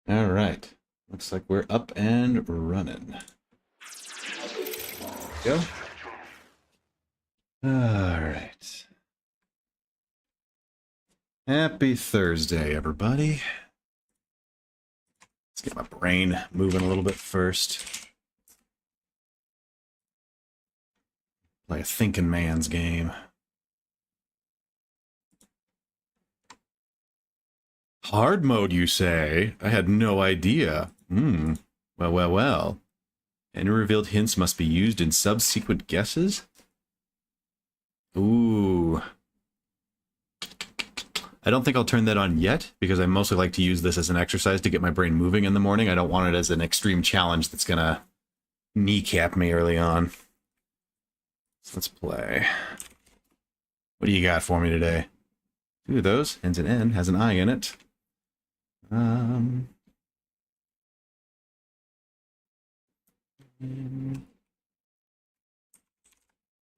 All right. Looks like we're up and running. Go. All right. Happy Thursday, everybody. Let's get my brain moving a little bit first. Play a thinking man's game. Hard mode, you say? I had no idea. Well. Any revealed hints must be used in subsequent guesses? Ooh. I don't think I'll turn that on yet, because I mostly like to use this as an exercise to get my brain moving in the morning. I don't want it as an extreme challenge that's gonna kneecap me early on. So let's play. What do you got for me today? Two of those. Ends in N, has an I in it.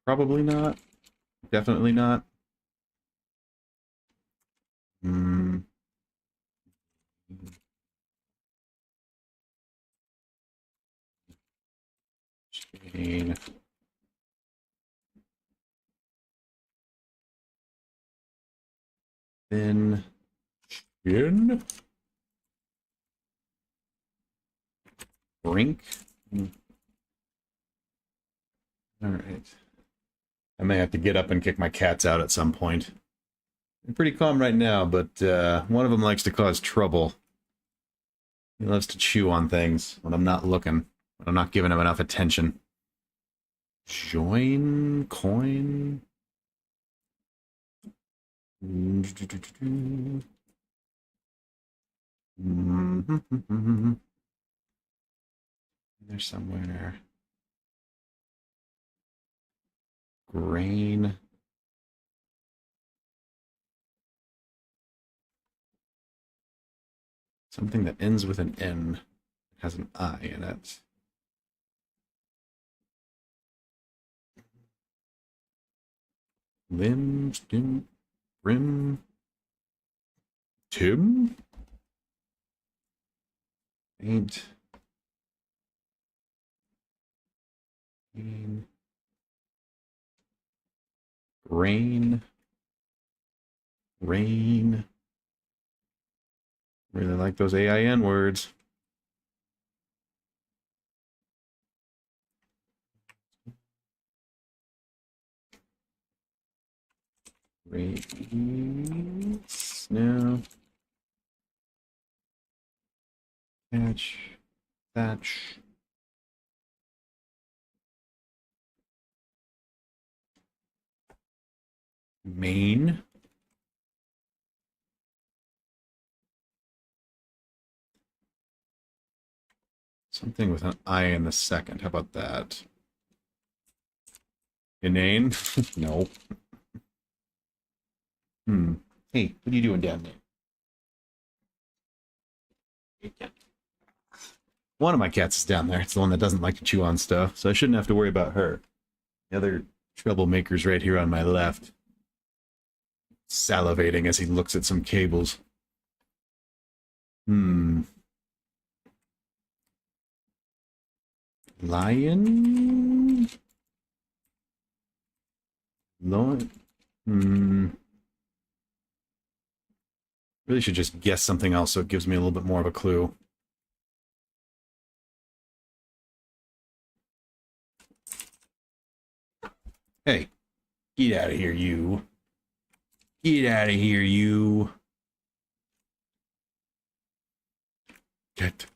Probably not. Definitely not. Chain. Then chin. Brink. All right. I may have to get up and kick my cats out at some point. I'm pretty calm right now, but one of them likes to cause trouble. He loves to chew on things when I'm not looking, when I'm not giving him enough attention. Join coin. There's somewhere. Grain. Something that ends with an N. Has an I in it. Lim, stim, brim. Tim? Ain't. Rain. Rain. Really like those AIN words. Rain. Snow. Catch. Thatch. Main. Something with an I in the second. How about that? Inane? No. Hey, what are you doing down there? One of my cats is down there. It's the one that doesn't like to chew on stuff, so I shouldn't have to worry about her. The other troublemaker's right here on my left, salivating as he looks at some cables. Lion? Lion? Really should just guess something else so it gives me a little bit more of a clue. Hey, get out of here, you. Get out of here, you. Get.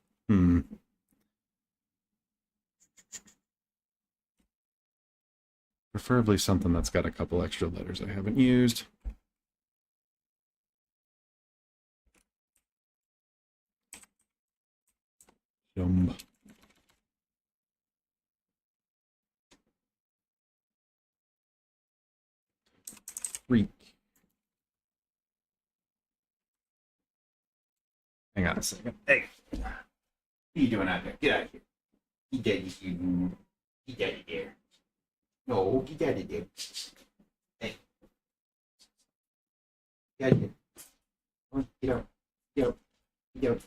Preferably something that's got a couple extra letters I haven't used. Jump. Freak. Hang on a second. Hey. What are you doing out there? Get out of here. Get out of here. Get out of there. No, get out of there. Hey. Get out of here. Get out. Get out. Get out.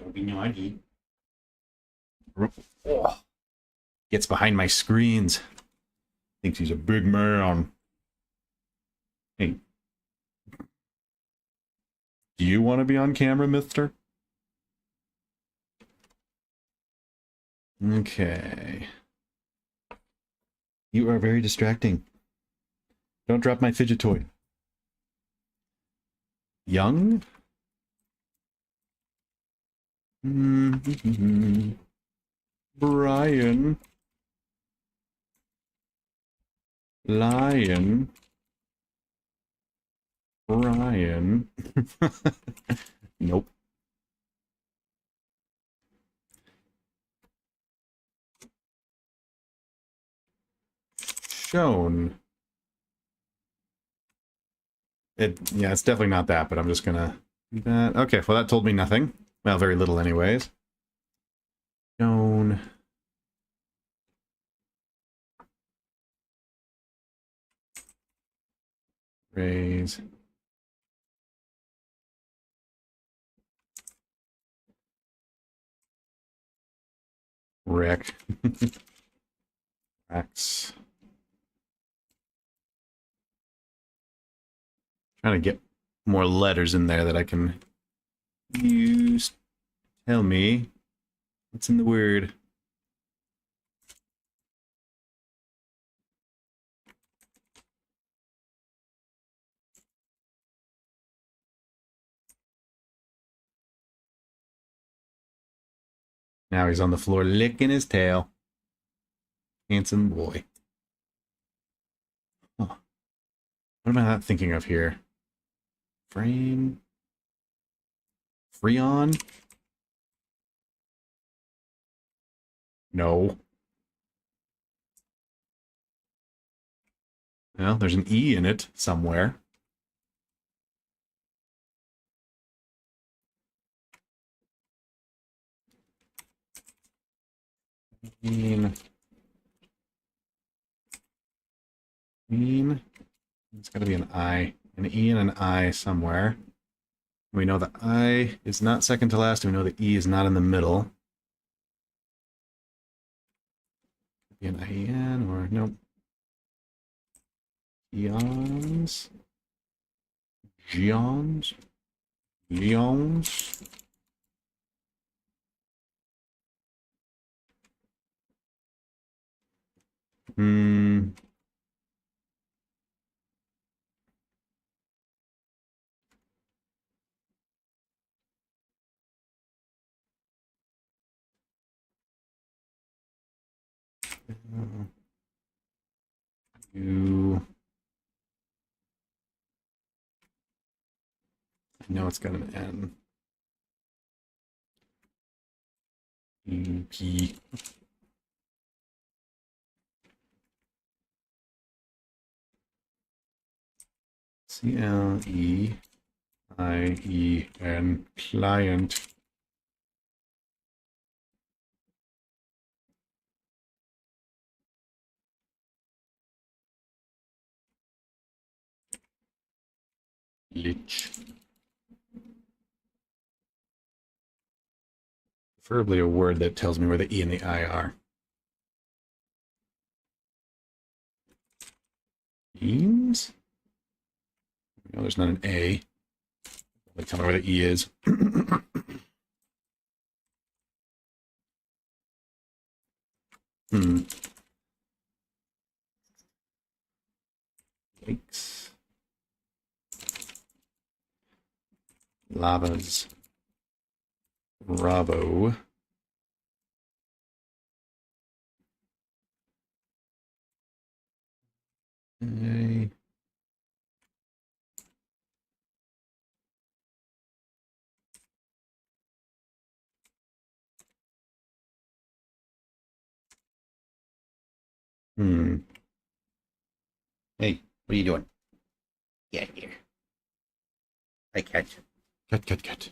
Don't be naughty. Oh, gets behind my screens. Thinks he's a big man. Hey. Do you want to be on camera, mister? Okay. You are very distracting. Don't drop my fidget toy. Young? Brian. Lion. Brian. Nope. Shown. Yeah, it's definitely not that, but I'm just gonna do that. Okay, well that told me nothing. Well, very little anyways. Shown. Raise. Rec. Rex. Trying to get more letters in there that I can use. Tell me what's in the word. Now he's on the floor licking his tail. Handsome boy. Huh. What am I not thinking of here? Frame. Freon? No. Well, there's an E in it somewhere. Mean. It's got to be an I. An E and an I somewhere. We know the I is not second to last, and we know the E is not in the middle. Could be an IEN or nope. Eons. Geons. Leons. You. I know it's got an N. P. CLEIEN. Client. Lich. Preferably a word that tells me where the E and the I are. Beans? No, there's not an A. Like, tell me where the E is. Yikes. Lavas. Bravo. A. Hey, what are you doing? Get here. Hi, cat. Cat.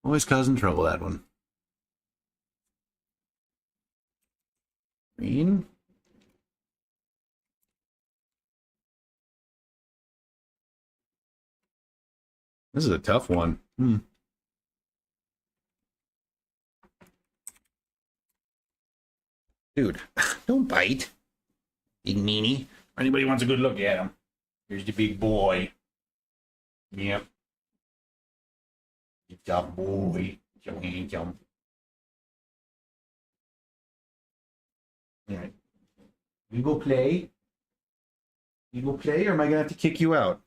Always causing trouble, that one. Green. This is a tough one. Dude, don't bite. Big meanie. Anybody wants a good look at him. Here's the big boy. Yep. Good job, boy. Jump, jump. All right. You go play. You go play, or am I gonna have to kick you out?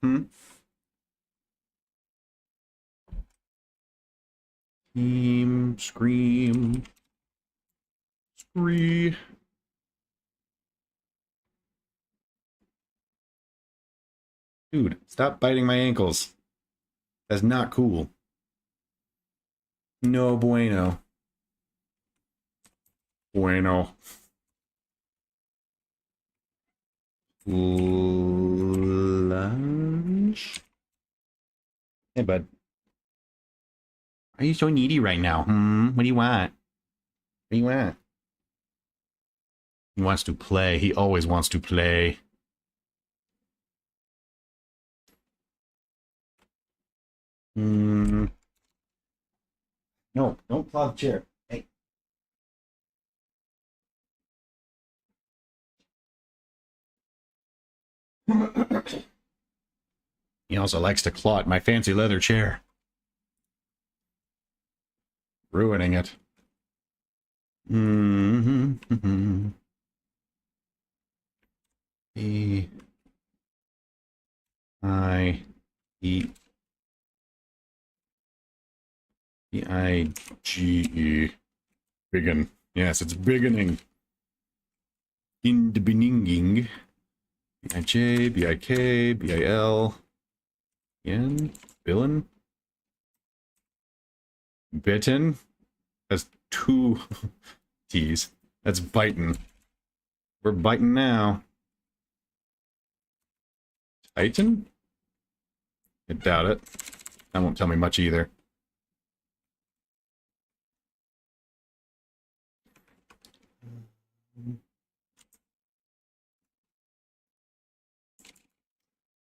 Team scream. Scree. Dude, stop biting my ankles. That's not cool. No bueno. Bueno. Lunch. Hey, bud. Are you so needy right now? What do you want? What do you want? He wants to play. He always wants to play. No, don't claw the chair. Hey. He also likes to claw at my fancy leather chair. Ruining it. E I E B-I-G-E. Biggin. Yes, it's beginning. In the beginning. B-I-J, B-I-K, B-I-L. N. Billin. Bitten. That's two T's. That's biting. We're biting now. Titan? I doubt it. That won't tell me much either.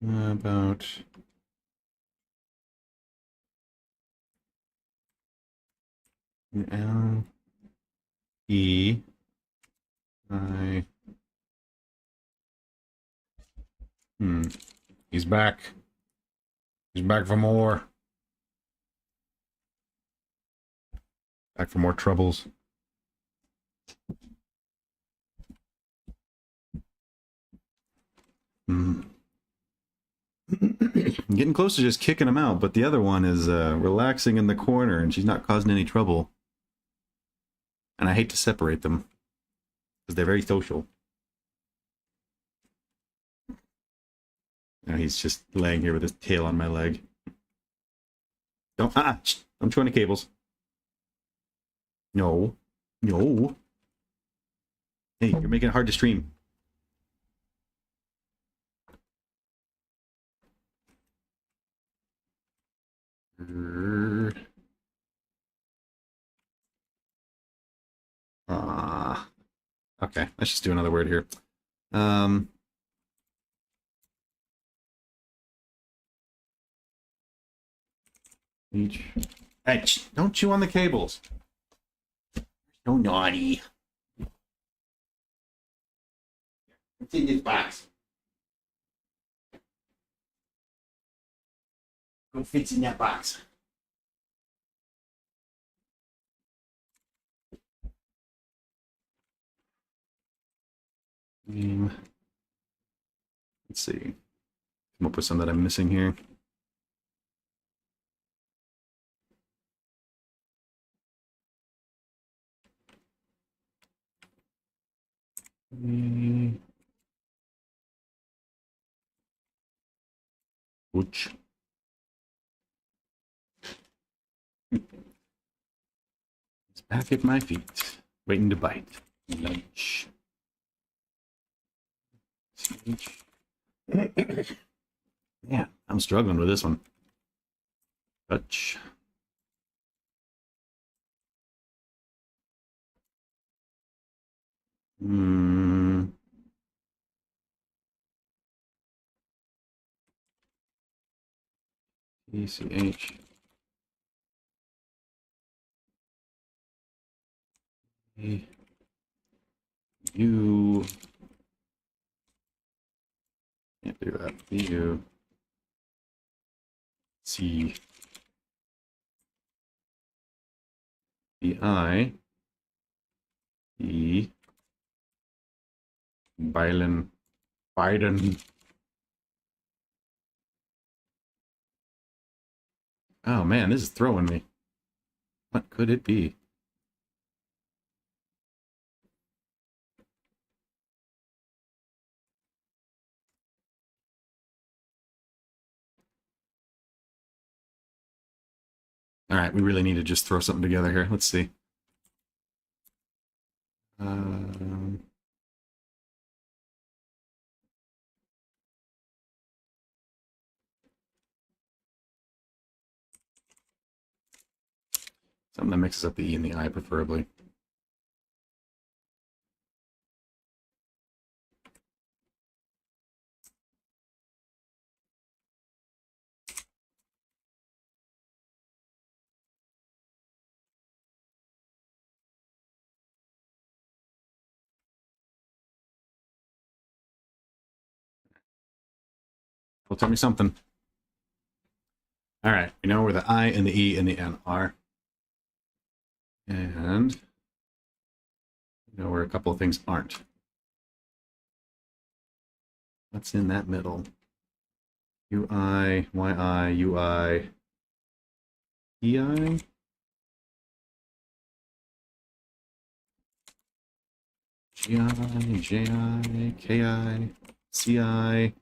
About L E I He's back. He's back for more. Back for more troubles. I'm getting close to just kicking him out, but the other one is relaxing in the corner, and she's not causing any trouble. And I hate to separate them, because they're very social. Now he's just laying here with his tail on my leg. Don't, I'm chewing the cables. No. No. Hey, you're making it hard to stream. Okay, let's just do another word here. Each. Hey, don't chew on the cables. So naughty. What's in this box? What fits in that box? Let's see. Come up with some that I'm missing here. Ouch. It's back at my feet, waiting to bite. Lunch. Yeah, I'm struggling with this one. Touch. ECH. U. Can't do that. U. C. BI. E. Biden. Oh man, this is throwing me. What could it be? All right, we really need to just throw something together here. Let's see. Something that mixes up the E and the I, preferably. Well, tell me something. All right, we know where the I and the E and the N are. And we know where a couple of things aren't. What's in that middle? UI, YI, UI, EI? GI, JI, KI, CI.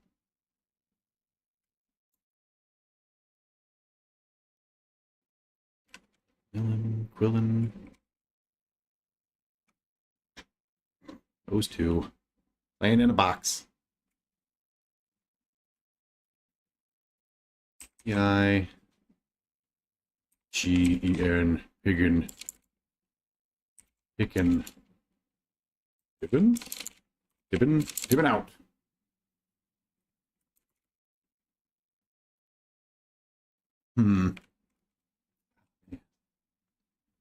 Quillen. Those two. Laying in a box. EI. GEN. Higgin. Hicken. Dibbin? Dibbin? Dibbin out.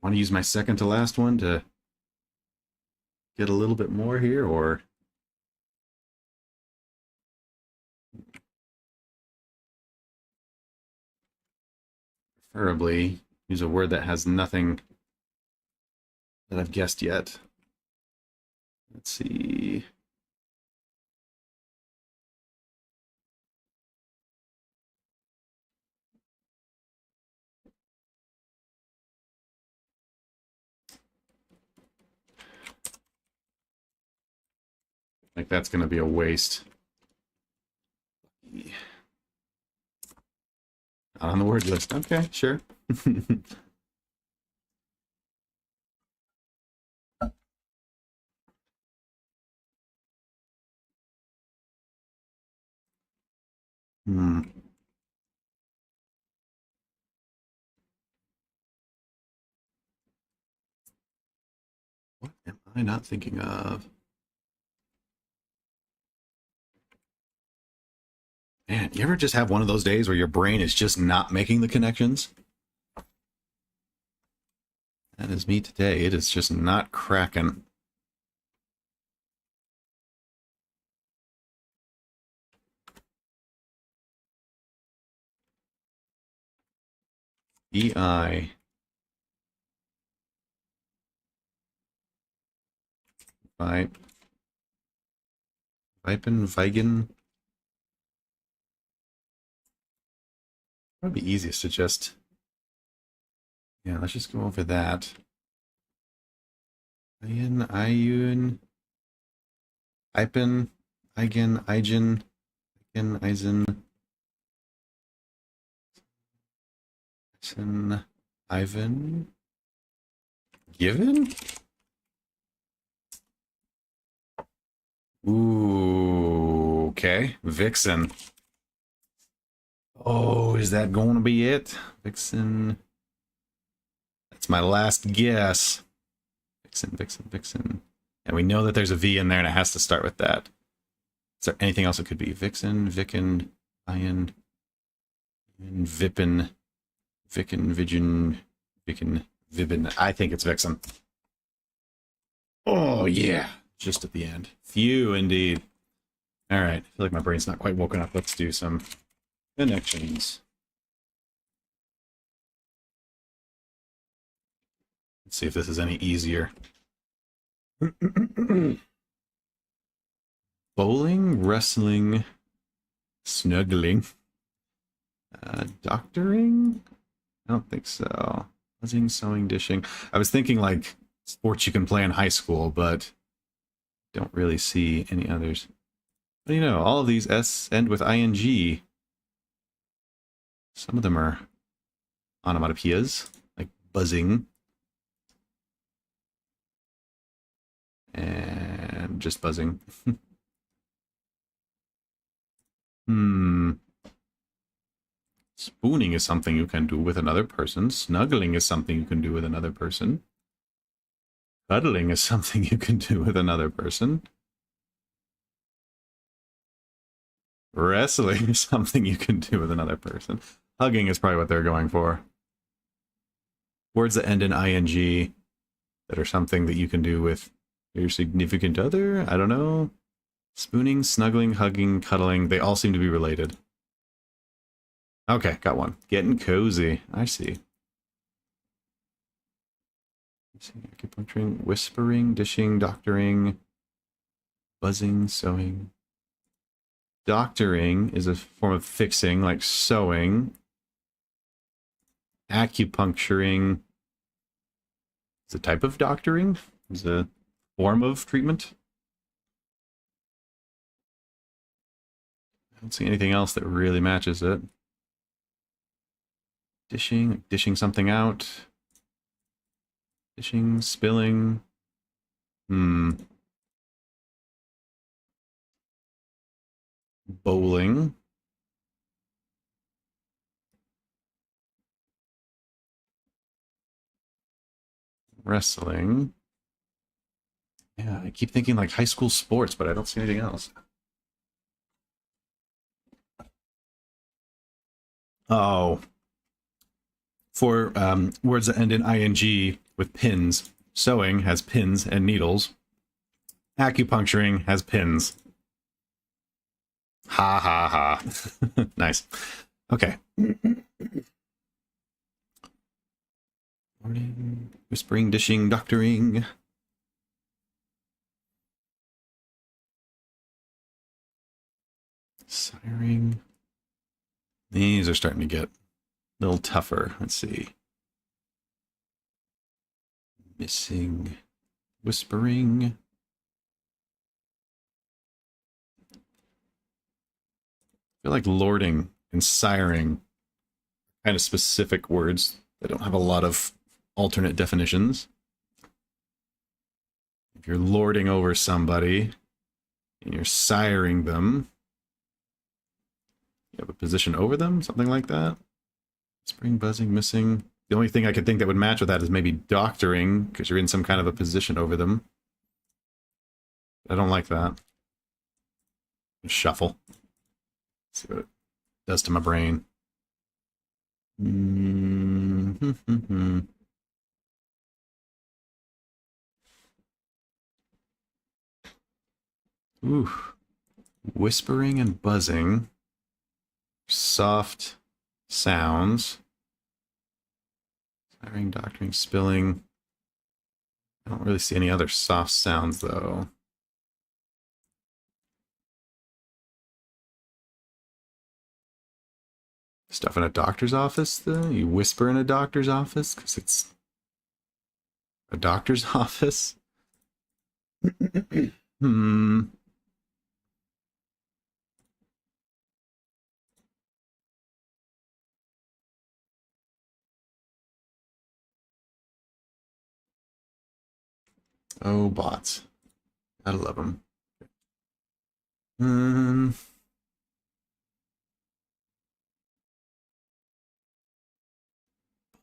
Want to use my second to last one to get a little bit more here, or preferably use a word that has nothing that I've guessed yet. Let's see. Like that's going to be a waste. Not on the word list. Okay, sure. What am I not thinking of? Man, you ever just have one of those days where your brain is just not making the connections? That is me today. It is just not cracking. EI. Vipe. Vipen, Vigen. Probably easiest to just... Yeah, let's just go over that. Ian, Iyun, Ipen, Eigen, Eigen, Eigen, Eisen, Eisen, Ivan, Given? Ooh, okay. Vixen. Oh, is that going to be it? Vixen. That's my last guess. Vixen. And we know that there's a V in there and it has to start with that. Is there anything else it could be? Vixen, Vicken, Ian, And Vippin, Vibbin. I think it's Vixen. Oh, yeah. Just at the end. Phew, indeed. All right. I feel like my brain's not quite woken up. Let's do some connections. Let's see if this is any easier. Bowling, wrestling, snuggling, doctoring? I don't think so. Buzzing, sewing, dishing. I was thinking like sports you can play in high school, but don't really see any others. But you know, all of these S end with ing. Some of them are onomatopoeias, like buzzing. And just buzzing. Spooning is something you can do with another person. Snuggling is something you can do with another person. Cuddling is something you can do with another person. Wrestling is something you can do with another person. Hugging is probably what they're going for. Words that end in ing that are something that you can do with your significant other? I don't know. Spooning, snuggling, hugging, cuddling. They all seem to be related. Okay, got one. Getting cozy. I see. Acupuncturing, whispering, dishing, doctoring, buzzing, sewing. Doctoring is a form of fixing, like sewing. Acupuncturing is a type of doctoring. Is a form of treatment. I don't see anything else that really matches it. Dishing something out. Dishing, spilling. Bowling. Wrestling. Yeah, I keep thinking like high school sports, but I don't see anything else. Oh. For words that end in ing with pins, sewing has pins and needles. Acupuncturing has pins. Ha ha ha. Nice. Okay. Morning. Whispering, dishing, doctoring. Siring. These are starting to get a little tougher. Let's see. Missing. Whispering. I feel like lording and siring, kind of specific words that don't have a lot of alternate definitions. If you're lording over somebody and you're siring them, you have a position over them, something like that. Spring, buzzing, missing. The only thing I could think that would match with that is maybe doctoring, because you're in some kind of a position over them. I don't like that. Shuffle. See what it does to my brain. Ooh. Whispering and buzzing. Soft sounds. Siring, doctoring, spilling. I don't really see any other soft sounds, though. Stuff in a doctor's office, though? You whisper in a doctor's office because it's a doctor's office? Oh, bots. Gotta love them.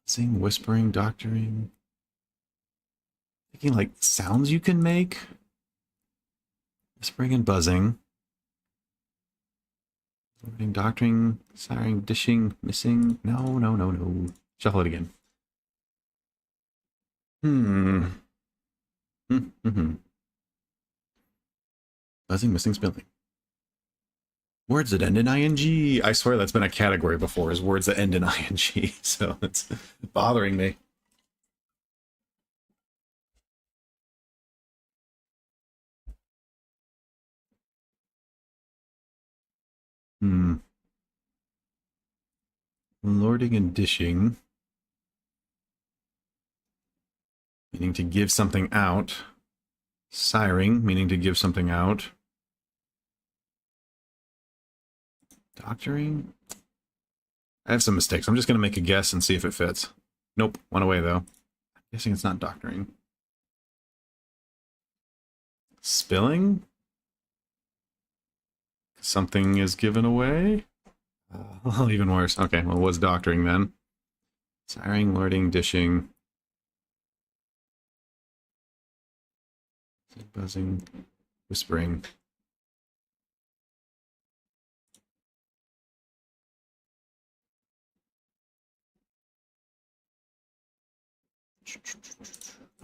Buzzing, whispering, doctoring. Thinking like sounds you can make. Whispering and buzzing. Loading, doctoring, siring, dishing, missing. No, no, no, no. Shuffle it again. Buzzing, missing, spilling. Words that end in ing. I swear that's been a category before, is words that end in ing. So it's bothering me. Lording and dishing. Meaning to give something out. Siring, meaning to give something out. Doctoring? I have some mistakes. I'm just going to make a guess and see if it fits. Nope, went away though. I'm guessing it's not doctoring. Spilling? Something is given away? Oh, even worse. Okay, well, it was doctoring then. Siring, lording, dishing. Buzzing, whispering.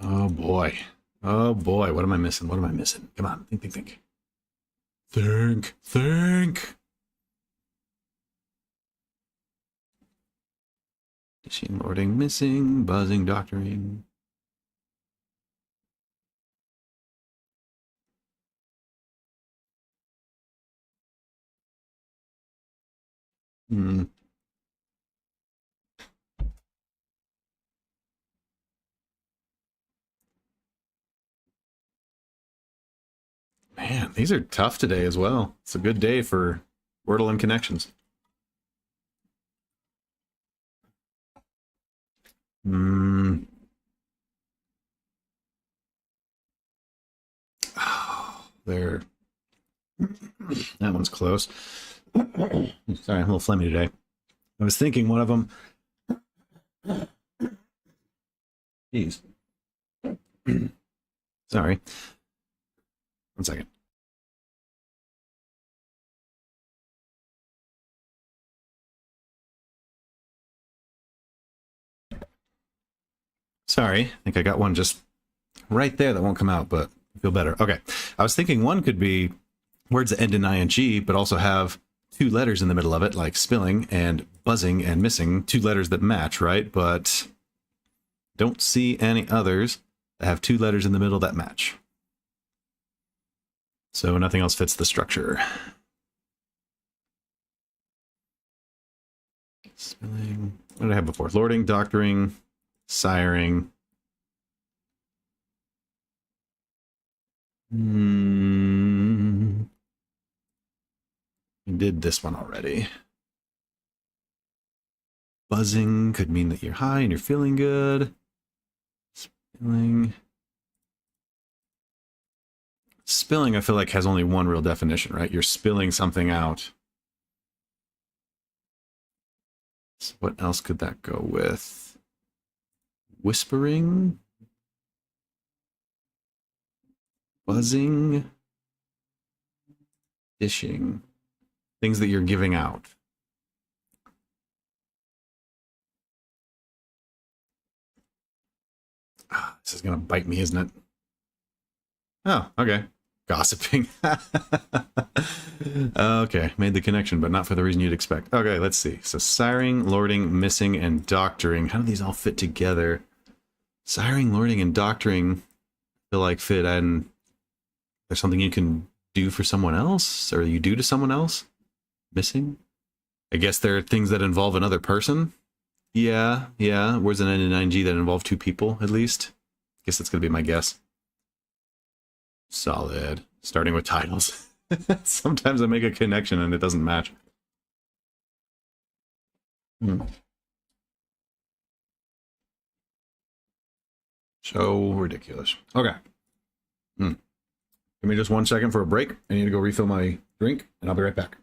Oh boy. Oh boy, what am I missing? What am I missing? Come on, think, think, think. Think, think. Dishing, lording, missing, buzzing, doctoring. Man, these are tough today as well. It's a good day for Wordle and connections. Oh, there. That one's close. Sorry, I'm a little phlegmy today. I was thinking one of them. Jeez. Sorry. 1 second. Sorry. I think I got one just right there that won't come out, but I feel better. Okay. I was thinking one could be words that end in ing, but also have 2 letters in the middle of it, like spilling and buzzing and missing, 2 letters that match, right? But don't see any others that have 2 letters in the middle that match. So nothing else fits the structure. Spilling. What did I have before? Lording, doctoring, siring. I did this one already. Buzzing could mean that you're high and you're feeling good. Spilling. Spilling, I feel like, has only one real definition, right? You're spilling something out. So what else could that go with? Whispering? Buzzing? Dishing? Things that you're giving out. Ah, this is going to bite me, isn't it? Oh, okay. Gossiping. Okay, made the connection, but not for the reason you'd expect. Okay, let's see. So siring, lording, missing, and doctoring. How do these all fit together? Siring, lording, and doctoring feel like fit, and there's something you can do for someone else, or you do to someone else? Missing? I guess there are things that involve another person. Yeah. Words that end in ing that involve 2 people, at least. I guess that's going to be my guess. Solid. Starting with titles. Sometimes I make a connection and it doesn't match. So ridiculous. Okay. Give me just 1 second for a break. I need to go refill my drink, and I'll be right back.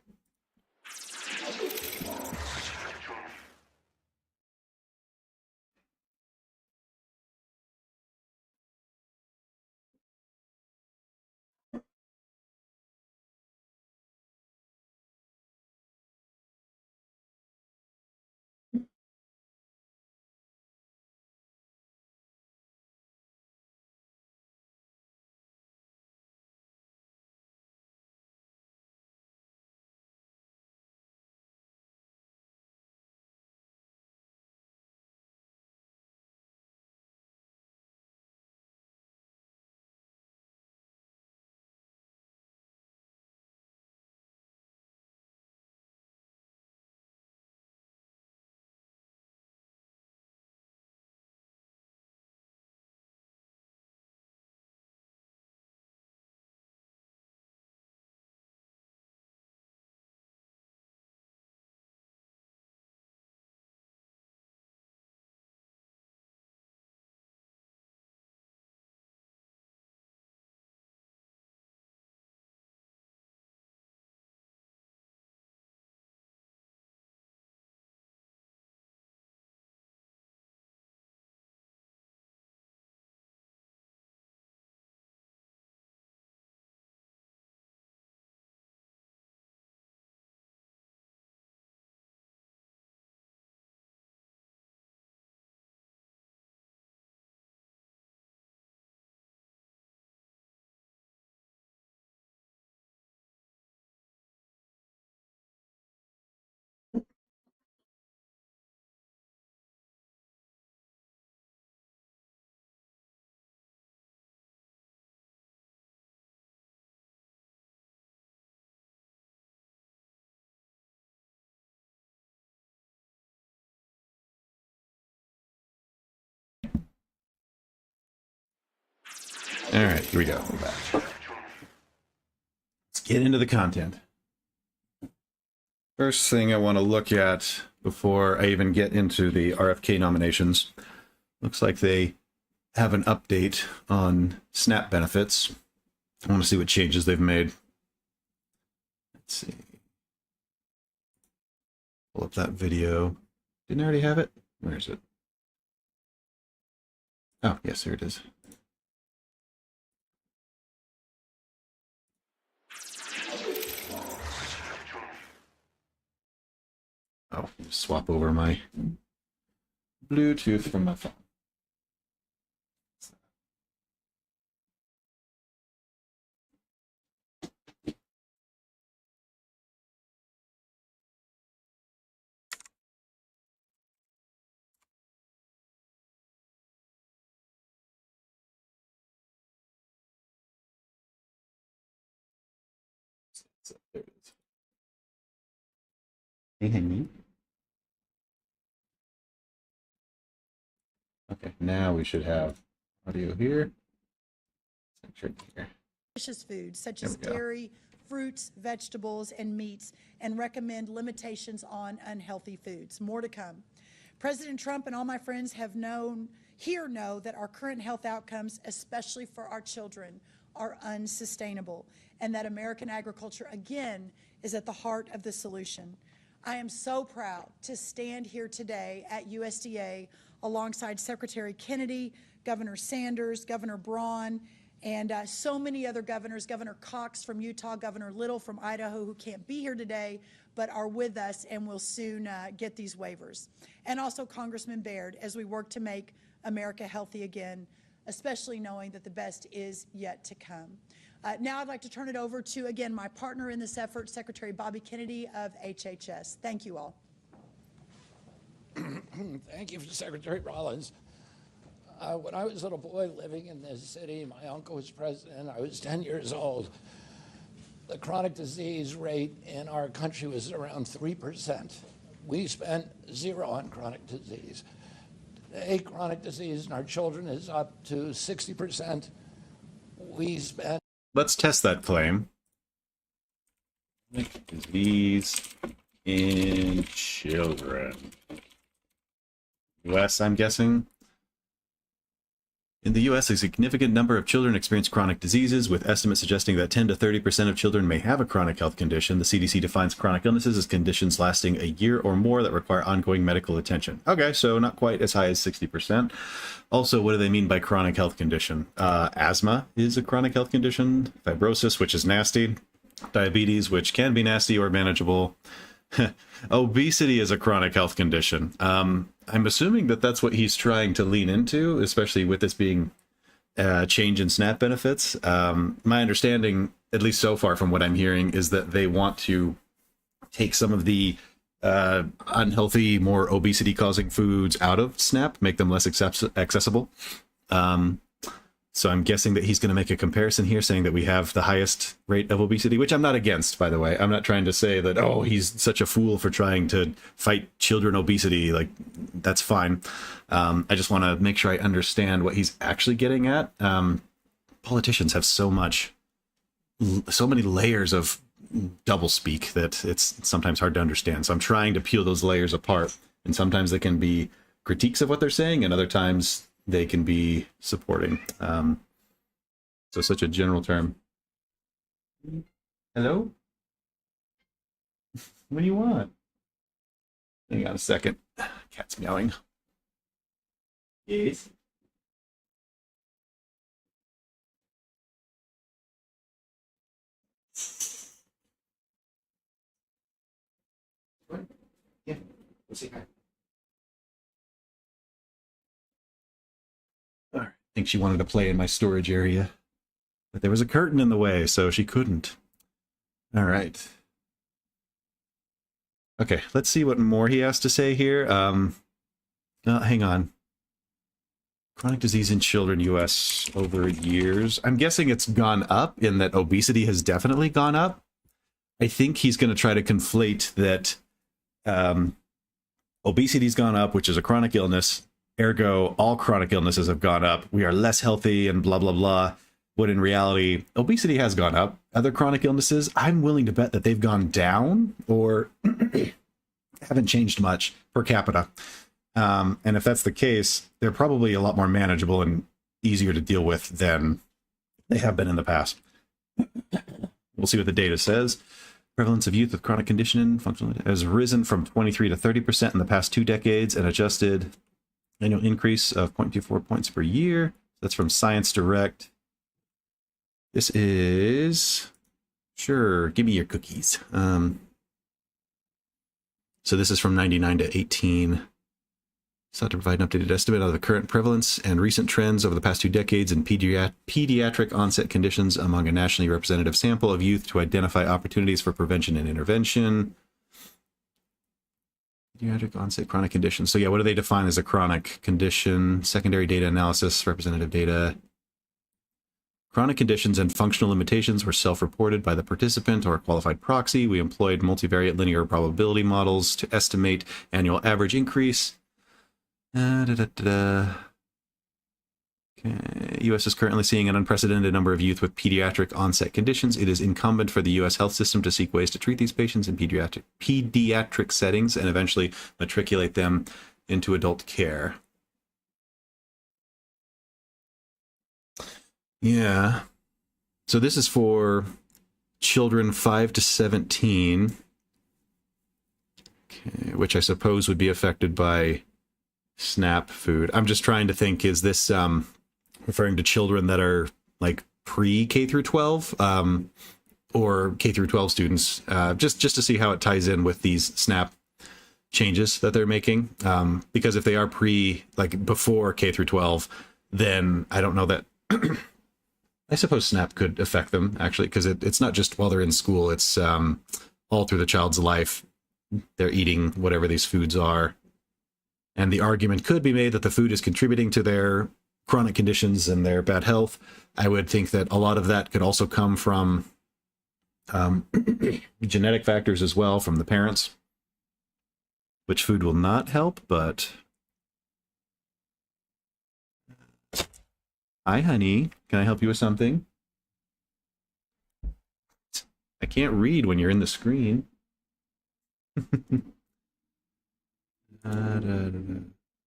All right, here we go. We're back. Let's get into the content. First thing I want to look at before I even get into the RFK nominations, looks like they have an update on SNAP benefits. I want to see what changes they've made. Let's see. Pull up that video. Didn't I already have it? Where is it? Oh, yes, there it is. Oh, swap over my Bluetooth from my phone. So, there it is. Hey. Okay, now we should have audio here. Here. Delicious foods such as dairy, fruits, vegetables, and meats, and recommend limitations on unhealthy foods. More to come. President Trump and all my friends have know that our current health outcomes, especially for our children, are unsustainable, and that American agriculture, again, is at the heart of the solution. I am so proud to stand here today at USDA alongside Secretary Kennedy, Governor Sanders, Governor Braun, and so many other governors, Governor Cox from Utah, Governor Little from Idaho, who can't be here today, but are with us and will soon get these waivers. And also Congressman Baird, as we work to make America healthy again, especially knowing that the best is yet to come. Now I'd like to turn it over to, again, my partner in this effort, Secretary Bobby Kennedy of HHS. Thank you all. Thank you, Secretary Rollins. When I was a little boy living in this city, my uncle was president. I was 10 years old. The chronic disease rate in our country was around 3%. We spent zero on chronic disease. Today, chronic disease in our children is up to 60%. We spent... Let's test that claim. Chronic disease in children. US, I'm guessing. In the U.S., a significant number of children experience chronic diseases, with estimates suggesting that 10 to 30% of children may have a chronic health condition. The CDC defines chronic illnesses as conditions lasting a year or more that require ongoing medical attention. Okay, so not quite as high as 60%. Also, what do they mean by chronic health condition? Asthma is a chronic health condition, fibrosis, which is nasty, diabetes, which can be nasty or manageable. Obesity is a chronic health condition. I'm assuming that that's what he's trying to lean into, especially with this being a change in SNAP benefits. My understanding, at least so far from what I'm hearing, is that they want to take some of the unhealthy, more obesity-causing foods out of SNAP, make them less accessible. So I'm guessing that he's going to make a comparison here, saying that we have the highest rate of obesity, which I'm not against, by the way. I'm not trying to say that, oh, he's such a fool for trying to fight children obesity. Like, that's fine. I just want to make sure I understand what he's actually getting at. Politicians have so many layers of doublespeak that it's sometimes hard to understand. So I'm trying to peel those layers apart. And sometimes they can be critiques of what they're saying, and other times they can be supporting. So such a general term. Hello? What do you want? Hang on a second. Cat's meowing. Yes. What? Yeah. Let's see. All right. I think she wanted to play in my storage area, but there was a curtain in the way, so she couldn't. All right. Okay, let's see what more he has to say here. Hang on. Chronic disease in children, U.S. over years. I'm guessing it's gone up in that obesity has definitely gone up. I think he's going to try to conflate that obesity's gone up, which is a chronic illness. Ergo, all chronic illnesses have gone up. We are less healthy and blah, blah, blah. when in reality, obesity has gone up. Other chronic illnesses, I'm willing to bet that they've gone down or haven't changed much per capita. And if that's the case, they're probably a lot more manageable and easier to deal with than they have been in the past. We'll see what the data says. Prevalence of youth with chronic condition functional has risen from 23 to 30% in the past 2 decades, an adjusted annual increase of 0.24 points per year. That's from Science Direct. This is, sure, give me your cookies. So this is from 99 to 18. Sought to provide an updated estimate of the current prevalence and recent trends over the past 2 decades in pediatric onset conditions among a nationally representative sample of youth to identify opportunities for prevention and intervention. Pediatric onset chronic conditions. So yeah, what do they define as a chronic condition? Secondary data analysis, representative data. Chronic conditions and functional limitations were self-reported by the participant or a qualified proxy. We employed multivariate linear probability models to estimate annual average increase. Okay. U.S. is currently seeing an unprecedented number of youth with pediatric onset conditions. It is incumbent for the U.S. health system to seek ways to treat these patients in pediatric settings and eventually matriculate them into adult care. Yeah. So this is for children 5 to 17, okay, which I suppose would be affected by SNAP food. I'm just trying to think, is this referring to children that are like pre-K through 12 or K through 12 students, just to see how it ties in with these SNAP changes that they're making. Because if they are before K through 12, then I don't know that I suppose SNAP could affect them, actually, because it's not just while they're in school, it's all through the child's life. They're eating whatever these foods are. And the argument could be made that the food is contributing to their chronic conditions and their bad health. I would think that a lot of that could also come from genetic factors as well, from the parents, which food will not help, but... Hi, honey. Can I help you with something? I can't read when you're in the screen.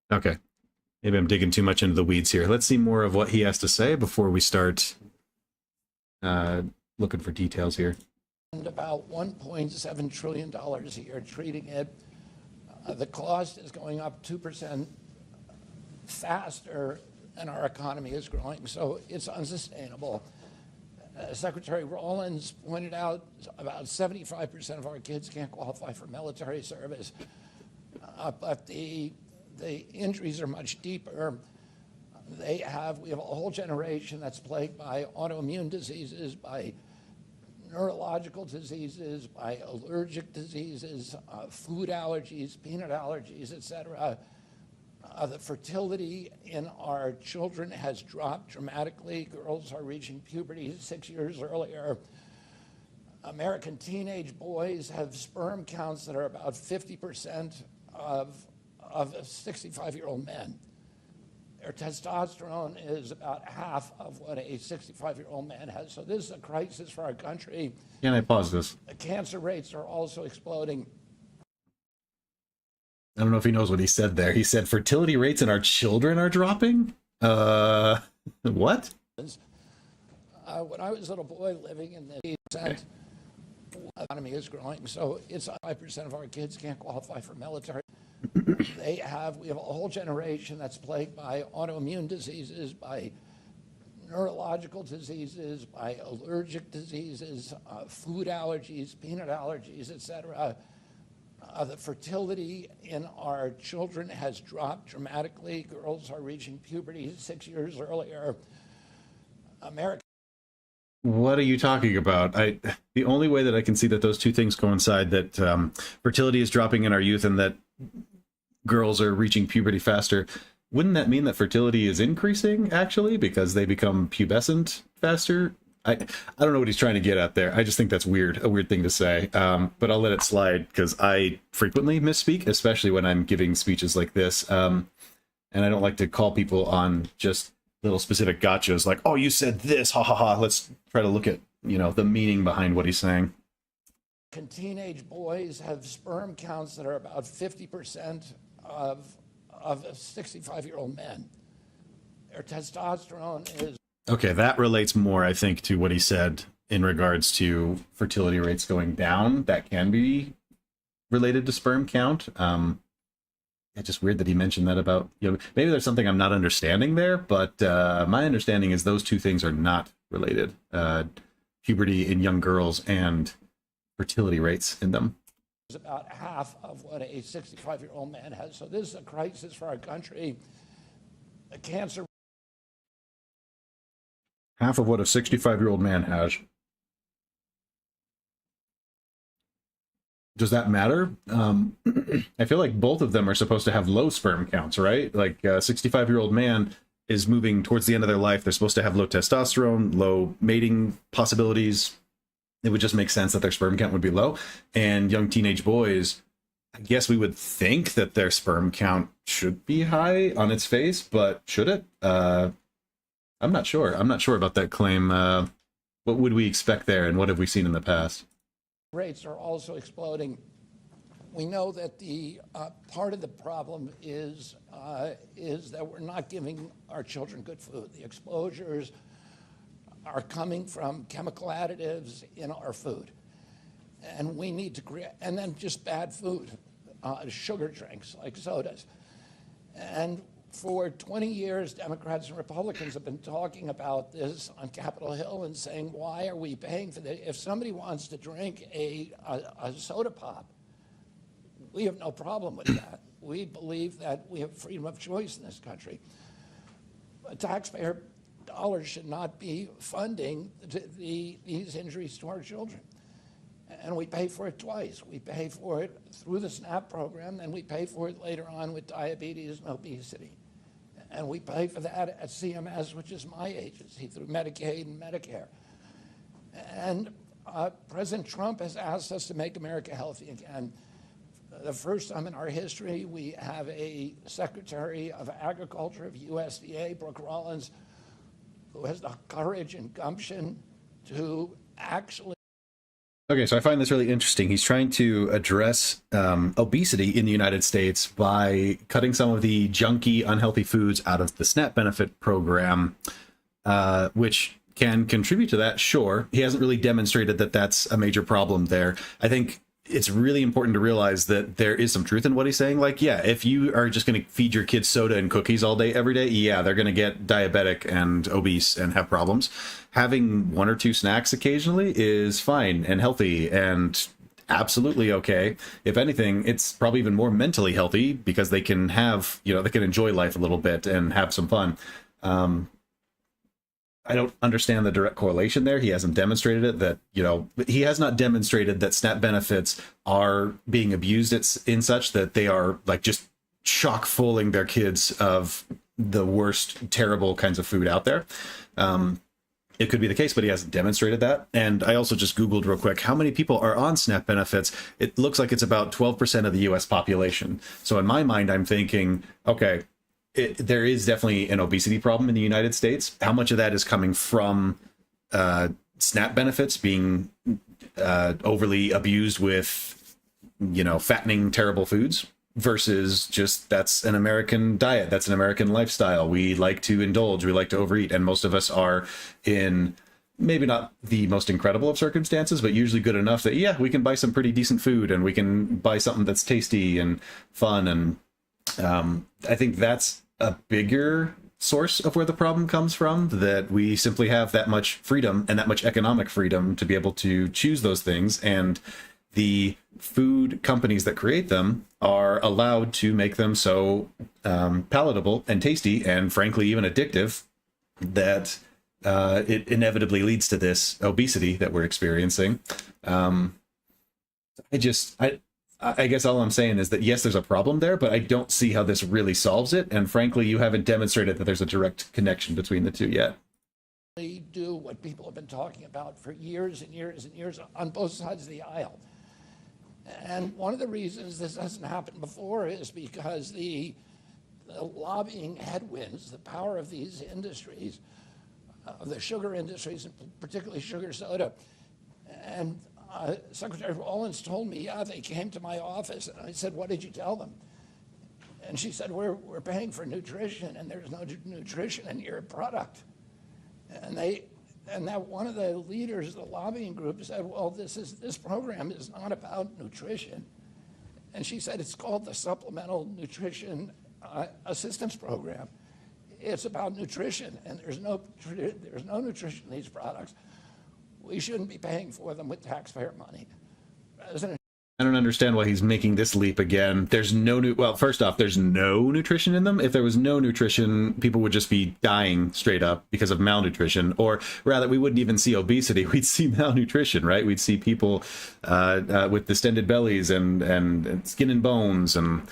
Okay. Maybe I'm digging too much into the weeds here. Let's see more of what he has to say before we start looking for details here. And about $1.7 trillion a year treating it. The cost is going up 2% faster than our economy is growing, so it's unsustainable. Secretary Rawlins pointed out about 75% of our kids can't qualify for military service, but the injuries are much deeper. We have a whole generation that's plagued by autoimmune diseases, by neurological diseases, by allergic diseases, food allergies, peanut allergies, etc. The fertility in our children has dropped dramatically. Girls are reaching puberty 6 years earlier. American teenage boys have sperm counts that are about 50% of 65-year-old men. Their testosterone is about half of what a 65-year-old man has. So this is a crisis for our country. Can I pause this? Cancer rates are also exploding. I don't know if he knows what he said there. He said fertility rates in our children are dropping? What? When I was a little boy living in the cent, the economy is growing, so it's 5% of our kids can't qualify for military. We have a whole generation that's plagued by autoimmune diseases, by neurological diseases, by allergic diseases, food allergies, peanut allergies, etc. The fertility in our children has dropped dramatically. Girls are reaching puberty 6 years earlier. What are you talking about? The only way that I can see that those two things coincide, that fertility is dropping in our youth and that girls are reaching puberty faster, wouldn't that mean that fertility is increasing, actually, because they become pubescent faster? I don't know what he's trying to get at there. I just think that's weird, a weird thing to say. But I'll let it slide because I frequently misspeak, especially when I'm giving speeches like this. And I don't like to call people on just little specific gotchas like, oh, you said this, ha ha ha. Let's try to look at, the meaning behind what he's saying. Teenage boys have sperm counts that are about 50% of 65-year-old men. Their testosterone is... Okay, that relates more, I think, to what he said in regards to fertility rates going down. That can be related to sperm count. It's just weird that he mentioned that about, maybe there's something I'm not understanding there, but my understanding is those two things are not related. Puberty in young girls and fertility rates in them. Is about half of what a 65-year-old man has. So this is a crisis for our country. The cancer... Half of what a 65-year-old man has. Does that matter? I feel like both of them are supposed to have low sperm counts, right? Like a 65-year-old man is moving towards the end of their life. They're supposed to have low testosterone, low mating possibilities. It would just make sense that their sperm count would be low. And young teenage boys, I guess we would think that their sperm count should be high on its face, but should it? I'm not sure. I'm not sure about that claim. What would we expect there, and what have we seen in the past? Rates are also exploding. We know that the part of the problem is that we're not giving our children good food. The exposures are coming from chemical additives in our food, and we need to create, and then just bad food, sugar drinks like sodas. And for 20 years, Democrats and Republicans have been talking about this on Capitol Hill and saying, why are we paying for this? If somebody wants to drink a soda pop, we have no problem with that. We believe that we have freedom of choice in this country. A taxpayer dollars should not be funding these injuries to our children. And we pay for it twice. We pay for it through the SNAP program, and we pay for it later on with diabetes and obesity. And we pay for that at CMS, which is my agency, through Medicaid and Medicare. And President Trump has asked us to make America healthy again. The first time in our history, we have a Secretary of Agriculture of USDA, Brooke Rollins, who has the courage and gumption to actually... Okay, so I find this really interesting. He's trying to address obesity in the United States by cutting some of the junky, unhealthy foods out of the SNAP benefit program, which can contribute to that, sure. He hasn't really demonstrated that that's a major problem there. I think it's really important to realize that there is some truth in what he's saying. Like, yeah, if you are just going to feed your kids soda and cookies all day, every day, yeah, they're going to get diabetic and obese and have problems. Having one or two snacks occasionally is fine and healthy and absolutely okay. If anything, it's probably even more mentally healthy because they can have, they can enjoy life a little bit and have some fun. I don't understand the direct correlation there. He hasn't demonstrated it that, he has not demonstrated that SNAP benefits are being abused in such that they are like just chock fulling their kids of the worst, terrible kinds of food out there. It could be the case, but he hasn't demonstrated that. And I also just Googled real quick, how many people are on SNAP benefits? It looks like it's about 12% of the US population. So in my mind, I'm thinking, okay, there is definitely an obesity problem in the United States. How much of that is coming from SNAP benefits being overly abused with, fattening, terrible foods versus just that's an American diet. That's an American lifestyle. We like to indulge. We like to overeat. And most of us are in maybe not the most incredible of circumstances, but usually good enough that, yeah, we can buy some pretty decent food and we can buy something that's tasty and fun. And I think that's a bigger source of where the problem comes from, that we simply have that much freedom and that much economic freedom to be able to choose those things, and the food companies that create them are allowed to make them so palatable and tasty and frankly even addictive that it inevitably leads to this obesity that we're experiencing. I guess all I'm saying is that, yes, there's a problem there, but I don't see how this really solves it. And frankly, you haven't demonstrated that there's a direct connection between the two yet. We do what people have been talking about for years and years and years on both sides of the aisle. And one of the reasons this hasn't happened before is because the the lobbying headwinds, the power of these industries, the sugar industries, and particularly sugar soda. And Secretary Rollins told me, yeah, they came to my office. And I said, what did you tell them? And she said, we're paying for nutrition, and there's no nutrition in your product. And that one of the leaders of the lobbying group said, well, this program is not about nutrition. And she said, it's called the Supplemental Nutrition Assistance Program. It's about nutrition, and there's no nutrition in these products. We shouldn't be paying for them with taxpayer money. President I don't understand why he's making this leap again. There's well, first off, there's no nutrition in them. If there was no nutrition, people would just be dying straight up because of malnutrition, or rather, we wouldn't even see obesity. We'd see malnutrition, right? We'd see people with distended bellies and skin and bones, and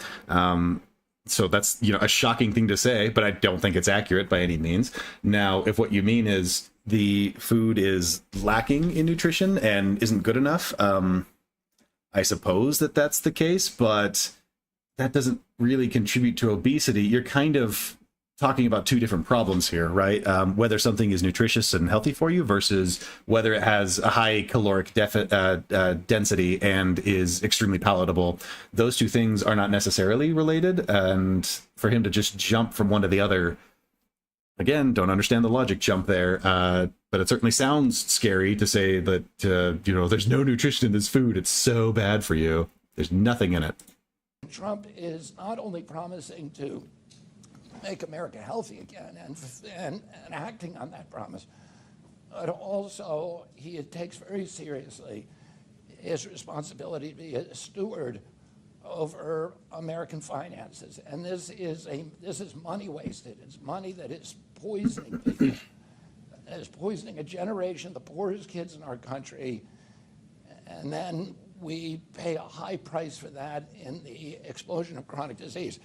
so that's, you know, a shocking thing to say, but I don't think it's accurate by any means. Now, if what you mean is the food is lacking in nutrition and isn't good enough, I suppose that's the case, but that doesn't really contribute to obesity. You're kind of talking about two different problems here, right? Whether something is nutritious and healthy for you versus whether it has a high caloric density and is extremely palatable. Those two things are not necessarily related, and for him to just jump from one to the other, again, don't understand the logic jump there, but it certainly sounds scary to say that, you know, there's no nutrition in this food. It's so bad for you. There's nothing in it. Trump is not only promising to make America healthy again and acting on that promise, but also he takes very seriously his responsibility to be a steward over American finances. And this is money wasted. It's money that is poisoning people. It is poisoning a generation, the poorest kids in our country. And then we pay a high price for that in the explosion of chronic disease.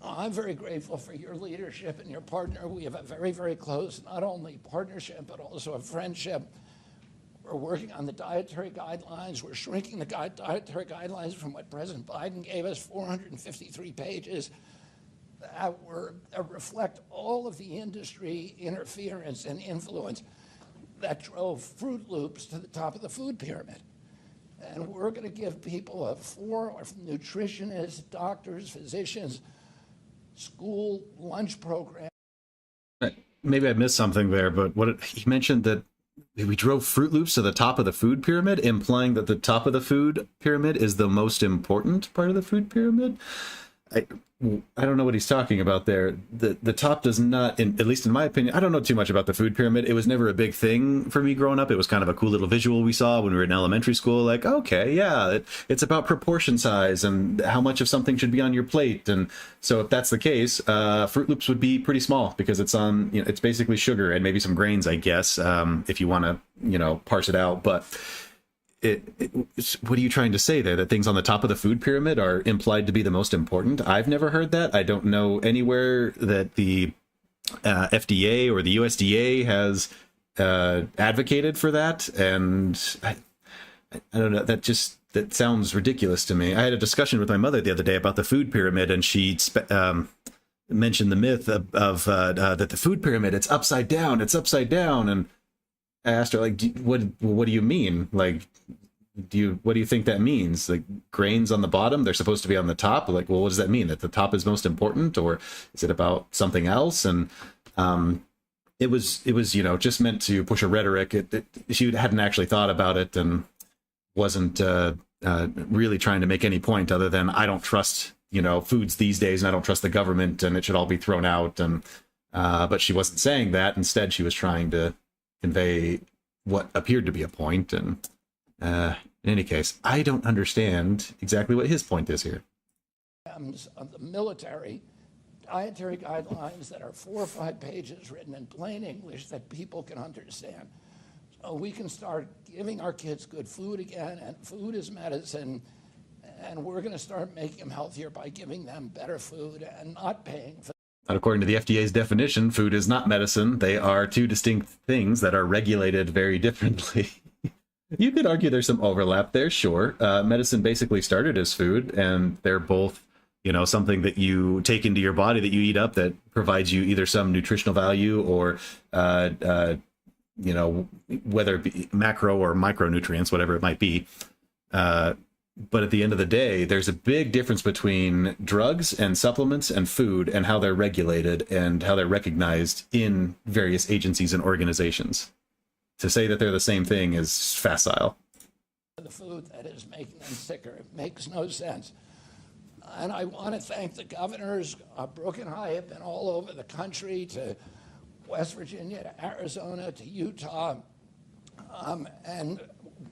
I'm very grateful for your leadership and your partner. We have a very, very close, not only partnership, but also a friendship. We're working on the dietary guidelines. We're shrinking the dietary guidelines from what President Biden gave us, 453 pages, that reflect all of the industry interference and influence that drove Fruit Loops to the top of the food pyramid. And we're going to give people nutritionists, doctors, physicians, school lunch program. Maybe I missed something there, but he mentioned that we drove Fruit Loops to the top of the food pyramid, implying that the top of the food pyramid is the most important part of the food pyramid. I don't know what he's talking about there. The top does not, at least in my opinion, I don't know too much about the food pyramid. It was never a big thing for me growing up. It was kind of a cool little visual we saw when we were in elementary school. Like, okay, yeah, it's about proportion size and how much of something should be on your plate. And so if that's the case, Fruit Loops would be pretty small because it's on, you know, it's basically sugar and maybe some grains, I guess, if you want to, you know, parse it out. But what are you trying to say there? That things on the top of the food pyramid are implied to be the most important? I've never heard that. I don't know anywhere that the FDA or the USDA has advocated for that. And I don't know, that sounds ridiculous to me. I had a discussion with my mother the other day about the food pyramid, and she mentioned the myth of that the food pyramid, it's upside down. And I asked her, like, what do you mean? Like, what do you think that means? Like, grains on the bottom, they're supposed to be on the top? Like, well, what does that mean? That the top is most important, or is it about something else? And it was, you know, just meant to push a rhetoric. She hadn't actually thought about it and wasn't really trying to make any point other than, I don't trust, you know, foods these days, and I don't trust the government, and it should all be thrown out. And but she wasn't saying that. Instead, she was trying to convey what appeared to be a point. And in any case, I don't understand exactly what his point is here. Of the military dietary guidelines that are 4 or 5 pages written in plain English that people can understand. So we can start giving our kids good food again, and food is medicine, and we're going to start making them healthier by giving them better food and not paying for. Not according to the FDA's definition, food is not medicine. They are two distinct things that are regulated very differently. You could argue there's some overlap there, sure. Medicine basically started as food, and they're both You know, something that you take into your body that you eat up that provides you either some nutritional value or, you know, whether it be macro or micronutrients, whatever it might be. But at the end of the day, there's a big difference between drugs and supplements and food and how they're regulated and how they're recognized in various agencies and organizations. To say that they're the same thing is facile. The food that is making them sicker. It makes no sense. And I want to thank the governors. Brooke and I have been all over the country, to West Virginia, to Arizona, to Utah, and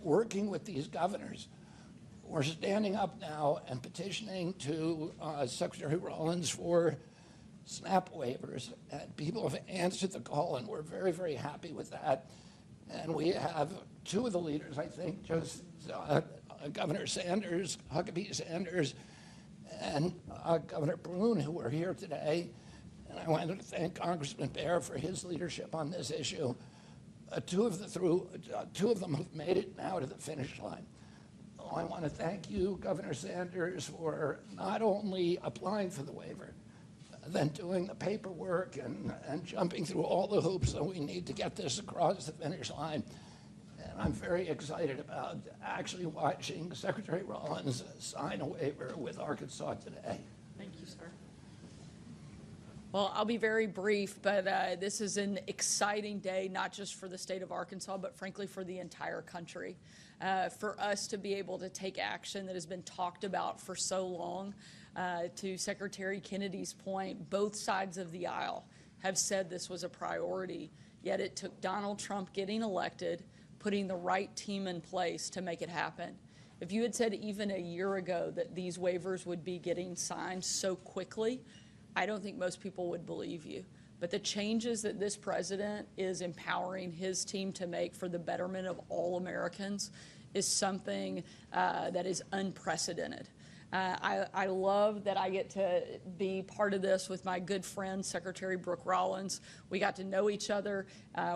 working with these governors. We're standing up now and petitioning to Secretary Rollins for SNAP waivers, and people have answered the call, and we're very, very happy with that. And we have two of the leaders, I think, just Governor Sanders, Huckabee Sanders, and Governor Brune, who are here today. And I wanted to thank Congressman Baer for his leadership on this issue. Two of them have made it now to the finish line. I want to thank you, Governor Sanders, for not only applying for the waiver, then doing the paperwork and jumping through all the hoops that we need to get this across the finish line. And I'm very excited about actually watching Secretary Rollins sign a waiver with Arkansas today. Thank you, sir. Well, I'll be very brief, but this is an exciting day, not just for the state of Arkansas, but frankly for the entire country. For us to be able to take action that has been talked about for so long. To Secretary Kennedy's point, both sides of the aisle have said this was a priority, yet it took Donald Trump getting elected, putting the right team in place to make it happen. If you had said even a year ago that these waivers would be getting signed so quickly, I don't think most people would believe you. But the changes that this president is empowering his team to make for the betterment of all Americans is something that is unprecedented. I love that I get to be part of this with my good friend, Secretary Brooke Rollins. We got to know each other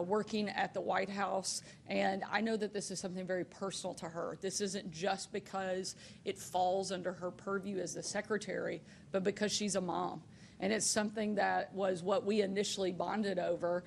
working at the White House, and I know that this is something very personal to her. This isn't just because it falls under her purview as the secretary, but because she's a mom. And it's something that was what we initially bonded over,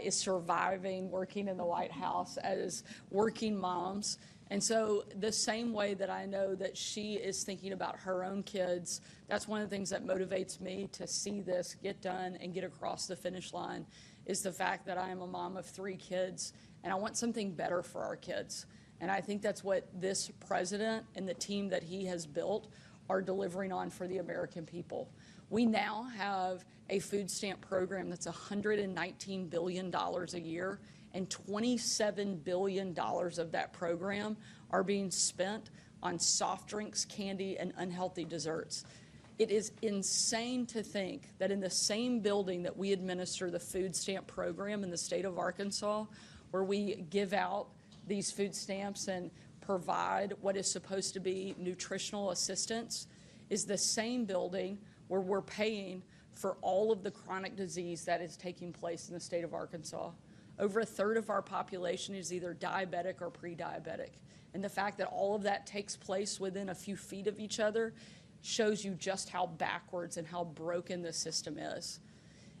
is surviving working in the White House as working moms. And so the same way that I know that she is thinking about her own kids, that's one of the things that motivates me to see this get done and get across the finish line, is the fact that I am a mom of 3 kids, and I want something better for our kids. And I think that's what this president and the team that he has built are delivering on for the American people. We now have a food stamp program that's $119 billion a year, and $27 billion of that program are being spent on soft drinks, candy, and unhealthy desserts. It is insane to think that in the same building that we administer the food stamp program in the state of Arkansas, where we give out these food stamps and provide what is supposed to be nutritional assistance, is the same building where we're paying for all of the chronic disease that is taking place in the state of Arkansas. Over a third of our population is either diabetic or pre-diabetic. And the fact that all of that takes place within a few feet of each other shows you just how backwards and how broken this system is.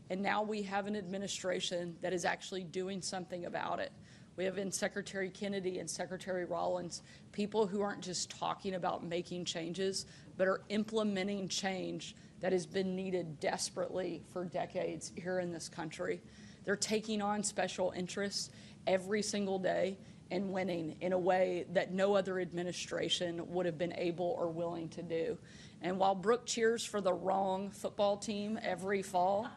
And now we have an administration that is actually doing something about it. We have in Secretary Kennedy and Secretary Rollins people who aren't just talking about making changes, but are implementing change that has been needed desperately for decades here in this country. They're taking on special interests every single day and winning in a way that no other administration would have been able or willing to do. And while Brooke cheers for the wrong football team every fall,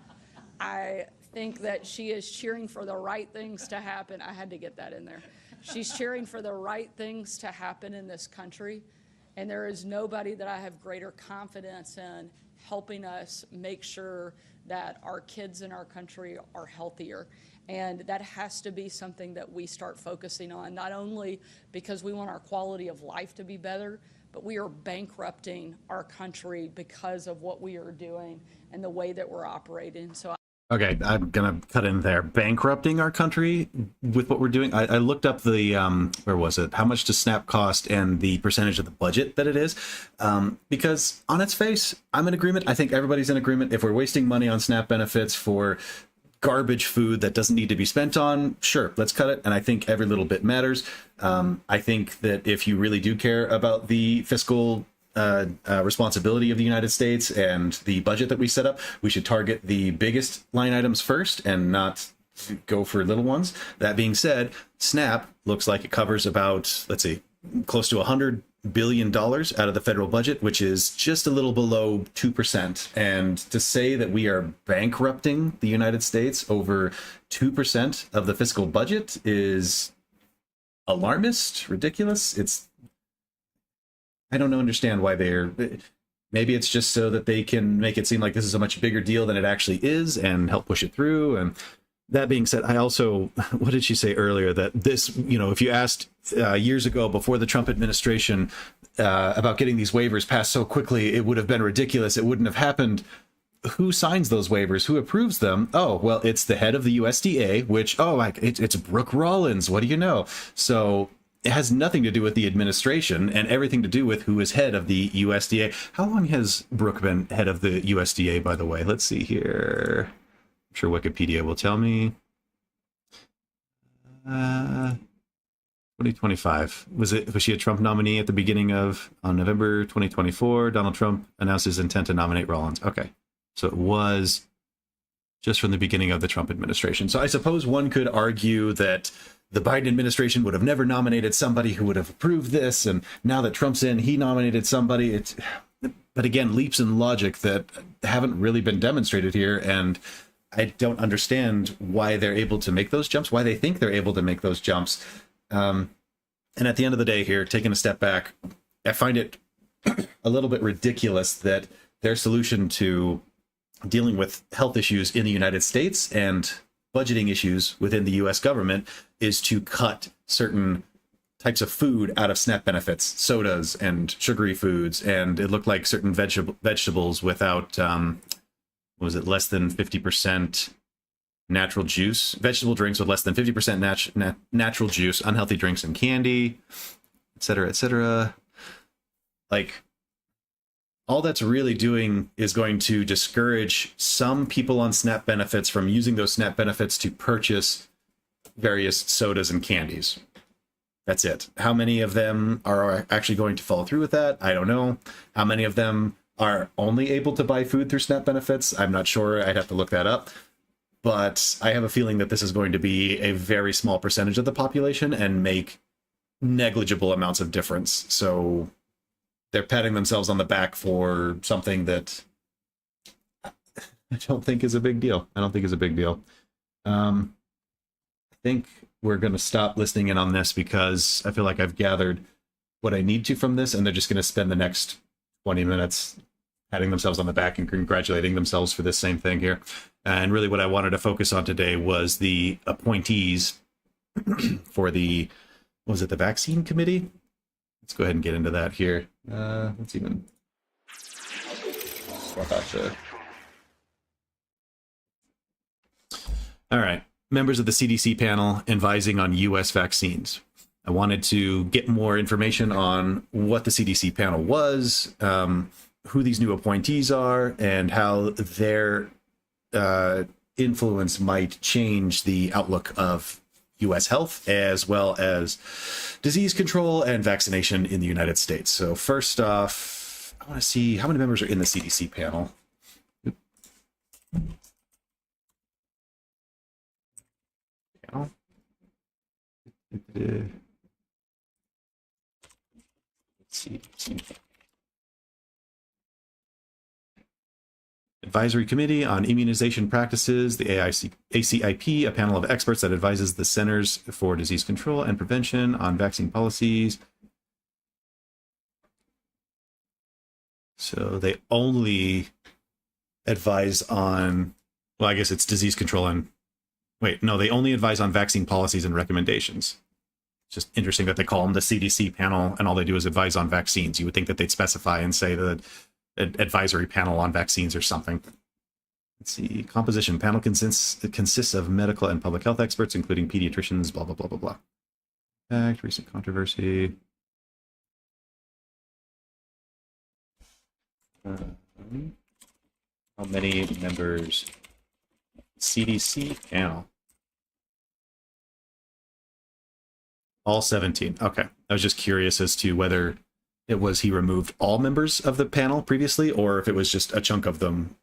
I think that she is cheering for the right things to happen. I had to get that in there. She's cheering for the right things to happen in this country. And there is nobody that I have greater confidence in helping us make sure that our kids in our country are healthier. And that has to be something that we start focusing on, not only because we want our quality of life to be better, but we are bankrupting our country because of what we are doing and the way that we're operating. So Okay, I'm gonna cut in there. Bankrupting our country with what we're doing. I looked up the where was it? How much does SNAP cost and the percentage of the budget that it is? Because on its face, I'm in agreement. I think everybody's in agreement. If we're wasting money on SNAP benefits for garbage food that doesn't need to be spent on, sure, let's cut it. And I think every little bit matters. I think that if you really do care about the fiscal responsibility of the United States and the budget that we set up, we should target the biggest line items first and not go for little ones. That being said, SNAP looks like it covers about, let's see, close to $100 billion out of the federal budget, which is just a little below 2%. And to say that we are bankrupting the United States over 2% of the fiscal budget is alarmist, ridiculous. I don't understand why maybe it's just so that they can make it seem like this is a much bigger deal than it actually is and help push it through. And that being said, I also, what did she say earlier? That this, if you asked years ago before the Trump administration about getting these waivers passed so quickly, it would have been ridiculous. It wouldn't have happened. Who signs those waivers? Who approves them? Oh, well, it's the head of the USDA, which, it's Brooke Rollins. What do you know? So it has nothing to do with the administration and everything to do with who is head of the USDA. How long has Brooke been head of the USDA, by the way? Let's see here. I'm sure Wikipedia will tell me. 2025. Was she a Trump nominee at the beginning of, on November 2024, Donald Trump announced his intent to nominate Rollins. Okay. So it was just from the beginning of the Trump administration. So I suppose one could argue that the Biden administration would have never nominated somebody who would have approved this. And now that Trump's in, he nominated somebody. But again, leaps in logic that haven't really been demonstrated here. And I don't understand why they're able to make those jumps, why they think they're able to make those jumps. And at the end of the day here, taking a step back, I find it a little bit ridiculous that their solution to dealing with health issues in the United States and budgeting issues within the US government is to cut certain types of food out of SNAP benefits, sodas and sugary foods. And it looked like certain vegetables without, less than 50% natural juice, vegetable drinks with less than 50% natural juice, unhealthy drinks and candy, et cetera, et cetera. Like, all that's really doing is going to discourage some people on SNAP benefits from using those SNAP benefits to purchase various sodas and candies. That's it. How many of them are actually going to follow through with that? I don't know. How many of them are only able to buy food through SNAP benefits? I'm not sure. I'd have to look that up. But I have a feeling that this is going to be a very small percentage of the population and make negligible amounts of difference. So they're patting themselves on the back for something that I don't think is a big deal. I think we're going to stop listening in on this because I feel like I've gathered what I need to from this, and they're just going to spend the next 20 minutes patting themselves on the back and congratulating themselves for this same thing here. And really what I wanted to focus on today was the appointees for the vaccine committee? Let's go ahead and get into that here. Let's even swap out the... All right. Members of the CDC panel advising on U.S. vaccines. I wanted to get more information on what the CDC panel was, who these new appointees are, and how their influence might change the outlook of U.S. health, as well as disease control and vaccination in the United States. So first off, I want to see how many members are in the CDC panel. Let's see. Advisory Committee on Immunization Practices, the ACIP, a panel of experts that advises the Centers for Disease Control and Prevention on vaccine policies. So they only advise on, well, I guess it's disease control and, wait, no, they only advise on vaccine policies and recommendations. It's just interesting that they call them the CDC panel and all they do is advise on vaccines. You would think that they'd specify and say the advisory panel on vaccines or something. Let's see. Composition. Panel consists of medical and public health experts, including pediatricians, blah, blah, blah, blah, blah. Fact, recent controversy. How many members? CDC panel. All 17. Okay. I was just curious as to whether it was he removed all members of the panel previously, or if it was just a chunk of them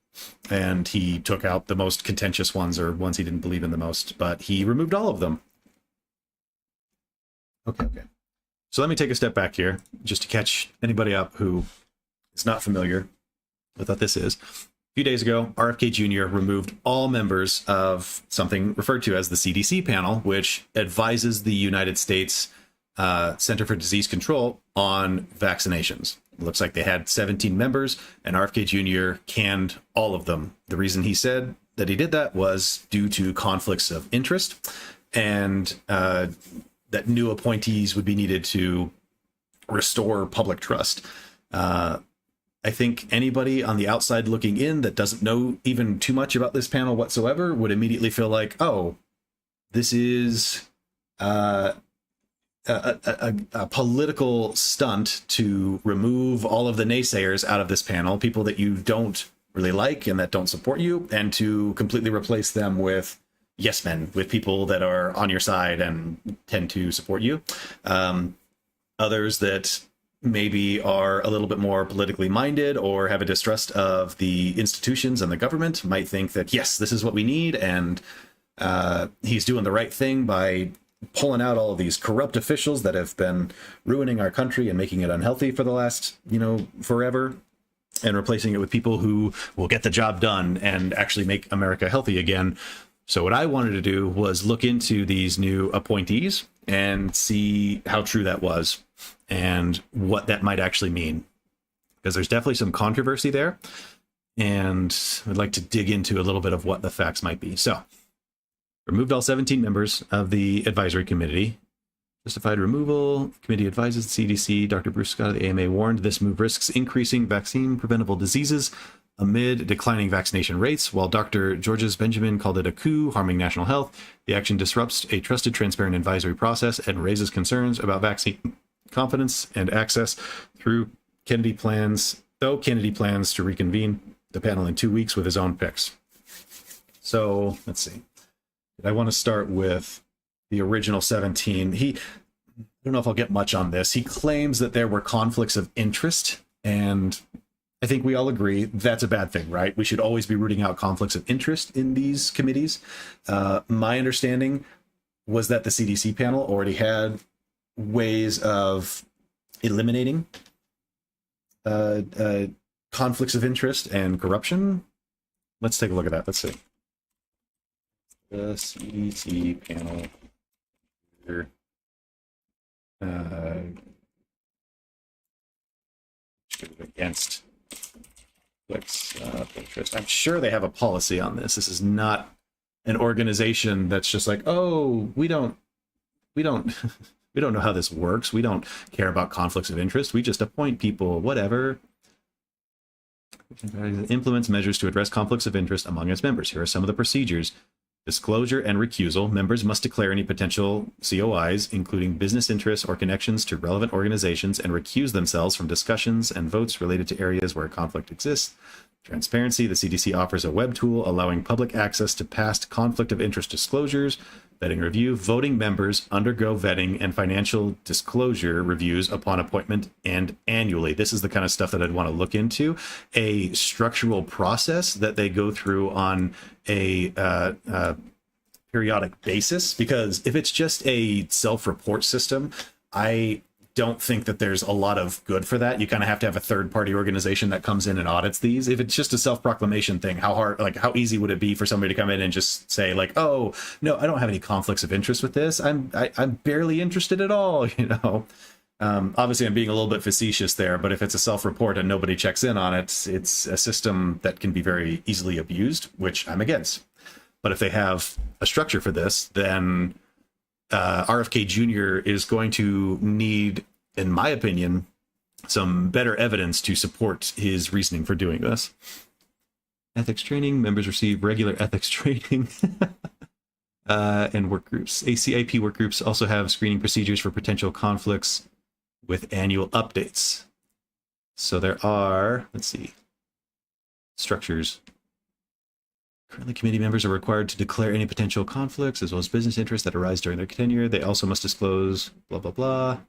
and he took out the most contentious ones or ones he didn't believe in the most, but he removed all of them. Okay. So let me take a step back here just to catch anybody up who is not familiar with what this is. A few days ago, RFK Jr. removed all members of something referred to as the CDC panel, which advises the United States Center for Disease Control on vaccinations. It looks like they had 17 members, and RFK Jr. canned all of them. The reason he said that he did that was due to conflicts of interest, and that new appointees would be needed to restore public trust. I think anybody on the outside looking in that doesn't know even too much about this panel whatsoever would immediately feel like, oh, this is a political stunt to remove all of the naysayers out of this panel, people that you don't really like and that don't support you, and to completely replace them with yes men, with people that are on your side and tend to support you. Others that maybe are a little bit more politically minded or have a distrust of the institutions and the government might think that, yes, this is what we need, and he's doing the right thing by pulling out all of these corrupt officials that have been ruining our country and making it unhealthy for the last, forever, and replacing it with people who will get the job done and actually make America healthy again. So what I wanted to do was look into these new appointees and see how true that was and what that might actually mean, because there's definitely some controversy there, and I'd like to dig into a little bit of what the facts might be. So, removed all 17 members of the advisory committee. Justified removal. Committee advises the CDC. Dr. Bruce Scott of the AMA warned this move risks increasing vaccine-preventable diseases amid declining vaccination rates, while Dr. Georges Benjamin called it a coup, harming national health. The action disrupts a trusted, transparent advisory process and raises concerns about vaccine confidence and access through Kennedy plans to reconvene the panel in 2 weeks with his own picks. So let's see. I want to start with the original 17. I don't know if I'll get much on this. He claims that there were conflicts of interest, and I think we all agree that's a bad thing, right? We should always be rooting out conflicts of interest in these committees. My understanding was that the CDC panel already had ways of eliminating conflicts of interest and corruption. Let's take a look at that. Let's see. The CDC panel here. Against conflicts of interest. I'm sure they have a policy on this. This is not an organization that's just like, oh, we don't know how this works. We don't care about conflicts of interest. We just appoint people, whatever. Implements measures to address conflicts of interest among its members. Here are some of the procedures. Disclosure and recusal. Members must declare any potential COIs, including business interests or connections to relevant organizations, and recuse themselves from discussions and votes related to areas where a conflict exists. Transparency. The CDC offers a web tool allowing public access to past conflict of interest disclosures. Vetting review. Voting members undergo vetting and financial disclosure reviews upon appointment and annually. This is the kind of stuff that I'd want to look into. A structural process that they go through on a periodic basis, because if it's just a self-report system, I don't think that there's a lot of good for that. You kind of have to have a third-party organization that comes in and audits these. If it's just a self-proclamation thing, how easy would it be for somebody to come in and just say like, oh, no, I don't have any conflicts of interest with this. I'm barely interested at all, Obviously, I'm being a little bit facetious there, but if it's a self-report and nobody checks in on it, it's a system that can be very easily abused, which I'm against. But if they have a structure for this, then RFK Jr. is going to need, in my opinion, some better evidence to support his reasoning for doing this. Ethics training. Members receive regular ethics training. And work groups. ACIP work groups also have screening procedures for potential conflicts with annual updates. So there are, let's see, structures. Currently, committee members are required to declare any potential conflicts as well as business interests that arise during their tenure. They also must disclose blah, blah, blah.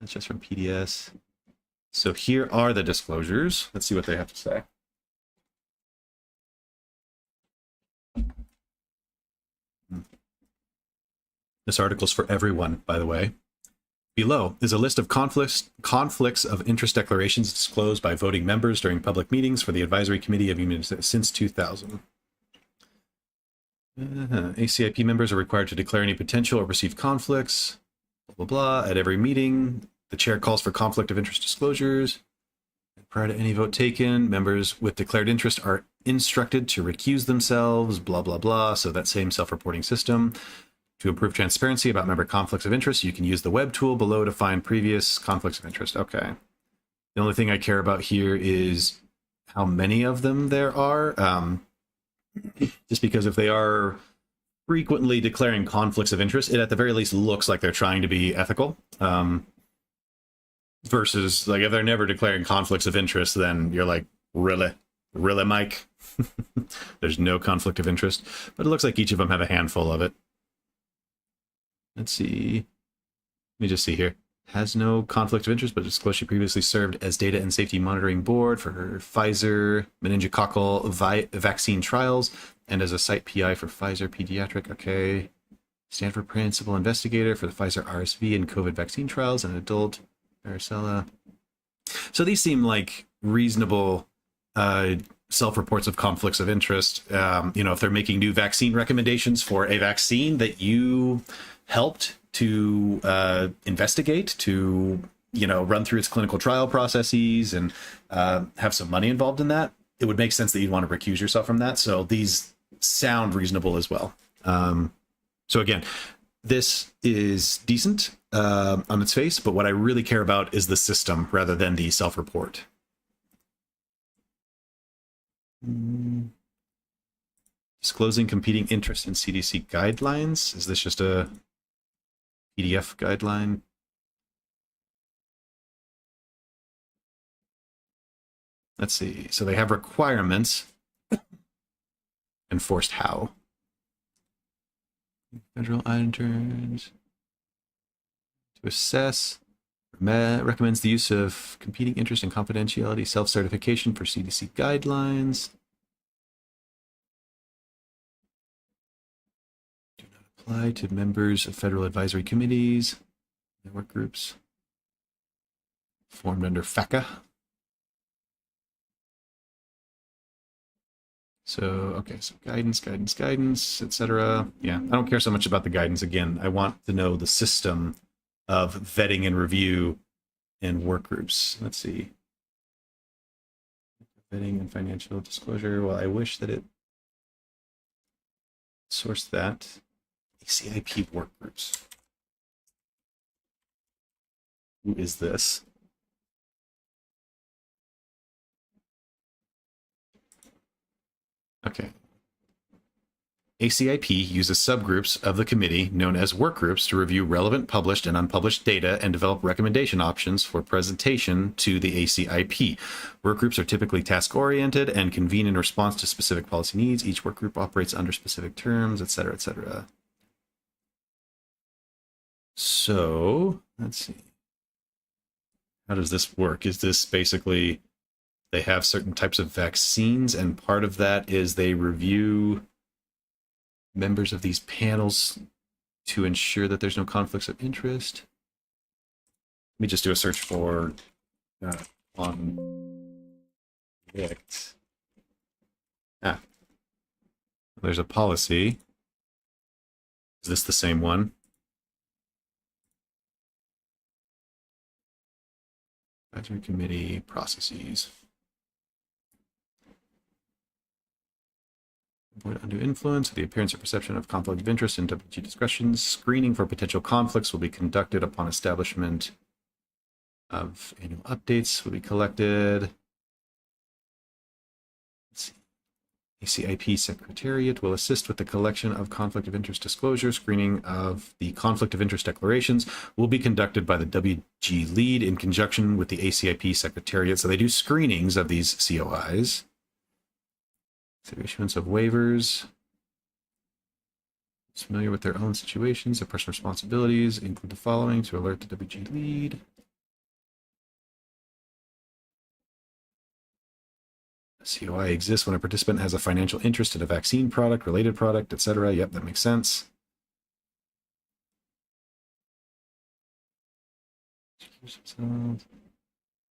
That's just from PDS. So here are the disclosures. Let's see what they have to say. This article's for everyone, by the way. Below is a list of conflicts of interest declarations disclosed by voting members during public meetings for the Advisory Committee of Union since 2000. ACIP members are required to declare any potential or perceived conflicts, blah, blah, blah, at every meeting. The chair calls for conflict of interest disclosures. Prior to any vote taken, members with declared interest are instructed to recuse themselves, blah, blah, blah. So that same self-reporting system. To improve transparency about member conflicts of interest, you can use the web tool below to find previous conflicts of interest. Okay. The only thing I care about here is how many of them there are. Just because if they are frequently declaring conflicts of interest, it at the very least looks like they're trying to be ethical. Versus, like, if they're never declaring conflicts of interest, then you're like, really? Really, Mike? There's no conflict of interest. But it looks like each of them have a handful of it. Let's see. Let me just see here. Has no conflict of interest, but disclosed she previously served as data and safety monitoring board for her Pfizer meningococcal vaccine trials and as a site PI for Pfizer pediatric. Okay. Stanford principal investigator for the Pfizer RSV and COVID vaccine trials and adult varicella. So these seem like reasonable self-reports of conflicts of interest. If they're making new vaccine recommendations for a vaccine that you helped to investigate, to run through its clinical trial processes and have some money involved in that, it would make sense that you'd want to recuse yourself from that. So these sound reasonable as well. So again, this is decent on its face, but what I really care about is the system rather than the self-report. Disclosing competing interests in CDC guidelines. Is this just a PDF guideline? Let's see. So they have requirements. Enforced how? Federal interns to assess. Recommends the use of competing interest and confidentiality self-certification for CDC guidelines. Do not apply to members of federal advisory committees, network groups formed under FACA. So, okay, so guidance, etc. Yeah, I don't care so much about the guidance. Again, I want to know the system of vetting and review and work groups. Let's see. Vetting and financial disclosure. Well, I wish that it sourced that. ACIP work groups. Who is this? Okay. ACIP uses subgroups of the committee known as work groups to review relevant published and unpublished data and develop recommendation options for presentation to the ACIP. Work groups are typically task-oriented and convene in response to specific policy needs. Each work group operates under specific terms, etc., etc. So, let's see. How does this work? Is this basically they have certain types of vaccines, and part of that is they review members of these panels to ensure that there's no conflicts of interest? Let me just do a search for conflict. There's a policy. Is this the same one? Advisory committee processes. Avoid undue influence, the appearance or perception of conflict of interest in WG discussions. Screening for potential conflicts will be conducted upon establishment of annual updates will be collected. ACIP Secretariat will assist with the collection of conflict of interest disclosure. Screening of the conflict of interest declarations will be conducted by the WG lead in conjunction with the ACIP Secretariat. So they do screenings of these COIs. So issuance of waivers. Familiar with their own situations, their personal responsibilities, include the following to alert the WG lead. COI exists when a participant has a financial interest in a vaccine product, related product, etc. Yep, that makes sense.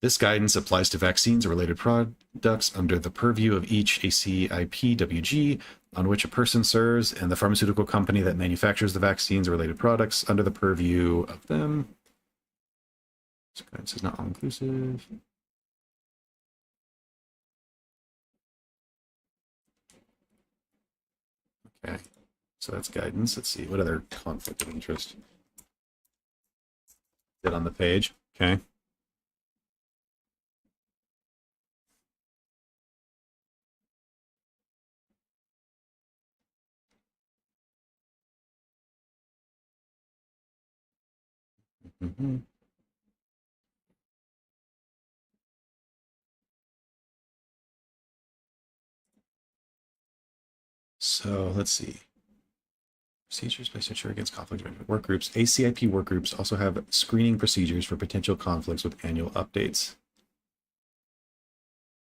This guidance applies to vaccines or related products under the purview of each ACIP WG on which a person serves and the pharmaceutical company that manufactures the vaccines or related products under the purview of them. This guidance is not all-inclusive. Okay, so that's guidance. Let's see, what other conflict of interest is on the page? Okay. Mm-hmm. So let's see. Procedures based ensure against conflict of interest. Work groups. ACIP work groups also have screening procedures for potential conflicts with annual updates.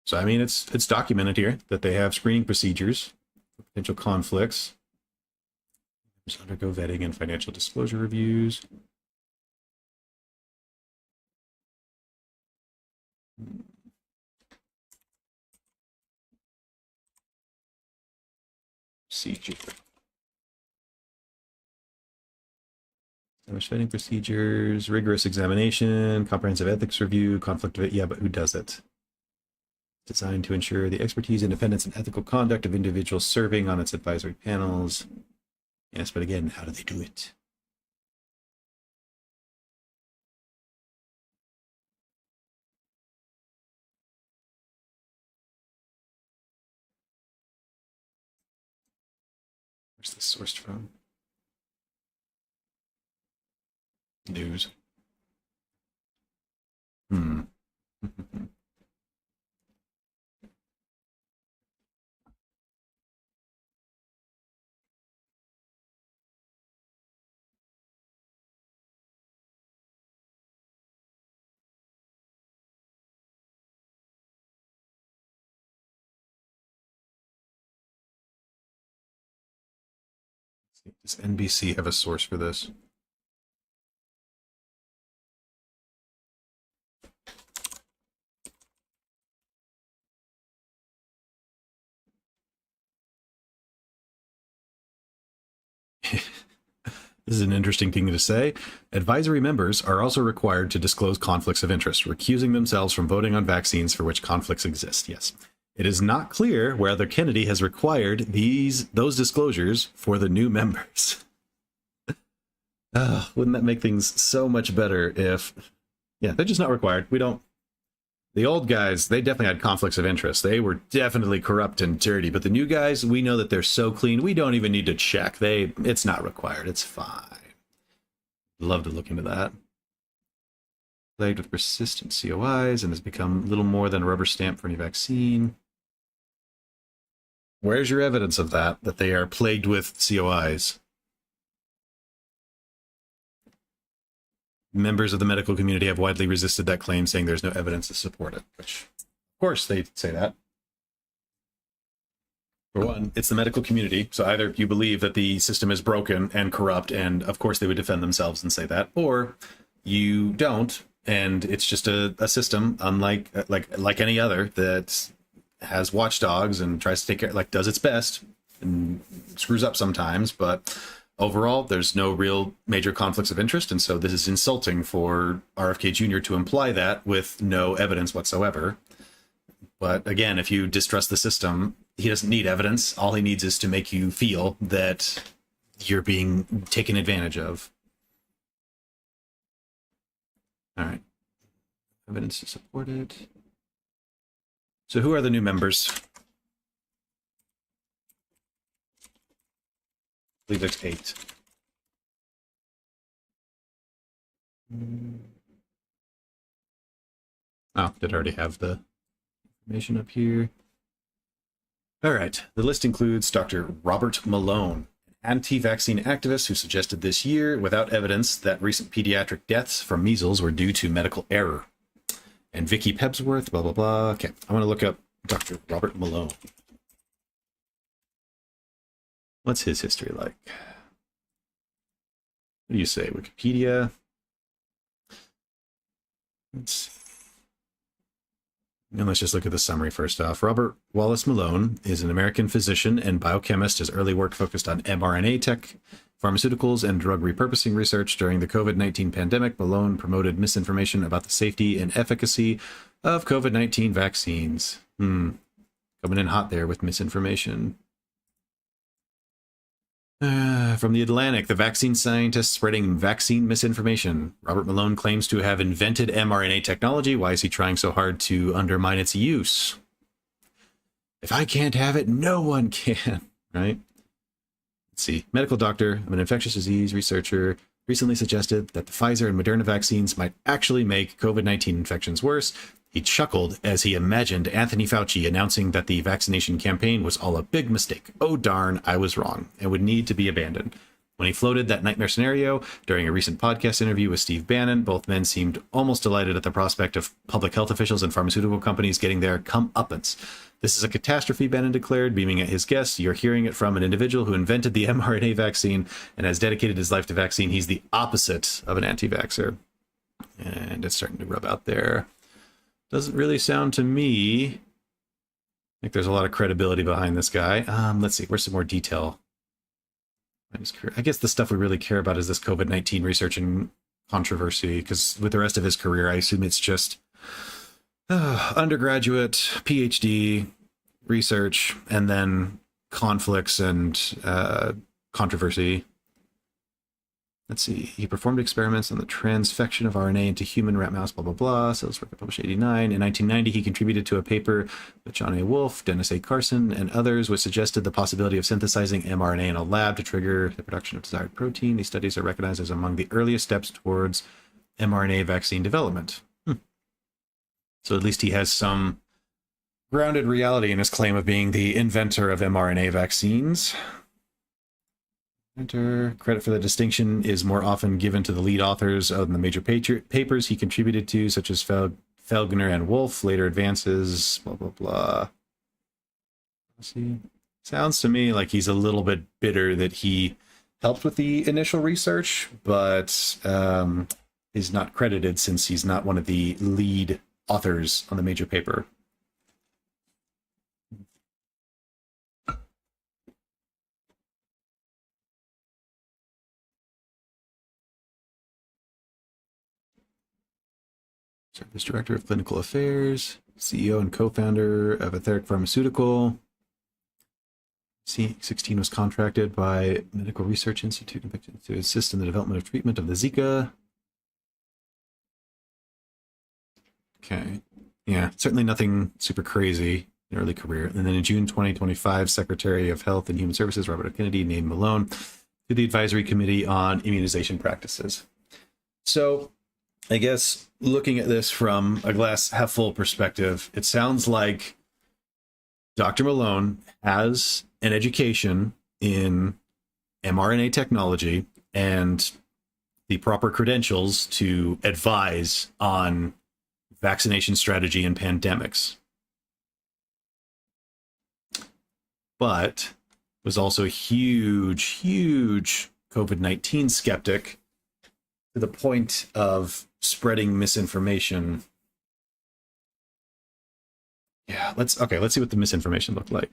So I mean, it's documented here that they have screening procedures for potential conflicts. Just undergo vetting and financial disclosure reviews. Procedure. Vetting procedures, rigorous examination, comprehensive ethics review, conflict of it. Yeah, but who does it? Designed to ensure the expertise, independence, and ethical conduct of individuals serving on its advisory panels. Yes, but again, how do they do it? Where's this sourced from? News. Does NBC have a source for this? This is an interesting thing to say. Advisory members are also required to disclose conflicts of interest, recusing themselves from voting on vaccines for which conflicts exist. Yes. It is not clear whether Kennedy has required those disclosures for the new members. Wouldn't that make things so much better if... Yeah, they're just not required. We don't... The old guys, they definitely had conflicts of interest. They were definitely corrupt and dirty. But the new guys, we know that they're so clean, we don't even need to check. It's not required. It's fine. Love to look into that. Plagued with persistent COIs and has become little more than a rubber stamp for any vaccine. Where's your evidence of that they are plagued with COIs? Members of the medical community have widely resisted that claim, saying there's no evidence to support it, which, of course, they say that. For one, it's the medical community, so either you believe that the system is broken and corrupt, and of course they would defend themselves and say that, or you don't, and it's just a system, unlike like any other, that has watchdogs and tries to take care, does its best and screws up sometimes, but overall, there's no real major conflicts of interest, and so this is insulting for RFK Jr. to imply that with no evidence whatsoever. But again, if you distrust the system, he doesn't need evidence. All he needs is to make you feel that you're being taken advantage of. All right. Evidence to support it. So who are the new members? believe there's 8. Oh, did I already have the information up here? All right. The list includes Dr. Robert Malone, an anti-vaccine activist who suggested this year, without evidence, that recent pediatric deaths from measles were due to medical error. And Vicky Pebsworth, blah, blah, blah. Okay, I'm going to look up Dr. Robert Malone. What's his history like? What do you say, Wikipedia? Let's just look at the summary first off. Robert Wallace Malone is an American physician and biochemist. His early work focused on mRNA tech, pharmaceuticals, and drug repurposing research. During the COVID-19 pandemic, Malone promoted misinformation about the safety and efficacy of COVID-19 vaccines. Coming in hot there with misinformation. From The Atlantic, the vaccine scientist spreading vaccine misinformation. Robert Malone claims to have invented mRNA technology. Why is he trying so hard to undermine its use? If I can't have it, no one can, right? Let's see. Medical doctor, I'm an infectious disease researcher, recently suggested that the Pfizer and Moderna vaccines might actually make COVID-19 infections worse. He chuckled as he imagined Anthony Fauci announcing that the vaccination campaign was all a big mistake. Oh darn, I was wrong, and would need to be abandoned. When he floated that nightmare scenario during a recent podcast interview with Steve Bannon, both men seemed almost delighted at the prospect of public health officials and pharmaceutical companies getting their comeuppance. This is a catastrophe, Bannon declared, beaming at his guests. You're hearing it from an individual who invented the mRNA vaccine and has dedicated his life to vaccine. He's the opposite of an anti-vaxxer. And it's starting to rub out there. Doesn't really sound to me like there's a lot of credibility behind this guy. Let's see, where's some more detail? I guess the stuff we really care about is this COVID-19 research and controversy, because with the rest of his career, I assume it's just undergraduate, PhD, research, and then conflicts and controversy. Let's see. He performed experiments on the transfection of RNA into human rat mouse, blah, blah, blah. So this work published in 1989. In 1990, he contributed to a paper with John A. Wolfe, Dennis A. Carson, and others, which suggested the possibility of synthesizing mRNA in a lab to trigger the production of desired protein. These studies are recognized as among the earliest steps towards mRNA vaccine development. So at least he has some grounded reality in his claim of being the inventor of mRNA vaccines. Credit for the distinction is more often given to the lead authors of the major papers he contributed to, such as Felgner and Wolf. Later advances, blah, blah, blah. Let's see. Sounds to me like he's a little bit bitter that he helped with the initial research, but is not credited since he's not one of the lead authors on the major paper. Service Director of Clinical Affairs, CEO and co-founder of Etheric Pharmaceutical. C16 was contracted by Medical Research Institute to assist in the development of treatment of the Zika. Okay. Yeah, certainly nothing super crazy in early career. And then in June 2025, Secretary of Health and Human Services Robert F. Kennedy named Malone to the Advisory Committee on Immunization Practices. So I guess looking at this from a glass half full perspective, it sounds like Dr. Malone has an education in mRNA technology and the proper credentials to advise on vaccination strategy in pandemics, but was also a huge COVID-19 skeptic to the point of spreading misinformation. Yeah, let's see what the misinformation looked like.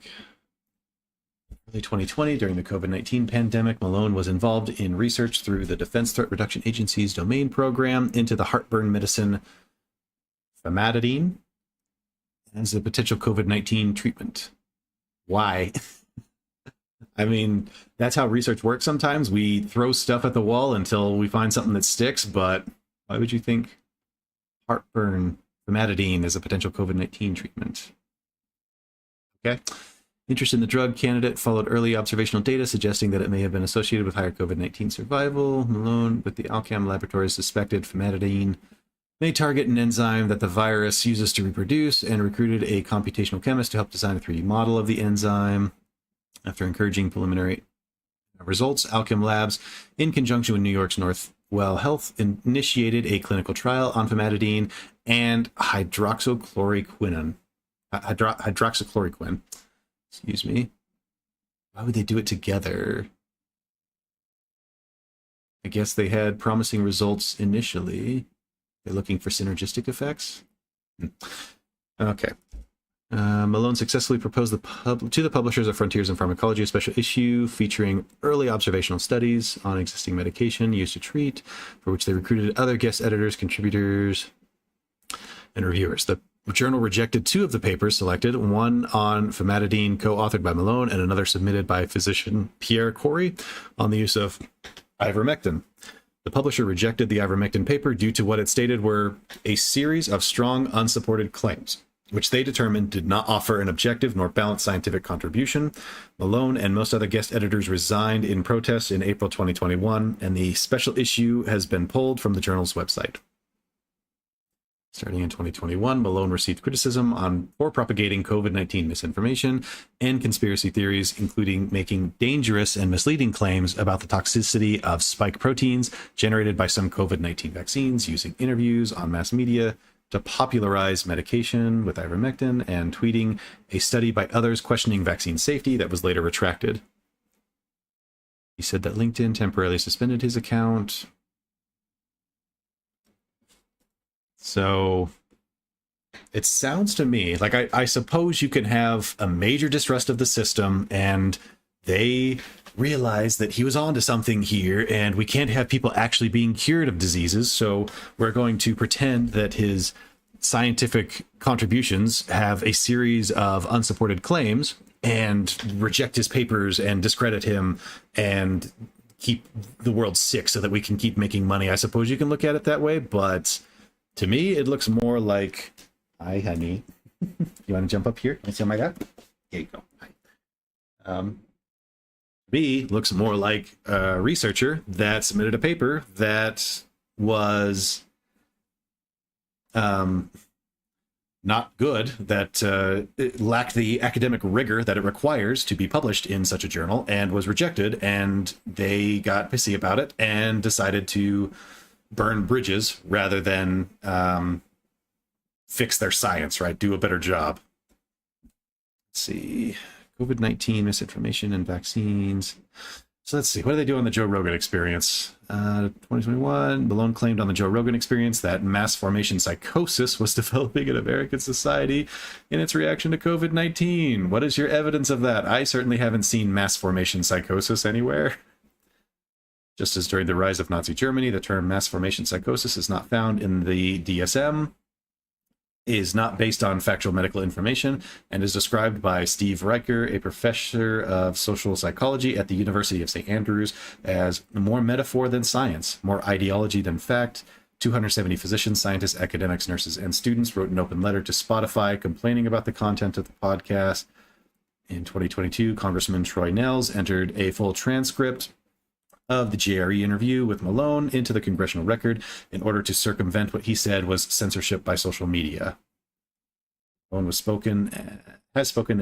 Early 2020, during the COVID-19 pandemic, Malone was involved in research through the Defense Threat Reduction Agency's domain program into the heartburn medicine famotidine as a potential COVID-19 treatment. Why? I mean, that's how research works sometimes. We throw stuff at the wall until we find something that sticks, but why would you think heartburn famotidine is a potential COVID-19 treatment? Okay. Interest in the drug candidate followed early observational data suggesting that it may have been associated with higher COVID-19 survival. Malone, with the Alcam Laboratories, suspected famotidine may target an enzyme that the virus uses to reproduce, and recruited a computational chemist to help design a 3D model of the enzyme. After encouraging preliminary results, Alchem Labs, in conjunction with New York's Northwell Health, initiated a clinical trial on famotidine and hydroxychloroquine. Excuse me. Why would they do it together? I guess they had promising results initially. They're looking for synergistic effects. Okay. Malone successfully proposed to the publishers of Frontiers in Pharmacology a special issue featuring early observational studies on existing medication used to treat, for which they recruited other guest editors, contributors, and reviewers. The journal rejected 2 of the papers selected, one on famotidine co-authored by Malone and another submitted by physician Pierre Corey on the use of ivermectin. The publisher rejected the ivermectin paper due to what it stated were a series of strong unsupported claims, which they determined did not offer an objective nor balanced scientific contribution. Malone and most other guest editors resigned in protest in April 2021, and the special issue has been pulled from the journal's website. Starting in 2021, Malone received criticism for propagating COVID-19 misinformation and conspiracy theories, including making dangerous and misleading claims about the toxicity of spike proteins generated by some COVID-19 vaccines, using interviews on mass media to popularize medication with ivermectin, and tweeting a study by others questioning vaccine safety that was later retracted. He said that LinkedIn temporarily suspended his account. So it sounds to me like I suppose you can have a major distrust of the system, and they realize that he was onto something here, and we can't have people actually being cured of diseases, so we're going to pretend that his scientific contributions have a series of unsupported claims and reject his papers and discredit him and keep the world sick so that we can keep making money. I suppose you can look at it that way, but to me, it looks more like, hi, honey. You want to jump up here? Let me see, oh my God. Here you go. Hi. B looks more like a researcher that submitted a paper that was not good, that it lacked the academic rigor that it requires to be published in such a journal, and was rejected, and they got pissy about it and decided to burn bridges rather than fix their science, right? Do a better job. Let's see. COVID-19 misinformation and vaccines. So let's see. What do they do on the Joe Rogan Experience? 2021, Malone claimed on the Joe Rogan Experience that mass formation psychosis was developing in American society in its reaction to COVID-19. What is your evidence of that? I certainly haven't seen mass formation psychosis anywhere. Just as during the rise of Nazi Germany, the term mass formation psychosis is not found in the DSM, is not based on factual medical information, and is described by Steve Riker, a professor of social psychology at the University of St. Andrews, as more metaphor than science, more ideology than fact. 270 physicians, scientists, academics, nurses, and students wrote an open letter to Spotify complaining about the content of the podcast. In 2022, Congressman Troy Nehls entered a full transcript of the JRE interview with Malone into the congressional record in order to circumvent what he said was censorship by social media. Malone has spoken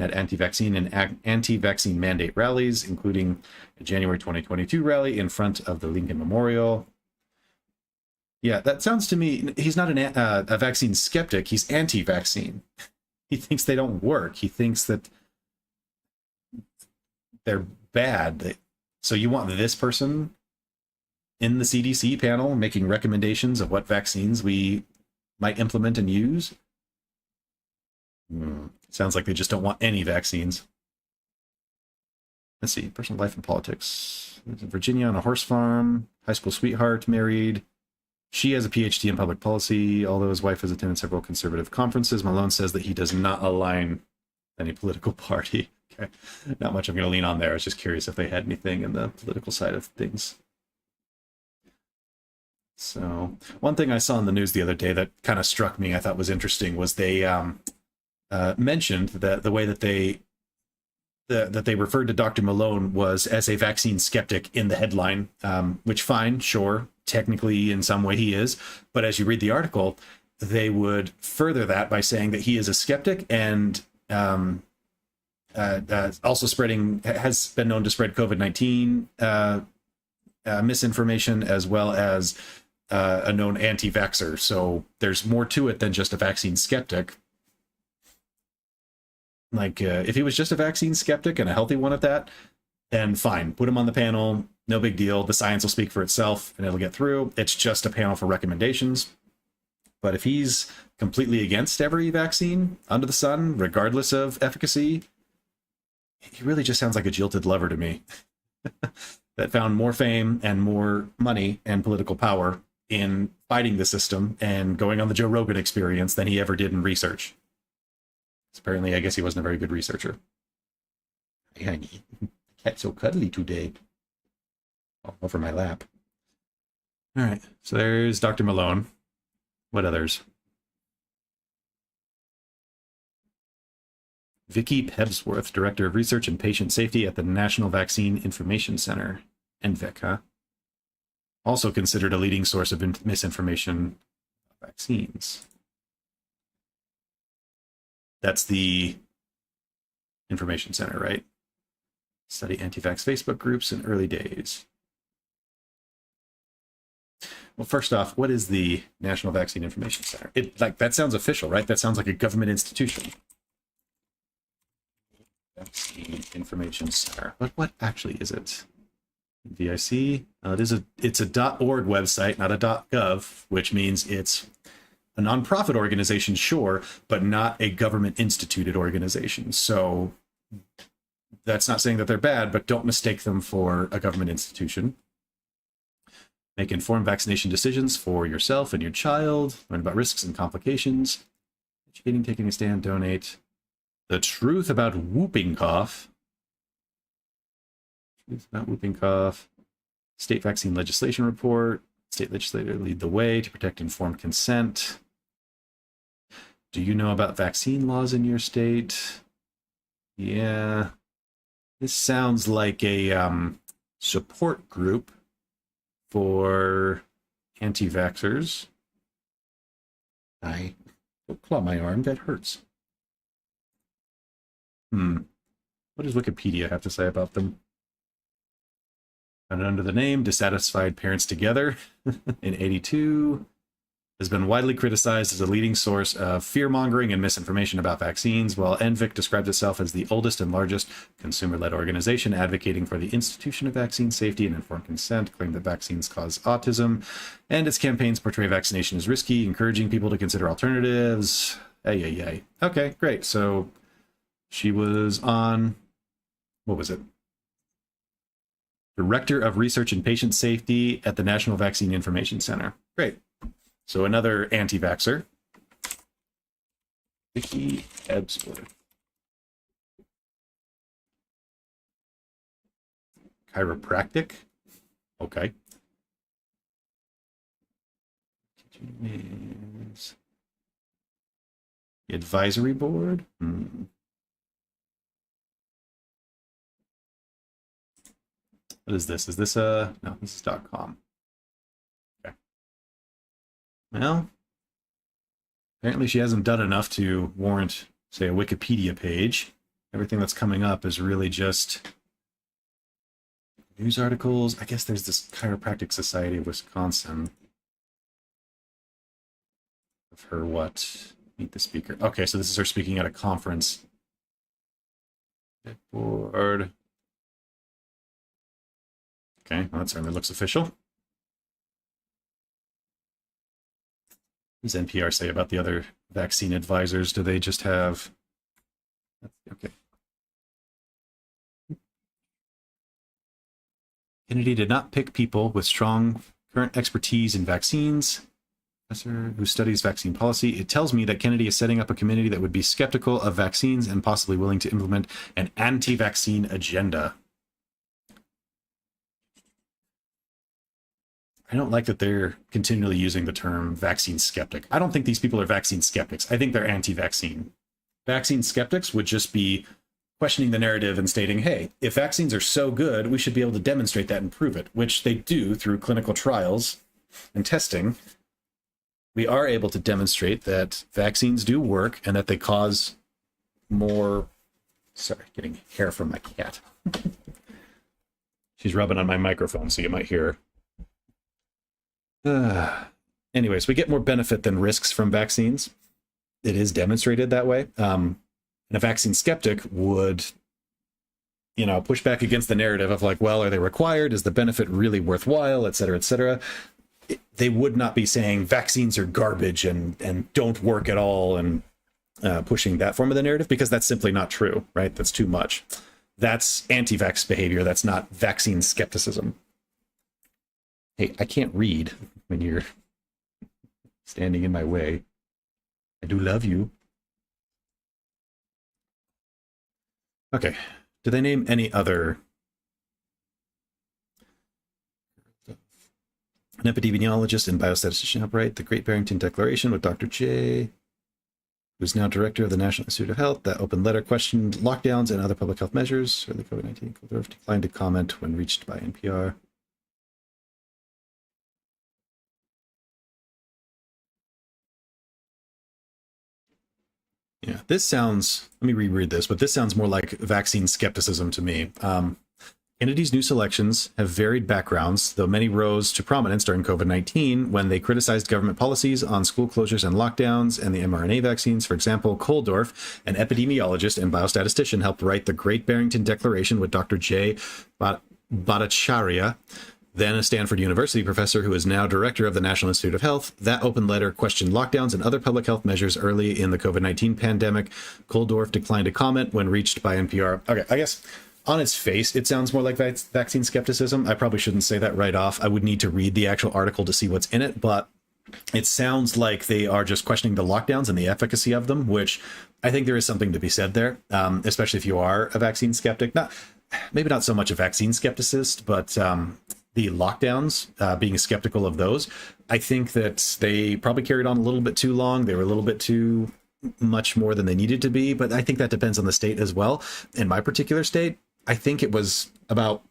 at anti-vaccine and anti-vaccine mandate rallies, including a January 2022 rally in front of the Lincoln Memorial. Yeah, that sounds to me, he's not a vaccine skeptic, he's anti-vaccine. He thinks they don't work. He thinks that they're bad. So you want this person in the CDC panel making recommendations of what vaccines we might implement and use? Sounds like they just don't want any vaccines. Let's see, personal life and politics. Lives in Virginia on a horse farm, high school sweetheart, married. She has a PhD in public policy, although his wife has attended several conservative conferences. Malone says that he does not align with any political party. Okay, not much I'm going to lean on there. I was just curious if they had anything in the political side of things. So one thing I saw in the news the other day that kind of struck me, I thought was interesting, was they mentioned that the way that they that they referred to Dr. Malone was as a vaccine skeptic in the headline, which fine, sure, technically in some way he is. But as you read the article, they would further that by saying that he is a skeptic and also has been known to spread COVID-19 misinformation, as well as a known anti-vaxxer. So there's more to it than just a vaccine skeptic. Like, if he was just a vaccine skeptic and a healthy one at that, then fine, put him on the panel, no big deal. The science will speak for itself and it'll get through. It's just a panel for recommendations. But if he's completely against every vaccine under the sun, regardless of efficacy, he really just sounds like a jilted lover to me that found more fame and more money and political power in fighting the system and going on the Joe Rogan Experience than he ever did in research. Apparently, I guess he wasn't a very good researcher. Hey, honey, the cat's so cuddly today. Oh, over my lap. All right, so there's Dr. Malone. What others? Vicki Pebsworth, Director of Research and Patient Safety at the National Vaccine Information Center, NVIC, huh? Also considered a leading source of misinformation about vaccines. That's the information center, right? Study anti-vax Facebook groups in early days. Well, first off, what is the National Vaccine Information Center? That sounds official, right? That sounds like a government institution. Vaccine Information Center. But what actually is it? VIC? It's a .org website, not a .gov, which means it's a nonprofit organization, sure, but not a government-instituted organization. So that's not saying that they're bad, but don't mistake them for a government institution. Make informed vaccination decisions for yourself and your child. Learn about risks and complications. Educating, taking a stand, donate. The truth about whooping cough. Truth about whooping cough. State vaccine legislation report. State legislator lead the way to protect informed consent. Do you know about vaccine laws in your state? Yeah. This sounds like a support group for anti-vaxxers. Don't claw my arm, that hurts. What does Wikipedia have to say about them? And under the name Dissatisfied Parents Together in 82, has been widely criticized as a leading source of fear-mongering and misinformation about vaccines, while NVIC describes itself as the oldest and largest consumer-led organization advocating for the institution of vaccine safety and informed consent, claimed that vaccines cause autism, and its campaigns portray vaccination as risky, encouraging people to consider alternatives. Ay. Okay, great. So she was on, what was it? Director of Research and Patient Safety at the National Vaccine Information Center. Great. So another anti-vaxxer. Vicki Pebsworth. Chiropractic. Okay. Advisory board. What is this? Is this no, this is .com. Okay. Well, apparently she hasn't done enough to warrant, say, a Wikipedia page. Everything that's coming up is really just news articles. I guess there's this Chiropractic Society of Wisconsin. Of her what? Meet the speaker. Okay, so this is her speaking at a conference. Board. Okay, well, that certainly looks official. What does NPR say about the other vaccine advisors? Do they just have... Okay. Kennedy did not pick people with strong current expertise in vaccines. Professor who studies vaccine policy. It tells me that Kennedy is setting up a committee that would be skeptical of vaccines and possibly willing to implement an anti-vaccine agenda. I don't like that they're continually using the term vaccine skeptic. I don't think these people are vaccine skeptics. I think they're anti-vaccine. Vaccine skeptics would just be questioning the narrative and stating, hey, if vaccines are so good, we should be able to demonstrate that and prove it, which they do through clinical trials and testing. We are able to demonstrate that vaccines do work and that they cause more... Sorry, getting hair from my cat. She's rubbing on my microphone, so you might hear her. Anyways, we get more benefit than risks from vaccines. It is demonstrated that way. And a vaccine skeptic would, push back against the narrative of like, well, are they required? Is the benefit really worthwhile, et cetera, et cetera. They would not be saying vaccines are garbage and don't work at all and pushing that form of the narrative, because that's simply not true, right? That's too much. That's anti-vax behavior. That's not vaccine skepticism. Hey, I can't read when you're standing in my way. I do love you. Okay. Do they name any other? An epidemiologist and biostatistician upright, the Great Barrington Declaration with Dr. J, who's now director of the National Institute of Health. That open letter questioned lockdowns and other public health measures. Early COVID-19 declined to comment when reached by NPR. Yeah, this sounds, let me reread this, but this sounds more like vaccine skepticism to me. Kennedy's new selections have varied backgrounds, though many rose to prominence during COVID-19 when they criticized government policies on school closures and lockdowns and the mRNA vaccines. For example, Koldorf, an epidemiologist and biostatistician, helped write the Great Barrington Declaration with Dr. J. Bhattacharya, then a Stanford University professor who is now director of the National Institute of Health. That open letter questioned lockdowns and other public health measures early in the COVID-19 pandemic. Koldorf declined to comment when reached by NPR. Okay, I guess on its face, it sounds more like vaccine skepticism. I probably shouldn't say that right off. I would need to read the actual article to see what's in it, but it sounds like they are just questioning the lockdowns and the efficacy of them, which I think there is something to be said there, especially if you are a vaccine skeptic. Maybe not so much a vaccine skepticist, but the lockdowns, being skeptical of those, I think that they probably carried on a little bit too long. They were a little bit too much more than they needed to be, but I think that depends on the state as well. In my particular state, I think it was about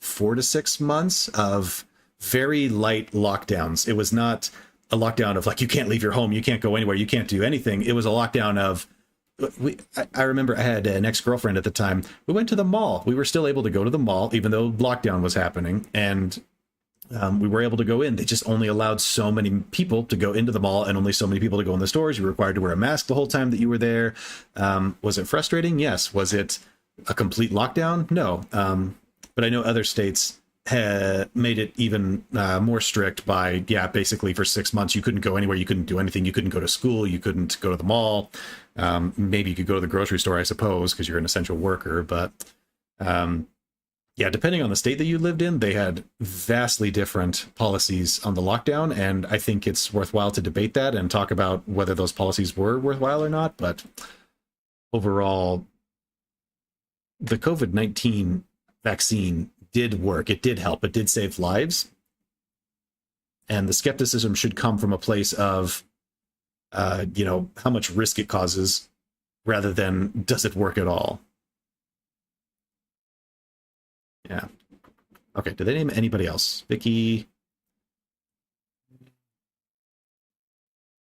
4 to 6 months of very light lockdowns. It was not a lockdown of like, you can't leave your home, you can't go anywhere, you can't do anything. It was a lockdown of, I remember I had an ex-girlfriend at the time. We went to the mall. We were still able to go to the mall, even though lockdown was happening. And we were able to go in. They just only allowed so many people to go into the mall and only so many people to go in the stores. You were required to wear a mask the whole time that you were there. Was it frustrating? Yes. Was it a complete lockdown? No. But I know other states had made it even more strict by, basically for 6 months, you couldn't go anywhere. You couldn't do anything. You couldn't go to school. You couldn't go to the mall. Maybe you could go to the grocery store, I suppose, because you're an essential worker. But depending on the state that you lived in, they had vastly different policies on the lockdown. And I think it's worthwhile to debate that and talk about whether those policies were worthwhile or not. But overall, the COVID-19 vaccine did work. It did help. It did save lives. And the skepticism should come from a place of, how much risk it causes rather than does it work at all. Yeah. Okay. Do they name anybody else? Vicky.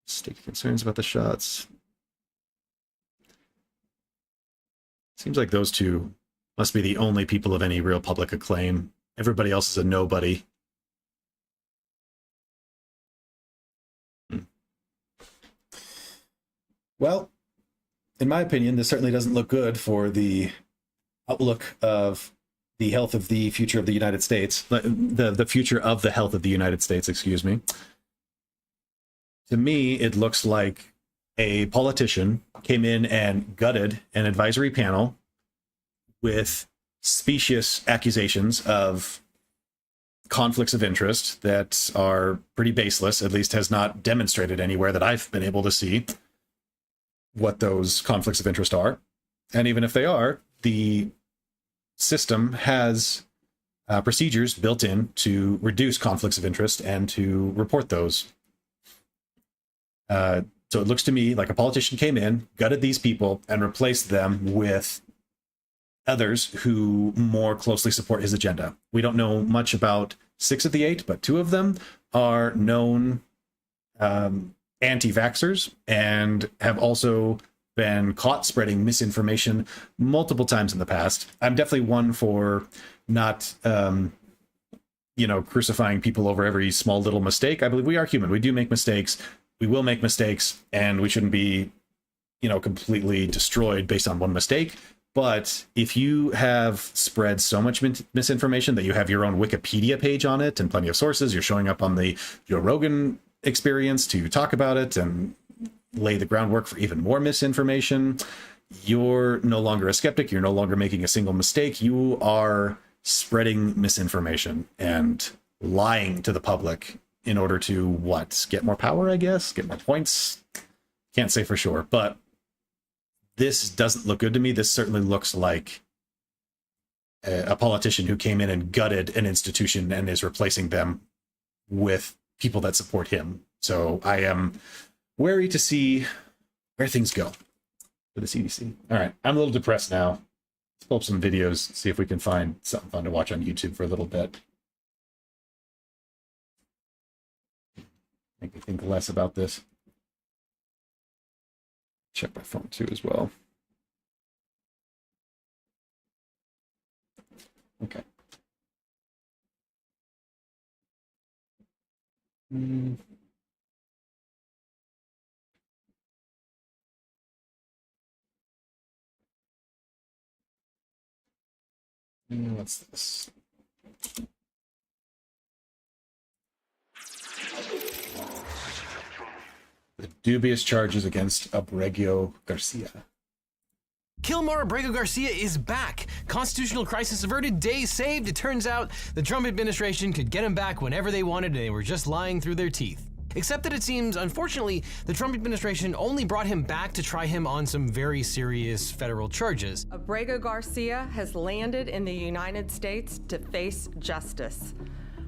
State concerns about the shots. Seems like those two must be the only people of any real public acclaim. Everybody else is a nobody. Well, in my opinion, this certainly doesn't look good for the outlook of the health of the future of the United States, the future of the health of the United States, excuse me. To me, it looks like a politician came in and gutted an advisory panel with specious accusations of conflicts of interest that are pretty baseless, at least has not demonstrated anywhere that I've been able to see what those conflicts of interest are. And even if they are, the system has procedures built in to reduce conflicts of interest and to report those. So it looks to me like a politician came in, gutted these people, and replaced them with others who more closely support his agenda. We don't know much about 6 of the 8, but 2 of them are known anti-vaxxers and have also been caught spreading misinformation multiple times in the past. I'm definitely one for not, crucifying people over every small little mistake. I believe we are human. We do make mistakes. We will make mistakes, and we shouldn't be, completely destroyed based on one mistake. But if you have spread so much misinformation that you have your own Wikipedia page on it and plenty of sources, you're showing up on the Joe Rogan Experience to talk about it and lay the groundwork for even more misinformation, you're no longer a skeptic. You're no longer making a single mistake. You are spreading misinformation and lying to the public in order to get more power, I guess, get more points. Can't say for sure, but this doesn't look good to me. This certainly looks like a politician who came in and gutted an institution and is replacing them with people that support him. So I am wary to see where things go for the CDC. All right, I'm a little depressed now. Let's pull up some videos, see if we can find something fun to watch on YouTube for a little bit. Make me think less about this. Check my phone too as well. Okay. What's this? The dubious charges against Abrego Garcia. Kilmar Abrego Garcia is back. Constitutional crisis averted, days saved. It turns out the Trump administration could get him back whenever they wanted, and they were just lying through their teeth. Except that it seems, unfortunately, the Trump administration only brought him back to try him on some very serious federal charges. Abrego Garcia has landed in the United States to face justice.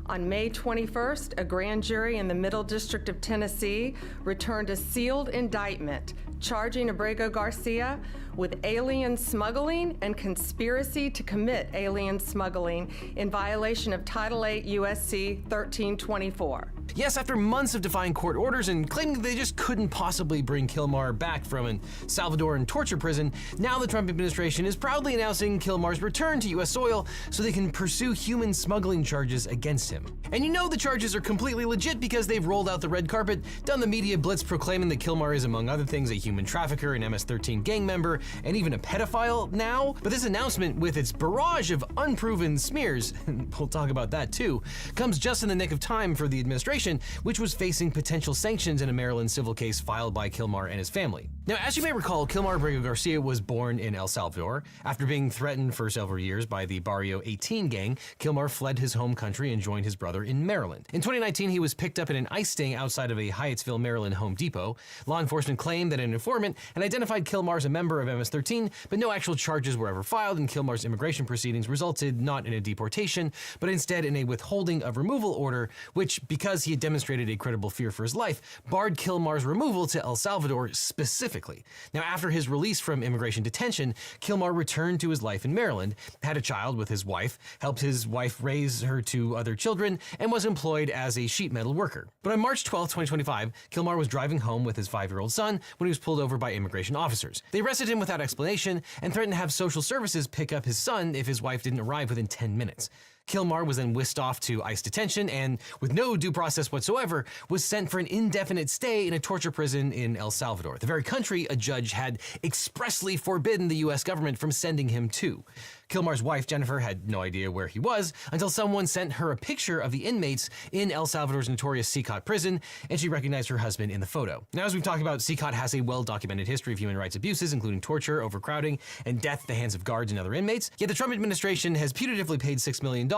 On May 21st, a grand jury in the Middle District of Tennessee returned a sealed indictment charging Abrego Garcia with alien smuggling and conspiracy to commit alien smuggling in violation of Title 8 USC 1324. Yes, after months of defying court orders and claiming that they just couldn't possibly bring Kilmar back from an Salvadoran torture prison, now the Trump administration is proudly announcing Kilmar's return to U.S. soil so they can pursue human smuggling charges against him. And you know the charges are completely legit because they've rolled out the red carpet, done the media blitz proclaiming that Kilmar is, among other things, a human trafficker, an MS-13 gang member, and even a pedophile now. But this announcement, with its barrage of unproven smears, and we'll talk about that too, comes just in the nick of time for the administration, which was facing potential sanctions in a Maryland civil case filed by Kilmar and his family. Now, as you may recall, Kilmar Abrego Garcia was born in El Salvador. After being threatened for several years by the Barrio 18 gang, Kilmar fled his home country and joined his brother in Maryland. In 2019, he was picked up in an ICE sting outside of a Hyattsville, Maryland Home Depot. Law enforcement claimed that an informant had identified Kilmar as a member of MS-13, but no actual charges were ever filed, and Kilmar's immigration proceedings resulted not in a deportation, but instead in a withholding of removal order, which, because he had demonstrated a credible fear for his life, barred Kilmar's removal to El Salvador specifically. Now, after his release from immigration detention, Kilmar returned to his life in Maryland, had a child with his wife, helped his wife raise her 2 other children, and was employed as a sheet metal worker. But on March 12, 2025, Kilmar was driving home with his 5-year-old son when he was pulled over by immigration officers. They arrested him without explanation and threatened to have social services pick up his son if his wife didn't arrive within 10 minutes. Kilmar was then whisked off to ICE detention and, with no due process whatsoever, was sent for an indefinite stay in a torture prison in El Salvador, the very country a judge had expressly forbidden the U.S. government from sending him to. Kilmar's wife, Jennifer, had no idea where he was until someone sent her a picture of the inmates in El Salvador's notorious CICOT prison, and she recognized her husband in the photo. Now, as we've talked about, CICOT has a well-documented history of human rights abuses, including torture, overcrowding, and death at the hands of guards and other inmates. Yet the Trump administration has putatively paid $6 million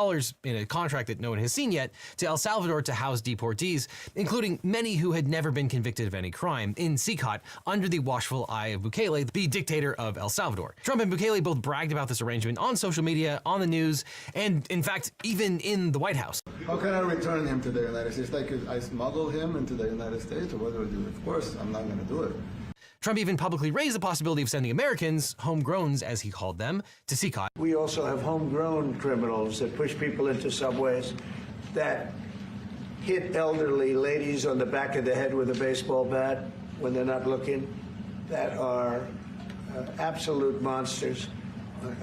in a contract that no one has seen yet to El Salvador to house deportees, including many who had never been convicted of any crime, in CICOT under the watchful eye of Bukele, the dictator of El Salvador. Trump and Bukele both bragged about this arrangement on social media, on the news, and in fact, even in the White House. How can I return him to the United States? Like, I smuggle him into the United States, or what do I do? Of course, I'm not going to do it. Trump even publicly raised the possibility of sending Americans, homegrowns as he called them, to CCOT. We also have homegrown criminals that push people into subways, that hit elderly ladies on the back of the head with a baseball bat when they're not looking, that are absolute monsters.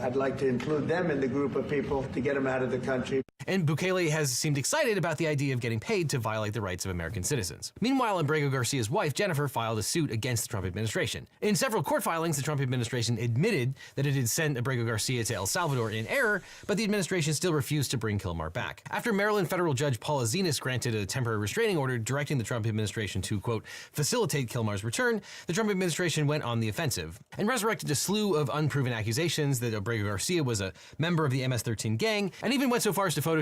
I'd like to include them in the group of people to get them out of the country. And Bukele has seemed excited about the idea of getting paid to violate the rights of American citizens. Meanwhile, Abrego Garcia's wife, Jennifer, filed a suit against the Trump administration. In several court filings, the Trump administration admitted that it had sent Abrego Garcia to El Salvador in error, but the administration still refused to bring Kilmar back. After Maryland federal judge Paula Zenas granted a temporary restraining order directing the Trump administration to, quote, facilitate Kilmar's return, the Trump administration went on the offensive and resurrected a slew of unproven accusations that Abrego Garcia was a member of the MS-13 gang, and even went so far as to Photoshop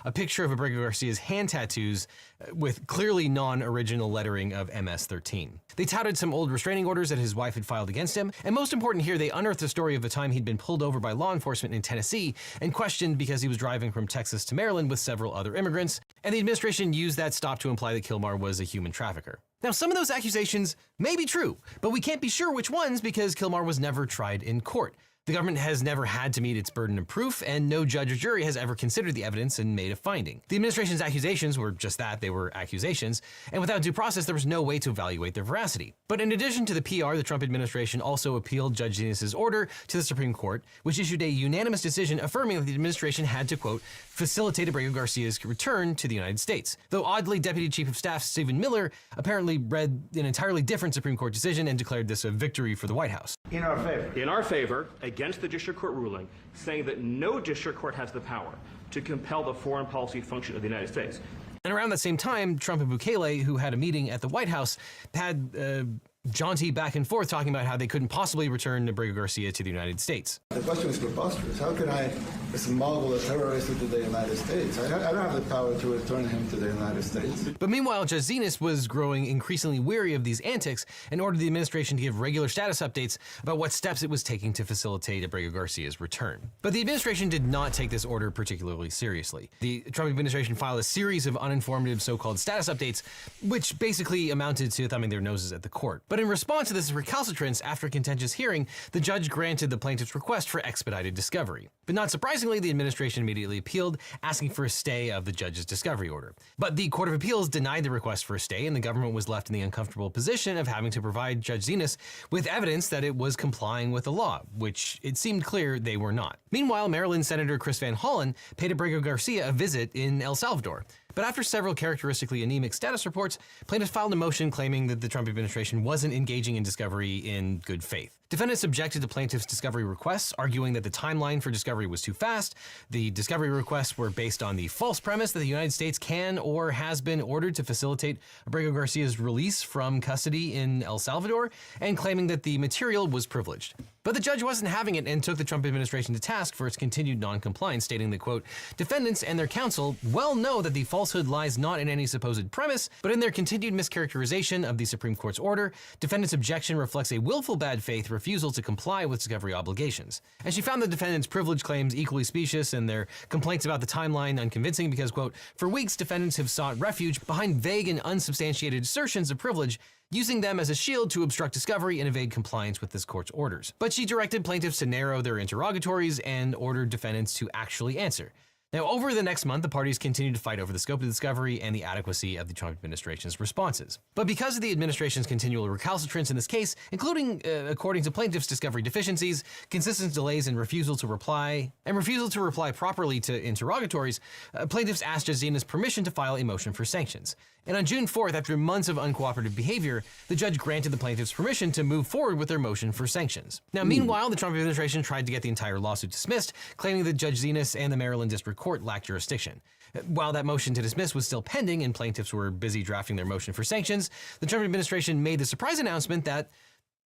a picture of Abrego Garcia's hand tattoos with clearly non-original lettering of MS-13. They touted some old restraining orders that his wife had filed against him, and most important here, they unearthed the story of the time he'd been pulled over by law enforcement in Tennessee and questioned because he was driving from Texas to Maryland with several other immigrants, and the administration used that stop to imply that Kilmar was a human trafficker. Now, some of those accusations may be true, but we can't be sure which ones because Kilmar was never tried in court. The government has never had to meet its burden of proof, and no judge or jury has ever considered the evidence and made a finding. The administration's accusations were just that, they were accusations, and without due process, there was no way to evaluate their veracity. But in addition to the PR, the Trump administration also appealed Judge Zenas' order to the Supreme Court, which issued a unanimous decision affirming that the administration had to, quote, facilitate Abrego Garcia's return to the United States. Though oddly, Deputy Chief of Staff Stephen Miller apparently read an entirely different Supreme Court decision and declared this a victory for the White House. In our favor. In our favor, against the district court ruling, saying that no district court has the power to compel the foreign policy function of the United States. And around that same time, Trump and Bukele, who had a meeting at the White House, had jaunty back and forth talking about how they couldn't possibly return Abrego Garcia to the United States. The question is preposterous. How can I smuggle a terrorist into the United States? I don't have the power to return him to the United States. But meanwhile, Judge Zenas was growing increasingly weary of these antics and ordered the administration to give regular status updates about what steps it was taking to facilitate Abrego Garcia's return. But the administration did not take this order particularly seriously. The Trump administration filed a series of uninformative so-called status updates, which basically amounted to thumbing their noses at the court. But in response to this recalcitrance, after a contentious hearing, the judge granted the plaintiff's request for expedited discovery. But not surprisingly, the administration immediately appealed, asking for a stay of the judge's discovery order. But the Court of Appeals denied the request for a stay, and the government was left in the uncomfortable position of having to provide Judge Zenas with evidence that it was complying with the law, which it seemed clear they were not. Meanwhile, Maryland Senator Chris Van Hollen paid Abrego Garcia a visit in El Salvador. But after several characteristically anemic status reports, plaintiffs filed a motion claiming that the Trump administration wasn't engaging in discovery in good faith. Defendants objected to plaintiffs' discovery requests, arguing that the timeline for discovery was too fast. The discovery requests were based on the false premise that the United States can or has been ordered to facilitate Abrego Garcia's release from custody in El Salvador, and claiming that the material was privileged. But the judge wasn't having it and took the Trump administration to task for its continued non-compliance, stating that, quote, defendants and their counsel well know that the falsehood lies not in any supposed premise, but in their continued mischaracterization of the Supreme Court's order. Defendants' objection reflects a willful bad faith refusal to comply with discovery obligations. And she found the defendants' privilege claims equally specious and their complaints about the timeline unconvincing because, quote, for weeks defendants have sought refuge behind vague and unsubstantiated assertions of privilege, using them as a shield to obstruct discovery and evade compliance with this court's orders. But she directed plaintiffs to narrow their interrogatories and ordered defendants to actually answer. Now, over the next month, the parties continued to fight over the scope of the discovery and the adequacy of the Trump administration's responses. But because of the administration's continual recalcitrance in this case, including, according to plaintiffs, discovery deficiencies, consistent delays and refusal to reply properly to interrogatories, plaintiffs asked Judge Zenas permission to file a motion for sanctions. And on June 4th, after months of uncooperative behavior, the judge granted the plaintiffs permission to move forward with their motion for sanctions. Now, meanwhile, the Trump administration tried to get the entire lawsuit dismissed, claiming that Judge Zenas and the Maryland District Court lacked jurisdiction. While that motion to dismiss was still pending and plaintiffs were busy drafting their motion for sanctions, the Trump administration made the surprise announcement that,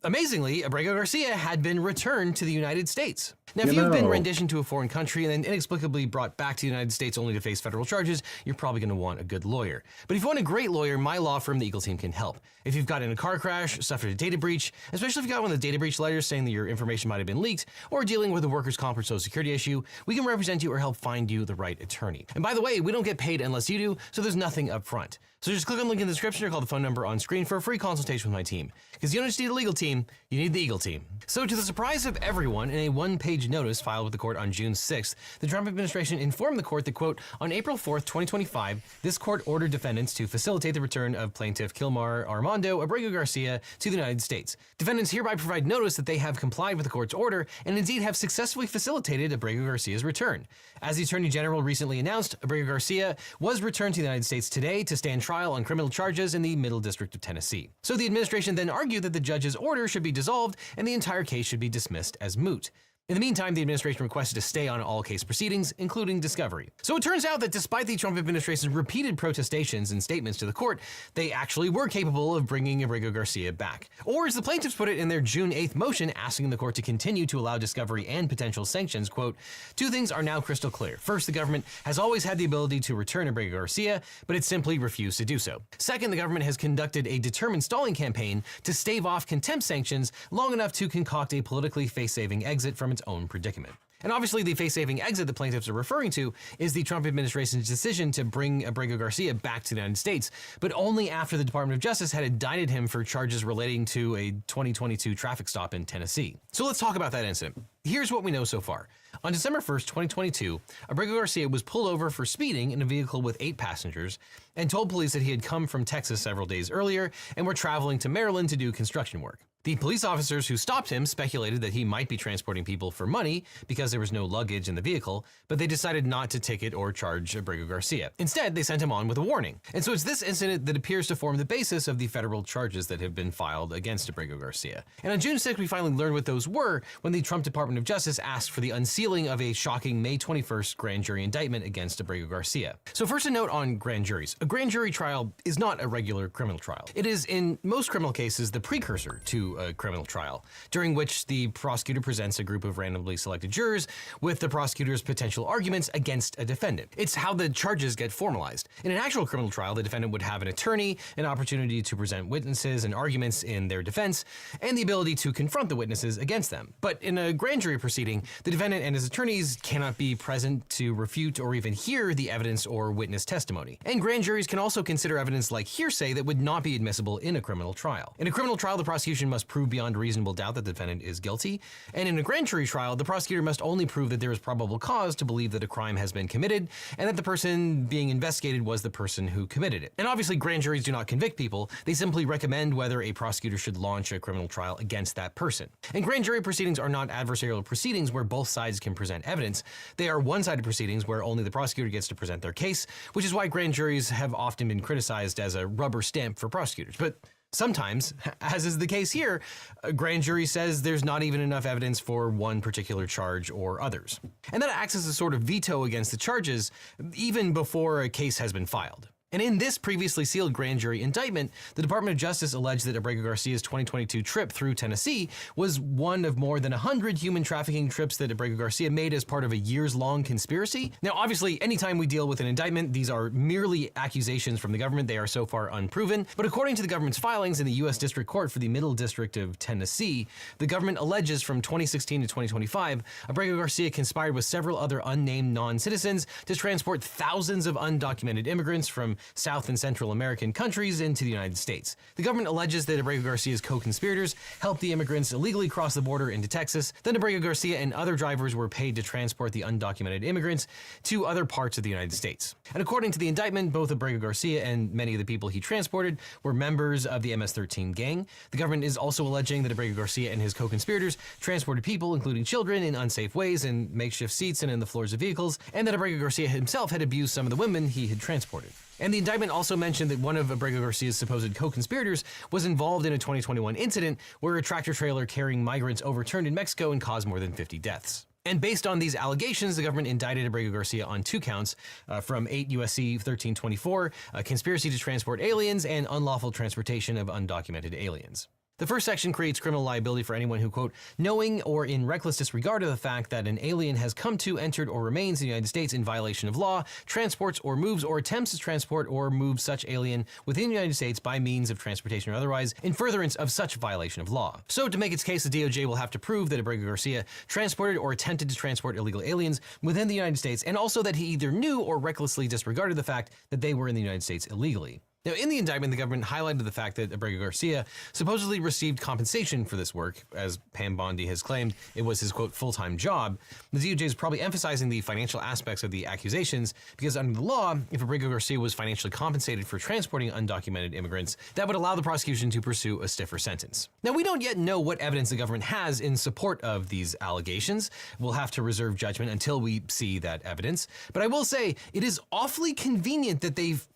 amazingly, Abrego Garcia had been returned to the United States. Now, if you've been renditioned to a foreign country and then inexplicably brought back to the United States only to face federal charges, you're probably going to want a good lawyer. But if you want a great lawyer, my law firm, the Eagle Team, can help. If you've gotten in a car crash, suffered a data breach, especially if you got one of the data breach letters saying that your information might have been leaked, or dealing with a workers' comp or social security issue, we can represent you or help find you the right attorney. And by the way, we don't get paid unless you do, so there's nothing up front. So just click on the link in the description or call the phone number on screen for a free consultation with my team. Because you don't just need a legal team, team, you need the Eagle team. So to the surprise of everyone, in a one-page notice filed with the court on June 6th, the Trump administration informed the court that, quote, on April 4th, 2025, this court ordered defendants to facilitate the return of plaintiff Kilmar Armando Abrego Garcia to the United States. Defendants hereby provide notice that they have complied with the court's order and indeed have successfully facilitated Abrego Garcia's return. As the Attorney General recently announced, Abrego Garcia was returned to the United States today to stand trial on criminal charges in the Middle District of Tennessee. So the administration then argued that the judge's order should be dissolved and the entire case should be dismissed as moot. In the meantime, the administration requested a stay on all case proceedings, including discovery. So it turns out that despite the Trump administration's repeated protestations and statements to the court, they actually were capable of bringing Abrego Garcia back. Or as the plaintiffs put it in their June 8th motion asking the court to continue to allow discovery and potential sanctions, quote, two things are now crystal clear. First, the government has always had the ability to return Abrego Garcia, but it simply refused to do so. Second, the government has conducted a determined stalling campaign to stave off contempt sanctions long enough to concoct a politically face-saving exit from its own predicament. And obviously the face-saving exit the plaintiffs are referring to is the Trump administration's decision to bring Abrego Garcia back to the United States, but only after the Department of Justice had indicted him for charges relating to a 2022 traffic stop in Tennessee. So let's talk about that incident. Here's what we know so far. On December 1st, 2022, Abrego Garcia was pulled over for speeding in a vehicle with 8 passengers and told police that he had come from Texas several days earlier and were traveling to Maryland to do construction work. The police officers who stopped him speculated that he might be transporting people for money because there was no luggage in the vehicle, but they decided not to ticket or charge Abrego Garcia. Instead, they sent him on with a warning. And so it's this incident that appears to form the basis of the federal charges that have been filed against Abrego Garcia. And on June 6th, we finally learned what those were when the Trump Department of Justice asked for the unsealing of a shocking May 21st grand jury indictment against Abrego Garcia. So first a note on grand juries. A grand jury trial is not a regular criminal trial. It is, in most criminal cases, the precursor to a criminal trial, during which the prosecutor presents a group of randomly selected jurors with the prosecutor's potential arguments against a defendant. It's how the charges get formalized. In an actual criminal trial, the defendant would have an attorney, an opportunity to present witnesses and arguments in their defense, and the ability to confront the witnesses against them. But in a grand jury proceeding, the defendant and his attorneys cannot be present to refute or even hear the evidence or witness testimony. And grand juries can also consider evidence like hearsay that would not be admissible in a criminal trial. In a criminal trial, the prosecution must prove beyond reasonable doubt that the defendant is guilty, and in a grand jury trial, the prosecutor must only prove that there is probable cause to believe that a crime has been committed and that the person being investigated was the person who committed it. And obviously, grand juries do not convict people, they simply recommend whether a prosecutor should launch a criminal trial against that person. And grand jury proceedings are not adversarial proceedings where both sides can present evidence. They are one-sided proceedings where only the prosecutor gets to present their case, which is why grand juries have often been criticized as a rubber stamp for prosecutors. But sometimes, as is the case here, a grand jury says there's not even enough evidence for one particular charge or others. And that acts as a sort of veto against the charges even before a case has been filed. And in this previously sealed grand jury indictment, the Department of Justice alleged that Abrego Garcia's 2022 trip through Tennessee was one of more than 100 human trafficking trips that Abrego Garcia made as part of a years-long conspiracy. Now, obviously, anytime we deal with an indictment, these are merely accusations from the government. They are so far unproven. But according to the government's filings in the U.S. District Court for the Middle District of Tennessee, the government alleges from 2016 to 2025, Abrego Garcia conspired with several other unnamed non-citizens to transport thousands of undocumented immigrants from South and Central American countries into the United States. The government alleges that Abrego Garcia's co-conspirators helped the immigrants illegally cross the border into Texas. Then Abrego Garcia and other drivers were paid to transport the undocumented immigrants to other parts of the United States. And according to the indictment, both Abrego Garcia and many of the people he transported were members of the MS-13 gang. The government is also alleging that Abrego Garcia and his co-conspirators transported people, including children, in unsafe ways, in makeshift seats and in the floors of vehicles, and that Abrego Garcia himself had abused some of the women he had transported. And the indictment also mentioned that one of Abrego Garcia's supposed co-conspirators was involved in a 2021 incident where a tractor trailer carrying migrants overturned in Mexico and caused more than 50 deaths. And based on these allegations, the government indicted Abrego Garcia on 2 counts from 8 U.S.C. 1324, conspiracy to transport aliens and unlawful transportation of undocumented aliens. The first section creates criminal liability for anyone who, quote, knowing or in reckless disregard of the fact that an alien has come to, entered, or remains in the United States in violation of law, transports or moves or attempts to transport or move such alien within the United States by means of transportation or otherwise in furtherance of such violation of law. So to make its case, the DOJ will have to prove that Abrego Garcia transported or attempted to transport illegal aliens within the United States, and also that he either knew or recklessly disregarded the fact that they were in the United States illegally. Now, in the indictment, the government highlighted the fact that Abrego Garcia supposedly received compensation for this work. As Pam Bondi has claimed, it was his, quote, full-time job. The DOJ is probably emphasizing the financial aspects of the accusations because under the law, if Abrego Garcia was financially compensated for transporting undocumented immigrants, that would allow the prosecution to pursue a stiffer sentence. Now, we don't yet know what evidence the government has in support of these allegations. We'll have to reserve judgment until we see that evidence. But I will say, it is awfully convenient that they've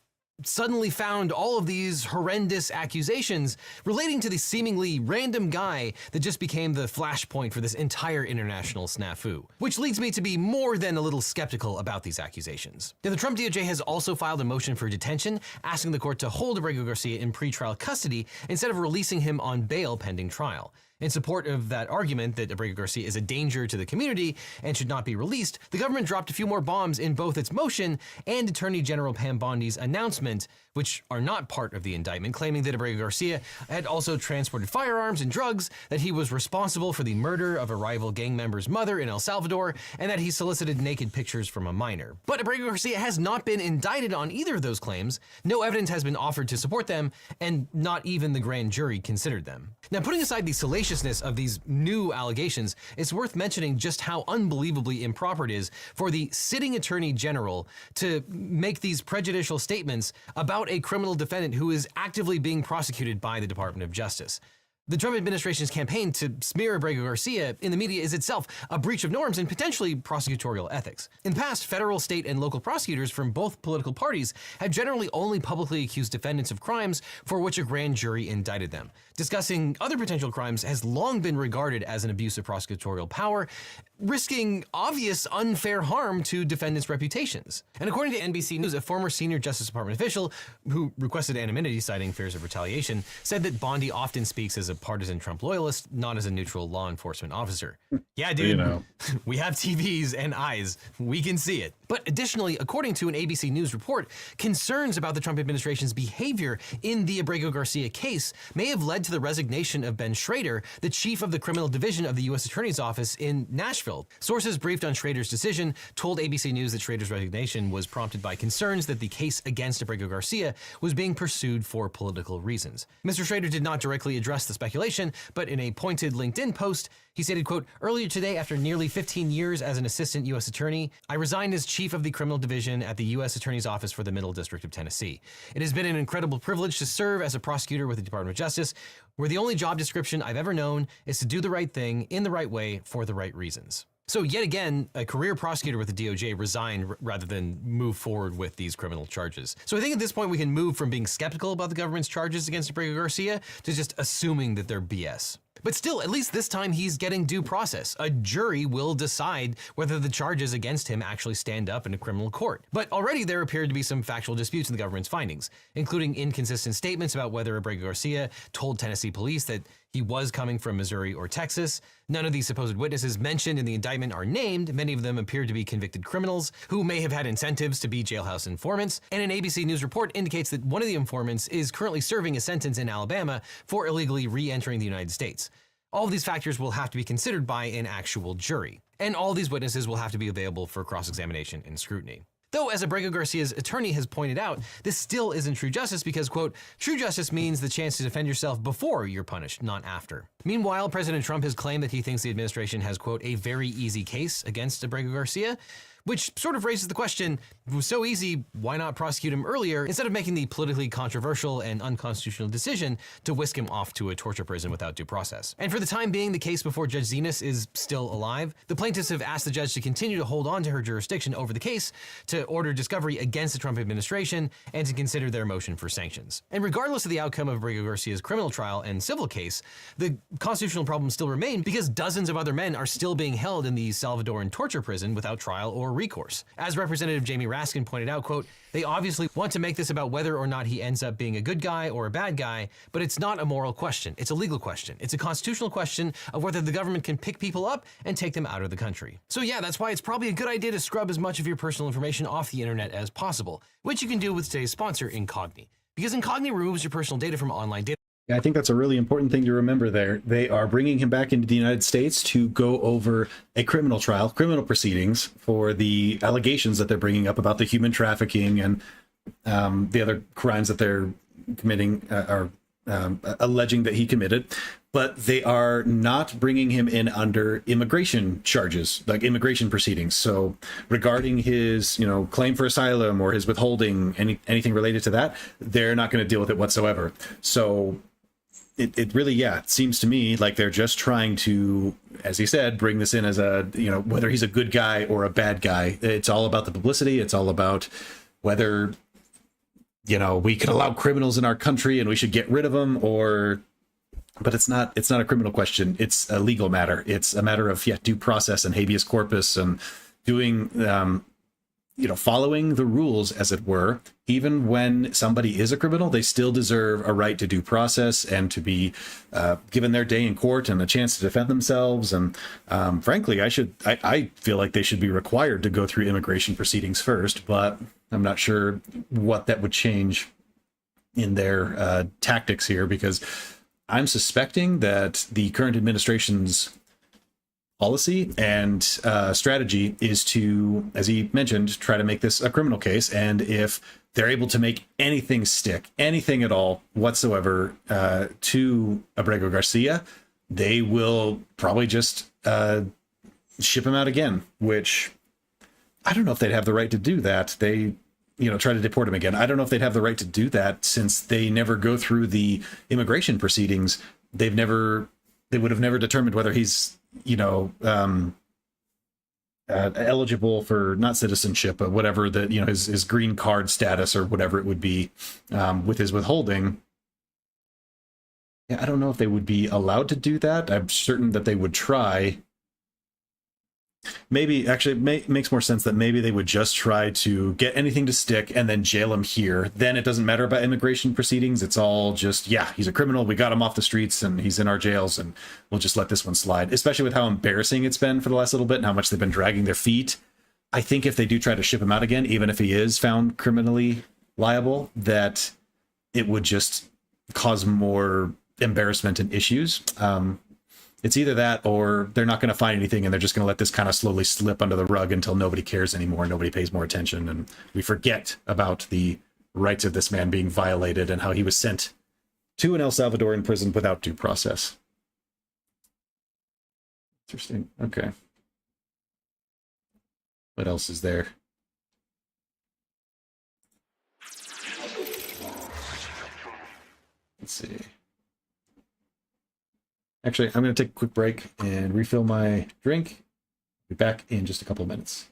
suddenly found all of these horrendous accusations relating to the seemingly random guy that just became the flashpoint for this entire international snafu. Which leads me to be more than a little skeptical about these accusations. Now, the Trump DOJ has also filed a motion for detention, asking the court to hold Abrego Garcia in pretrial custody instead of releasing him on bail pending trial. In support of that argument that Abrego Garcia is a danger to the community and should not be released, the government dropped a few more bombs in both its motion and Attorney General Pam Bondi's announcement, which are not part of the indictment, claiming that Abrego Garcia had also transported firearms and drugs, that he was responsible for the murder of a rival gang member's mother in El Salvador, and that he solicited naked pictures from a minor. But Abrego Garcia has not been indicted on either of those claims, no evidence has been offered to support them, and not even the grand jury considered them. Now, putting aside the salaciousness of these new allegations, it's worth mentioning just how unbelievably improper it is for the sitting Attorney General to make these prejudicial statements about a criminal defendant who is actively being prosecuted by the Department of Justice. The Trump administration's campaign to smear Abrego Garcia in the media is itself a breach of norms and potentially prosecutorial ethics. In the past, federal, state, and local prosecutors from both political parties have generally only publicly accused defendants of crimes for which a grand jury indicted them. Discussing other potential crimes has long been regarded as an abuse of prosecutorial power, risking obvious unfair harm to defendants' reputations. And according to NBC News, a former senior Justice Department official who requested anonymity, citing fears of retaliation, said that Bondi often speaks as a partisan Trump loyalist, not as a neutral law enforcement officer. Yeah, dude, we have TVs and eyes. We can see it. But additionally, according to an ABC News report, concerns about the Trump administration's behavior in the Abrego Garcia case may have led to the resignation of Ben Schrader, the chief of the criminal division of the U.S. Attorney's Office in Nashville. Sources briefed on Schrader's decision told ABC News that Schrader's resignation was prompted by concerns that the case against Abrego Garcia was being pursued for political reasons. Mr. Schrader did not directly address the speculation, but in a pointed LinkedIn post, he stated, quote, "Earlier today, after nearly 15 years as an assistant U.S. attorney, I resigned as chief of the criminal division at the U.S. Attorney's Office for the Middle District of Tennessee. It has been an incredible privilege to serve as a prosecutor with the Department of Justice, where the only job description I've ever known is to do the right thing in the right way for the right reasons." So yet again, a career prosecutor with the DOJ resigned rather than move forward with these criminal charges. So I think at this point we can move from being skeptical about the government's charges against Abrego Garcia to just assuming that they're BS. But still, at least this time he's getting due process. A jury will decide whether the charges against him actually stand up in a criminal court. But already there appeared to be some factual disputes in the government's findings, including inconsistent statements about whether Abrego Garcia told Tennessee police that he was coming from Missouri or Texas. None of these supposed witnesses mentioned in the indictment are named. Many of them appear to be convicted criminals who may have had incentives to be jailhouse informants. And an ABC News report indicates that one of the informants is currently serving a sentence in Alabama for illegally re-entering the United States. All of these factors will have to be considered by an actual jury. And all these witnesses will have to be available for cross-examination and scrutiny. Though, as Abrego Garcia's attorney has pointed out, this still isn't true justice because, quote, "True justice means the chance to defend yourself before you're punished, not after." Meanwhile, President Trump has claimed that he thinks the administration has, quote, "a very easy case against Abrego Garcia," which sort of raises the question, if it was so easy, why not prosecute him earlier instead of making the politically controversial and unconstitutional decision to whisk him off to a torture prison without due process? And for the time being, the case before Judge Zenas is still alive. The plaintiffs have asked the judge to continue to hold on to her jurisdiction over the case, to order discovery against the Trump administration, and to consider their motion for sanctions. And regardless of the outcome of Abrego Garcia's criminal trial and civil case, the constitutional problems still remain because dozens of other men are still being held in the Salvadoran torture prison without trial or recourse. As Representative Jamie Raskin pointed out, quote, "They obviously want to make this about whether or not he ends up being a good guy or a bad guy, but it's not a moral question. It's a legal question. It's a constitutional question of whether the government can pick people up and take them out of the country." So yeah, that's why it's probably a good idea to scrub as much of your personal information off the internet as possible, which you can do with today's sponsor, Incogni. Because Incogni removes your personal data from online data. Yeah, I think that's a really important thing to remember there. They are bringing him back into the United States to go over a criminal trial, criminal proceedings for the allegations that they're bringing up about the human trafficking and the other crimes that they're committing or alleging that he committed, but they are not bringing him in under immigration charges, like immigration proceedings. So regarding his, claim for asylum or his withholding, anything related to that, they're not going to deal with it whatsoever. So it really, it seems to me like they're just trying to, as he said, bring this in as a, whether he's a good guy or a bad guy. It's all about the publicity. It's all about whether, we can allow criminals in our country and we should get rid of them, but it's not a criminal question. It's a legal matter. It's a matter of due process and habeas corpus and doing, following the rules, as it were. Even when somebody is a criminal, they still deserve a right to due process and to be given their day in court and a chance to defend themselves. And frankly, I feel like they should be required to go through immigration proceedings first, but I'm not sure what that would change in their tactics here, because I'm suspecting that the current administration's policy and strategy is to, as he mentioned, try to make this a criminal case. And if they're able to make anything stick, anything at all whatsoever, to Abrego Garcia, they will probably just ship him out again, which I don't know if they'd have the right to do that. They, try to deport him again. I don't know if they'd have the right to do that, since they never go through the immigration proceedings. They would have never determined whether he's, eligible for not citizenship, but whatever the, his green card status or whatever it would be, with his withholding. Yeah, I don't know if they would be allowed to do that. I'm certain that they would try. Maybe actually makes more sense that maybe they would just try to get anything to stick and then jail him here. Then it doesn't matter about immigration proceedings. It's all just, he's a criminal. We got him off the streets and he's in our jails, and we'll just let this one slide, especially with how embarrassing it's been for the last little bit and how much they've been dragging their feet. I think if they do try to ship him out again, even if he is found criminally liable, that it would just cause more embarrassment and issues. It's either that or they're not going to find anything and they're just going to let this kind of slowly slip under the rug until nobody cares anymore, nobody pays more attention, and we forget about the rights of this man being violated and how he was sent to an El Salvadoran prison without due process. Interesting. Okay. What else is there? Let's see. Actually, I'm going to take a quick break and refill my drink. Be back in just a couple of minutes.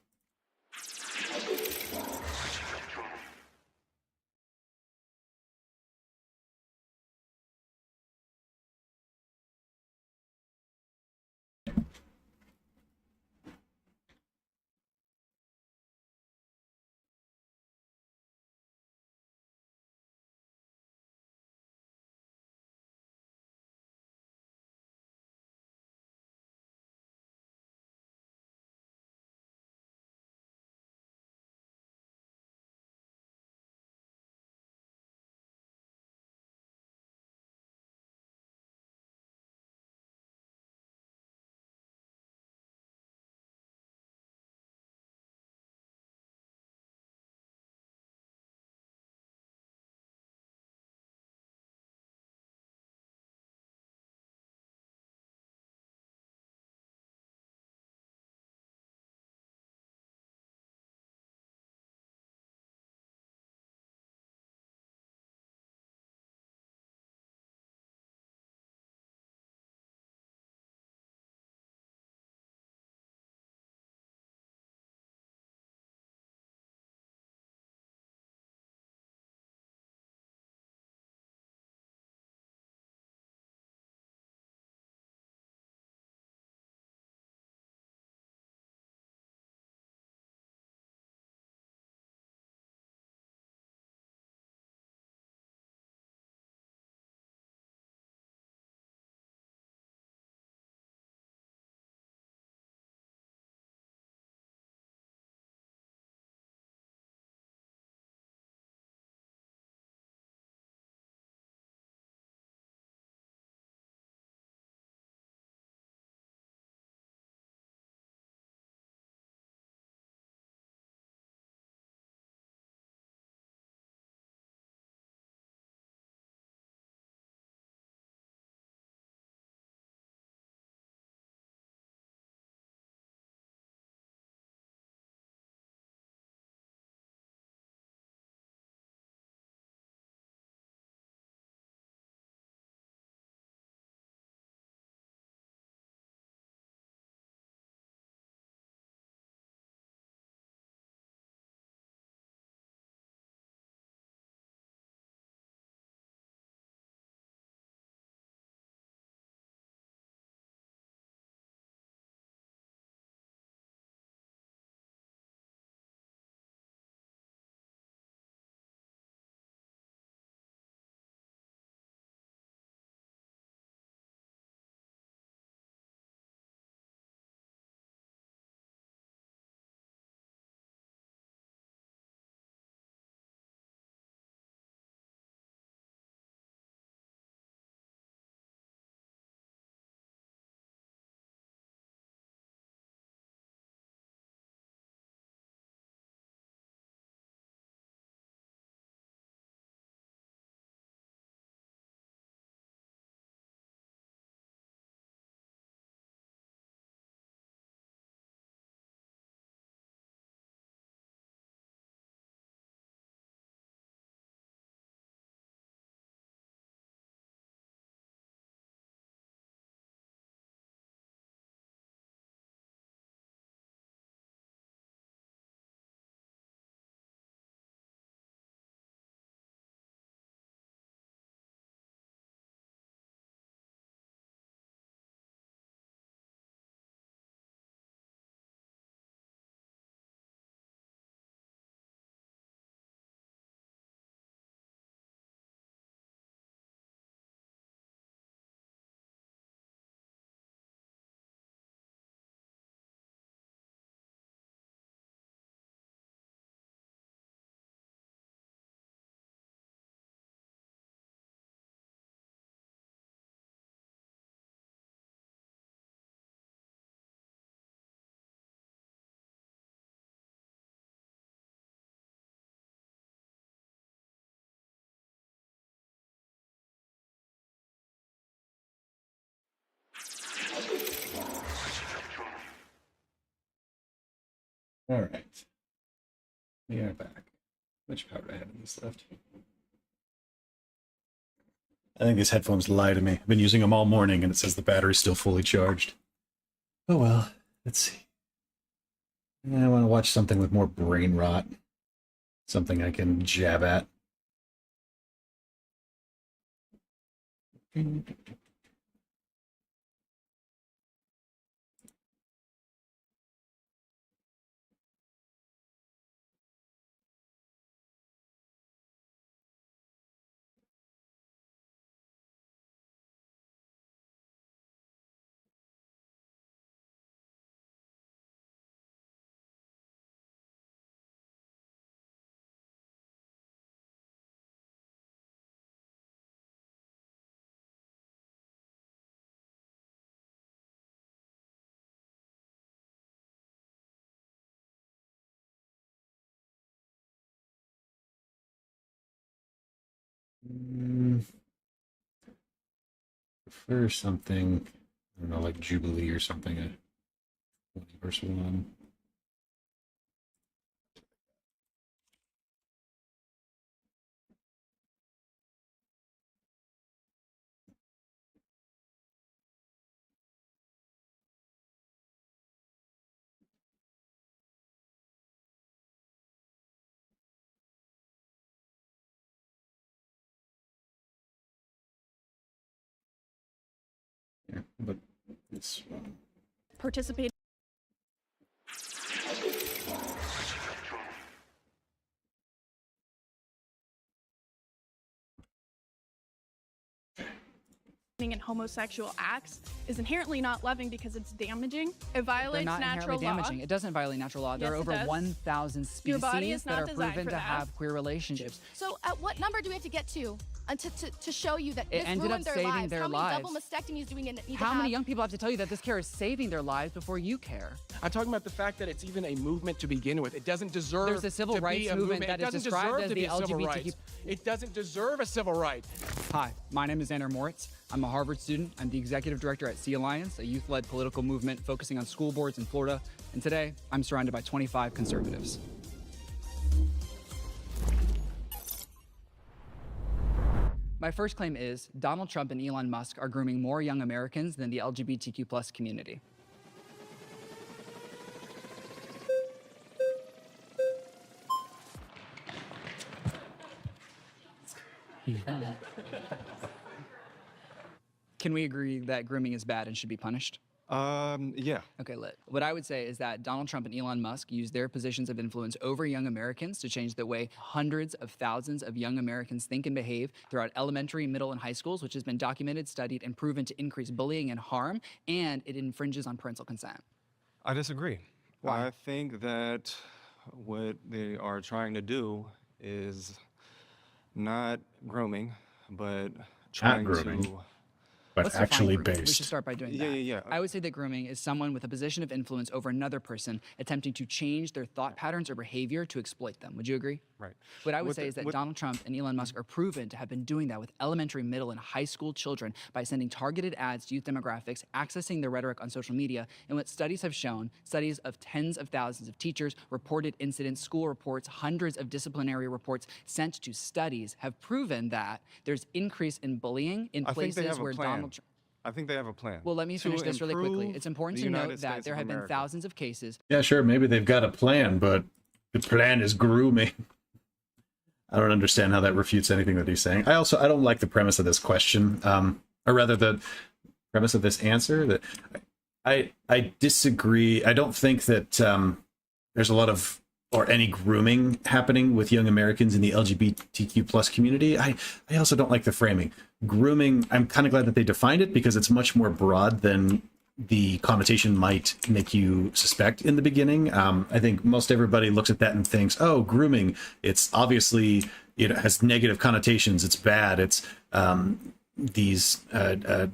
All right. We are back. Which power do I have in this left? I think these headphones lie to me. I've been using them all morning and it says the battery's still fully charged. Oh well, let's see. I want to watch something with more brain rot. Something I can jab at. Prefer something, I don't know, like Jubilee or something. 20 verse 1. Yeah, but this one. Participate. In homosexual acts is inherently not loving because it's damaging. It violates They're not natural inherently law. damaging. It doesn't violate natural law. There Yes, are it over does. 1,000 Your body species is that not are designed proven for to that. have queer relationships. So at what number do we have to get to show you that It this ended ruined up their saving lives? their How many lives. double mastectomies do we need to How have? many young people have to tell you that this care is saving their lives before you care? I'm talking about the fact that it's even a movement to begin with. It doesn't deserve There's a civil to rights be a movement movement. that It is doesn't described deserve as to be the a civil LGBTQ. rights. It doesn't deserve a civil right. Hi, my name is Anna Moritz. I'm a Harvard student. I'm the executive director at Sea Alliance, a youth-led political movement focusing on school boards in Florida. And today, I'm surrounded by 25 conservatives. My first claim is Donald Trump and Elon Musk are grooming more young Americans than the LGBTQ plus community. Can we agree that grooming is bad and should be punished? Yeah. Okay, lit. What I would say is that Donald Trump and Elon Musk use their positions of influence over young Americans to change the way hundreds of thousands of young Americans think and behave throughout elementary, middle, and high schools, which has been documented, studied, and proven to increase bullying and harm, and it infringes on parental consent. I disagree. Why? I think that what they are trying to do is not grooming, but trying grooming. to. But Let's define actually grooming. We based. should start by doing Yeah, that. yeah, yeah. I would say that grooming is someone with a position of influence over another person attempting to change their thought patterns or behavior to exploit them. Would you agree? Right. What I would With say the- is that with- Donald Trump and Elon Musk are proven to have been doing that with elementary, middle, and high school children by sending targeted ads to youth demographics, accessing their rhetoric on social media, and what studies have shown, studies of tens of thousands of teachers, reported incidents, school reports, hundreds of disciplinary reports sent to studies have proven that there's increase in bullying in I think they places have a where plan. Donald Trump. I think they have a plan. Well, let me to finish this really quickly. improve It's important the to United note that States there of have been America. thousands of cases. Yeah, sure, maybe they've got a plan, but the plan is grooming. I don't understand how that refutes anything that he's saying. I don't like the premise of this question, or rather the premise of this answer. That I disagree. I don't think that there's a lot of or any grooming happening with young Americans in the LGBTQ plus community. I also don't like the framing. Grooming, I'm kind of glad that they defined it because it's much more broad than the connotation might make you suspect in the beginning. I think most everybody looks at that and thinks, oh, grooming, it's obviously, it has negative connotations. It's bad. It's these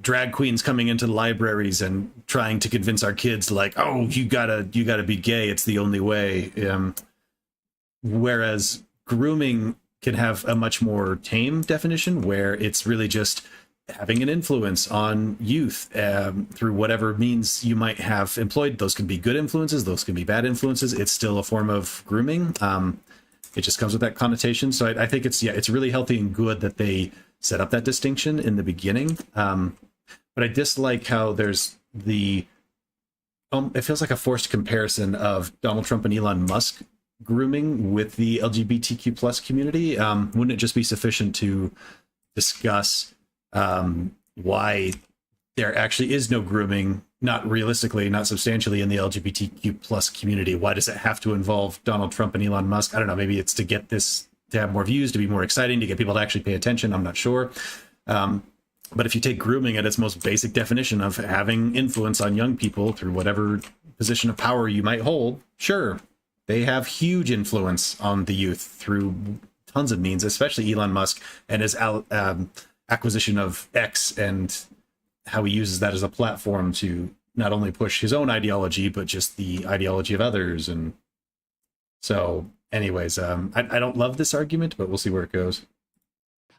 drag queens coming into libraries and trying to convince our kids like, oh, you gotta be gay. It's the only way. Whereas grooming can have a much more tame definition where it's really just having an influence on youth through whatever means you might have employed. Those can be good influences, those can be bad influences. It's still a form of grooming. It just comes with that connotation. So I think it's really healthy and good that they set up that distinction in the beginning. But I dislike how there's it feels like a forced comparison of Donald Trump and Elon Musk grooming with the LGBTQ plus community. Wouldn't it just be sufficient to discuss why there actually is no grooming, not realistically, not substantially, in the LGBTQ plus community? Why does it have to involve Donald Trump and Elon Musk? I don't know. Maybe it's to get this to have more views, to be more exciting, to get people to actually pay attention. I'm not sure. But if you take grooming at its most basic definition of having influence on young people through whatever position of power you might hold, sure, they have huge influence on the youth through tons of means, especially Elon Musk and his acquisition of X and how he uses that as a platform to not only push his own ideology, but just the ideology of others. And so anyways, I don't love this argument, but we'll see where it goes.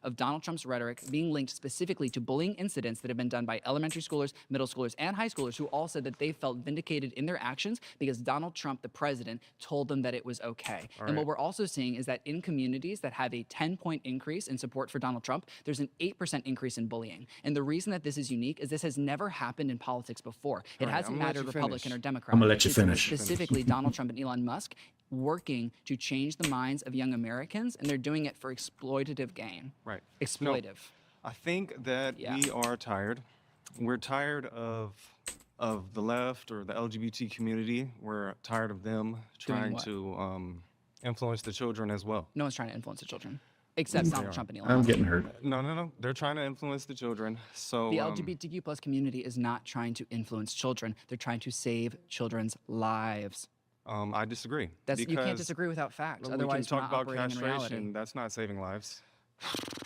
Of Donald Trump's rhetoric being linked specifically to bullying incidents that have been done by elementary schoolers, middle schoolers, and high schoolers who all said that they felt vindicated in their actions because Donald Trump, the president, told them that it was okay. And what we're also seeing is that in communities that have a 10-point increase in support for Donald Trump, there's an 8% increase in bullying. And the reason that this is unique is this has never happened in politics before. It hasn't mattered Republican or Democrat. I'm gonna let you finish. Specifically, Donald Trump and Elon Musk working to change the minds of young Americans, and they're doing it for exploitative gain. Right. Exploitive. No, I think that we are tired. We're tired of the left or the LGBT community. We're tired of them trying to influence the children as well. No one's trying to influence the children, except Donald Trump and Elon I'm Musk. getting hurt. No. They're trying to influence the children. So The LGBTQ plus community is not trying to influence children. They're trying to save children's lives. I disagree. You can't disagree without facts. We Otherwise, can we're talk not about operating in reality. castration. That's not saving lives.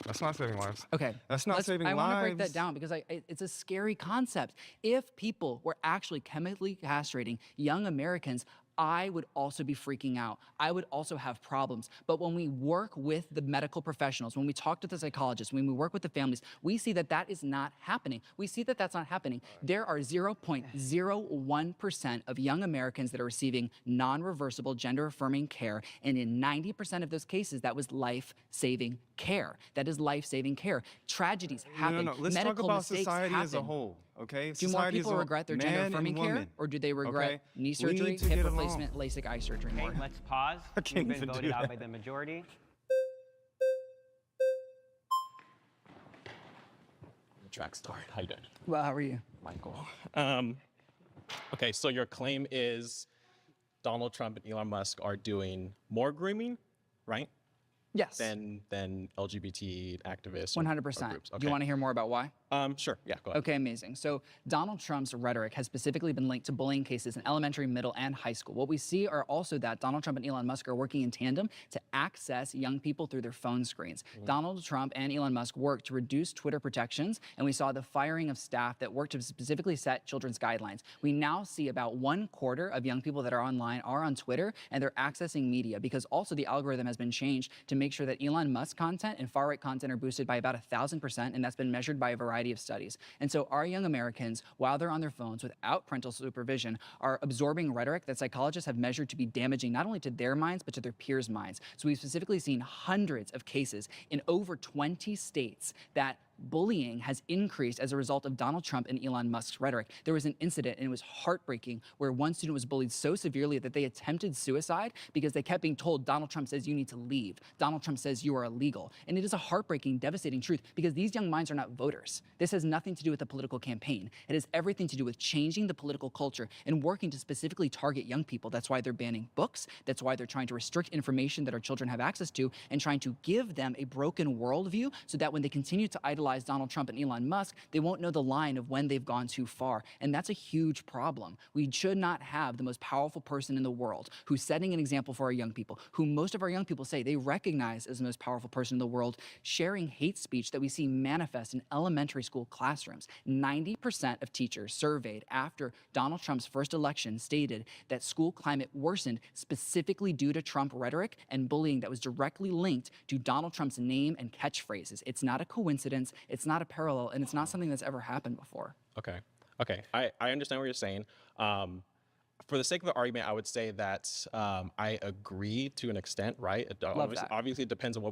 That's not saving lives. Okay. That's not saving lives. I want to break that down because it's a scary concept. If people were actually chemically castrating young Americans, I would also be freaking out. I would also have problems. But when we work with the medical professionals, when we talk to the psychologists, when we work with the families, we see that that is not happening. We see that that's not happening. There are 0.01% of young Americans that are receiving non-reversible gender-affirming care. And in 90% of those cases, that was life-saving care. That is life-saving care. Tragedies happen. No. Let's Medical talk about mistakes society happen. as a whole. Okay. Do more people regret their gender-affirming care, or do they regret knee surgery, hip replacement, LASIK eye surgery more? Okay, let's pause. You've been voted out by the majority. Track star. How you doing? Well, how are you? Michael. Okay, so your claim is Donald Trump and Elon Musk are doing more grooming, right? Yes. Than LGBT activists. 100%. Groups. Okay. Do you want to hear more about why? Sure. Yeah, go ahead. Okay, amazing. So Donald Trump's rhetoric has specifically been linked to bullying cases in elementary, middle, and high school. What we see are also that Donald Trump and Elon Musk are working in tandem to access young people through their phone screens. Donald Trump and Elon Musk worked to reduce Twitter protections, and we saw the firing of staff that worked to specifically set children's guidelines. We now see about 1/4 of young people that are online are on Twitter, and they're accessing media because also the algorithm has been changed to make sure that Elon Musk content and far-right content are boosted by about 1,000%, and that's been measured by a variety of studies. And so our young Americans, while they're on their phones without parental supervision, are absorbing rhetoric that psychologists have measured to be damaging not only to their minds, but to their peers' minds. So we've specifically seen hundreds of cases in over 20 states that bullying has increased as a result of Donald Trump and Elon Musk's rhetoric. There was an incident, and it was heartbreaking, where one student was bullied so severely that they attempted suicide because they kept being told, Donald Trump says you need to leave. Donald Trump says you are illegal. And it is a heartbreaking, devastating truth because these young minds are not voters. This has nothing to do with the political campaign. It has everything to do with changing the political culture and working to specifically target young people. That's why they're banning books. That's why they're trying to restrict information that our children have access to and trying to give them a broken worldview so that when they continue to idolize Donald Trump and Elon Musk, they won't know the line of when they've gone too far. And that's a huge problem. We should not have the most powerful person in the world who's setting an example for our young people, who most of our young people say they recognize as the most powerful person in the world, sharing hate speech that we see manifest in elementary school classrooms. 90% of teachers surveyed after Donald Trump's first election stated that school climate worsened specifically due to Trump rhetoric and bullying that was directly linked to Donald Trump's name and catchphrases. It's not a coincidence. It's not a parallel, and it's not something that's ever happened before. Okay. Okay. I understand what you're saying. For the sake of the argument, I would say that I agree to an extent, right? It obviously it depends on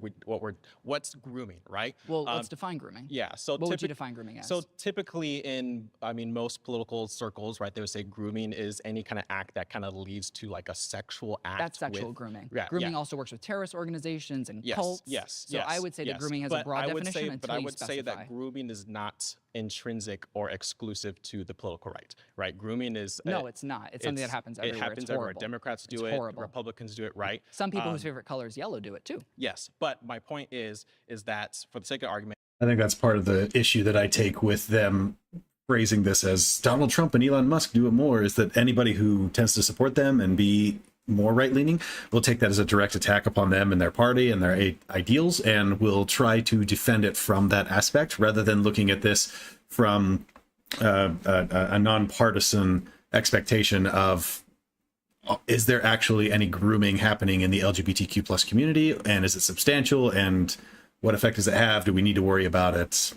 what's grooming, right? Well, let's define grooming. Yeah. So what would you define grooming as? So typically in, most political circles, right, they would say grooming is any kind of act that kind of leads to like a sexual act. That's sexual grooming. Yeah, grooming also works with terrorist organizations and cults. So I would say that grooming has a broad definition but I would say that grooming is not intrinsic or exclusive to the political right? Grooming is no, it's not. It's something that happens everywhere. It happens everywhere. Democrats do it. Republicans do it, right? Some people whose favorite color is yellow do it too. Yes, but my point is that for the sake of argument, I think that's part of the issue that I take with them phrasing this as Donald Trump and Elon Musk do it more, is that anybody who tends to support them and be more right-leaning will take that as a direct attack upon them and their party and their ideals, and will try to defend it from that aspect rather than looking at this from a nonpartisan expectation of, is there actually any grooming happening in the LGBTQ plus community, and is it substantial, and what effect does it have? Do we need to worry about it?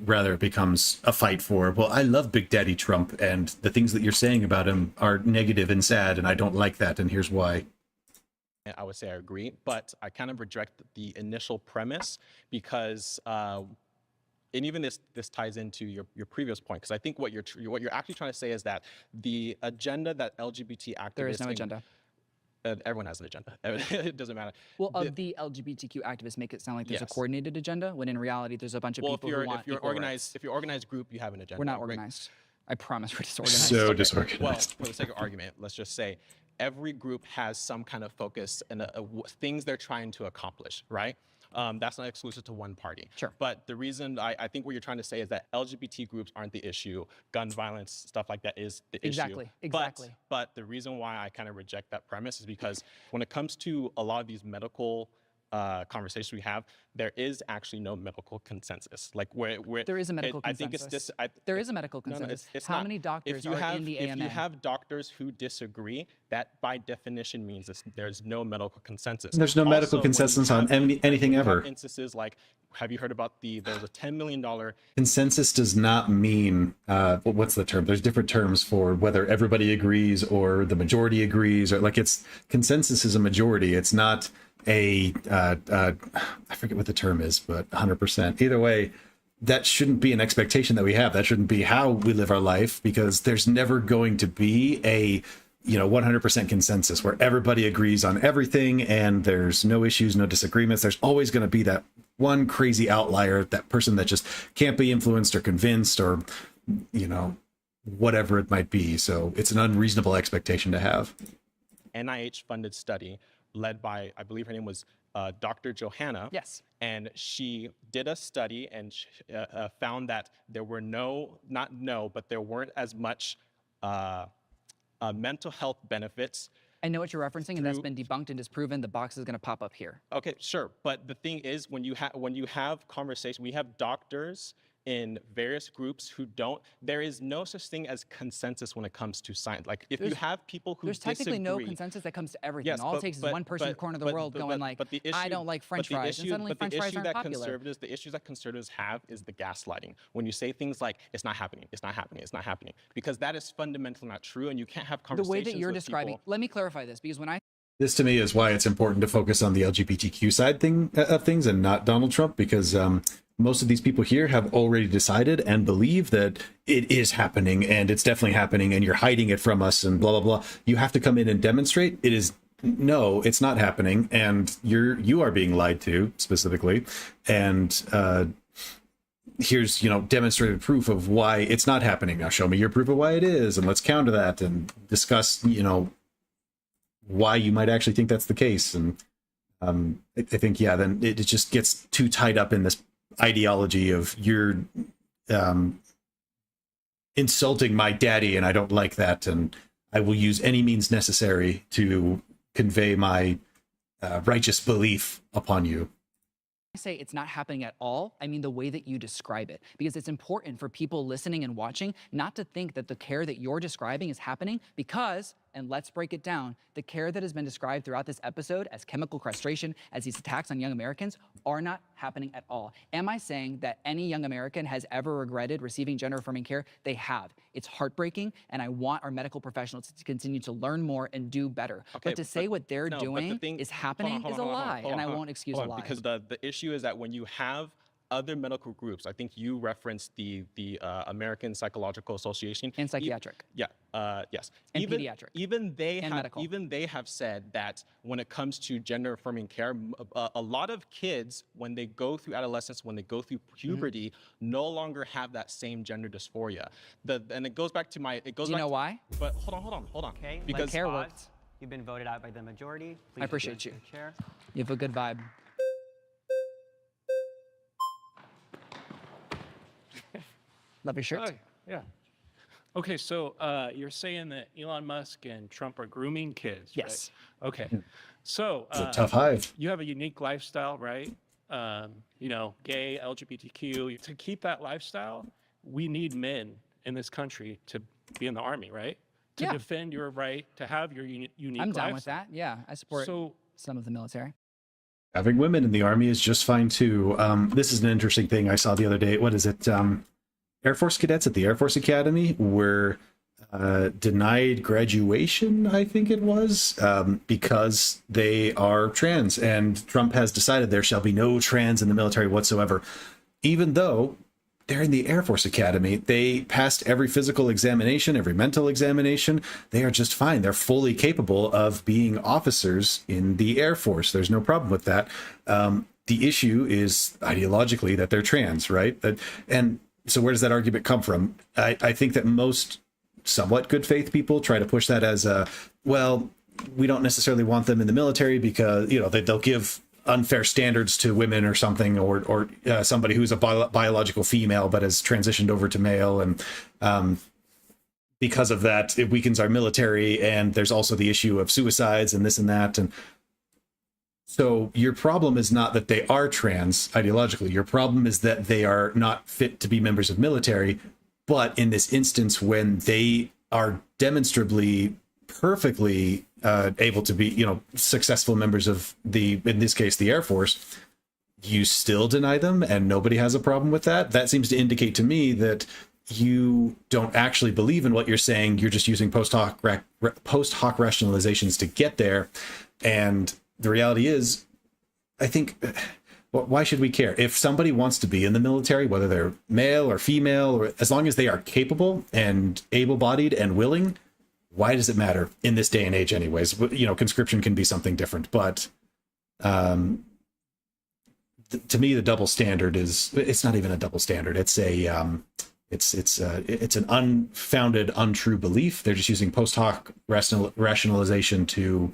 Rather, it becomes a fight for, well, I love Big Daddy Trump, and the things that you're saying about him are negative and sad, and I don't like that, and here's why. I would say I agree, but I kind of reject the initial premise because, and even this ties into your previous point, because I think what you're actually trying to say is that the agenda that LGBT activists— There is no agenda. Everyone has an agenda. It doesn't matter. Well, the LGBTQ activists make it sound like there's a coordinated agenda, when in reality there's a bunch of people who want equal rights. If you're organized group, you have an agenda. We're not organized. I promise we're disorganized. So disorganized. Well, for the sake of argument, let's just say every group has some kind of focus and things they're trying to accomplish, right? That's not exclusive to one party. Sure. But the reason I think what you're trying to say is that LGBT groups aren't the issue. Gun violence, stuff like that is the issue. Exactly. But the reason why I kind of reject that premise is because when it comes to a lot of these medical conversations we have, there is actually no medical consensus. Like where there is a medical consensus. I think it's there is a medical consensus. It's How not. many doctors are in the AMA? If you have doctors who disagree, that by definition means there's no medical consensus. There's no medical consensus on anything ever. Instances like, have you heard about there's a $10 million consensus does not mean what's the term? There's different terms for whether everybody agrees or the majority agrees, or like consensus is a majority. It's not I forget what the term is, but 100%. Either way, that shouldn't be an expectation that we have. That shouldn't be how we live our life, because there's never going to be a 100% consensus where everybody agrees on everything and there's no issues, no disagreements. There's always going to be that one crazy outlier, that person that just can't be influenced or convinced or, whatever it might be. So it's an unreasonable expectation to have. NIH-funded study led by, I believe her name was Dr. Johanna. Yes. And she did a study and found that there were but there weren't as much mental health benefits. I know what you're referencing, and that's been debunked and disproven. The box is going to pop up here. Okay, sure. But the thing is, when you have conversation, we have doctors in various groups who don't. There is no such thing as consensus when it comes to science. Like if you have people who there's technically no consensus that comes to everything. Yes, all it takes is one person in the corner of the world going like, I don't like French fries, and suddenly French fries aren't popular. The issues that conservatives have is the gaslighting. When you say things like, it's not happening, it's not happening, it's not happening, because that is fundamentally not true, and you can't have conversations the way that you're with describing. people. Let me clarify this, because when this to me is why it's important to focus on the LGBTQ side of things and not Donald Trump, because most of these people here have already decided and believe that it is happening, and it's definitely happening, and you're hiding it from us and blah, blah, blah. You have to come in and demonstrate it is, no, it's not happening, and you are being lied to specifically. And here's, demonstrated proof of why it's not happening. Now show me your proof of why it is, and let's counter that and discuss, why you might actually think that's the case. And I think, then it just gets too tied up in this ideology of you're insulting my daddy and I don't like that, and I will use any means necessary to convey my righteous belief upon you. I say it's not happening at all, I mean the way that you describe it, because it's important for people listening and watching not to think that the care that you're describing is happening, because and let's break it down, the care that has been described throughout this episode as chemical castration, as these attacks on young Americans, are not happening at all. Am I saying that any young American has ever regretted receiving gender-affirming care? They have. It's heartbreaking, and I want our medical professionals to continue to learn more and do better. Okay, but to say what they're doing is happening is a lie, and I won't excuse a lie. Because the issue is that when you have other medical groups, I think you referenced the American Psychological Association And psychiatric. yes, And pediatric. Even medical. they have said that when it comes to gender affirming care, a lot of kids, when they go through adolescence, when they go through puberty, no longer have that same gender dysphoria. And it goes back to my. It goes. Do you know why? But hold on. Okay, Because let's care pause. worked. You've been voted out by the majority. Please I appreciate you. adjourn to the chair. You have a good vibe. Love your shirt. Oh, yeah. Okay, so you're saying that Elon Musk and Trump are grooming kids, right? Yes. Okay. So It's a tough hive. you have a unique lifestyle, right? Gay, LGBTQ. To keep that lifestyle, we need men in this country to be in the army, right? To Yeah. defend your right to have your unique I'm down lifestyle. with that. Yeah, I support So some of the military. Having women in the Army is just fine too. This is an interesting thing I saw the other day. What is it? Air Force cadets at the Air Force Academy were denied graduation, I think it was, because they are trans. And Trump has decided there shall be no trans in the military whatsoever. Even though they're in the Air Force Academy, they passed every physical examination, every mental examination. They are just fine. They're fully capable of being officers in the Air Force. There's no problem with that. The issue is ideologically that they're trans, right? And so where does that argument come from? I think that most somewhat good faith people try to push that as well, we don't necessarily want them in the military because, they'll give unfair standards to women or something, or somebody who's a biological female but has transitioned over to male. And because of that, it weakens our military. And there's also the issue of suicides and this and that. And so your problem is not that they are trans ideologically. Your problem is that they are not fit to be members of military. But in this instance, when they are demonstrably perfectly able to be, successful members of in this case, the Air Force, you still deny them and nobody has a problem with that. That seems to indicate to me that you don't actually believe in what you're saying. You're just using post hoc rationalizations to get there. And the reality is, I think, why should we care? If somebody wants to be in the military, whether they're male or female, or as long as they are capable and able-bodied and willing, why does it matter in this day and age anyways? Conscription can be something different, but to me, the double standard it's not even a double standard. It's it's an unfounded, untrue belief. They're just using post hoc rationalization to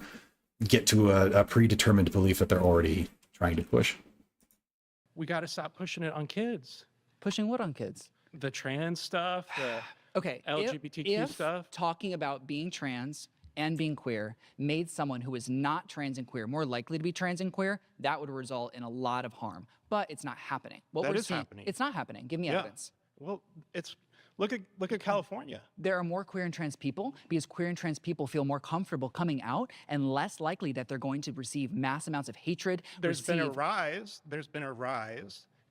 get to a predetermined belief that they're already trying to push. we got to stop pushing it on kids. Pushing what on kids? The trans stuff, the Okay, LGBTQ if stuff. talking about being trans and being queer made someone who is not trans and queer more likely to be trans and queer, that would result in a lot of harm. But it's not happening. What That we're is seeing, happening. It's not happening. Give me Yeah. evidence. Well, look at California. There are more queer and trans people because queer and trans people feel more comfortable coming out and less likely that they're going to receive mass amounts of hatred. There's been a rise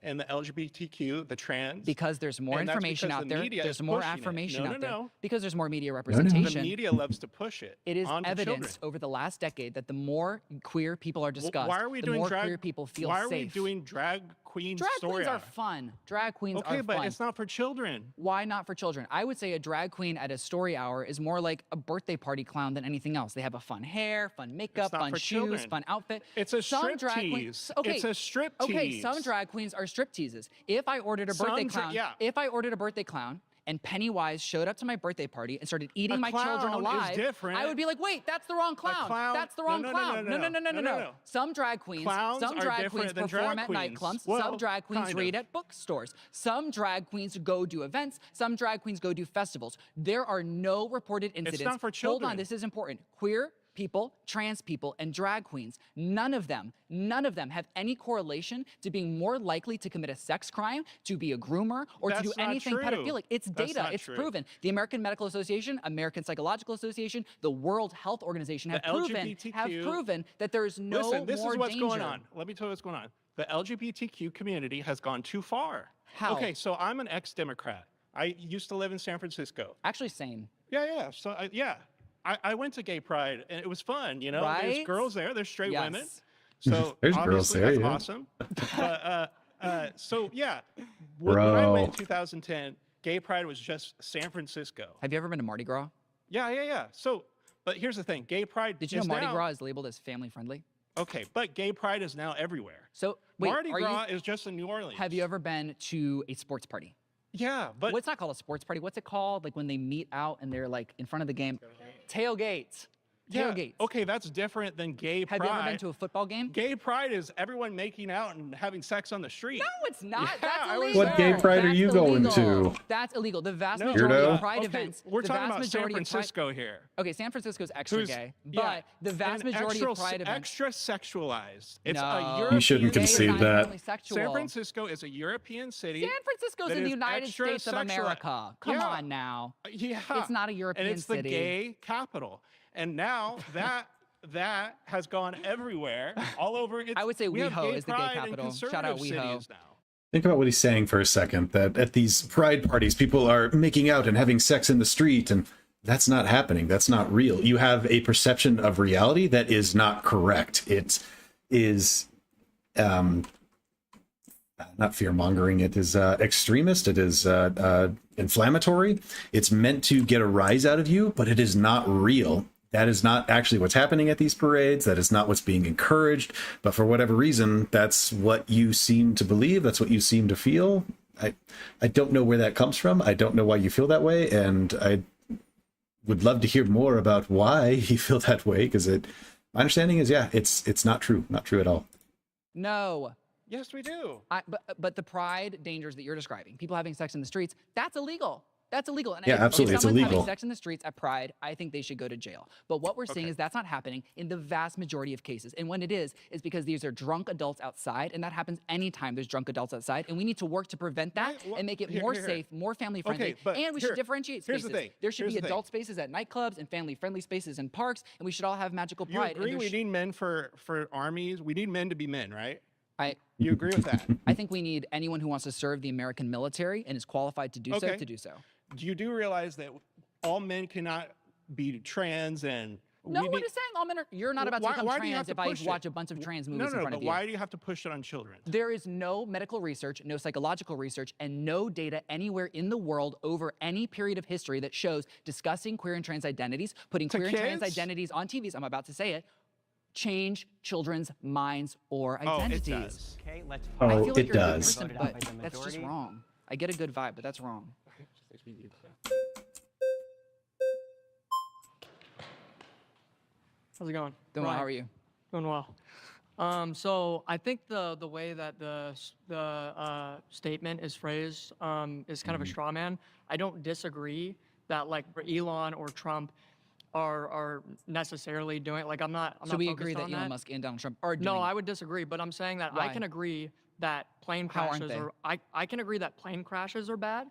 in the LGBTQ, the trans. Because there's more and that's information because out the there. media There's is more pushing it. affirmation No, out there. no. Because there's more media The representation. media loves to push it. It is onto evidence children. over the last decade that the more queer people are discussed, Why are we the doing more drag? queer people feel why are safe. we doing drag queen Drag story queens are hour? fun. Drag queens Okay, are but fun. it's not for children. Why not for children? I would say a drag queen at a story hour is more like a birthday party clown than anything else. They have a fun hair, fun makeup, not fun for shoes, children. fun outfit. It's a Some strip drag tease. queens. Okay, It's a strip Okay, tease. some drag queens are strip teases. If I ordered a birthday clown, if I ordered a birthday clown and Pennywise showed up to my birthday party and started eating my children clown is alive, different. I would be like, wait, that's the wrong clown. That's the wrong clown. No. Some drag queens, Clowns some are drag queens different than perform drag at queens. nightclubs. Well, Some drag queens kind read of. at bookstores. Some drag queens go do events. Some drag queens go do festivals. There are no reported incidents. not for Hold children. on, this is important. Queer people, trans people, and drag queens. None of them have any correlation to being more likely to commit a sex crime, to be a groomer, or to do That's not anything true. pedophilic. It's That's data, not it's true. proven. The American Medical Association, American Psychological Association, the World Health Organization have proven that there is no Listen, this more is what's danger. going on. Let me tell you what's going on. The LGBTQ community has gone too far. How? Okay, so I'm an ex-Democrat. I used to live in San Francisco. Actually, same. Yeah. So, I went to Gay Pride, and it was fun, you know? Right? There's girls there. There's straight Yes. women. So There's girls obviously there, that's yeah. awesome. So, yeah. When I went in 2010, Gay Pride was just San Francisco. Have you ever been to Mardi Gras? Yeah. So, but here's the thing. Gay Pride Did you know is Mardi now, Gras is labeled as family friendly? Okay, but Gay Pride is now everywhere. So wait, Mardi Gras is just in New Orleans. Have you ever been to a sports party? Yeah, but What's not called a sports party? What's it called? Like when they meet out and they're like in front of the game? Tailgates. Tailgates. Okay, that's different than Gay Pride. Have you ever been to a football game? Gay Pride is everyone making out and having sex on the street. No, it's not. Yeah, That's I was illegal. What gay pride are you going illegal. to? That's illegal. The vast No. majority Weirdo. of pride Okay, events. we're the talking vast about San majority of pride- Francisco here. Okay, San Francisco's extra Who's- gay, yeah, but the vast and majority of pride events. extra sexualized. It's No. a European You shouldn't Gay is concede not that. only sexual. San Francisco is a European city. San Francisco's that in the is United extra States of sexuali- America. Come Yeah. on now. Yeah. It's not a European and it's city. the gay capital. And now that has gone everywhere, all over. I would say we have WeHo is the gay pride in capital. Shout out conservative WeHo. cities now. Think about what he's saying for a second, that at these pride parties, people are making out and having sex in the street, and that's not happening. That's not real. You have a perception of reality that is not correct. It is not fear-mongering. It is extremist. It is inflammatory. It's meant to get a rise out of you, but it is not real. That is not actually what's happening at these parades. That is not what's being encouraged. But for whatever reason, that's what you seem to believe. That's what you seem to feel. I don't know where that comes from. I don't know why you feel that way. And I would love to hear more about why you feel that way. Because my understanding is, yeah, it's not true. Not true at all. No. Yes, we do. But the pride dangers that you're describing, people having sex in the streets, that's illegal. That's illegal. And Yeah, absolutely. If It's someone's illegal. having sex in the streets at Pride, I think they should go to jail. But what we're seeing is that's not happening in the vast majority of cases. And when it is because these are drunk adults outside, and that happens anytime there's drunk adults outside. And we need to work to prevent that and make it more safe, more family friendly. Okay, but and we should differentiate here's spaces. the thing. There should Here's be the adult spaces at nightclubs and family friendly spaces in parks, and we should all have magical You pride. agree And we need men for armies? We need men to be men, right? You agree with that? I think we need anyone who wants to serve the American military and is qualified to do so Okay. to do so. You do realize that all men cannot be trans and No we one need- is saying all men are. You're not about to Why- become why do you trans have if to I push it? watch a bunch of trans movies in No, front but of you. why do you have to push it on children? There is no medical research, no psychological research, and no data anywhere in the world over any period of history that shows discussing queer and trans identities, putting To queer and trans kids? identities on TVs, I'm about to say it, change children's minds or Oh, it identities. does. Okay, let's Oh, I feel like it you're a good does. person, Voted out but by the that's just majority. wrong. I get a good vibe, but that's wrong. How's it going? Doing well, Ryan. how are you? Doing well. So I think the way that the statement is phrased is kind of a straw man. I don't disagree that like Elon or Trump are necessarily doing like I'm not. So not we focused agree that on Elon Musk and Donald Trump are doing No, I would disagree, but I'm saying that I Why? can agree that plane How aren't crashes they? are I can agree that plane crashes are bad,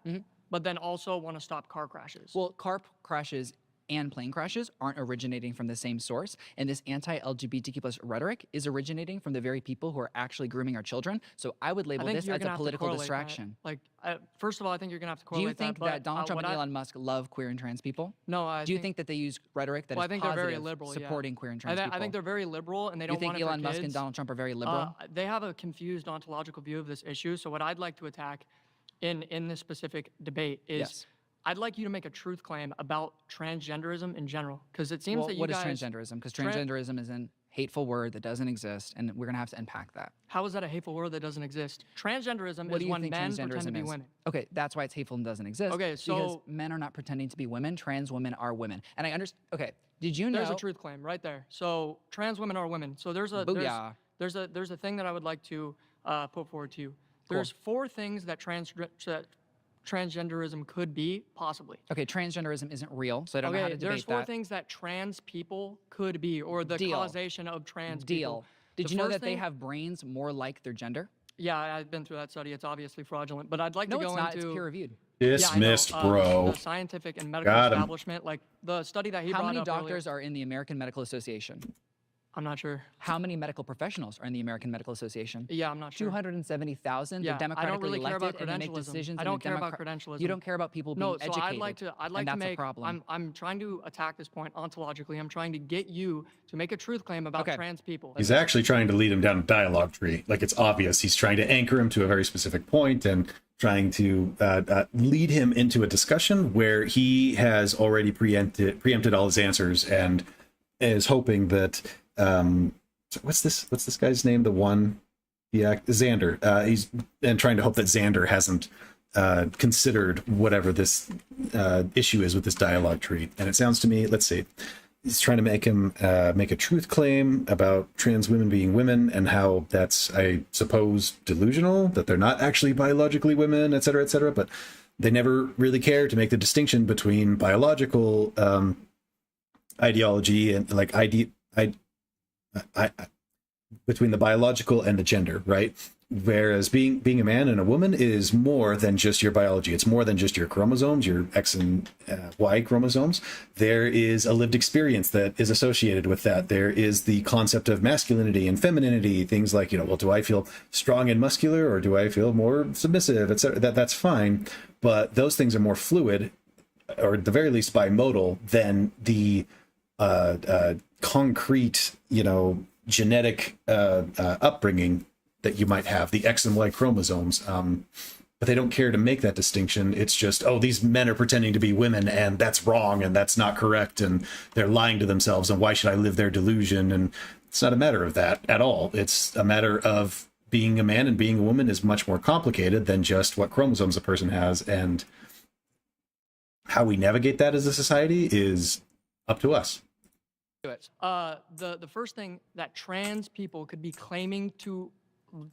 but then also want to stop car crashes. Well, car crashes and plane crashes aren't originating from the same source, and this anti-LGBTQ plus rhetoric is originating from the very people who are actually grooming our children. So I would label think this you're as gonna a have to political correlate that. distraction. Like, first of all, I think you're gonna have to Do you correlate think that. that but, Donald Trump what and I- Elon Musk love queer and trans people? No, I Do you think that they use rhetoric that well, is I think they're very positive, liberal, supporting queer and trans I people? think they're very liberal, and they You don't think want it for Elon Musk and kids. Donald Trump are very liberal? They have a confused ontological view of this issue. So what I'd like to attack in this specific debate is Yes. I'd like you to make a truth claim about transgenderism in general, because it seems Well, that you what guys. is transgenderism? Because transgenderism is a hateful word that doesn't exist, and we're gonna have to unpack that. How is that a hateful word that doesn't exist? Transgenderism What is do you when think men pretend to transgenderism be is? women. Okay, that's why it's hateful and doesn't exist. Okay, because so- men are not pretending to be women. Trans women are women, and I understand. Okay, did you know? There's a truth claim right there. So trans women are women. So there's a Booyah. there's a thing that I would like to put forward to you. Cool. There's 4 things that transgenderism could be, possibly. Okay, transgenderism isn't real, so I don't know how to debate there's four that. things that trans people could be, or the Deal. causation of trans Deal. people. Did The you know first that they thing- have brains more like their gender? Yeah, I've been through that study. It's obviously fraudulent, but I'd like No, to go it's not. into... It's peer-reviewed. Dismissed, yeah, I know, bro. the scientific and medical Got 'em. establishment, like the study that he How brought many up doctors earlier, are in the American Medical Association? I'm not sure. How many medical professionals are in the American Medical Association? Yeah, I'm not sure. 270,000. Yeah, They're democratically I don't really care about elected, and they make credentialism. decisions. I in don't a care about credentialism. You don't care about people being No, so educated. I'd like to and that's make. a problem. I'm trying to attack this point ontologically. I'm trying to get you to make a truth claim about trans people. He's actually trying to lead him down a dialogue tree. Like, it's obvious. He's trying to anchor him to a very specific point and trying to lead him into a discussion where he has already preempted all his answers and is hoping that what's this guy's name? The one, Xander. He's trying to hope that Xander hasn't considered whatever this issue is with this dialogue tree. And it sounds to me, let's see, he's trying to make him make a truth claim about trans women being women and how that's, I suppose, delusional, that they're not actually biologically women, et cetera, but they never really care to make the distinction between biological ideology and like between the biological and the gender, right? Whereas being a man and a woman is more than just your biology. It's more than just your chromosomes, your X and Y chromosomes. There is a lived experience that is associated with that. There is the concept of masculinity and femininity, things like, well, do I feel strong and muscular or do I feel more submissive, etc. That's fine, but those things are more fluid, or at the very least bimodal, than the concrete, genetic upbringing that you might have, the X and Y chromosomes. But they don't care to make that distinction. It's just, these men are pretending to be women and that's wrong and that's not correct and they're lying to themselves and why should I live their delusion? And it's not a matter of that at all. It's a matter of being a man and being a woman is much more complicated than just what chromosomes a person has, and how we navigate that as a society is up to us. The first thing that trans people could be claiming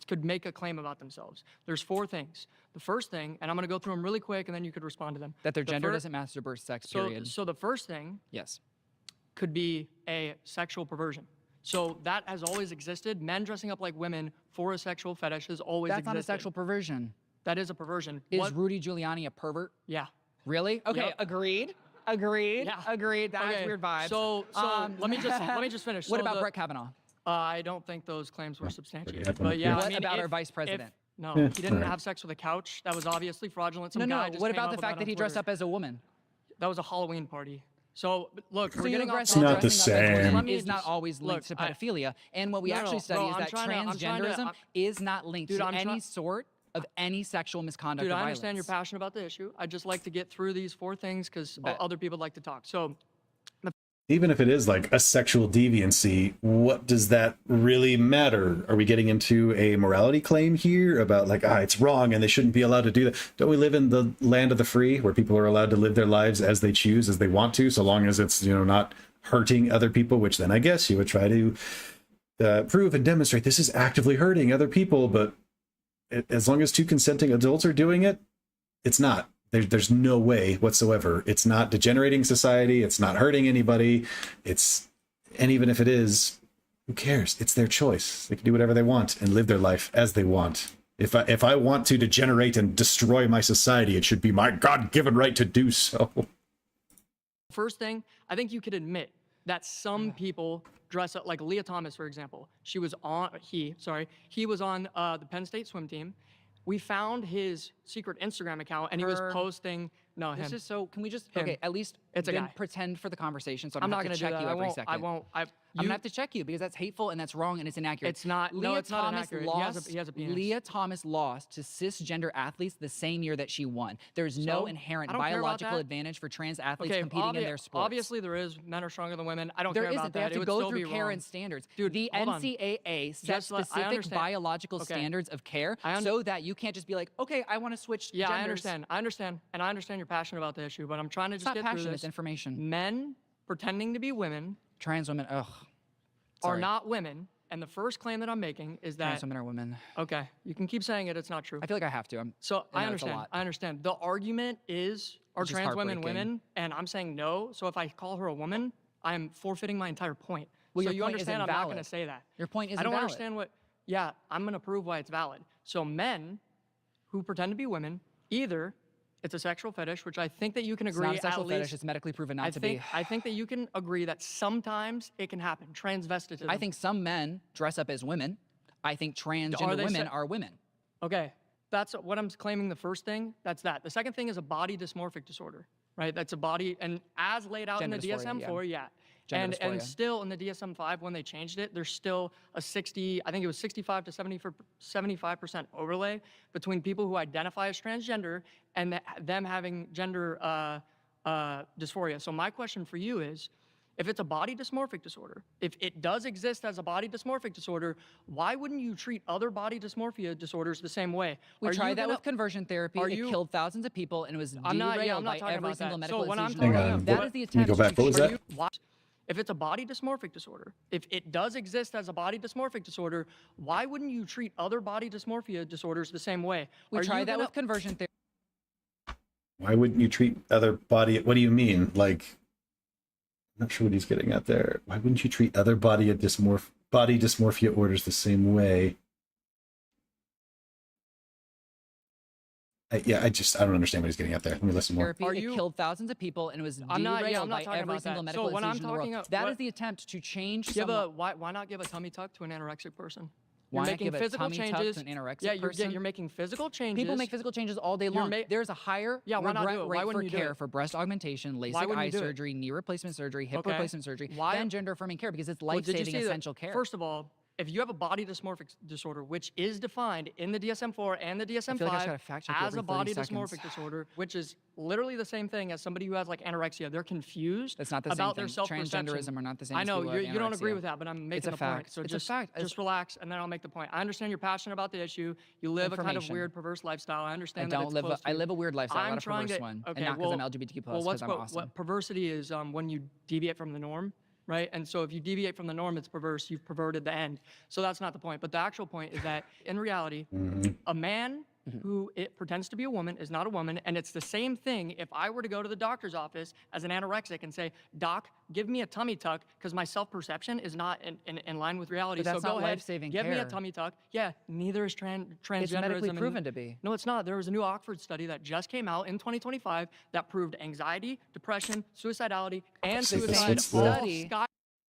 could make a claim about themselves. There's four things. The first thing, and I'm going to go through them really quick, and then you could respond to them. That their gender doesn't match their birth sex, period. So the first thing, yes, could be a sexual perversion. So that has always existed. Men dressing up like women for a sexual fetish has always existed. That's not a sexual perversion. That is a perversion. Is Rudy Giuliani a pervert? Yeah. Really? Okay, Yep. Agreed. Yeah. Agreed. That has weird vibes. So let me just finish. What So about Brett Kavanaugh? I don't think those claims were substantiated. But What about our vice president? No, he didn't have sex with a couch. That was obviously fraudulent. Some guy just What came about up the with fact that he dressed up as a woman? That was a Halloween party. So look, we're Seeing getting off aggressive not the dressing up as a same. woman is not always linked to pedophilia. And what we actually study is that transgenderism is not linked to any sort of any sexual misconduct Dude, or I violence. understand you're passionate about the issue. I'd just like to get through these four things because other people like to talk. So Even if it is like a sexual deviancy, what does that really matter? Are we getting into a morality claim here about like, it's wrong and they shouldn't be allowed to do that? Don't we live in the land of the free where people are allowed to live their lives as they choose, as they want to, so long as it's, not hurting other people, which then I guess you would try to prove and demonstrate this is actively hurting other people. But as long as two consenting adults are doing it, it's not. There's no way whatsoever. It's not degenerating society. It's not hurting anybody. And even if it is, who cares? It's their choice. They can do whatever they want and live their life as they want. If I want to degenerate and destroy my society, it should be my God-given right to do so. first thing, I think you could admit that some people dress up, like Leah Thomas, for example. He was on the Penn State swim team. We found his secret Instagram account, and he was posting. No, him. This is so. Can we just Him. okay? At least It's a then guy. pretend for the conversation. So I'm not going gonna to do check that. you I every won't- second. I won't. I'm gonna have to check you because that's hateful and that's wrong and it's inaccurate. It's not. Leah No, it's not Thomas inaccurate. lost. He has a penis. Leah Thomas lost to cisgender athletes the same year that she won. There's no So, inherent I don't care about biological that. advantage for trans athletes competing in their sports. Obviously, there is. Men are stronger than women. I don't There care about isn't. They that. have It to would go still through be care wrong. and standards. Dude, the hold on. NCAA sets Just I specific understand. biological Okay. standards of care I un- so that you can't just be like, okay, I want to switch Yeah, genders. I understand. And I understand you're passionate about the issue, but I'm trying to It's just not get passion, through it's this. information. Men pretending to be women Trans women, ugh. are Sorry. not women, And the first claim that I'm making is that Trans women are women. okay, you can keep saying it. It's not true. I feel like I have to. So I know it's a understand. lot. I understand. The argument is are Which is trans women heartbreaking. women, and I'm saying no. So if I call her a woman, I am forfeiting my entire point. Well, so your you point understand? isn't I'm not going valid. to say that. Your point isn't I don't valid. understand what. Yeah, I'm going to prove why it's valid. So men who pretend to be women, either it's a sexual fetish, which I think that you can It's agree not a sexual at fetish. least. It's medically proven not to be. I think that you can agree that sometimes it can happen. Transvestitism. I think some men dress up as women. I think transgender they women se- are women. Okay, that's what I'm claiming. The first thing, that's that. The second thing is a body dysmorphic disorder, right? That's a body, and as laid out Gender in the dysphoria, DSM-4, yeah. yeah. Gender And dysphoria. still in the DSM-5, when they changed it, there's still a 60, I think it was 65 to 75% overlay between people who identify as transgender and them having gender dysphoria. So my question for you is, if it's a body dysmorphic disorder, if it does exist as a body dysmorphic disorder, why wouldn't you treat other body dysmorphia disorders the same way? We Are tried you that gonna- with conversion therapy. are It you- killed thousands of people, and it was I'm not derailed by talking every about single that. medical So when I'm institution. talking Hang on. That is the Can you attempt go back? What was to that? If it's a body dysmorphic disorder, if it does exist as a body dysmorphic disorder, why wouldn't you treat other body dysmorphia disorders the same way? We Are tried you that gonna- with conversion therapy. Why wouldn't you treat other body? What do you mean? Like, I'm not sure what he's getting at there. Why wouldn't you treat other body dysmorphia orders the same way? I don't understand what he's getting at there. Let me listen more. Therapy, it killed thousands of people, and it was I'm not derailed by talking every about single that. medical So when I'm institution in the talking world. about- That what- is the attempt to change Give someone. why not give a tummy tuck to an anorexic person? Why You're not making give a physical tummy tuck changes. to an anorexic yeah, person? you're making physical changes. People make physical changes all day You're long. ma- There's a higher Yeah, why not regret do it? Why rate wouldn't for you do care it? for breast augmentation, Why LASIK wouldn't eye you do it? surgery, knee replacement surgery, hip Okay. replacement surgery, Why- than gender affirming care, because it's Well, did you life-saving see that- essential care. First of all, if you have a body dysmorphic disorder, which is defined in the DSM-4 and the I feel like I just DSM-5 gotta fact check you as every a body 30 seconds. dysmorphic disorder, which is literally the same thing as somebody who has like anorexia. They're confused That's not the same about thing. their self-perception. Transgenderism are not the same I as know people who you have don't agree anorexia. with that, but I'm making It's a the fact. point. So It's a just fact. just relax, and then I'll make the point. I understand you're passionate about the issue. You live a kind of Information. weird, perverse lifestyle. I I understand that don't it's live. close to I you. live a weird lifestyle, I'm not a trying perverse to- one, okay, and not because well- I'm LGBTQ+. Well, Because I'm awesome. what perversity is when you deviate from the norm, right? And so if you deviate from the norm, it's perverse. You've perverted the end. So that's not the point. But the actual point is that in reality, a man who it pretends to be a woman is not a woman, and it's the same thing if I were to go to the doctor's office as an anorexic and say, "Doc, give me a tummy tuck because my self-perception is not in line with reality." But that's so go not ahead, life-saving give me a care. tummy tuck. Yeah, neither is transgenderism. It's medically and- proven to be. No, it's not. There was a new Oxford study that just came out in 2025 that proved anxiety, depression, suicidality, and See, this suicide is the- all Study. sky.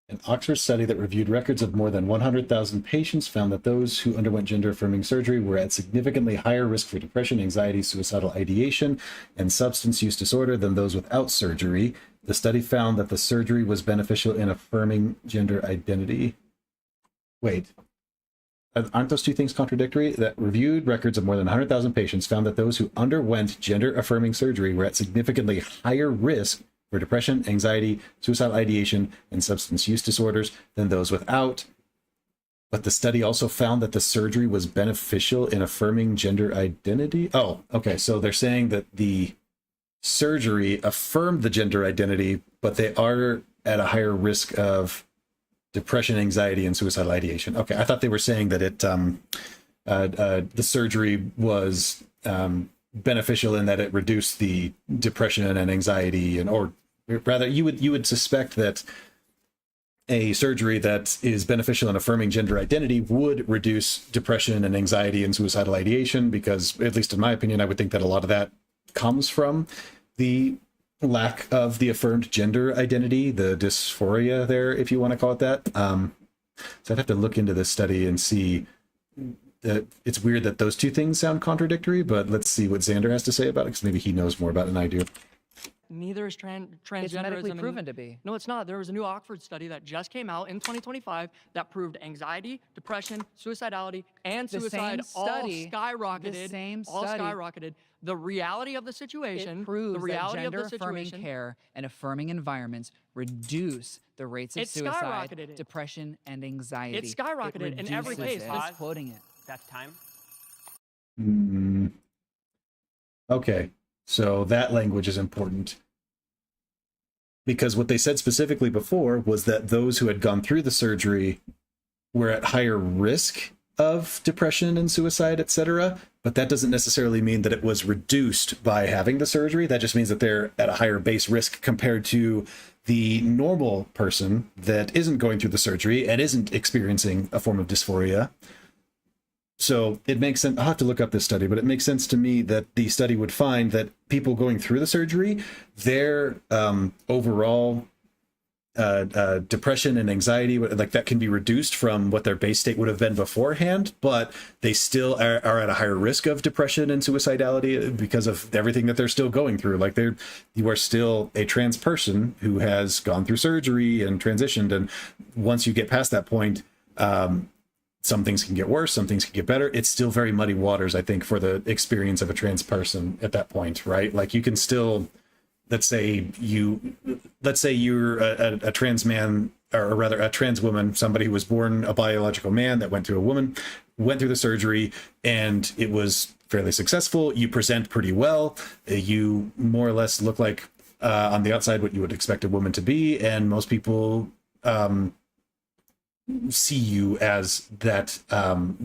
An Oxford study that reviewed records of more than 100,000 patients found that those who underwent gender-affirming surgery were at significantly higher risk for depression, anxiety, suicidal ideation, and substance use disorder than those without surgery. The study found that the surgery was beneficial in affirming gender identity. Wait. Aren't those two things contradictory? That reviewed records of more than 100,000 patients found that those who underwent gender-affirming surgery were at significantly higher risk for depression, anxiety, suicidal ideation, and substance use disorders than those without. But the study also found that the surgery was beneficial in affirming gender identity. Oh, okay. So they're saying that the surgery affirmed the gender identity, but they are at a higher risk of depression, anxiety, and suicidal ideation. Okay, I thought they were saying that the surgery was beneficial in that it reduced the depression and anxiety, or rather, you would suspect that a surgery that is beneficial in affirming gender identity would reduce depression and anxiety and suicidal ideation, because, at least in my opinion, I would think that a lot of that comes from the lack of the affirmed gender identity, the dysphoria there, if you want to call it that. So I'd have to look into this study and see. It's weird that those two things sound contradictory, but let's see what Xander has to say about it, because maybe he knows more about it than I do. Neither is transgenderism. It's medically and- proven to be. No, it's not. There was a new Oxford study that just came out in 2025 that proved anxiety, depression, suicidality, and The suicide same all study- skyrocketed. the same all study- skyrocketed. The reality of the situation. It proves the reality that of the gender-affirming situation. care and affirming environments reduce the rates of It suicide, skyrocketed it. depression, and anxiety. It skyrocketed in every reduces case. it. This- It's quoting it. That's time. Okay, so that language is important. Because what they said specifically before was that those who had gone through the surgery we're at higher risk of depression and suicide, etc. But that doesn't necessarily mean that it was reduced by having the surgery. That just means that they're at a higher base risk compared to the normal person that isn't going through the surgery and isn't experiencing a form of dysphoria. So it makes sense. I'll have to look up this study, but it makes sense to me that the study would find that people going through the surgery, their overall depression and anxiety, like that can be reduced from what their base state would have been beforehand, but they still are at a higher risk of depression and suicidality because of everything that they're still going through. Like you are still a trans person who has gone through surgery and transitioned. And once you get past that point, some things can get worse, some things can get better. It's still very muddy waters, I think, for the experience of a trans person at that point, right? Like you can still, let's say you're a trans man, or rather a trans woman, somebody who was born a biological man that went through a woman, went through the surgery, and it was fairly successful. You present pretty well. You more or less look like on the outside what you would expect a woman to be, and most people see you as that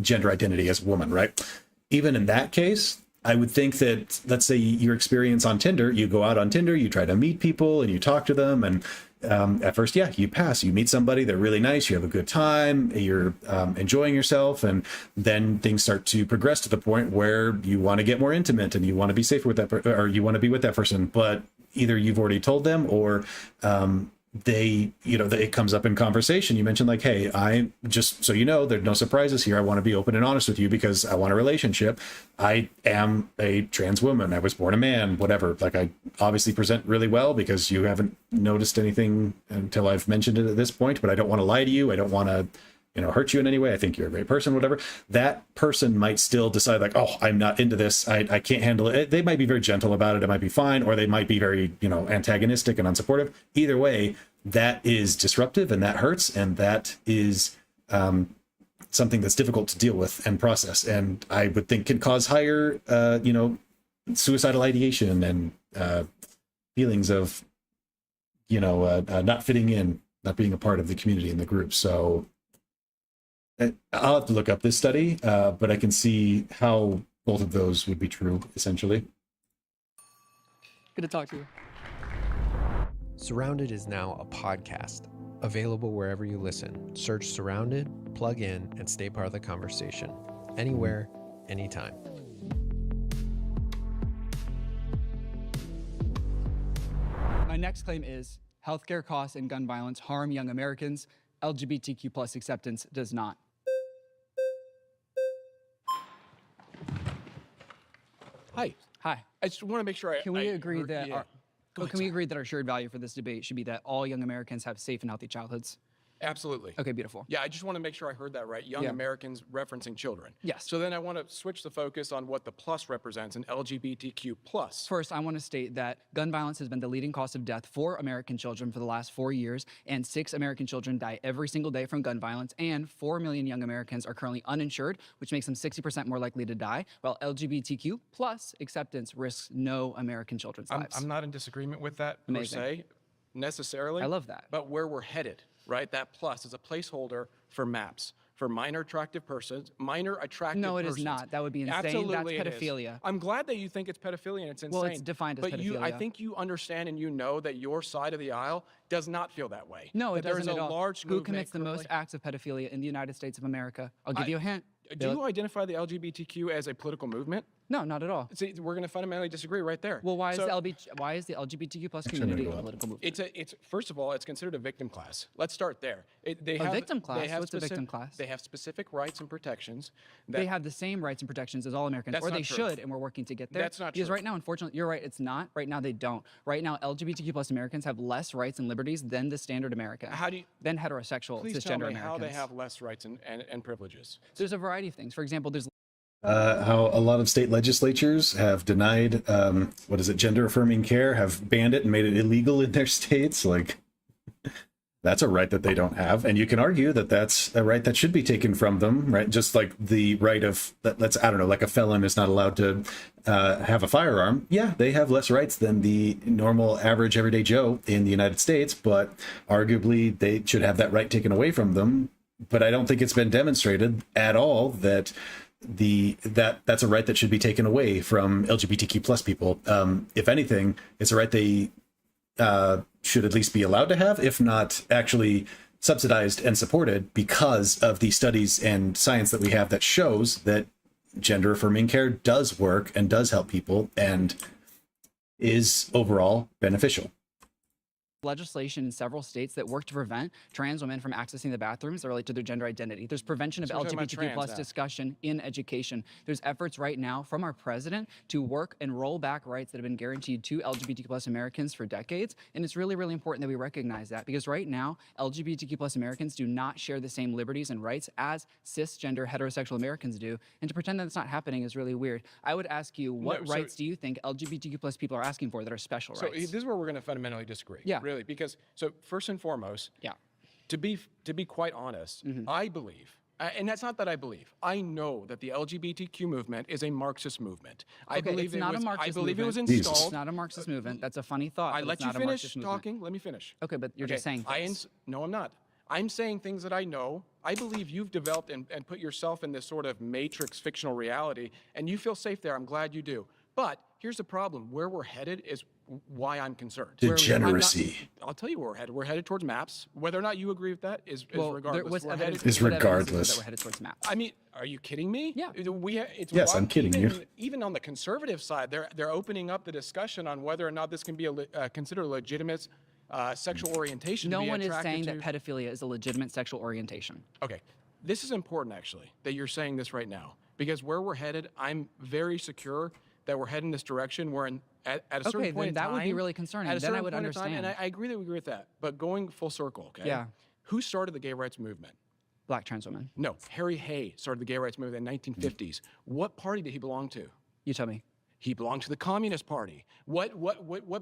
gender identity as a woman, right? Even in that case, I would think that, let's say your experience on Tinder, you go out on Tinder, you try to meet people and you talk to them, and at first, yeah, you pass, you meet somebody, they're really nice, you have a good time, you're enjoying yourself, and then things start to progress to the point where you want to get more intimate and you want to be safer with that, or you want to be with that person, but either you've already told them or it comes up in conversation. You mentioned like, hey, I just, so you know, there's no surprises here. I want to be open and honest with you because I want a relationship. I am a trans woman. I was born a man, whatever. Like I obviously present really well because you haven't noticed anything until I've mentioned it at this point, but I don't want to lie to you. I don't want to, hurt you in any way. I think you're a great person, whatever. That person might still decide like, oh, I'm not into this. I can't handle it. They might be very gentle about it. It might be fine. Or they might be very, antagonistic and unsupportive. Either way, that is disruptive and that hurts. And that is something that's difficult to deal with and process. And I would think can cause higher, suicidal ideation and feelings of, not fitting in, not being a part of the community and the group. So I'll have to look up this study, but I can see how both of those would be true, essentially. Good to talk to you. Surrounded is now a podcast, available wherever you listen. Search Surrounded, plug in, and stay part of the conversation. Anywhere, anytime. My next claim is healthcare costs and gun violence harm young Americans. LGBTQ plus acceptance does not. Hi. Hi. I just want to make sure Can we agree that yeah. can we agree that our shared value for this debate should be that all young Americans have safe and healthy childhoods? Absolutely. Okay, beautiful. Yeah, I just want to make sure I heard that right. Young Americans referencing children. Yes. So then I want to switch the focus on what the plus represents in LGBTQ plus. First, I want to state that gun violence has been the leading cause of death for American children for the last 4 years, and 6 American children die every single day from gun violence, and 4 million young Americans are currently uninsured, which makes them 60% more likely to die, while LGBTQ plus acceptance risks no American children's lives. I'm not in disagreement with that per Amazing. se, necessarily. I love that. But where we're headed, right? That plus is a placeholder for MAPS, for minor attractive persons, minor attractive No, it is persons. not. That would be insane. Absolutely That's it is. pedophilia. I'm glad that you think it's pedophilia and it's insane. Well, it's defined as but I pedophilia. think you understand and you know that your side of the aisle does not feel that way. No, it That there doesn't is at a all. large Who movement commits the most currently- acts of pedophilia in the United States of America? I'll give you a hint. Do you identify the LGBTQ as a political movement? No, not at all. See, we're going to fundamentally disagree right there. Well, why is So- the LGBTQ plus community a political movement? It's first of all, it's considered a victim class. Let's start there. They A have victim class? They have What's a victim class? They have specific rights and protections. They have the same rights and protections as all Americans, That's or not they true. should, and we're working to get there. That's not Because true. right now, unfortunately, you're right, it's not. Right now, they don't. Right now, LGBTQ plus Americans have less rights and liberties than the standard American. How do you? Than heterosexual Please tell cisgender me how Americans. they have less rights and privileges. There's a variety of things. For example, there's How a lot of state legislatures have denied, gender affirming care, have banned it and made it illegal in their states. Like, that's a right that they don't have. And you can argue that that's a right that should be taken from them, right? Just like the right of, like a felon is not allowed to have a firearm. Yeah, they have less rights than the normal, average, everyday Joe in the United States, but arguably they should have that right taken away from them but I don't think it's been demonstrated at all that that's a right that should be taken away from LGBTQ plus people. If anything, it's a right they should at least be allowed to have, if not actually subsidized and supported, because of the studies and science that we have that shows that gender affirming care does work and does help people and is overall beneficial. Legislation in several states that work to prevent trans women from accessing the bathrooms that relate to their gender identity. There's prevention of So we're talking about LGBTQ plus trans now. discussion in education. There's efforts right now from our president to work and roll back rights that have been guaranteed to LGBTQ plus Americans for decades. And it's really, really important that we recognize that, because right now, LGBTQ plus Americans do not share the same liberties and rights as cisgender heterosexual Americans do. And to pretend that it's not happening is really weird. I would ask you, what so- rights do you think LGBTQ plus people are asking for that are special So rights? this is where we're going to fundamentally disagree. Yeah. Really, because so first and foremost, yeah. To be quite honest, Mm-hmm. I believe, and that's not that I believe. I know that the LGBTQ movement is a Marxist movement. I Okay, believe it's it not was. a Marxist I believe movement. it was installed. It's not a Marxist movement. That's a funny thought. I but let it's you not a finish Marxist movement. talking. Let me finish. Okay, but you're just saying things. No, I'm not. I'm saying things that I know. I believe you've developed and put yourself in this sort of matrix fictional reality, and you feel safe there. I'm glad you do. But here's the problem. Where we're headed is why I'm concerned. Degeneracy. I'll tell you where we're headed. We're headed towards maps. Whether or not you agree with that is regardless. We're Is headed regardless. that we're headed towards maps. I mean, are you kidding me? Yeah. Yes, I'm kidding you. Even on the conservative side, they're opening up the discussion on whether or not this can be considered a legitimate sexual orientation. No to be one is attracted saying to. that pedophilia is a legitimate sexual orientation. Okay, this is important actually that you're saying this right now, because where we're headed, I'm very secure that we're heading this direction. We're at a certain Okay, point then in that time. would be really concerning. At a Then I certain would point in time, understand. and I agree that we agree with that. But going full circle, okay? Yeah. Who started the gay rights movement? Black trans women. No, Harry Hay started the gay rights movement in the 1950s. What party did he belong to? You tell me. He belonged to the Communist Party. What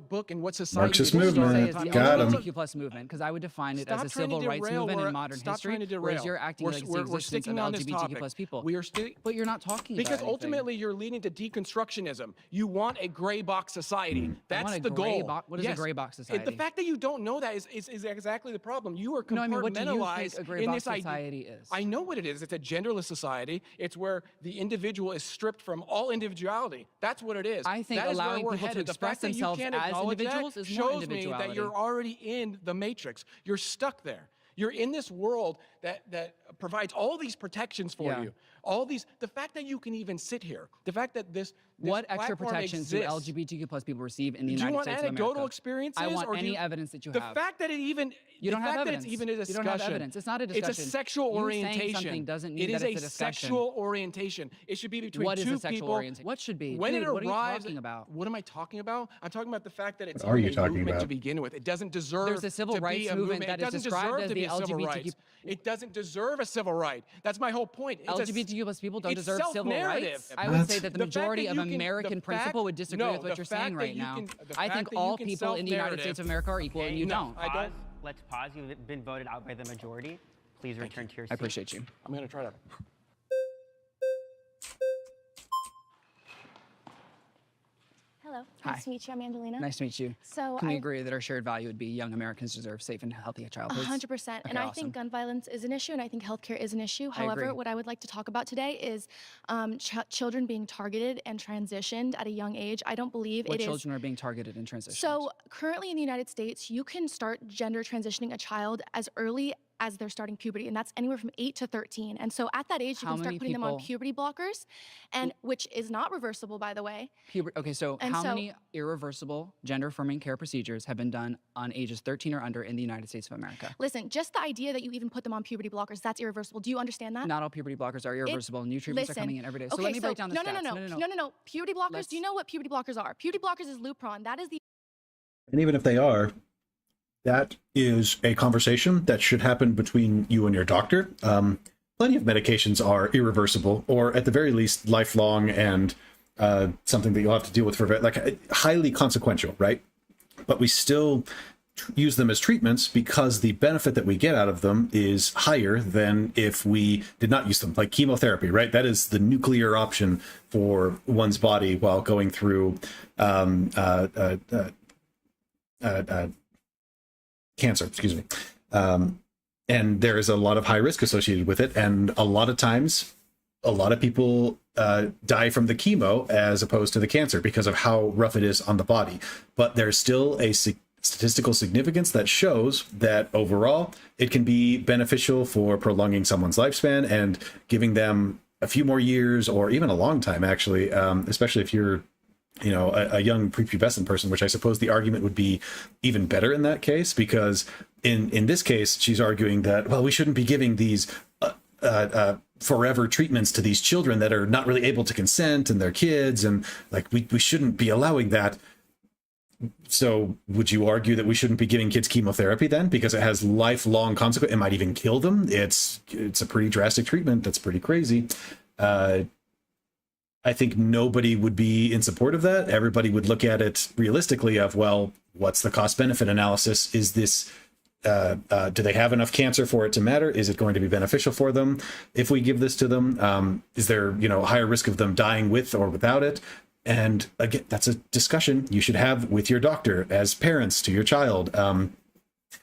book and what society? Marxist did he start movement. at the time? Got him. LGBTQ plus movement, because I would define it Stop as a trying to civil rights derail movement where- in modern stop history, trying to whereas derail. you're acting We're- like it's we're the existence sticking of on this LGBTQ topic. plus people. We are But you're not talking because about anything. ultimately you're leading to deconstructionism. You want a gray box society. That's want a the gray goal. What is a gray box The society? fact that you don't know that is exactly the problem. You are No, I mean, what do you think compartmentalized a gray in box this idea. society is? I know what it is. It's a genderless society. It's where the individual is stripped from all individuality. That's what it is. I think That is where allowing we're people to headed. The express fact that you themselves can't as acknowledge individuals that is more shows me that individuality. you're already in the matrix. You're stuck there. You're in this world that provides all these protections for Yeah. you. All these, the fact that you can even sit here, the fact that this What extra platform protections do exists. LGBTQ plus people receive in the Do you United want States of anecdotal America? experiences? I want or do any you- evidence that you the have. fact that it even You don't the have fact evidence. that it's even a You discussion. don't have evidence. It's not a discussion. It's a sexual You orientation. saying something doesn't mean it that is it's a discussion. sexual orientation. It should be between What is two a sexual people. orientation? What should be? When Dude, it what are you arrives, talking about? What am I talking about? I'm talking about the fact that it's What are even you a talking movement about? to begin with. It doesn't deserve There's a civil to rights be a movement movement. that It is doesn't described deserve as to be the a civil LGBTQ right. It doesn't deserve a civil right. That's my whole point. It's a- LGBTQ plus people don't it's deserve civil self-narrative. rights? I would say that the The fact majority that of you can- American the principle fact- would disagree no, with what the you're fact saying that right you now. can- the I fact think that you all can people in the United self-narrative- States of America are equal, and you don't. I don't. Let's pause. You've been voted out by the majority. Please return to your seat. I appreciate you. I'm going to try to. Hello. Hi. Nice to meet you. I'm Angelina. Nice to meet you. So Can we I- agree that our shared value would be young Americans deserve safe and healthy childhoods? 100%. And Okay, I awesome. think gun violence is an issue, and I think healthcare is an issue. I However, agree. what I would like to talk about today is children being targeted and transitioned at a young age. I don't believe What it is. children are being targeted and transitioned? So currently in the United States, you can start gender transitioning a child as early as they're starting puberty, and that's anywhere from 8 to 13. And so at that age, you How can start many putting them on people- puberty blockers, and which is not reversible, by the way. Okay, so And how so- many irreversible gender-affirming care procedures have been done on ages 13 or under in the United States of America? Listen, just the idea that you even put them on puberty blockers, that's irreversible. Do you understand that? Not all puberty blockers are irreversible. New treatments are coming in every day. So Okay, let me break down the no, stats. no. Puberty blockers. Do you know what puberty blockers are? Puberty blockers is Lupron. That is the And even if they are, that is a conversation that should happen between you and your doctor. Plenty of medications are irreversible, or at the very least, lifelong, and something that you'll have to deal with for highly consequential, right? But we still use them as treatments because the benefit that we get out of them is higher than if we did not use them, like chemotherapy, right? That is the nuclear option for one's body while going through cancer, excuse me. and there's a lot of high risk associated with it. And a lot of times, a lot of people die from the chemo as opposed to the cancer because of how rough it is on the body. But there's still a statistical significance that shows that overall it can be beneficial for prolonging someone's lifespan and giving them a few more years, or even a long time, actually, especially if you're a young prepubescent person, which I suppose the argument would be even better in that case, because in this case, she's arguing that, well, we shouldn't be giving these forever treatments to these children that are not really able to consent, and their kids, and like we shouldn't be allowing that. So would you argue that we shouldn't be giving kids chemotherapy then, because it has lifelong consequences? It might even kill them. It's a pretty drastic treatment. That's pretty crazy. I think nobody would be in support of that. Everybody would look at it realistically of, well, what's the cost benefit analysis? Is this do they have enough cancer for it to matter? Is it going to be beneficial for them if we give this to them? Is there higher risk of them dying with or without it? And again, that's a discussion you should have with your doctor as parents to your child.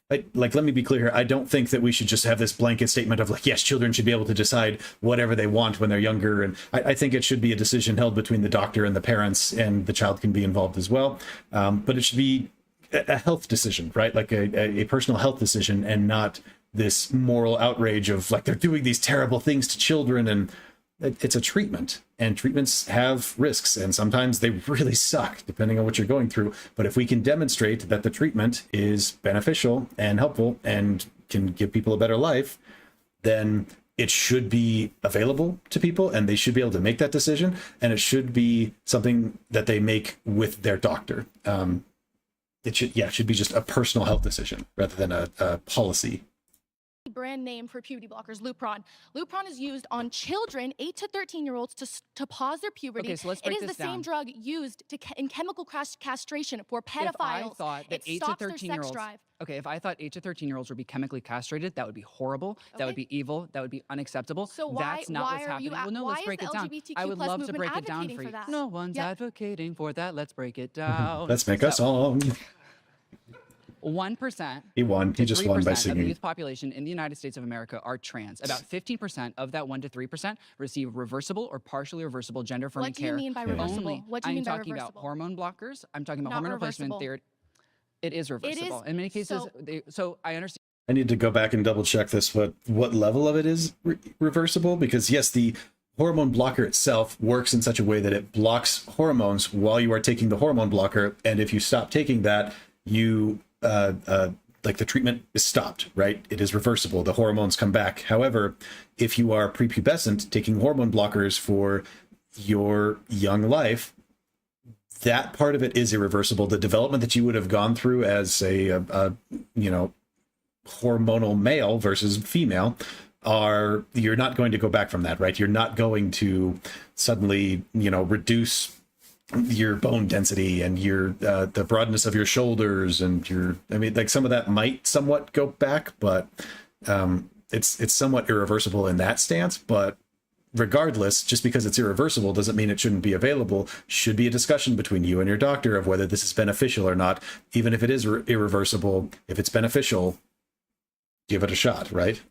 Let me be clear here. I don't think that we should just have this blanket statement of like, yes, children should be able to decide whatever they want when they're younger. And I think it should be a decision held between the doctor and the parents, and the child can be involved as well. But it should be a health decision, right? Like a personal health decision, and not this moral outrage of like, they're doing these terrible things to children. And it's a treatment, and treatments have risks, and sometimes they really suck depending on what you're going through. But if we can demonstrate that the treatment is beneficial and helpful and can give people a better life, then it should be available to people, and they should be able to make that decision, and it should be something that they make with their doctor. It should be just a personal health decision rather than a policy. Brand name for puberty blockers, Lupron. Lupron is used on children 8 to 13-year-olds to pause their puberty. Okay, so let's break it is this the down. same drug used in chemical castration for pedophiles. If I thought that it 8 to stops their 13-year-olds, sex drive. okay, if I thought 8 to 13-year-olds would be chemically castrated, that would be horrible. That would be evil. That would be unacceptable. So why, That's not why what's are happening. you? Well, no, why let's break is it the down. LGBTQ I would plus love to movement break it down advocating for you. that? No one's advocating for that. Let's break it down. Let's make a song. 1%. He won. He just won by 3% of the singing. youth population in the United States of America are trans. About 15% of that 1 to 3% receive reversible or partially reversible gender-affirming What do you care. mean by reversible? Only. What do you mean by I'm talking about reversible? hormone blockers. I'm talking about Not hormone replacement reversible. therapy. It is reversible. In many cases, so I understand. I need to go back and double check this, but what level of it is reversible? Because yes, the hormone blocker itself works in such a way that it blocks hormones while you are taking the hormone blocker. And if you stop taking that, you, like the treatment is stopped, right? It is reversible. The hormones come back. However, if you are prepubescent, taking hormone blockers for your young life, that part of it is irreversible. The development that you would have gone through as a hormonal male versus female you're not going to go back from that, right? You're not going to suddenly, reduce your bone density and your the broadness of your shoulders and some of that might somewhat go back, but it's somewhat irreversible in that stance. But regardless, just because it's irreversible doesn't mean it shouldn't be available. Should be a discussion between you and your doctor of whether this is beneficial or not. Even if it is irreversible, if it's beneficial, give it a shot, right?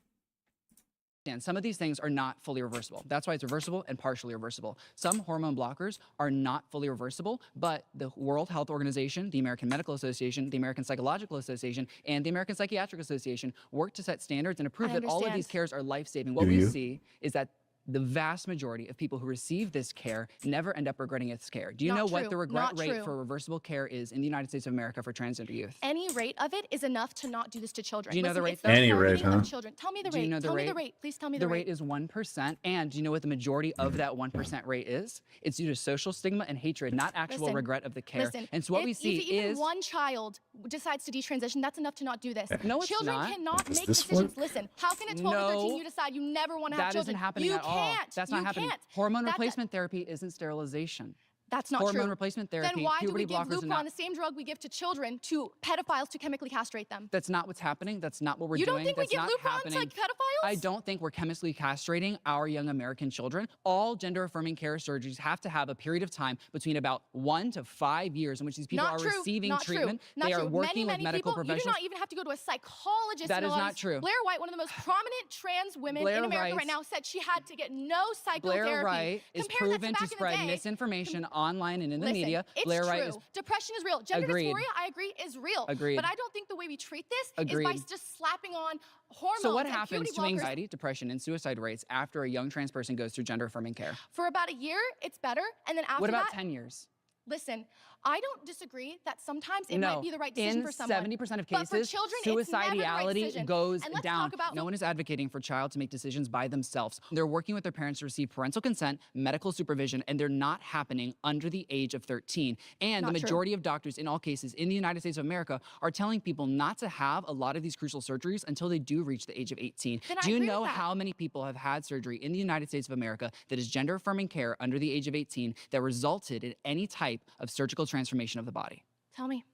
And some of these things are not fully reversible. That's why it's reversible and partially reversible. Some hormone blockers are not fully reversible, but the World Health Organization, the American Medical Association, the American Psychological Association, and the American Psychiatric Association work to set standards and approve that all of these cares are life-saving. What we see is that the vast majority of people who receive this care never end up regretting its care. Do you know what the regret rate for reversible care is in the United States of America for transgender youth? Any rate of it is enough to not do this to children. Do you know the rate? Any rate, huh? Children. Tell me the Do you rate. know the Tell rate? me the rate. Please tell me The the rate is 1%. And do you know what the majority of that 1% rate is? It's due to social stigma and hatred, not actual Listen, regret of the care. Listen, And so what we see if even is one child decides to detransition, that's enough to not do this. No, it's children not. cannot Does make this decisions. work? Listen, how can a 12 or 13 you decide you never want to have that children? isn't happening you at all. can't. That's not you happening. Can't. Hormone That's replacement therapy isn't sterilization. That's not Hormone true. replacement therapy, Then why do puberty we give blockers are Lupron, not- the same drug we give to children, to pedophiles to chemically castrate them? That's not what's happening. That's not what we're You doing. don't think we That's give not Lupron happening. to pedophiles? I don't think we're chemically castrating our young American children. All gender-affirming care surgeries have to have a period of time between about 1 to 5 years in which these people Not are true. receiving Not treatment. True. Not They are true. working many with medical people, professionals. You do not even have to go to a psychologist. That in is all not this. true. Blair White, one of the most prominent trans women Blair in America Wright- right now, said she had to get no psychotherapy. Blair Wright is Compare that proven back to in the spread day. misinformation online and in the Listen, media. It's Blair true. Wright is Depression is real. Gender Agreed. dysphoria, I agree, is real. Agreed. But I don't think the way we treat this is by Agreed. just slapping on hormones So what and happens puberty to blockers. anxiety, depression, and suicide rates after a young trans person goes through gender-affirming care? For about a year, it's better, and then after What about that, 10 years? Listen, I don't disagree that sometimes it might be the right decision in for someone. 70% of But for cases, children, it's never the right suicidality decision. goes And let's down. talk about No one is advocating for a child to make decisions by themselves. They're working with their parents to receive parental consent, medical supervision, and they're not happening under the age of 13. And Not the true. majority of doctors in all cases in the United States of America are telling people not to have a lot of these crucial surgeries until they do reach the age of 18. Then I Do you agree with know that. how many people have had surgery in the United States of America that is gender-affirming care under the age of 18 that resulted in any type of surgical transformation of the body? Tell me.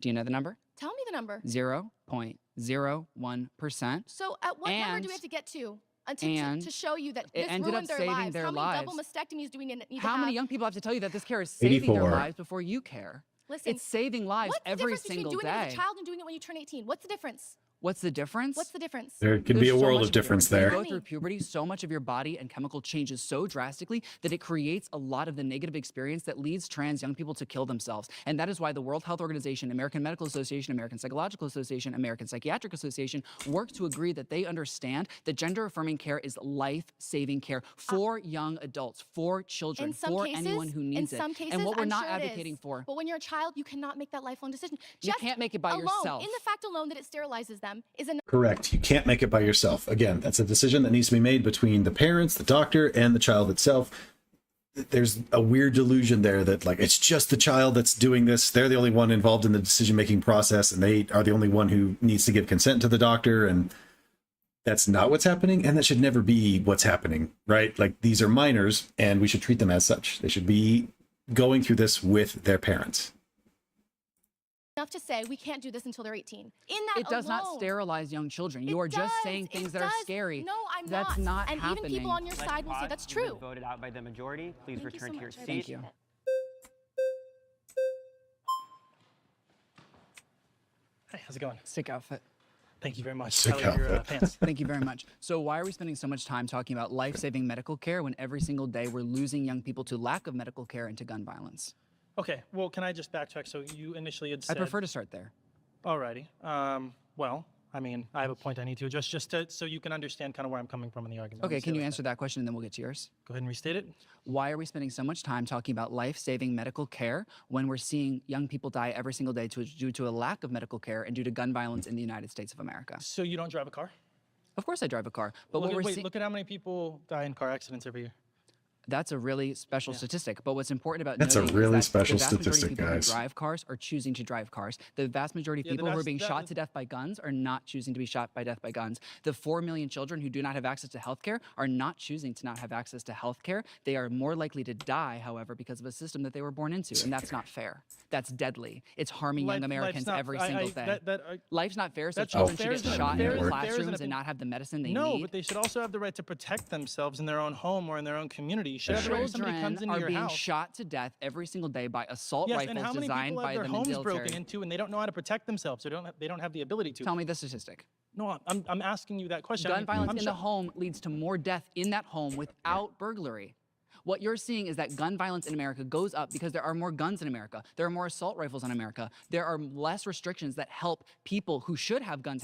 Do you know the number? Tell me the number. 0.01%. So at what number do we have to get to to show you that it this ended ruined up their saving lives? their How many lives. double mastectomies do we need to How have? many young people have to tell you that this care is saving 84. their lives before you care? Listen, It's saving lives what's the every difference single between doing it as day. a child and doing it when you turn 18? What's the difference? What's the difference? What's the difference? There could be a There's so world much of difference When there. you go through puberty, so much of your body and chemical changes so drastically that it creates a lot of the negative experience that leads trans young people to kill themselves. And that is why the World Health Organization, American Medical Association, American Psychological Association, American Psychiatric Association work to agree that they understand that gender-affirming care is life-saving care for young adults, for children, In some for cases, anyone who needs in some it. cases, And what we're I'm not sure it advocating is. for. But when you're a child, you cannot make that lifelong decision. You Just can't make it by alone, yourself. In the fact alone that it sterilizes them is enough. Correct. You can't make it by yourself. Again, that's a decision that needs to be made between the parents, the doctor, and the child itself. There's a weird delusion there that like it's just the child that's doing this. They're the only one involved in the decision-making process, and they are the only one who needs to give consent to the doctor. And that's not what's happening, and that should never be what's happening, right? Like these are minors, and we should treat them as such. They should be going through this with their parents. Enough to say we can't do this until they're 18. In that It does not alone, sterilize young children. You are just saying it things that are does. scary. No, I'm That's not And happening. even people on your Let's side will say pause. that's You've been true. voted out by the majority. Please Thank you return so to your much. I seat. Thank you. Hey, how's it going? Sick outfit. Thank you very much. Sick I like your outfit. pants. Thank you very much. So why are we spending so much time talking about life-saving medical care when every single day we're losing young people to lack of medical care and to gun violence? Okay, well, can I just backtrack? So you initially had I said... prefer to start there. Alrighty. Well, I mean, I have a point I need to address just so you can understand kind of where I'm coming from in the argument. Let me Okay, say can it you like answer that question and then we'll get to yours? Go ahead and restate it. Why are we spending so much time talking about life-saving medical care when we're seeing young people die every single day due to a lack of medical care and due to gun violence in the United States of America? So you don't drive a car? Of course I drive a car, but Look what at, we're wait, seeing... look at how many people die in car accidents every year. That's a really special statistic. But what's important about That's a noting really is that special the vast majority statistic, of people guys. who drive cars are choosing to drive cars. The vast majority of Yeah, people who are that's- being that shot is- to death by guns are not choosing to be shot by death by guns. The 4 million children who do not have access to health care are not choosing to not have access to health care. They are more likely to die, however, because of a system that they were born into, and that's not fair. That's deadly. It's harming young Life's Americans not- every single day. Life's not fair, so that's children fair should get is an- shot in fair their is- fair is an classrooms and opinion. not have the medicine they No, need. but they should also have the right to protect themselves in their own home or in their own community. You should have the right if somebody Children comes into are your being house. shot to death every single day by assault Yes, and rifles how many designed people by have their the homes military. broken into and they don't know how to protect themselves, or they don't have the ability to? Tell me the statistic. No, I'm asking you that question. Gun violence I'm in the home leads to more death in that home without burglary. What you're seeing is that gun violence in America goes up because there are more guns in America. There are more assault rifles in America. There are less restrictions that help people who should have guns.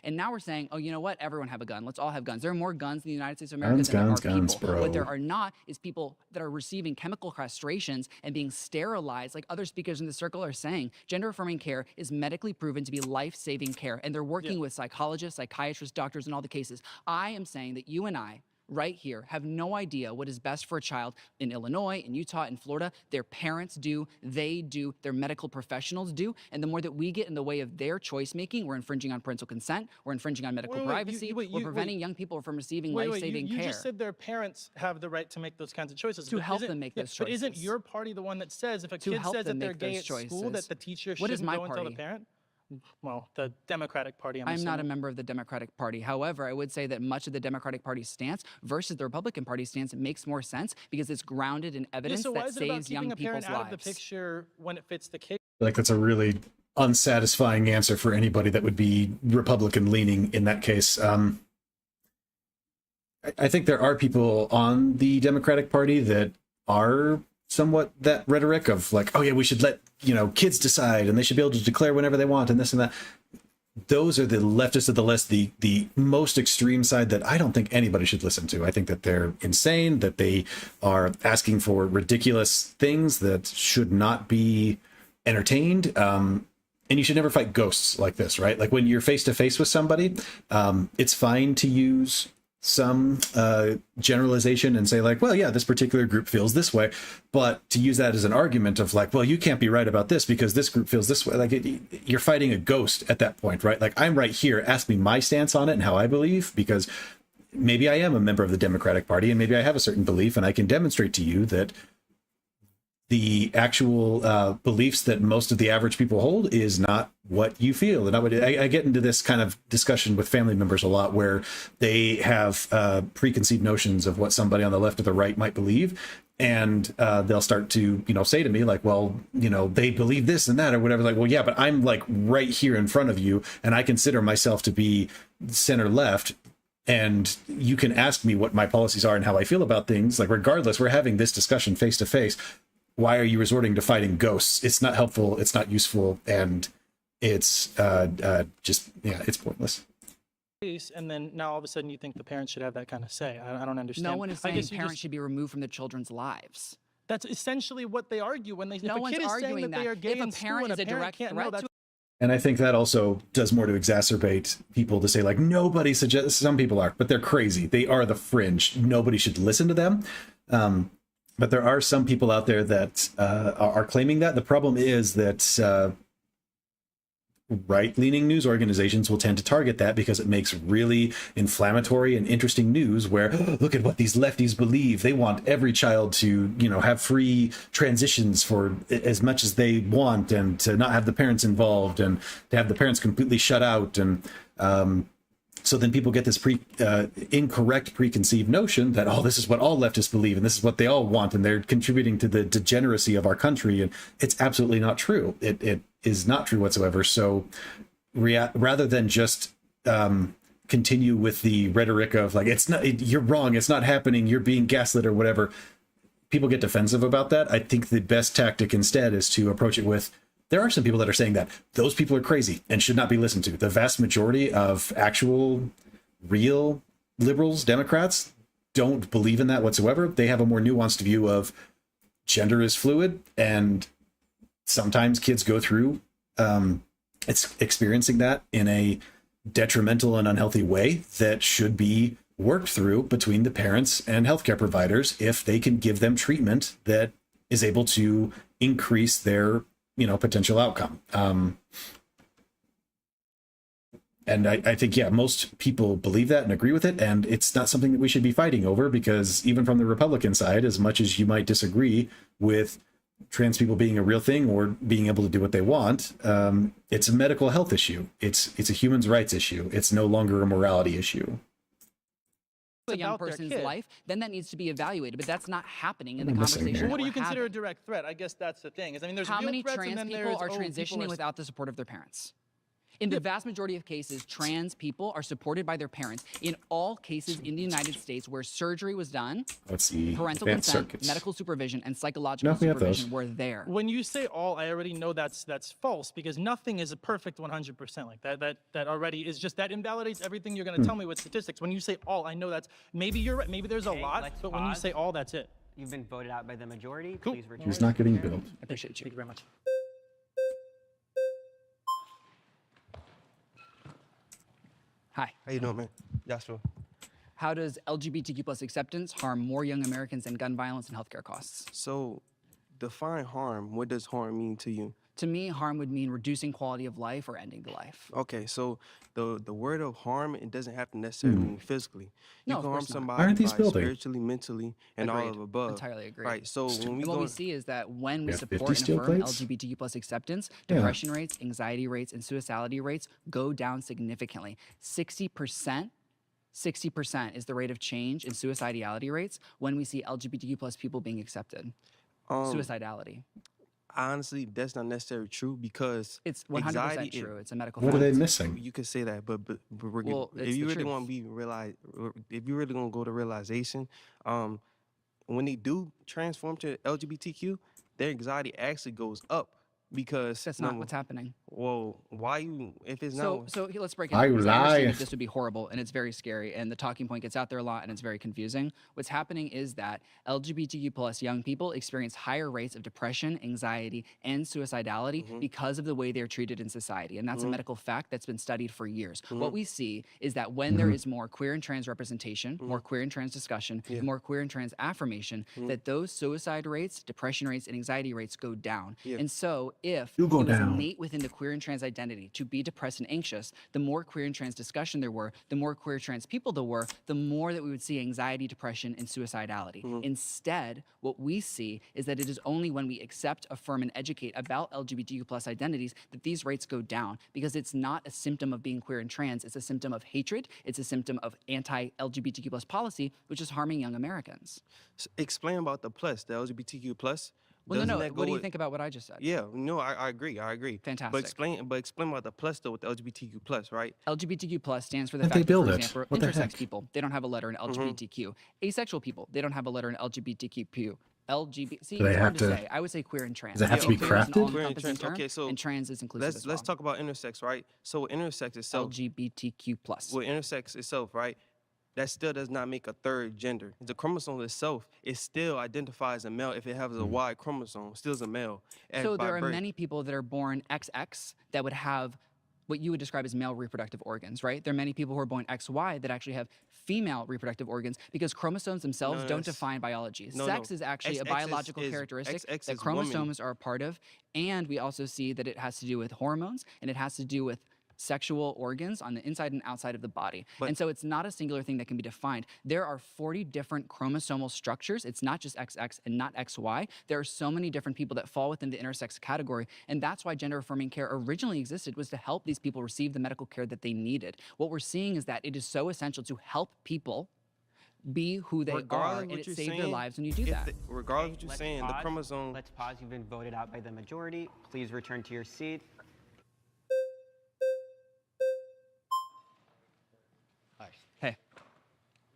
And now we're saying, oh, you know what? Everyone have a gun. Let's all have guns. There are more guns in the United States of America than there are Guns, people. bro. What there are not is people that are receiving chemical castrations and being sterilized, like other speakers in the circle are saying. Gender-affirming care is medically proven to be life-saving care, and they're working with psychologists, psychiatrists, doctors in all the cases. I am saying that you and I right here have no idea what is best for a child in Illinois, in Utah, in Florida. Their parents do, they do, their medical professionals do. And the more that we get in the way of their choice making, we're infringing on parental consent, we're infringing on medical privacy, we're preventing young people from receiving life-saving care. You just said their parents have the right to make those kinds of choices. To help them make those choices. But isn't your party the one that says if a kid says that they're gay at school, that the teacher shouldn't go and tell the parent? Well, the Democratic Party. I'm not a member of the Democratic Party. However, I would say that much of the Democratic Party's stance versus the Republican Party's stance makes more sense because it's grounded in evidence that saves young people's lives. So why is it about keeping a parent out of the picture when it fits the case? Like that's a really unsatisfying answer for anybody that would be Republican leaning in that case. I think there are people on the Democratic Party that are somewhat that rhetoric of like, oh yeah, we should let, kids decide and they should be able to declare whenever they want and this and that. Those are the leftists of the list, the most extreme side that I don't think anybody should listen to. I think that they're insane, that they are asking for ridiculous things that should not be entertained. And you should never fight ghosts like this, right? Like when you're face to face with somebody, it's fine to use some generalization and say like, well, yeah, this particular group feels this way, but to use that as an argument of like, well, you can't be right about this because this group feels this way, like you're fighting a ghost at that point, right? Like I'm right here, ask me my stance on it and how I believe, because maybe I am a member of the Democratic Party and maybe I have a certain belief and I can demonstrate to you that the actual beliefs that most of the average people hold is not what you feel. And I get into this kind of discussion with family members a lot where they have preconceived notions of what somebody on the left or the right might believe. And they'll start to, say to me like, well, they believe this and that or whatever. Like, well, yeah, but I'm like right here in front of you and I consider myself to be center left. And you can ask me what my policies are and how I feel about things. Like, regardless, we're having this discussion face to face. Why are you resorting to fighting ghosts? It's not helpful. It's not useful. And it's it's pointless. And then now all of a sudden you think the parents should have that kind of say. I don't understand. No one is saying parents should be removed from the children's lives. That's essentially what they argue when they. No one's arguing that. They are gay if a parent is a direct threat to. And I think that also does more to exacerbate people to say like nobody suggests. Some people are, but they're crazy. They are the fringe. Nobody should listen to them. But there are some people out there that are claiming that. The problem is that right-leaning news organizations will tend to target that because it makes really inflammatory and interesting news where, oh, look at what these lefties believe. They want every child to, have free transitions for as much as they want and to not have the parents involved and to have the parents completely shut out. And so then people get this incorrect preconceived notion that, oh, this is what all leftists believe and this is what they all want and they're contributing to the degeneracy of our country. And it's absolutely not true. It is not true whatsoever. So rather than just continue with the rhetoric of like, you're wrong, it's not happening, you're being gaslit or whatever, people get defensive about that. I think the best tactic instead is to approach it with, there are some people that are saying that those people are crazy and should not be listened to. The vast majority of actual, real liberals, Democrats, don't believe in that whatsoever. They have a more nuanced view of gender is fluid, and sometimes kids go through experiencing that in a detrimental and unhealthy way that should be worked through between the parents and healthcare providers if they can give them treatment that is able to increase their potential outcome. And I think, yeah, most people believe that and agree with it. And it's not something that we should be fighting over because even from the Republican side, as much as you might disagree with trans people being a real thing or being able to do what they want, it's a medical health issue. It's a human rights issue. It's no longer a morality issue. A young person's life, then that needs to be evaluated, but that's not happening in the conversation. Well, what do you consider a direct threat? I guess that's the thing. There's how real many threats, trans and then people are there's, transitioning without the support of their parents? In the vast majority of cases, trans people are supported by their parents. In all cases in the United States where surgery was done, parental consent, medical supervision, and psychological supervision were there. When you say all, I already know that's false because nothing is a perfect 100% like that. That already is just, that invalidates everything you're going to tell me with statistics. When you say all, I know that's, maybe you're right, maybe there's a lot, but when you say all, that's it. You've been voted out by the majority. Cool. Please return. He's not getting billed. I appreciate you. Thank you very much. Hi. How you doing, man? Joshua. How does LGBTQ plus acceptance harm more young Americans than gun violence and healthcare costs? So, define harm. What does harm mean to you? To me, harm would mean reducing quality of life or ending the life. Okay, so the word of harm, it doesn't have to necessarily mean physically. You No, can of harm course not. somebody Aren't these by building? spiritually, mentally, and all Agreed. of above. Entirely agree. Right. So when we And what go, we see is that when we Yeah, 50 support and steel affirm plates? LGBTQ plus acceptance, Yeah. depression rates, anxiety rates, and suicidality rates go down significantly. 60% is the rate of change in suicidality rates when we see LGBTQ plus people being accepted. Suicidality. honestly, that's not necessarily true because It's 100% anxiety, true. It's a medical What fact. are they missing? You could say that, but we're Well, if it's you the really truth. want to if you really gonna go to realization, when they do transform to LGBTQ, their anxiety actually goes up because That's not what's happening. Well, why you if it's So, not? so let's break it I down. because I lie. understand that this would be horrible and it's very scary and the talking point gets out there a lot and it's very confusing. What's happening is that LGBTQ plus young people experience higher rates of depression, anxiety, and suicidality because of the way they're treated in society. And that's a medical fact that's been studied for years. What we see is that when there is more queer and trans representation, more queer and trans discussion, and more queer and trans affirmation, that those suicide rates, depression rates, and anxiety rates go down. And so if Do go it was down. innate within the queer and trans identity to be depressed and anxious, the more queer and trans discussion there were, the more queer trans people there were, the more that we would see anxiety, depression, and suicidality. Instead, what we see is that it is only when we accept, affirm, and educate about LGBTQ plus identities that these rates go down, because it's not a symptom of being queer and trans, it's a symptom of hatred, it's a symptom of anti-LGBTQ plus policy, which is harming young Americans. Explain about the LGBTQ plus. Well, Doesn't no, that go what do you with- think about what I just said? Yeah, no, I agree. Fantastic. But explain about the plus though with the LGBTQ plus, right? LGBTQ plus stands for the How'd they fact that, build for it? example, What the intersex heck? people, they don't have a letter in LGBTQ. Asexual people, they don't have a letter in LGBTQ. See, Do they it's hard have to to- say. I would say queer and trans. Does it have to be Queer is an crafted? Queer and all-encompassing trans. term, Okay, so and trans is inclusive as well. Let's talk about intersex, right? So intersex itself, LGBTQ plus. with intersex itself, right? That still does not make a third gender. The chromosome itself, it still identifies a male if it has a Y chromosome, still is a male. So by there are birth. many people that are born XX that would have what you would describe as male reproductive organs, right? There are many people who are born XY that actually have female reproductive organs because chromosomes themselves No, don't that's- define biology. no, Sex no. is actually a XX biological is- characteristic XX that is woman. chromosomes are a part of. And we also see that it has to do with hormones and it has to do with sexual organs on the inside and outside of the body. And so it's not a singular thing that can be defined. There are 40 different chromosomal structures. It's not just XX and not XY. There are so many different people that fall within the intersex category. And that's why gender affirming care originally existed, was to help these people receive the medical care that they needed. What we're seeing is that it is so essential to help people be who they are, and it saves their lives when you do that. Regardless of what you're Let's saying, the pause. chromosome. Let's pause. You've been voted out by the majority. Please return to your seat. Hey.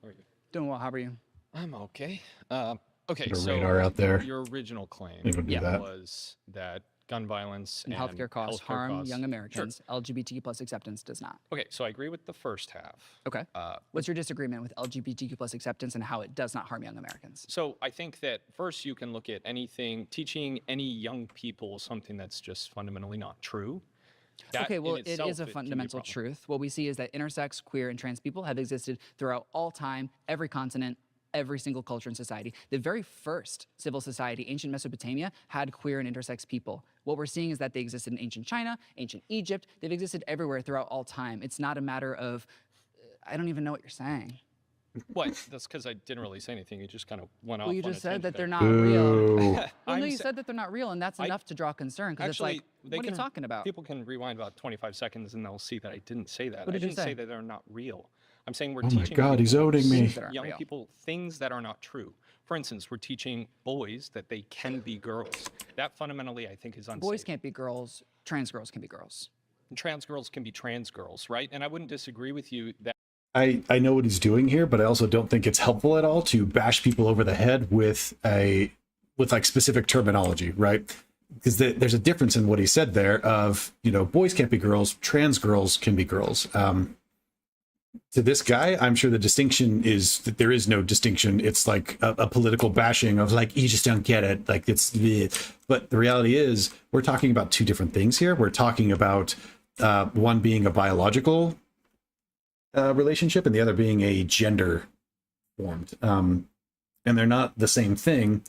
How are you? Doing well, how are you? I'm okay. Okay, Put a so radar out there. your original claim They would do that. was that gun violence And healthcare costs healthcare harm costs- young Sure. Americans. LGBTQ plus acceptance does not. Okay, so I agree with the first half. Okay. What's your disagreement with LGBTQ plus acceptance and how it does not harm young Americans? So I think that first you can look at anything, teaching any young people something that's just fundamentally not true. That Okay, well, in it itself, is a can be fundamental problem. truth. What we see is that intersex, queer, and trans people have existed throughout all time, every continent, every single culture and society. The very first civil society, ancient Mesopotamia, had queer and intersex people. What we're seeing is that they existed in ancient China, ancient Egypt. They've existed everywhere throughout all time. It's not a matter of, I don't even know what you're saying. What? That's because I didn't really say anything. You just kind of went off. Well, you on a just said that tangent they're there. not real. Boo. Well, no, I'm you sa- said that they're not real, and that's enough to draw concern, because it's Actually, like, they what are you can- talking about? People can rewind about 25 seconds and they'll see that I didn't say that. What I did you didn't say say? that they're not real. I'm saying we're Oh my teaching God, he's people- owning me. Things that aren't young real. people things that are not true. For instance, we're teaching boys that they can be girls. That fundamentally, I think, is unsafe. Boys can't be girls, trans girls can be girls. And trans girls can be trans girls, right? And I wouldn't disagree with you that I know what he's doing here, but I also don't think it's helpful at all to bash people over the head with like specific terminology, right? Because there's a difference in what he said there of, boys can't be girls, trans girls can be girls. To this guy, I'm sure the distinction is that there is no distinction. It's like a political bashing of like, you just don't get it. Like it's, but the reality is we're talking about two different things here. We're talking about one being a biological relationship and the other being a gender formed. And they're not the same thing.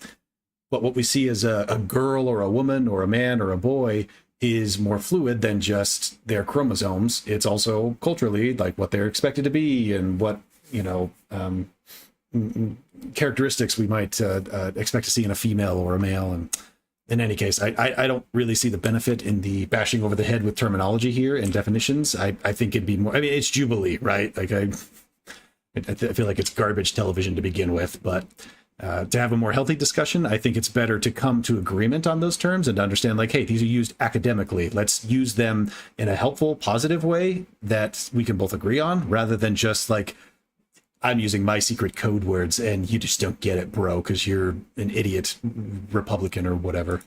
But what we see as a girl or a woman or a man or a boy is more fluid than just their chromosomes. It's also culturally like what they're expected to be and what, characteristics we might expect to see in a female or a male. And in any case, I don't really see the benefit in the bashing over the head with terminology here and definitions. I think it'd be more, it's Jubilee, right? Like I feel like it's garbage television to begin with, but to have a more healthy discussion, I think it's better to come to agreement on those terms and to understand like, hey, these are used academically. Let's use them in a helpful, positive way that we can both agree on, rather than just like, I'm using my secret code words and you just don't get it, bro, because you're an idiot Republican or whatever.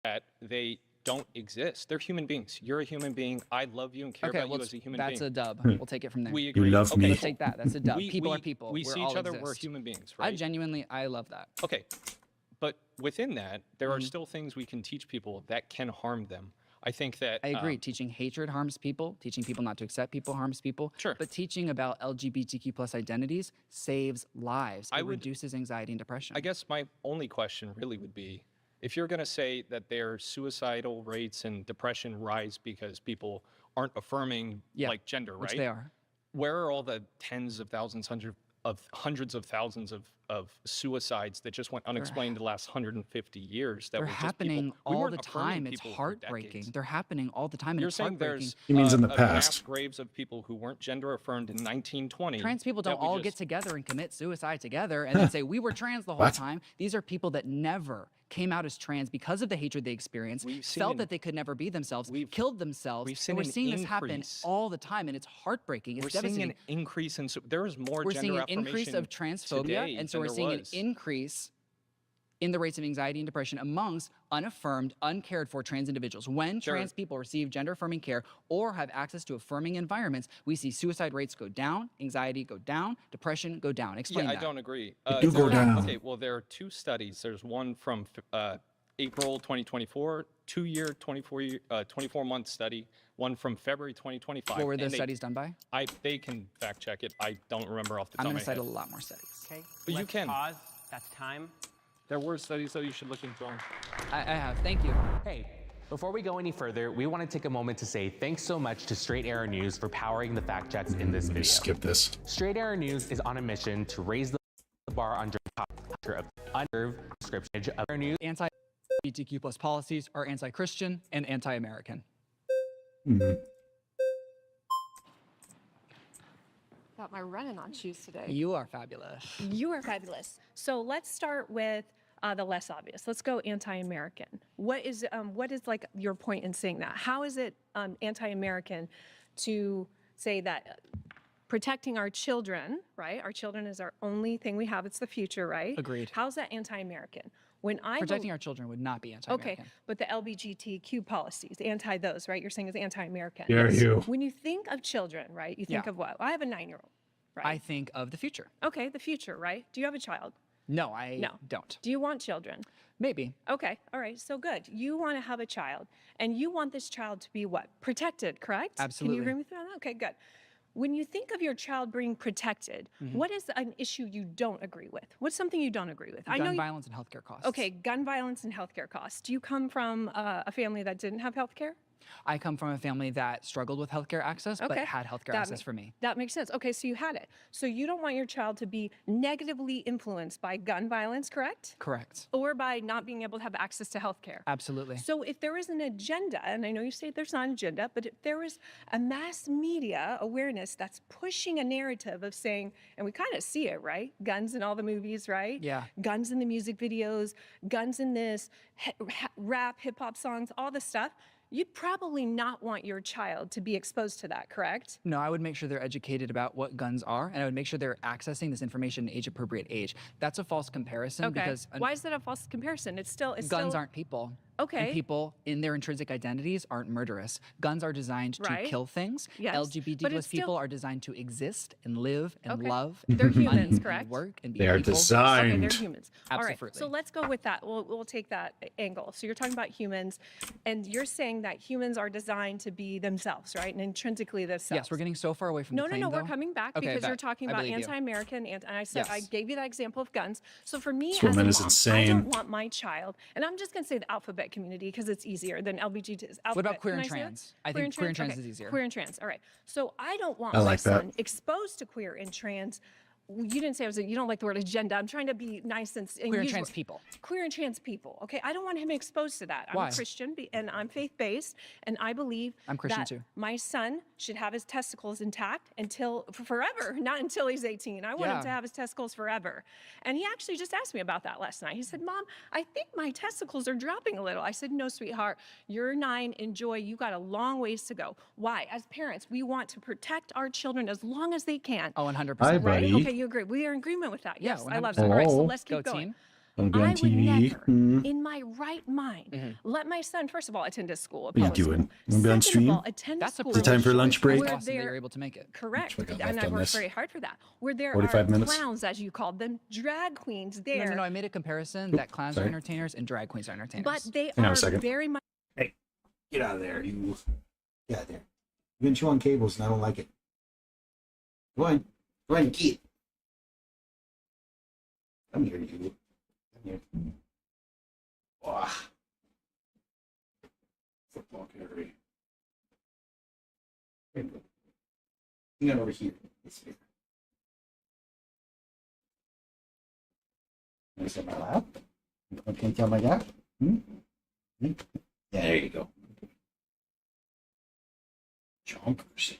That they don't exist. They're human beings. You're a human being. I love you and care about you as a human being. That's a dub. We'll take it from there. We agree. You love me. Let's take that. That's a dub. People are people. We see all each other. exist. We're human beings, right? I love that. Okay. But within that, there are still things we can teach people that can harm them. I think that I agree. Teaching hatred harms people. Teaching people not to accept people harms people. Sure. But teaching about LGBTQ plus identities saves lives. It reduces anxiety and depression. I guess my only question really would be, if you're going to say that their suicidal rates and depression rise because people aren't affirming like gender, right? Which they are. Where are all the tens of thousands, hundreds of thousands of suicides that just went unexplained the last 150 years? That They're were just happening people, we all weren't the affirming time. It's people for heartbreaking. decades. They're happening all the time, and You're it's saying heartbreaking. there's He means in the mass past. graves of people who weren't gender affirmed in 1920. Trans people that don't we all just- get together and commit suicide together and then say, we were trans the whole What? time. These are people that never came out as trans because of the hatred they experienced, felt that they could never be themselves, killed themselves. we've seen And we're an seeing this happen increase. all the time, and it's heartbreaking. It's We're devastating. seeing an increase in. There is more We're gender seeing an affirmation increase of transphobia, today and so than we're there seeing an was. increase in the rates of anxiety and depression amongst unaffirmed, uncared for trans individuals. When trans people receive gender affirming care or have access to affirming environments, we see suicide rates go down, anxiety go down, depression go down. Explain Yeah, that. I don't agree. do go down. Okay, well, there are two studies. There's one from April 2024, 24-month study, one from February 2025. What were those and studies done by? They can fact check it. I don't remember off the top I'm of my going to cite head. a lot more studies. Okay, But you let's can. pause. That's time. There were studies that you should look into. I have. Thank you. Hey, before we go any further, we want to take a moment to say thanks so much to Straight Arrow News for powering the fact checks in this video. Skip this. Straight Arrow News is on a mission to raise the bar on culture of undeserved description of news. Anti-LGBTQ plus policies are anti-Christian and anti-American. Got my running on shoes today. You are fabulous. You are fabulous. So let's start with the less obvious. Let's go anti-American. What is like your point in saying that? How is it anti-American to say that protecting our children, right? Our children is our only thing we have. It's the future, right? Agreed. How's that anti-American? When I Protecting our children would not be anti-American. Okay, but the LGBTQ policies, anti those, right? You're saying is anti-American. Dare you. When you think of children, right? You think of what? I have a 9-year-old, right? I think of the future. Okay, the future, right? Do you have a child? No, I don't. Do you want children? Maybe. Okay, all right, so good. You want to have a child, and you want this child to be what? Protected, correct? Absolutely. Can you agree with me on that? Okay, good. When you think of your child being protected, what is an issue you don't agree with? What's something you don't agree with? Gun violence and healthcare costs. Okay, gun violence and healthcare costs. Do you come from a family that didn't have healthcare? I come from a family that struggled with healthcare access, but had healthcare access for me. That makes sense. Okay, so you had it. So you don't want your child to be negatively influenced by gun violence, correct? Correct. Or by not being able to have access to healthcare. Absolutely. So if there is an agenda, and I know you say there's not an agenda, but if there is a mass media awareness that's pushing a narrative of saying, and we kind of see it, right? Guns in all the movies, right? Yeah. Guns in the music videos, guns in this, rap, hip hop songs, all this stuff. You'd probably not want your child to be exposed to that, correct? No, I would make sure they're educated about what guns are, and I would make sure they're accessing this information at age-appropriate age. That's a false comparison because why is that a false comparison? It's still guns aren't people. Okay. And people in their intrinsic identities aren't murderous. Guns are designed to Right. kill things. Yes. LGBT But plus it's still- people are designed to exist and live and Okay. love. They're and be humans, money and correct? work and be They are people. designed. Okay, they're humans. All right, Absolutely. so let's go with that. We'll take that angle. So you're talking about humans, and you're saying that humans are designed to be themselves, right? And intrinsically themselves. Yes, we're getting so far away from No, the claim, we're though. coming back Okay, because back. you're talking I about believe you. anti-American, and I said I Yes. gave you that example of guns. So for me, This as a woman is mom, I insane. don't want my child, and I'm just going to say the alphabet community because it's easier than LBGT. What about queer Can and I say it? trans? I think queer and trans is easier. Queer and trans. All right. So I don't want I my like that. son exposed to queer and trans. You didn't say you don't like the word agenda. I'm trying to be nice and Queer and use trans people. Queer and trans people. Okay, I don't want him exposed to that. I'm Why? a Christian and I'm faith-based, and I believe I'm Christian that too. my son should have his testicles intact until forever, not until he's 18. I want him Yeah. to have his testicles forever. And he actually just asked me about that last night. He said, "Mom, I think my testicles are dropping a little." I said, "No, sweetheart. You're 9. Enjoy. You got a long ways to go." Why? As parents, we want to protect our children as long as they can. Oh, 100%. Hi, Right? buddy. Okay, you agree. We are in agreement with that. Yeah, Yes, I love 100%. that. All right, so Oh. let's keep Go going. team. I'm going I would TV. never, Mm. in my right mind, let my son, first of all, attend a school. A What are you public doing? school. You gonna be on Second stream? of all, attend That's a a school. Is it time for lunch break? where Awesome that they're- you're able to make it. Correct. I got And left I on worked this. very hard for that. Where there 45 are minutes. clowns, as you called them, drag queens there. No, I made a comparison that clowns sorry. are entertainers and drag queens are entertainers. But they Hang on a are second. very much. Hey, get out of there, you. Get out of there. You've been chewing cables and I don't like it. Go on. Go ahead and get. Come here, you. Come here. Wow. Football carry. Hang on over here. It's fair. Can I sit in my lap? Can you tell my lap? Hmm? Yeah, there you go. Chompers.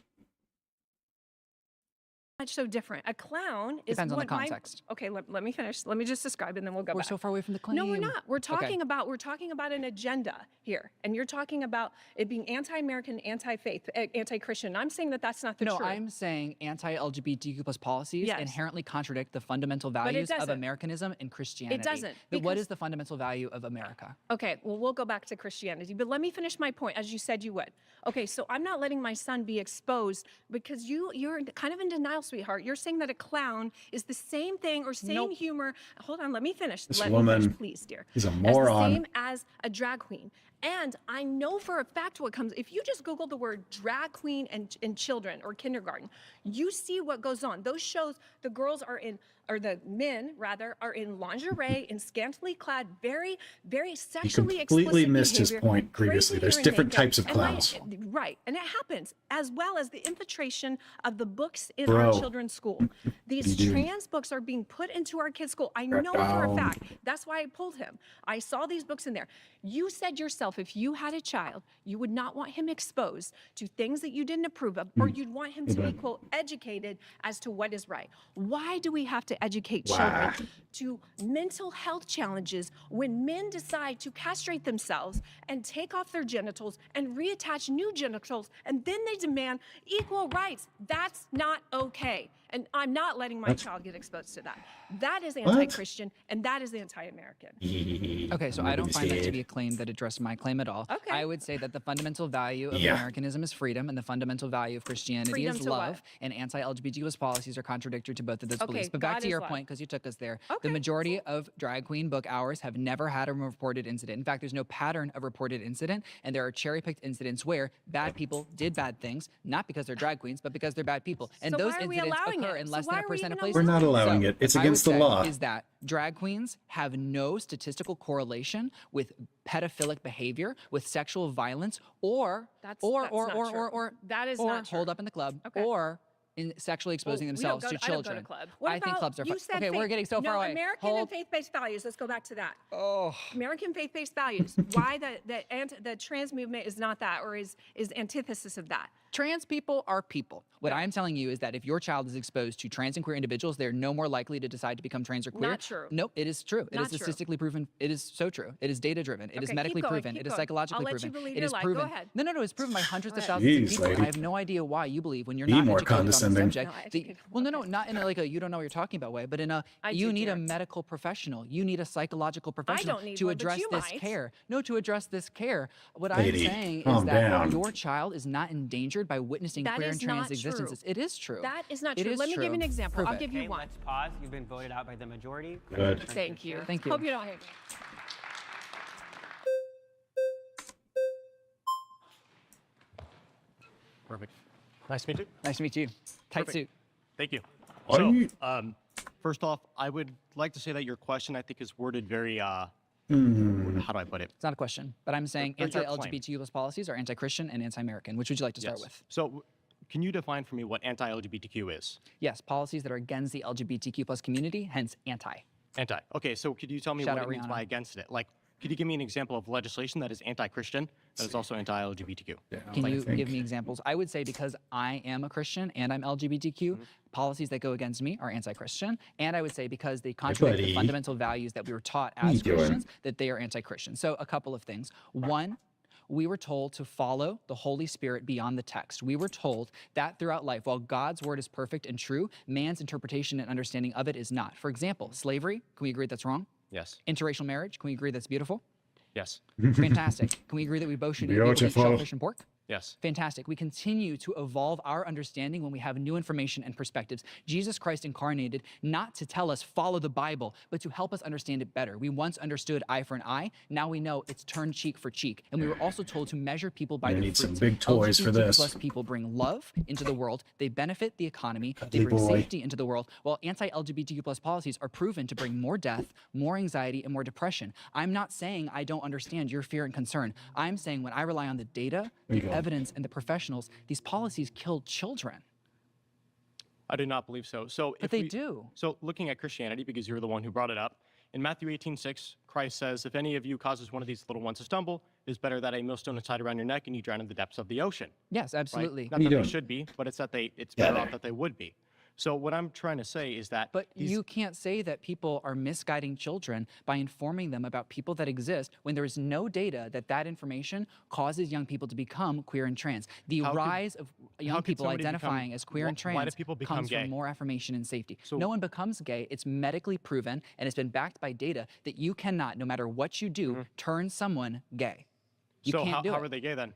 Much so different. A clown is Depends on the what my- context. Okay, let me finish. Let me just describe, and then we'll go We're back. so far away from the claim. No, we're not. We're Okay. talking about an agenda here, and you're talking about it being anti-American, anti-faith, anti-Christian. I'm saying that that's not the No, truth. I'm saying anti-LGBTQ plus policies Yes. inherently contradict the fundamental it values of doesn't. Americanism and Christianity. doesn't, But what because- is the fundamental value of America? Okay, well, we'll go back to Christianity, but let me finish my point, as you said you would. Okay, so I'm not letting my son be exposed because you're kind of in denial, sweetheart. You're saying that a clown is the same thing or same Nope. humor. Hold on, let me finish. This let woman me finish, please, dear. is a As the moron. same as a drag queen. And I know for a fact what comes, if you just Google the word drag queen and children or kindergarten, you see what goes on. Those shows, the girls are in, or the men rather, are in lingerie and scantily clad, very, very sexually completely explicit missed his behavior, point previously. crazy There's hair and different makeup. types of And clowns. right, and it happens, as well as the infiltration of the books in Bro. our children's school. These Dude. trans books are being put into our kids' school. I know for a fact. That's why I pulled him. I saw these books in there. You said yourself, if you had a child, you would not want him exposed to things that you didn't approve of, or you'd want him to be, quote, educated as to what is right. Why do we have to educate children to mental health challenges when men decide to castrate themselves and take off their genitals and reattach new genitals, and then they demand equal rights? That's not okay. And I'm not letting my child get exposed to that. That is anti-Christian, and that is anti-American. Okay, so I don't find that to be a claim that addressed my claim at all. Okay. I would say that the fundamental value of Yeah. Americanism is freedom, and the fundamental value of Christianity Freedom is to what? love, and anti-LGBTQ policies are contradictory to both of those Okay, beliefs. But back God to is your love. point, because you took us there, Okay. the majority of drag queen book hours have never had a reported incident. In fact, there's no pattern of reported incident, and there are cherry-picked incidents where bad people did bad things, not because they're drag queens, but because they're bad people. And So those why are we incidents allowing occur it? in So less why than are a we percent of even places. We're not allowing So it. It's what I would against the say law. Is that drag queens have no statistical correlation with pedophilic behavior, with sexual violence, or That's or not true. That is or not true. hold up in the club, Okay. or in sexually exposing Well, we themselves don't to go I don't go children. to club. What I think about- clubs are you fun. said Okay, we're faith- getting so far no, away. American Hold. and faith-based values. Let's go back to that. Oh. American faith-based values. Why the trans movement is not that, or is antithesis of that? Trans people are people. What I'm telling you is that if your child is exposed to trans and queer individuals, they're no more likely to decide to become trans or queer. Not true. Nope, it is true. It Not is true. statistically proven. It is so true. It is data driven. It is Okay, medically keep going, proven. keep It is going. psychologically I'll let you proven. believe It your is life. Go proven. ahead. No, it's proven by hundreds of Go thousands ahead. of people. Jeez, I lady. have no idea why you believe when you're Be not more educated on the condescending. subject. Well, no, not in a you don't know what you're talking about way, but in a you need a medical professional, you need a psychological professional need to one, but address you this might. care. No, to address this care. What Lady, I'm saying is calm that down. your child is not endangered by witnessing That queer is and trans not true. existences. It is true. That is not It true. is Let me give you true. an example. Prove I'll it. give you Okay, one. let's pause. You've been voted out by the majority. Good. Thank you. Thank you. Hope you don't hate me. Perfect. Nice to meet you. Nice to meet you. Tight Perfect. suit. Thank you. Are So, you- first off, I would like to say that your question, I think, is worded very, how do I put it? It's not a question, but I'm saying Your claim. anti-LGBTQ plus policies are anti-Christian and anti-American. Which would you like to start Yes. with? So, can you define for me what anti-LGBTQ is? Yes, policies that are against the LGBTQ plus community, hence anti. Anti. Okay, so could you tell me Shout what out it means Rihanna. by against it? Like, could you give me an example of legislation that is anti-Christian that is also anti-LGBTQ? Can you give me examples? I would say because I am a Christian and I'm LGBTQ, policies that go against me are anti-Christian. And I would say because they contradict the buddy. fundamental values that we were taught How you as doing? Christians, that they are anti-Christian. So a couple of things. One, we were told to follow the Holy Spirit beyond the text. We were told that throughout life, while God's word is perfect and true, man's interpretation and understanding of it is not. For example, slavery, can we agree that's wrong? Yes. Interracial marriage, can we agree that's beautiful? Yes. Fantastic. Can we agree that we both should be able to eat Beautiful. shellfish and pork? Yes. Fantastic. We continue to evolve our understanding when we have new information and perspectives. Jesus Christ incarnated not to tell us follow the Bible, but to help us understand it better. We once understood eye for an eye. Now we know it's turn cheek for cheek. And we were also told to measure people by I their need some fruits. big toys for LGBTQ this. plus people bring love into the world. They benefit the economy. They Ugly bring boy. safety into the world. While anti-LGBTQ plus policies are proven to bring more death, more anxiety, and more depression. I'm not saying I don't understand your fear and concern. I'm saying when I rely on the data, There you the go. evidence, and the professionals, these policies kill children. I do not believe so. But they do. So looking at Christianity, because you're the one who brought it up, in Matthew 18:6, Christ says, if any of you causes one of these little ones to stumble, it is better that a millstone is tied around your neck and you drown in the depths of the ocean. Yes, Right? absolutely. Not that they should be, but it's that it's better off that they would be. So what I'm trying to say is that But you can't say that people are misguiding children by informing them about people that exist when there is no data that that information causes young people to become queer and trans. The How could- rise of how young could people somebody identifying become- as queer and why do trans people become comes gay? from more affirmation and safety. So- no one becomes gay. It's medically proven and it's been backed by data that you cannot, no matter what you do, turn someone gay. You so can't how, do how it. are they gay then?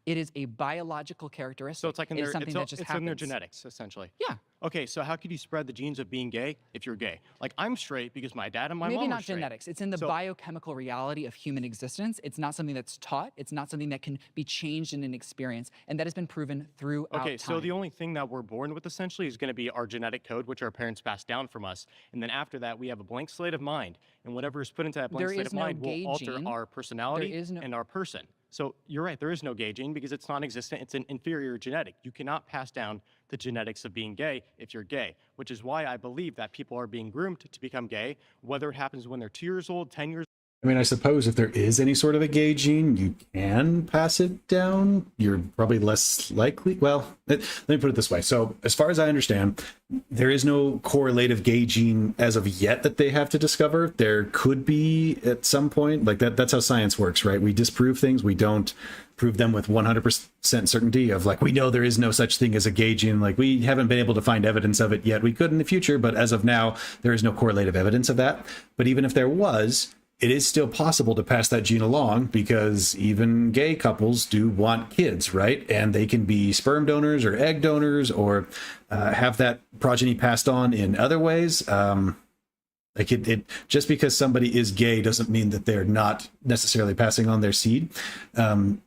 It is a biological characteristic. So it's like in It their, is something it's, that just it's happens. in their genetics, essentially. Yeah. Okay, so how could you spread the genes of being gay if you're gay? Like I'm straight because my dad and my Maybe mom not are straight. genetics. It's in the biochemical reality of human existence. It's not something that's taught. It's not something that can be changed in an experience. And that has been proven throughout Okay, time. so the only thing that we're born with essentially is going to be our genetic code, which our parents passed down from us. And then after that, we have a blank slate of mind. And whatever is put into that blank There slate is of no mind gay will alter gene. our personality There is no- and our person. So you're right, there is no gay gene because it's non-existent. It's an inferior genetic. You cannot pass down the genetics of being gay if you're gay, which is why I believe that people are being groomed to become gay, whether it happens when they're 2 years old, 10 years I mean, I suppose if there is any sort of a gay gene, you can pass it down. You're probably less likely. Well, let me put it this way. So as far as I understand, there is no correlative gay gene as of yet that they have to discover. There could be at some point. Like that's how science works, right? We disprove things. We don't prove them with 100% certainty of like, we know there is no such thing as a gay gene. Like we haven't been able to find evidence of it yet. We could in the future, but as of now, there is no correlative evidence of that. But even if there was, it is still possible to pass that gene along because even gay couples do want kids, right? And they can be sperm donors or egg donors or have that progeny passed on in other ways. Like it just because somebody is gay doesn't mean that they're not necessarily passing on their seed. And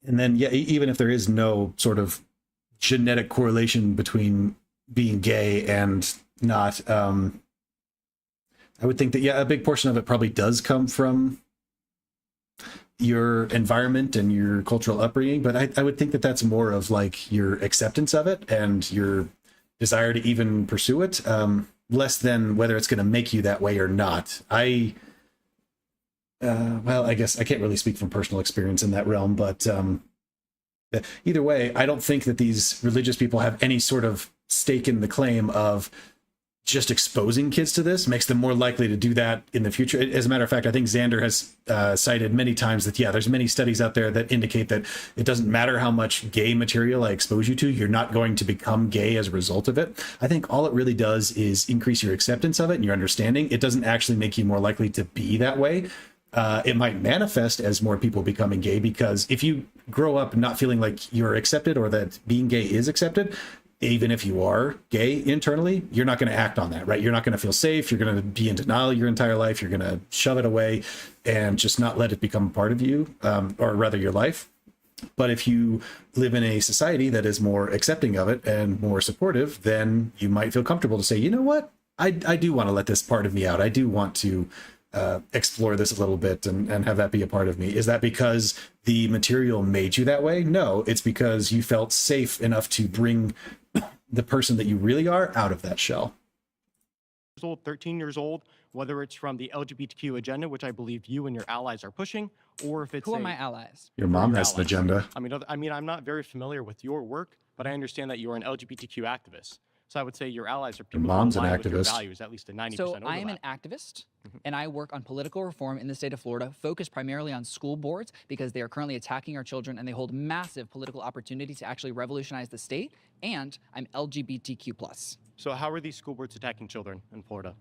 then, yeah, even if there is no sort of genetic correlation between being gay and not, I would think that, yeah, a big portion of it probably does come from your environment and your cultural upbringing. But I would think that that's more of like your acceptance of it and your desire to even pursue it, less than whether it's going to make you that way or not. Well, I guess I can't really speak from personal experience in that realm, but either way, I don't think that these religious people have any sort of stake in the claim of just exposing kids to this makes them more likely to do that in the future. As a matter of fact, I think Xander has cited many times that, yeah, there's many studies out there that indicate that it doesn't matter how much gay material I expose you to, you're not going to become gay as a result of it. I think all it really does is increase your acceptance of it and your understanding. It doesn't actually make you more likely to be that way. It might manifest as more people becoming gay, because if you grow up not feeling like you're accepted or that being gay is accepted, even if you are gay internally, you're not going to act on that, right? You're not going to feel safe. You're going to be in denial your entire life. You're going to shove it away and just not let it become a part of you, or rather your life. But if you live in a society that is more accepting of it and more supportive, then you might feel comfortable to say, you know what? I do want to let this part of me out. I do want to explore this a little bit and have that be a part of me. Is that because the material made you that way? No, it's because you felt safe enough to bring the person that you really are out of that shell. 13 years old, whether it's from the LGBTQ agenda, which I believe you and your allies are pushing, or if it's Who are my allies? Your mom has an agenda. I mean, I'm not very familiar with your work, but I understand that you're an LGBTQ activist. So I would say your allies are people mom's who an align with your activist. values, at least a 90% So overlap. I am an activist, and I work on political reform in the state of Florida, focused primarily on school boards because they are currently attacking our children and they hold massive political opportunity to actually revolutionize the state. And I'm LGBTQ+. So how are these school boards attacking children in Florida?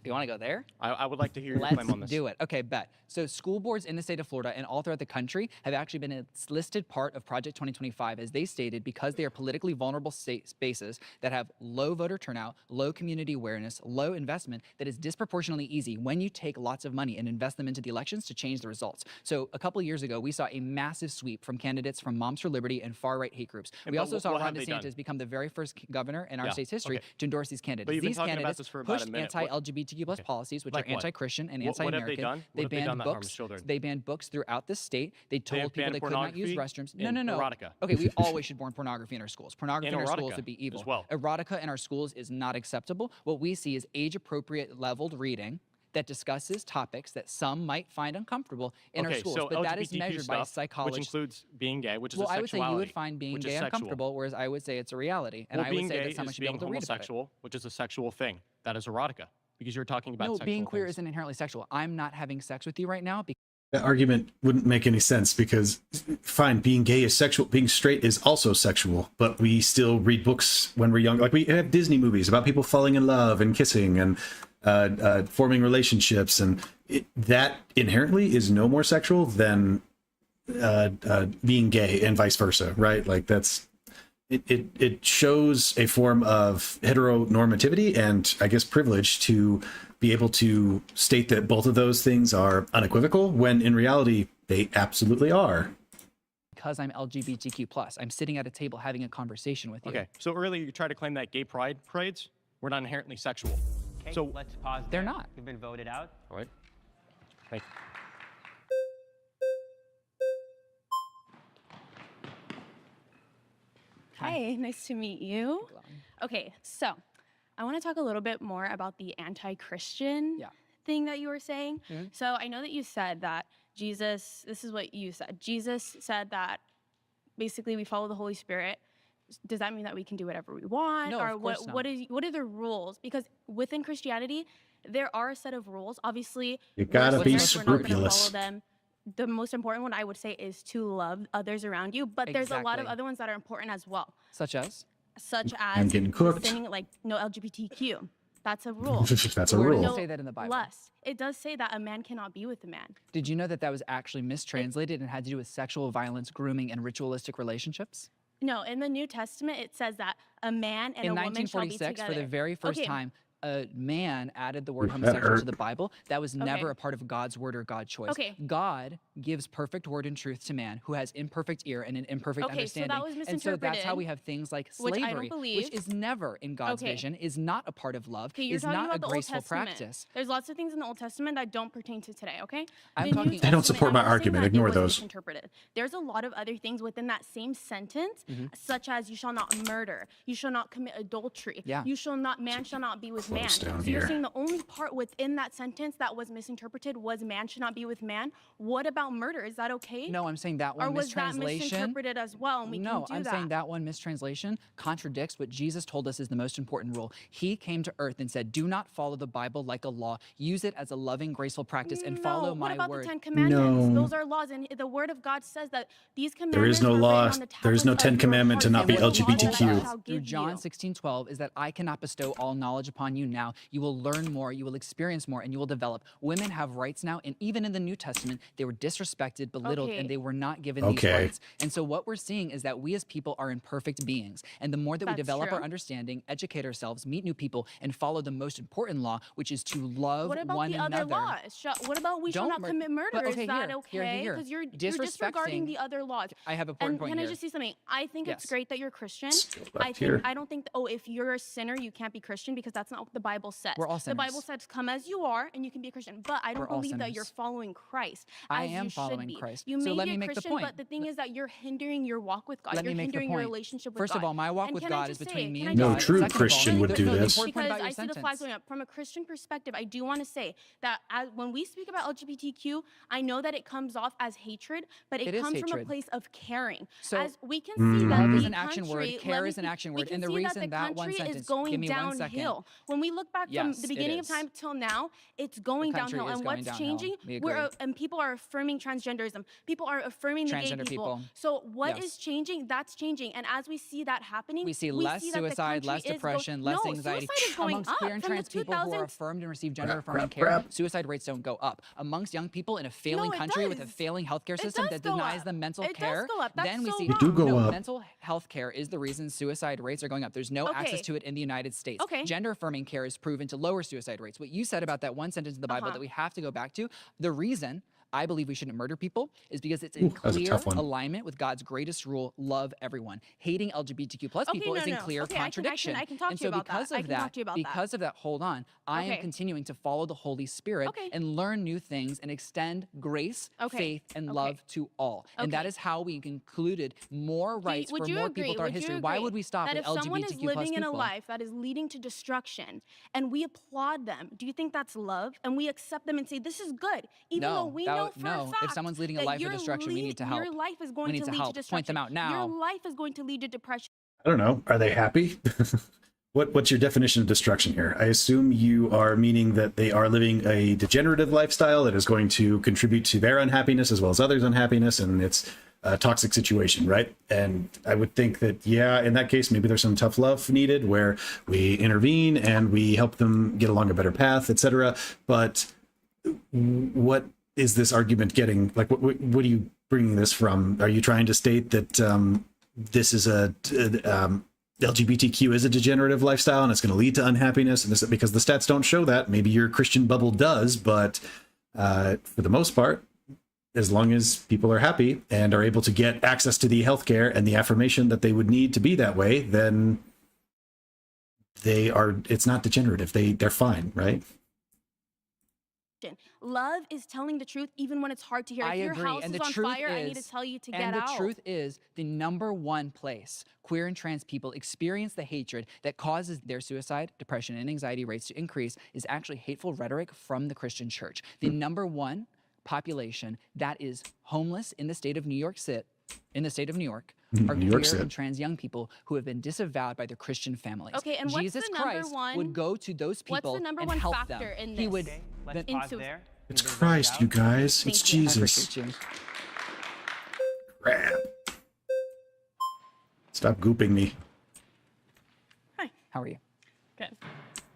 You want to go there? I would like to hear your Let's claim on this. do it. Okay, bet. So school boards in the state of Florida and all throughout the country have actually been a listed part of Project 2025, as they stated, because they are politically vulnerable spaces that have low voter turnout, low community awareness, low investment, that is disproportionately easy when you take lots of money and invest them into the elections to change the results. So a couple of years ago, we saw a massive sweep from candidates from Moms for Liberty and far-right hate groups. We also saw Ron DeSantis become the very first governor in our state's history to endorse these candidates. But you've been These talking about candidates this for about push a minute. anti-LGBTQ+ policies, which Like are what? anti-Christian and What have they anti-American. done? They What have they banned done that harms books. children? They banned books throughout the state. They told have people banned they could not use pornography restrooms. No, and no, no. erotica. Okay, we always should ban pornography in our schools. Pornography And in our schools erotica would be evil. as well. Erotica in our schools is not acceptable. What we see is age-appropriate leveled reading that discusses topics that some might find uncomfortable in our schools, so but that is LGBTQ measured by stuff, psychology. which includes being gay, which is well, a I would say you would sexuality, find being which is gay sexual. uncomfortable, whereas I would say it's a reality, and Well, I would being say gay that someone is should be able being to read about it. homosexual, which is a sexual thing. That is erotica, because you're talking about No, sexual being queer things. isn't inherently sexual. I'm not having sex with you right now because That argument wouldn't make any sense, because fine, being gay is sexual, being straight is also sexual, but we still read books when we're young. Like, we have Disney movies about people falling in love and kissing and forming relationships, and that inherently is no more sexual than being gay, and vice versa, right? Like, that's it shows a form of heteronormativity and, I guess, privilege to be able to state that both of those things are unequivocal, when in reality they absolutely are. because I'm LGBTQ+. I'm sitting at a table having a conversation with you. Okay, so earlier you tried to claim that gay pride parades were not inherently sexual. Okay, So let's pause. They're there. not. You've been voted out. All right. Thank you. Hi, nice to meet you. Okay, so I want to talk a little bit more about the anti-Christian thing that you were saying. So I know that you said that Jesus, this is what you said. Jesus said that basically we follow the Holy Spirit. Does that mean that we can do whatever we want? No, or of course not. what are the rules? Because within Christianity, there are a set of rules. Obviously, You gotta be we're not gonna scrupulous. follow them. The most important one I would say is to love others around you, but there's a lot of Exactly. other ones that are important as well. Such as? Such I'm as getting cooked. saying, like, no LGBTQ. That's a rule. That's a Where rule. does it say that in the Bible? Lust. It does say that a man cannot be with a man. Did you know that that was actually mistranslated and had to do with sexual violence, grooming, and ritualistic relationships? No, in the New Testament, it says that a man and In a woman shall be 1946, together. for the very first Okay. time, a man added the word Oof, that homosexual to hurt. the Bible. That was never Okay. a part of God's word or God's choice. Okay. God gives perfect word and truth to man who has imperfect ear and an imperfect Okay, so understanding. that was And so that's how misinterpreted, we have things like which I don't slavery, believe. which is never in God's Okay. vision, is not a part of love, Okay, you're is talking not about a the Old graceful Testament. practice. There's lots of things in the Old Testament that don't pertain to today, okay? I'm The New talking- They don't Testament, support my I'm not saying argument. that it Ignore was those. misinterpreted. There's a lot of other things within that same sentence, Mhm. such as you shall not murder, you shall not commit adultery, Yeah. man shall not be with with man. close down So you're here. saying the only part within that sentence that was misinterpreted was man should not be with man. What about murder? Is that okay? No, I'm saying that one Or was that mistranslation. misinterpreted as well? And we No, can do I'm that. saying that one mistranslation contradicts what Jesus told us is the most important rule. He came to earth and said, do not follow the Bible like a law. Use it as a loving, graceful practice and follow my what about word. the 10 Commandments? No. Those are laws, and the Word of God says that these commandments There is no were law. written on the There is no tablets 10 of your commandment to heart. not be It was the law that I LGBTQ. shall Through give John you. 16:12 is that I cannot bestow all knowledge upon you now. You will learn more, you will experience more, and you will develop. Women have rights now, and even in the New Testament, they were disrespected, belittled, Okay. and they were not given Okay. these rights. And so what we're seeing is that we as people are imperfect beings. And the more that we That's develop our true. understanding, educate ourselves, meet new people, and follow the most important law, which is to love What about one the another. other laws? What about we shall Don't not mur- commit murder? but okay, Is that here, okay? here. Because you're disregarding Disrespecting- the other laws. I have an important And point can I here. just say something? I think Yes. it's great that you're Christian. left here. I don't think, if you're a sinner, you can't be Christian because that's not what the Bible says. We're all The Bible sinners. says, come as you are and you can be a Christian. But I don't We're all believe that you're sinners. following Christ I as am you should following be. Christ. You So may let be me a make the Christian, point. but the thing is that you're hindering your walk with God. Let You're me make the hindering your point. relationship with First God. of all, my walk And with can I God is just between say- me can I and No God. just true Second of all, Christian would do the this. important point Because about your I see the flags sentence- going up. From a Christian perspective, I do want to say that when we speak about LGBTQ, I know that it comes off as hatred, but it It is comes from a hatred. place of caring. So, as we can see that love the is an action word, country- care let me is an see- action we word, can and the see reason that the that one country sentence- is going give me 1 second. downhill. When we look back Yes, from the it beginning of is. time till now, it's going The country downhill. is And going what's downhill. changing? We agree. And people are affirming transgenderism. People are affirming the gay Transgender people. people. So what Yes. is changing? That's changing. And as we see that happening, We see less that the suicide, country less is depression, no, less anxiety. suicide is going Amongst up queer and from trans the people who are 2000s. affirmed and receive gender affirming crap, care, crap. suicide rates don't go up. Amongst young people in a failing it country with a does. failing healthcare system does that go denies up. them mental It does care, go up. That's then we so see They do go no, up. mental health care is the reason suicide rates are going up. There's no access Okay. to it in the United States. Okay. Gender affirming care is proven to lower suicide rates. What you said about that one sentence in the Bible Uh-huh. that we have to go back to, the reason I believe we shouldn't murder people is because it's Ooh, in that was a clear tough one. alignment with God's greatest rule, love everyone. Hating LGBTQ plus Okay, people no, is in no. clear Okay, I can contradiction. talk And to you so about because that. I of can talk to you about that. because of that, hold on, I am Okay. continuing to follow the Holy Spirit Okay. and learn new things and extend grace, Okay. faith, and Okay. love to all. And that Okay. is how we included more rights Would for you more agree? people throughout Would you history. Why agree would we stop that at if someone is LGBTQ plus living in a people? life that is leading to destruction and we applaud them, do you think that's love? And we accept them and say this is good, even No, though we that know would- for no. a If fact someone's leading a that life of your destruction, we need to help. Your life is going We need to to lead help. to Point destruction. them out now. Your life is going to lead to depression. I don't know. Are they happy? What's your definition of destruction here? I assume you are meaning that they are living a degenerative lifestyle that is going to contribute to their unhappiness as well as others' unhappiness, and it's a toxic situation, right? And I would think that, yeah, in that case, maybe there's some tough love needed where we intervene and we help them get along a better path, etc. But what is this argument getting? Like, what are you bringing this from? Are you trying to state that this is LGBTQ is a degenerative lifestyle and it's going to lead to unhappiness? And this, because the stats don't show that. Maybe your Christian bubble does, but for the most part, as long as people are happy and are able to get access to the healthcare and the affirmation that they would need to be that way, then it's not degenerative. They're fine, right? Love is telling the truth even when it's hard to hear. If I your agree. house And is the on truth fire, I need to is- tell you to and get out. the truth is, the number one place queer and trans people experience the hatred that causes their suicide, depression, and anxiety rates to increase is actually hateful rhetoric from the Christian church. The number one population that is homeless in the state of New York are New York queer City. and trans young people who have been disavowed by their Christian families. Okay, and what's Jesus the number Christ one- would go to those what's the people number and one help factor them. in He this? would. Let's then- pause there. It's Christ, you guys. It's Thank you. I Jesus. appreciate you. Crap. Stop gooping me. How are you? Good.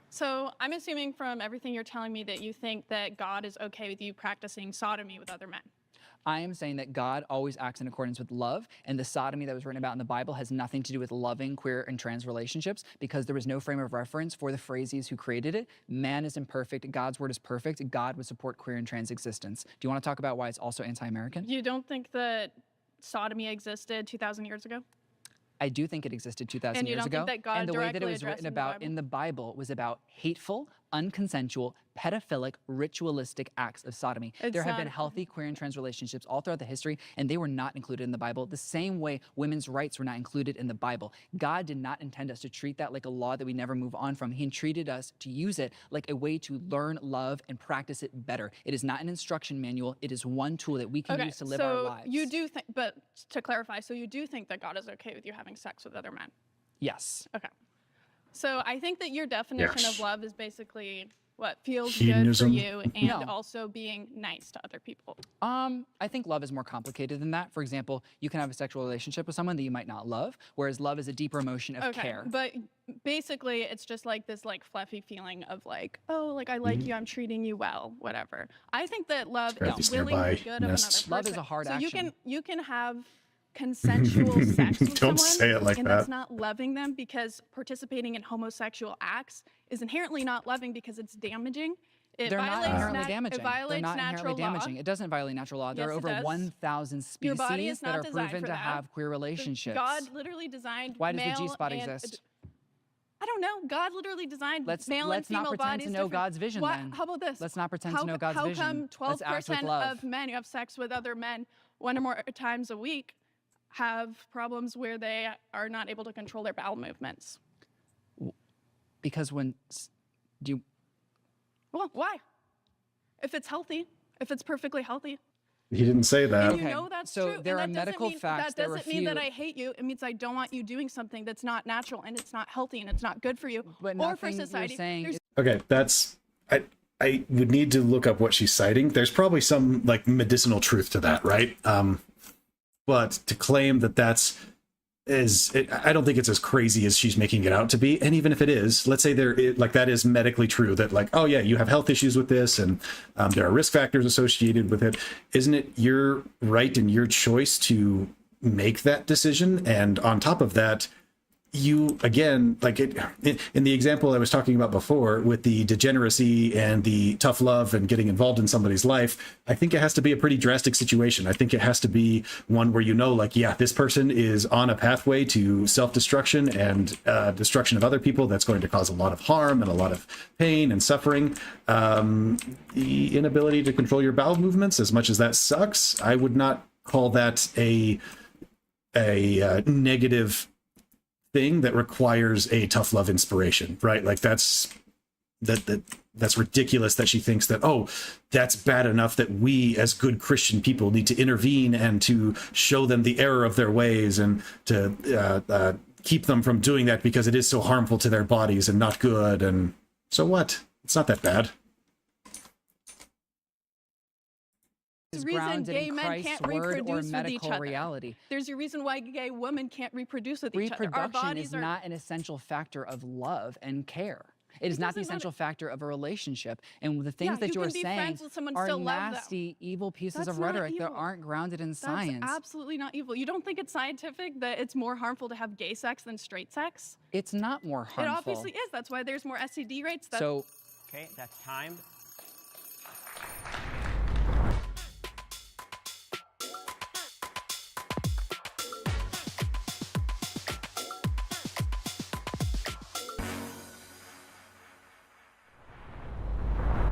So I'm assuming from everything you're telling me that you think that God is okay with you practicing sodomy with other men. I am saying that God always acts in accordance with love, and the sodomy that was written about in the Bible has nothing to do with loving queer and trans relationships because there was no frame of reference for the phrases who created it. Man is imperfect, God's word is perfect, God would support queer and trans existence. Do you want to talk about why it's also anti-American? You don't think that sodomy existed 2,000 years ago? I do think it existed 2,000 And you years don't ago. think that God and the way that it directly was written addressed in the about in the Bible was about hateful, unconsensual, pedophilic, ritualistic acts of sodomy. It's There have been not- healthy queer and trans relationships all throughout the history, and they were not included in the Bible, the same way women's rights were not included in the Bible. God did not intend us to treat that like a law that we never move on from. He treated us to use it like a way to learn, love, and practice it better. It is not an instruction manual. It is one tool that we can use to live our lives. You do think, but to clarify, so you do think that God is okay with you having sex with other men? Yes. Okay. So I think that your definition Yes. of love is basically what feels Hedonism. good for you and No. also being nice to other people. I think love is more complicated than that. For example, you can have a sexual relationship with someone that you might not love, whereas love is a deeper emotion of care. But basically it's just like this like fluffy feeling of like, oh, like I like you, I'm treating you well, whatever. I think that love Grab is these willing the nearby good of another nests. person. Love is a hard so action. you can have consensual sex with Don't someone say it like and that. that's not loving them, because participating in homosexual acts is inherently not loving because it's damaging. It They're not violates inherently It damaging. violates They're not natural inherently damaging. law. It doesn't violate natural law. There Yes, are it over does. 1,000 Your body species is that not are designed proven for to that. have queer relationships. God literally designed Why does the male G-spot and- exist? I don't know. God literally designed Let's male not and female pretend bodies to know different. God's vision Why- then. How about this? Let's not pretend how, to know God's how vision. come Let's act with 12% love. of men who have sex with other men 1 or more times a week have problems where they are not able to control their bowel movements? Because when do you Well, why? If it's healthy, if it's perfectly healthy. He didn't say that. And you know that's so true. there and are that doesn't medical mean, facts that doesn't mean that refute- I hate you. It means I don't want you doing something that's not natural and it's not healthy and it's not good for you But or for nothing you're society. saying There's Okay, that's I would need to look up what she's citing. There's probably some like medicinal truth to that, right? But to claim that I don't think it's as crazy as she's making it out to be. And even if it is, let's say that is medically true, that like, oh yeah, you have health issues with this, and there are risk factors associated with it. Isn't it your right and your choice to make that decision? And on top of that, you again, like in the example I was talking about before with the degeneracy and the tough love and getting involved in somebody's life, I think it has to be a pretty drastic situation. I think it has to be one where, like, yeah, this person is on a pathway to self-destruction and destruction of other people that's going to cause a lot of harm and a lot of pain and suffering. The inability to control your bowel movements, as much as that sucks, I would not call that a negative thing that requires a tough love inspiration, right? Like that's ridiculous that she thinks that, oh, that's bad enough that we as good Christian people need to intervene and to show them the error of their ways and to keep them from doing that because it is so harmful to their bodies and not good. And so what? It's not that bad. is reason grounded gay in men Christ's can't word or reproduce with each medical other. reality. There's a reason why gay women can't reproduce with each other. Our Reproduction bodies is are not an essential factor of love and care. It is not the essential factor of a relationship. And the things Yeah, that you you are can be saying friends with someone, are still love them. nasty, evil pieces That's of not rhetoric that evil. aren't grounded in That's science. absolutely not evil. You don't think it's scientific that it's more harmful to have gay sex than straight sex? It's not more harmful. It obviously is. That's why there's more STD rates. So, okay, that's time.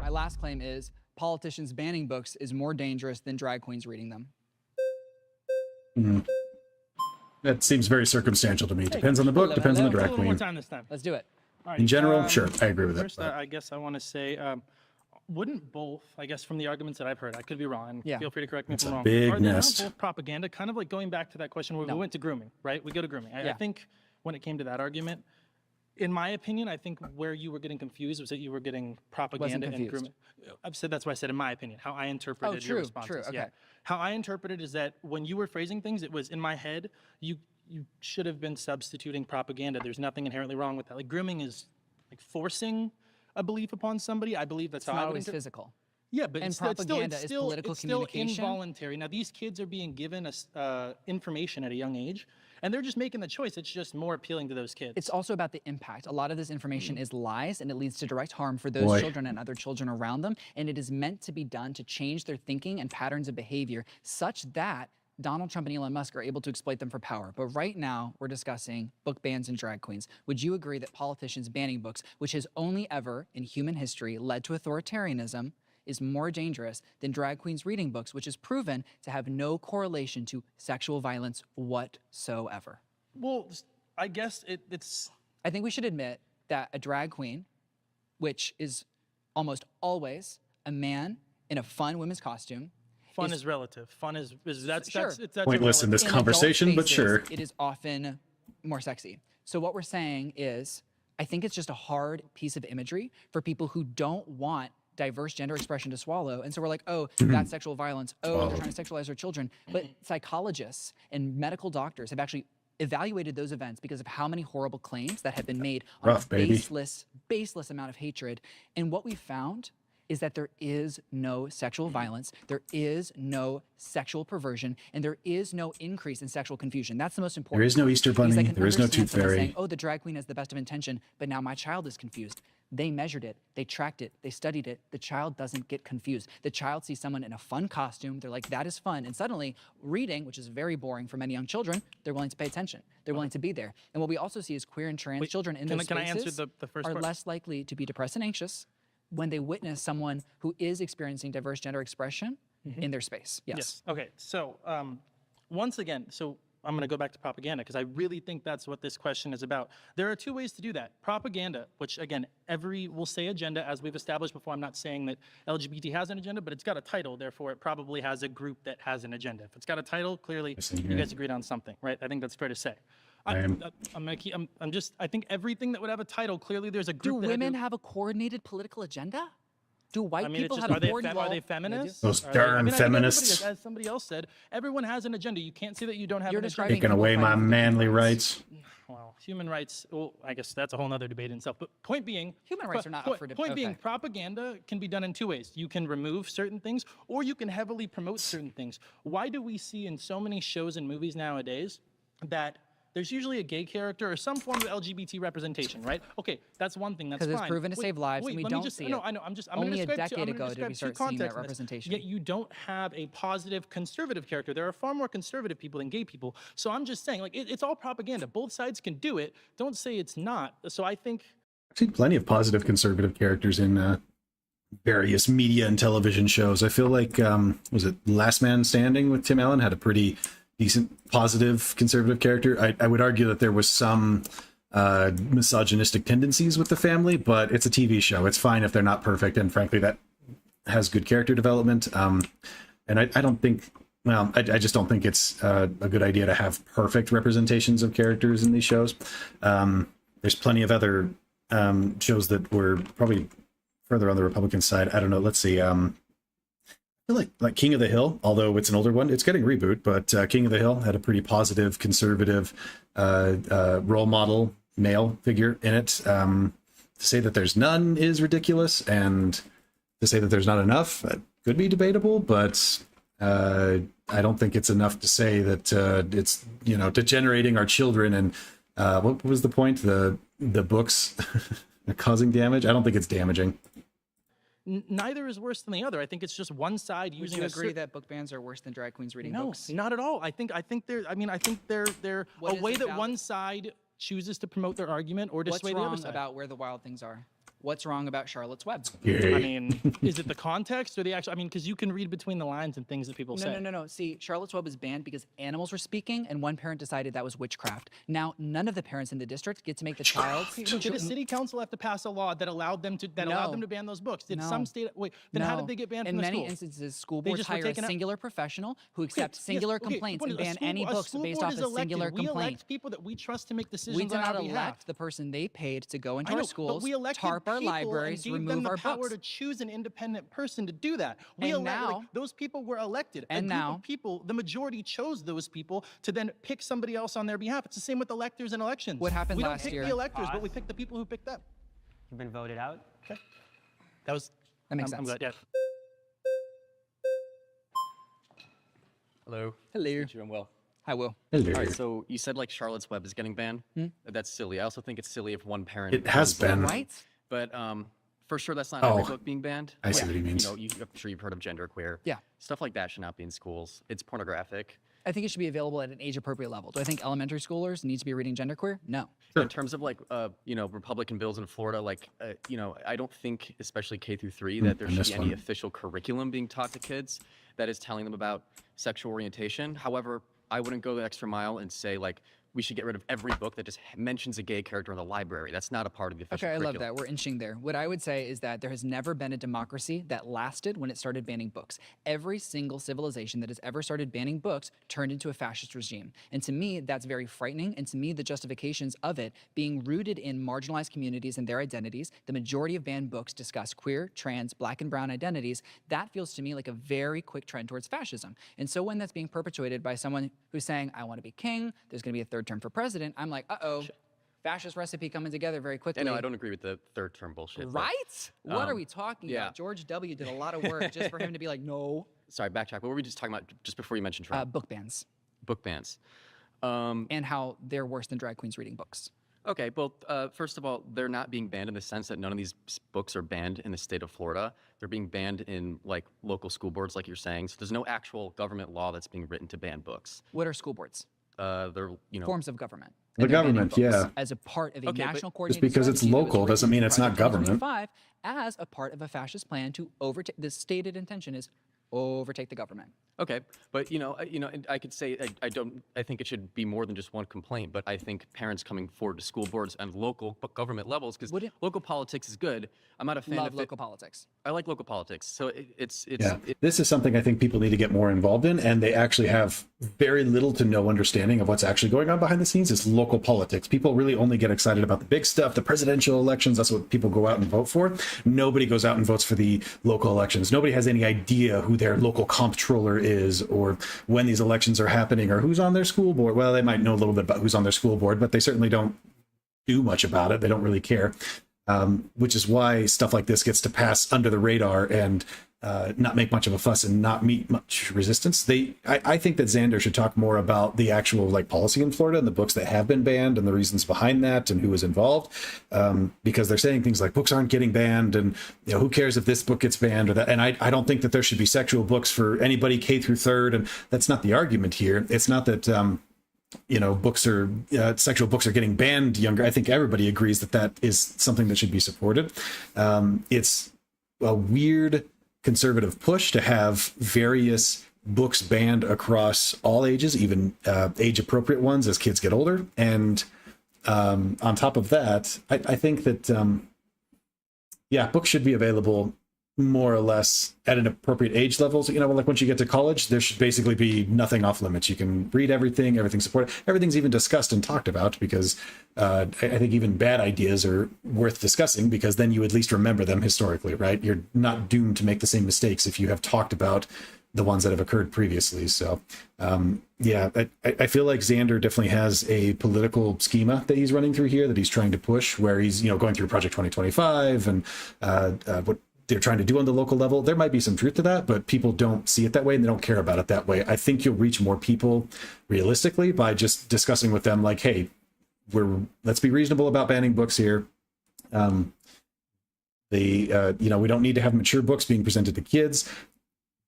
my last claim is politicians banning books is more dangerous than drag queens reading them. Mhm. That seems very circumstantial to me. Depends on the book, depends on the drag A little more queen. time this time. Let's do it. All In general, sure, I agree with that, First, I guess I want to say, wouldn't both, I guess from the arguments that I've heard, I could be wrong, and Yeah. feel free to correct me It's if I'm a wrong. big Are they not nest. both propaganda? Kind of like going back to that question where we went to grooming, right? We go to grooming. I Yeah. think when it came to that argument, in my opinion, I think where you were getting confused was that you were getting propaganda and confused. grooming. I've said that's why I said in my opinion, how I interpreted true, your responses. true, Yeah. okay. How I interpreted is that when you were phrasing things, it was in my head, you should have been substituting propaganda. There's nothing inherently wrong with that. Like grooming is like forcing a belief upon somebody. I believe that's It's how not I would always physical. Yeah, but And it's still, propaganda is political it's still communication. involuntary. Now these kids are being given information at a young age, and they're just making the choice. It's just more appealing to those kids. It's also about the impact. A lot of this information is lies, and it leads to direct harm for those Boy. children and other children around them. And it is meant to be done to change their thinking and patterns of behavior such that Donald Trump and Elon Musk are able to exploit them for power. But right now, we're discussing book bans and drag queens. Would you agree that politicians banning books, which has only ever in human history led to authoritarianism, is more dangerous than drag queens reading books, which is proven to have no correlation to sexual violence whatsoever? Well, I guess it's... I think we should admit that a drag queen, which is almost always a man in a fun women's costume. Fun is relative. Fun is that's Pointless in this conversation, but sure. It is often more sexy. So what we're saying is, I think it's just a hard piece of imagery for people who don't want diverse gender expression to swallow. And so we're like, oh, that's sexual violence. Oh, they're trying to sexualize our children. But psychologists and medical doctors have actually evaluated those events because of how many horrible claims that have been made on a baseless amount of hatred. And what we found is that there is no sexual violence, there is no sexual perversion, and there is no increase in sexual confusion. That's the most important. There is no Easter Bunny, there is no Tooth Fairy. Saying, oh, the drag queen has the best of intention, but now my child is confused. They measured it, they tracked it, they studied it. The child doesn't get confused. The child sees someone in a fun costume, they're like, that is fun. And suddenly, reading, which is very boring for many young children, they're willing to pay attention. They're willing to be there. And what we also see is queer and trans children in those spaces I answer the first are part? less likely to be depressed and anxious when they witness someone who is experiencing diverse gender expression in their space. Yes. Okay. So once again, I'm going to go back to propaganda because I really think that's what this question is about. There are two ways to do that. Propaganda, which again, will say agenda, as we've established before. I'm not saying that LGBT has an agenda, but it's got a title. Therefore, it probably has a group that has an agenda. If it's got a title, clearly you guys agreed on something, right? I think that's fair to say. I think everything that would have a title, clearly there's a group. Do women have a coordinated political agenda? Do white people have are a they feminists? Those darn feminists. As somebody else said, everyone has an agenda. You can't say that you don't have an agenda. Taking away my manly rights. Well, human rights, well, I guess that's a whole other debate in itself. But point being, human rights are not up for debate. Point being, propaganda can be done in two ways. You can remove certain things, or you can heavily promote certain things. Why do we see in so many shows and movies nowadays that there's usually a gay character or some form of LGBT representation, right? Okay, that's one thing. That's fine. Because it's proven to save lives, and we don't see it. No, I know. I'm Only a gonna decade ago did we start seeing that representation. Yet you don't have a positive conservative character. There are far more conservative people than gay people. So I'm just saying, like, it's all propaganda. Both sides can do it. Don't say it's not. So I think I've seen plenty of positive conservative characters in various media and television shows. I feel like was it Last Man Standing with Tim Allen had a pretty decent positive conservative character. I would argue that there was some misogynistic tendencies with the family, but it's a TV show. It's fine if they're not perfect, and frankly that has good character development. And I don't think, well, I just don't think it's a good idea to have perfect representations of characters in these shows. There's plenty of other shows that were probably further on the Republican side. I don't know, let's see. I feel like King of the Hill, although it's an older one, it's getting reboot, but King of the Hill had a pretty positive, conservative role model male figure in it. To say that there's none is ridiculous, and to say that there's not enough could be debatable, but I don't think it's enough to say that it's, degenerating our children. And what was the point? The books causing damage? I don't think it's damaging. neither is worse than the other. I think it's just one side using. Would you agree that book bans are worse than drag queens reading books? No, not at all. I think they're. I mean, I think they're a way that one side chooses to promote their argument or dissuade the other What's side. wrong about Where the Wild Things Are? What's wrong about Charlotte's Web? I mean, is it the context or the actual? I mean, because you can read between the lines and things that people say. No. See, Charlotte's Web is banned because animals were speaking, and one parent decided that was witchcraft. Now, none of the parents in the district get to make the child. Did a city council have to pass a law that allowed them to ban those books? Did some state? Wait, then how did they get banned from the schools? In many instances, school boards hire a singular professional who accepts singular complaints and ban any books based off a singular complaint. We elect people that we trust to make decisions we do on our not behalf. elect the person they paid to go into our schools, but we elected tarp our people libraries, and gave remove them the our power books. to choose an independent person to do that. Those people were elected. And a group now of people, the majority chose those people to then pick somebody else on their behalf. It's the same with electors and elections. What happened last year? We don't pick the electors, but we pick the people who pick them. You've been voted out. Okay. That makes sense. I'm glad. Yeah. Hello. Hello. I'm Will. Hi, Will. Hello. All right, so you said like Charlotte's Web is getting banned. That's silly. I also think it's silly if one parent. It has been. Right? But for sure, that's not every book being banned. I see what he means. I'm sure you've heard of genderqueer. Yeah. Stuff like that should not be in schools. It's pornographic. I think it should be available at an age-appropriate level. Do I think elementary schoolers need to be reading genderqueer? No. In terms of like, Republican bills in Florida, like, I don't think, especially K through 3, that there should be any official curriculum being taught to kids that is telling them about sexual orientation. However, I wouldn't go the extra mile and say like, we should get rid of every book that just mentions a gay character in the library. That's not a part of the official curriculum. Okay, I love that. We're inching there. What I would say is that there has never been a democracy that lasted when it started banning books. Every single civilization that has ever started banning books turned into a fascist regime. And to me, that's very frightening. And to me, the justifications of it being rooted in marginalized communities and their identities, the majority of banned books discuss queer, trans, black, and brown identities. That feels to me like a very quick trend towards fascism. And so when that's being perpetuated by someone who's saying, I want to be king, there's going to be a third term for president, I'm like, uh-oh, fascist recipe coming together very quickly. No, I don't agree with the third term bullshit. Right? What are we talking about? George W. did a lot of work just for him to be like, no. Sorry, backtrack. What were we just talking about just before you mentioned Trump? Book bans. Book bans. And how they're worse than drag queens reading books. Okay, well, first of all, they're not being banned in the sense that none of these books are banned in the state of Florida. They're being banned in like local school boards, like you're saying. So there's no actual government law that's being written to ban books. What are school boards? They're, forms of government. The government, yeah. As a part of a national Just coordinated because it's strategy that was local doesn't written mean in it's not Project government. 2025 as a part of a fascist plan to overtake. The stated intention is overtake the government. Okay, but and I could say I think it should be more than just one complaint, but I think parents coming forward to school boards and local government levels, because local politics is good. I'm not a fan of local politics. I like local politics, so it's This is something I think people need to get more involved in, and they actually have very little to no understanding of what's actually going on behind the scenes. It's local politics. People really only get excited about the big stuff, the presidential elections. That's what people go out and vote for. Nobody goes out and votes for the local elections. Nobody has any idea who their local comptroller is, or when these elections are happening, or who's on their school board. Well, they might know a little bit about who's on their school board, but they certainly don't do much about it. They don't really care. Which is why stuff like this gets to pass under the radar and not make much of a fuss and not meet much resistance. I think that Xander should talk more about the actual policy in Florida and the books that have been banned and the reasons behind that and who is involved, because they're saying things like books aren't getting banned and who cares if this book gets banned or that. And I don't think that there should be sexual books for anybody K through third, and that's not the argument here. It's not that books are sexual books are getting banned younger. I think everybody agrees that that is something that should be supported. It's a weird conservative push to have various books banned across all ages, even age appropriate ones as kids get older. And on top of that, I think that books should be available more or less at an appropriate age level. So, like once you get to college, there should basically be nothing off limits. You can read everything, everything's supported, everything's even discussed and talked about, because I think even bad ideas are worth discussing, because then you at least remember them historically, right? You're not doomed to make the same mistakes if you have talked about the ones that have occurred previously. So I feel like Xander definitely has a political schema that he's running through here, that he's trying to push, where he's going through Project 2025 and what they're trying to do on the local level. There might be some truth to that, but people don't see it that way and they don't care about it that way. I think you'll reach more people realistically by just discussing with them like, hey, let's be reasonable about banning books here. We don't need to have mature books being presented to kids,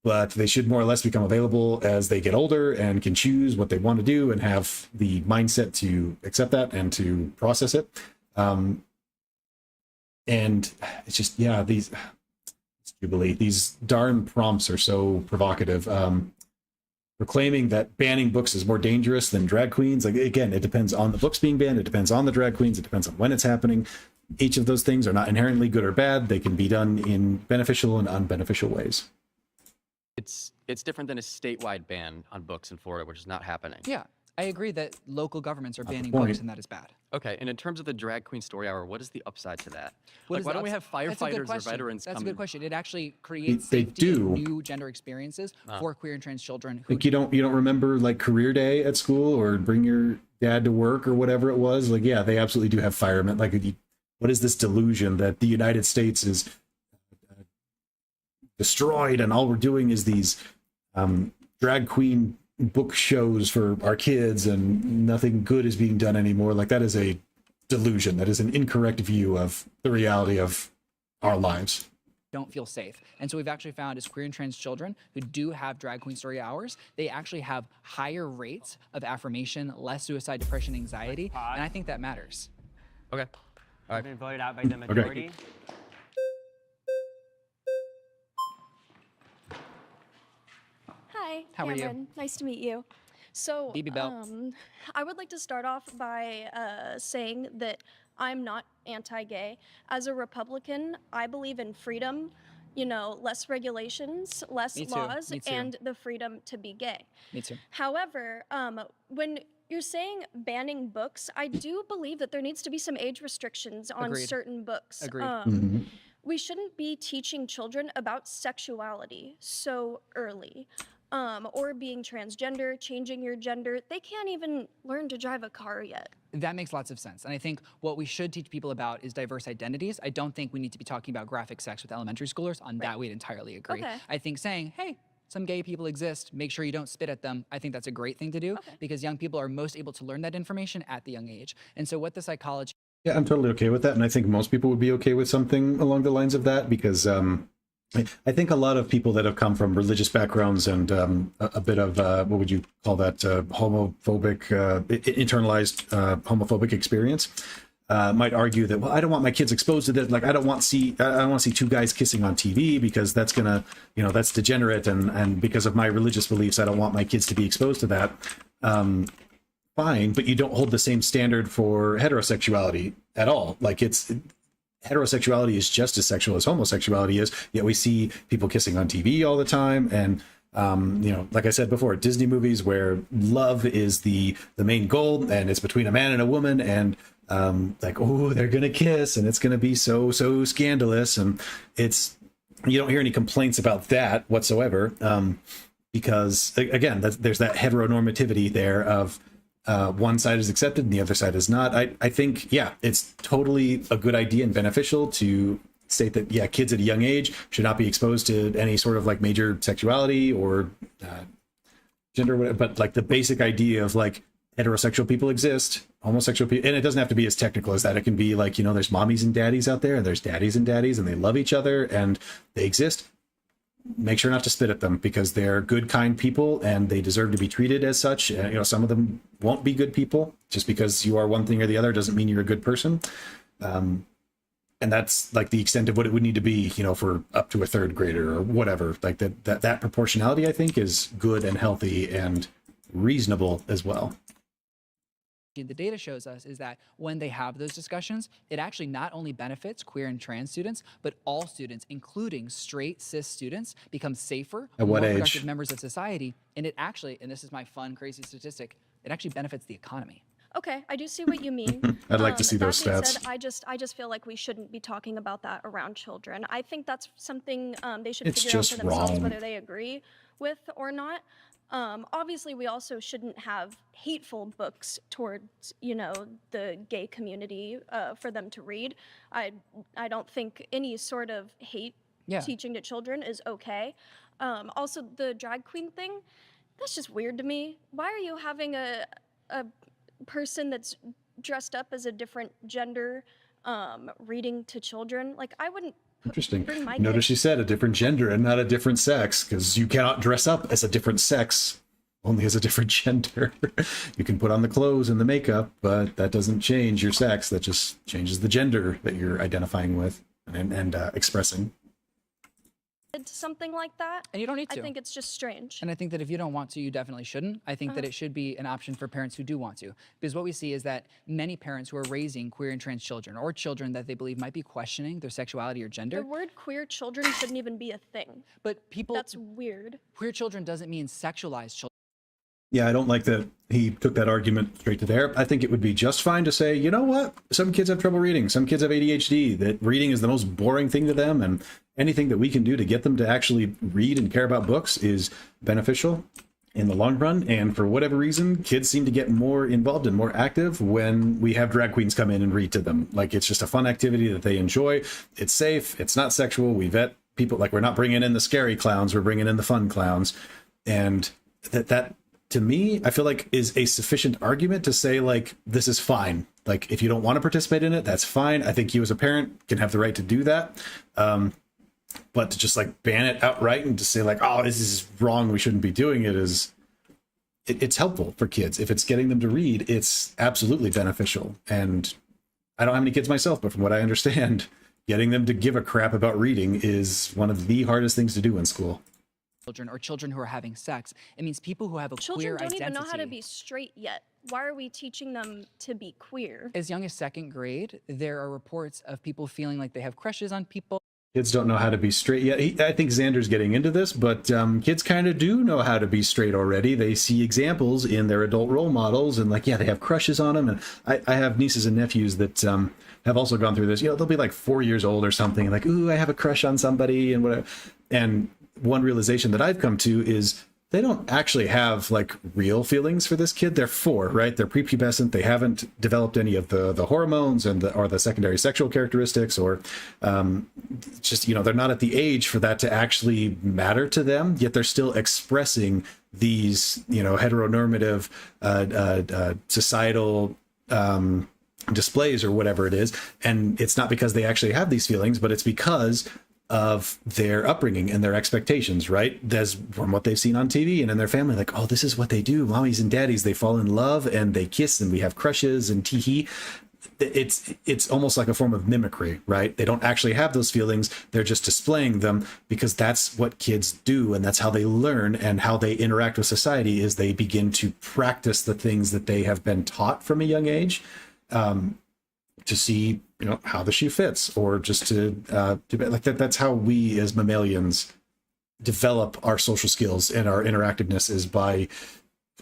but they should more or less become available as they get older and can choose what they want to do and have the mindset to accept that and to process it. And it's just, these darn prompts are so provocative. Proclaiming that banning books is more dangerous than drag queens. Like, again, it depends on the books being banned. It depends on the drag queens. It depends on when it's happening. Each of those things are not inherently good or bad. They can be done in beneficial and unbeneficial ways. It's different than a statewide ban on books in Florida, which is not happening. Yeah, I agree that local governments are banning books, and that is bad. Okay, and in terms of the drag queen story hour, what is the upside to that? Why That's don't we have firefighters or veterans That's come a good in? question. It actually creates They safety do. and new gender experiences for queer and trans children. Who Like you don't remember like career day at school or bring your dad to work or whatever it was. Like, yeah, they absolutely do have firemen. Like, what is this delusion that the United States is destroyed and all we're doing is these drag queen book shows for our kids and nothing good is being done anymore? Like, that is a delusion. That is an incorrect view of the reality of our lives. don't feel safe. And so we've actually found is queer and trans children who do have drag queen story hours, they actually have higher rates of affirmation, less suicide, depression, anxiety, and I think that matters. Okay. All right. Been voted out by the majority. Hi, How are you? Cameron. Nice to meet you. So, BB Bell. I would like to start off by saying that I'm not anti-gay. As a Republican, I believe in freedom, you know, less regulations, less Me too. laws, Me too. and the freedom to be gay. Me too. However, when you're saying banning books, I do believe that there needs to be some age restrictions on Agreed. certain books. Agreed. We shouldn't be teaching children about sexuality so early. Or being transgender, changing your gender. They can't even learn to drive a car yet. That makes lots of sense. And I think what we should teach people about is diverse identities. I don't think we need to be talking about graphic sex with elementary schoolers. On that, we'd entirely agree. Okay. I think saying, hey, some gay people exist, make sure you don't spit at them, I think that's a great thing to do because young people are most able to learn that information at the young age. And so what the psychology... Yeah, I'm totally okay with that. And I think most people would be okay with something along the lines of that because I think a lot of people that have come from religious backgrounds and a bit of, what would you call that, homophobic, internalized homophobic experience might argue that, well, I don't want my kids exposed to that. Like, I don't want to see two guys kissing on TV because that's gonna, you know, that's degenerate. And because of my religious beliefs, I don't want my kids to be exposed to that. Fine, but you don't hold the same standard for heterosexuality at all. Like heterosexuality is just as sexual as homosexuality is, yet we see people kissing on TV all the time. And, you know, like I said before, Disney movies where love is the main goal and it's between a man and a woman and like, oh, they're going to kiss and it's going to be so scandalous. And you don't hear any complaints about that whatsoever. Because again, there's that heteronormativity there of, one side is accepted and the other side is not. I think, yeah, it's totally a good idea and beneficial to state that, yeah, kids at a young age should not be exposed to any sort of like major sexuality or gender, but like the basic idea of like heterosexual people exist, homosexual people, and it doesn't have to be as technical as that. It can be like, you know, there's mommies and daddies out there and there's daddies and they love each other and they exist. Make sure not to spit at them because they're good, kind people and they deserve to be treated as such. You know, some of them won't be good people. Just because you are one thing or the other doesn't mean you're a good person. And that's like the extent of what it would need to be, you know, for up to a third grader or whatever. Like that proportionality, I think, is good and healthy and reasonable as well. The data shows us is that when they have those discussions, it actually not only benefits queer and trans students, but all students, including straight cis students, become safer, At more what age? productive members of society. And it actually, and this is my fun, crazy statistic, it actually benefits the economy. Okay, I do see what you mean. I'd like to see those that being stats. Said, I just feel like we shouldn't be talking about that around children. I think that's something they should It's figure out just for themselves wrong. whether they agree with or not. Obviously, we also shouldn't have hateful books towards, you know, the gay community for them to read. I don't think any sort of hate teaching to children is okay. Also, the drag queen thing, that's just weird to me. Why are you having a person that's dressed up as a different gender reading to children? Like, I wouldn't Interesting. bring my Notice kids. she said a different gender and not a different sex because you cannot dress up as a different sex, only as a different gender. You can put on the clothes and the makeup, but that doesn't change your sex. That just changes the gender that you're identifying with and expressing. Something like that. And you don't need to. I think it's just strange. And I think that if you don't want to, you definitely shouldn't. I think that it should be an option for parents who do want to. Because what we see is that many parents who are raising queer and trans children or children that they believe might be questioning their sexuality or gender. The word queer children shouldn't even be a thing. But people... That's weird. Queer children doesn't mean sexualized children. Yeah, I don't like that he took that argument straight to there. I think it would be just fine to say, you know what? Some kids have trouble reading. Some kids have ADHD. That reading is the most boring thing to them. And anything that we can do to get them to actually read and care about books is beneficial in the long run. And for whatever reason, kids seem to get more involved and more active when we have drag queens come in and read to them. Like, it's just a fun activity that they enjoy. It's safe. It's not sexual. We vet people. Like, we're not bringing in the scary clowns. We're bringing in the fun clowns. And that to me, I feel like is a sufficient argument to say, like, this is fine. Like, if you don't want to participate in it, that's fine. I think you as a parent can have the right to do that. But to just like ban it outright and to say like, oh, this is wrong, we shouldn't be doing it, it's helpful for kids. If it's getting them to read, it's absolutely beneficial. And I don't have any kids myself, but from what I understand, getting them to give a crap about reading is one of the hardest things to do in school. Children or children who are having sex. It means people who have a Children queer don't identity. even know how to be straight yet. Why are we teaching them to be queer? As young as 2nd grade, there are reports of people feeling like they have crushes on people. Kids don't know how to be straight yet. I think Xander's getting into this, but kids kind of do know how to be straight already. They see examples in their adult role models and like, yeah, they have crushes on them. And I have nieces and nephews that have also gone through this. You know, they'll be like 4 years old or something and like, ooh, I have a crush on somebody and whatever. And one realization that I've come to is they don't actually have like real feelings for this kid. They're 4, right? They're prepubescent. They haven't developed any of the hormones and or the secondary sexual characteristics, or just, you know, they're not at the age for that to actually matter to them, yet they're still expressing these, you know, heteronormative societal displays or whatever it is. And it's not because they actually have these feelings, but it's because of their upbringing and their expectations, right? That's from what they've seen on TV and in their family, like, oh, this is what they do. Mommies and daddies, they fall in love and they kiss and we have crushes and tee-hee. It's almost like a form of mimicry, right? They don't actually have those feelings. They're just displaying them because that's what kids do. And that's how they learn, and how they interact with society is they begin to practice the things that they have been taught from a young age. To see, you know, how the shoe fits, or just to like that. That's how we as mammalians develop our social skills and our interactiveness, is by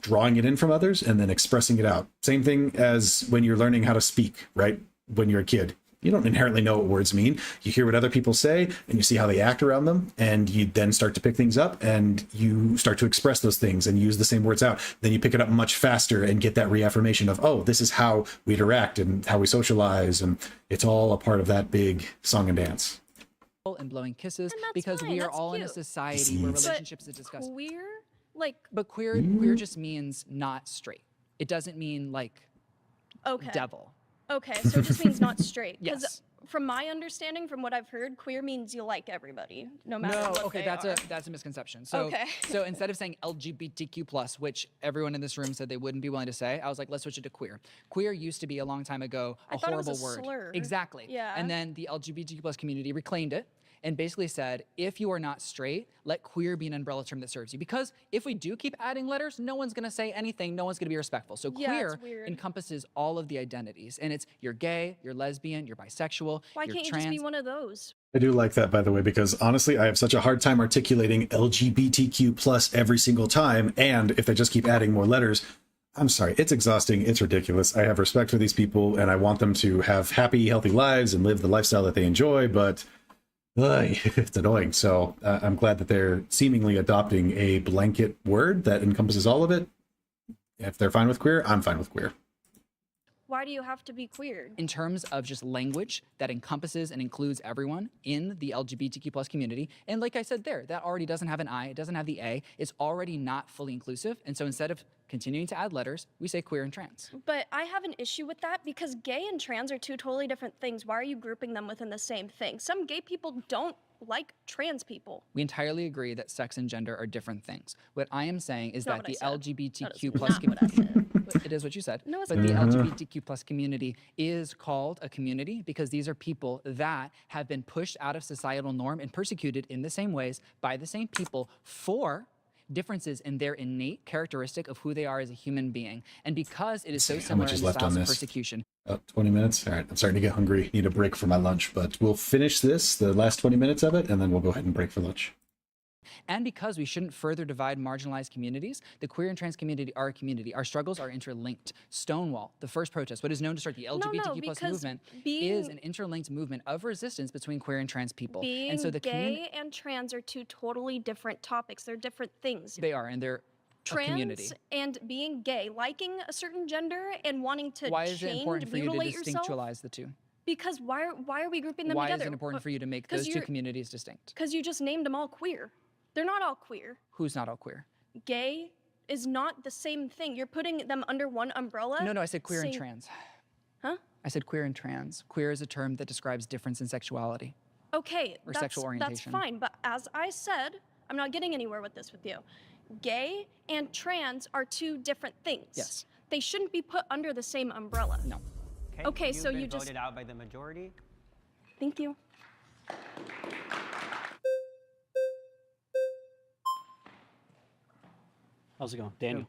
drawing it in from others and then expressing it out. Same thing as when you're learning how to speak, right? When you're a kid, you don't inherently know what words mean. You hear what other people say and you see how they act around them, and you then start to pick things up and you start to express those things and use the same words out. Then you pick it up much faster and get that reaffirmation of, oh, this is how we interact and how we socialize. And it's all a part of that big song and dance. And blowing kisses, because we are all in a society where relationships is discussed. Queer? Like, but queer just means not straight. It doesn't mean like devil. Okay, so it just means not straight. Yes. From my understanding, from what I've heard, queer means you like everybody, no matter what they that's are. that's a misconception. So so instead of saying LGBTQ+, which everyone in this room said they wouldn't be willing to say, I was like, let's switch it to queer. Queer used to be a long time ago a horrible word. Slur. Exactly. Yeah. And then the LGBTQ+ community reclaimed it and basically said, if you are not straight, let queer be an umbrella term that serves you. Because if we do keep adding letters, no one's gonna say anything, no one's gonna be respectful. So queer encompasses all of the identities. And it's, you're gay, you're lesbian, you're bisexual, Why you're can't you trans. just be one of those? I do like that, by the way, because honestly, I have such a hard time articulating LGBTQ+ every single time. And if they just keep adding more letters, I'm sorry, it's exhausting, it's ridiculous. I have respect for these people and I want them to have happy, healthy lives and live the lifestyle that they enjoy, but it's annoying. So I'm glad that they're seemingly adopting a blanket word that encompasses all of it. If they're fine with queer, I'm fine with queer. Why do you have to be queer? In terms of just language that encompasses and includes everyone in the LGBTQ+ community. And like I said there, that already doesn't have an I, it doesn't have the A, it's already not fully inclusive. And so instead of continuing to add letters, we say queer and trans. But I have an issue with that because gay and trans are 2 totally different things. Why are you grouping them within the same thing? Some gay people don't like trans people. We entirely agree that sex and gender are different things. What I am saying is Not that the what I said. LGBTQ+ That is not what I said. It is what you said. No, it's but not. the LGBTQ+ community is called a community because these are people that have been pushed out of societal norm and persecuted in the same ways by the same people for differences in their innate characteristic of who they are as a human being. And because it is so similar in the styles of persecution. 20 minutes. All right, I'm starting to get hungry. Need a break for my lunch, but we'll finish this, the last 20 minutes of it, and then we'll go ahead and break for lunch. And because we shouldn't further divide marginalized communities, the queer and trans community are a community. Our struggles are interlinked. Stonewall, the first protest, what is known to start the LGBTQ+ movement, is an interlinked movement of resistance between queer and trans people. Being and so the gay and trans are 2 totally different topics. They're different things. They are, and they're a community. Trans and being gay, liking a certain gender and wanting to Why is it important for you to mutilate yourself? distinctualize the two? Because why are we grouping them Why together? is it important for you to make those 2 communities distinct? Because you just named them all queer. They're not all queer. Who's not all queer? Gay is not the same thing. You're putting them under one umbrella. No, I said queer and trans. Huh? I said queer and trans. Queer is a term that describes difference in sexuality. Okay, Or that's, sexual that's orientation. fine. But as I said, I'm not getting anywhere with this with you. Gay and trans are two different things. Yes. They shouldn't be put under the same umbrella. No. Okay, you've so been you just. voted out by the majority. Thank you. How's it going? Daniel.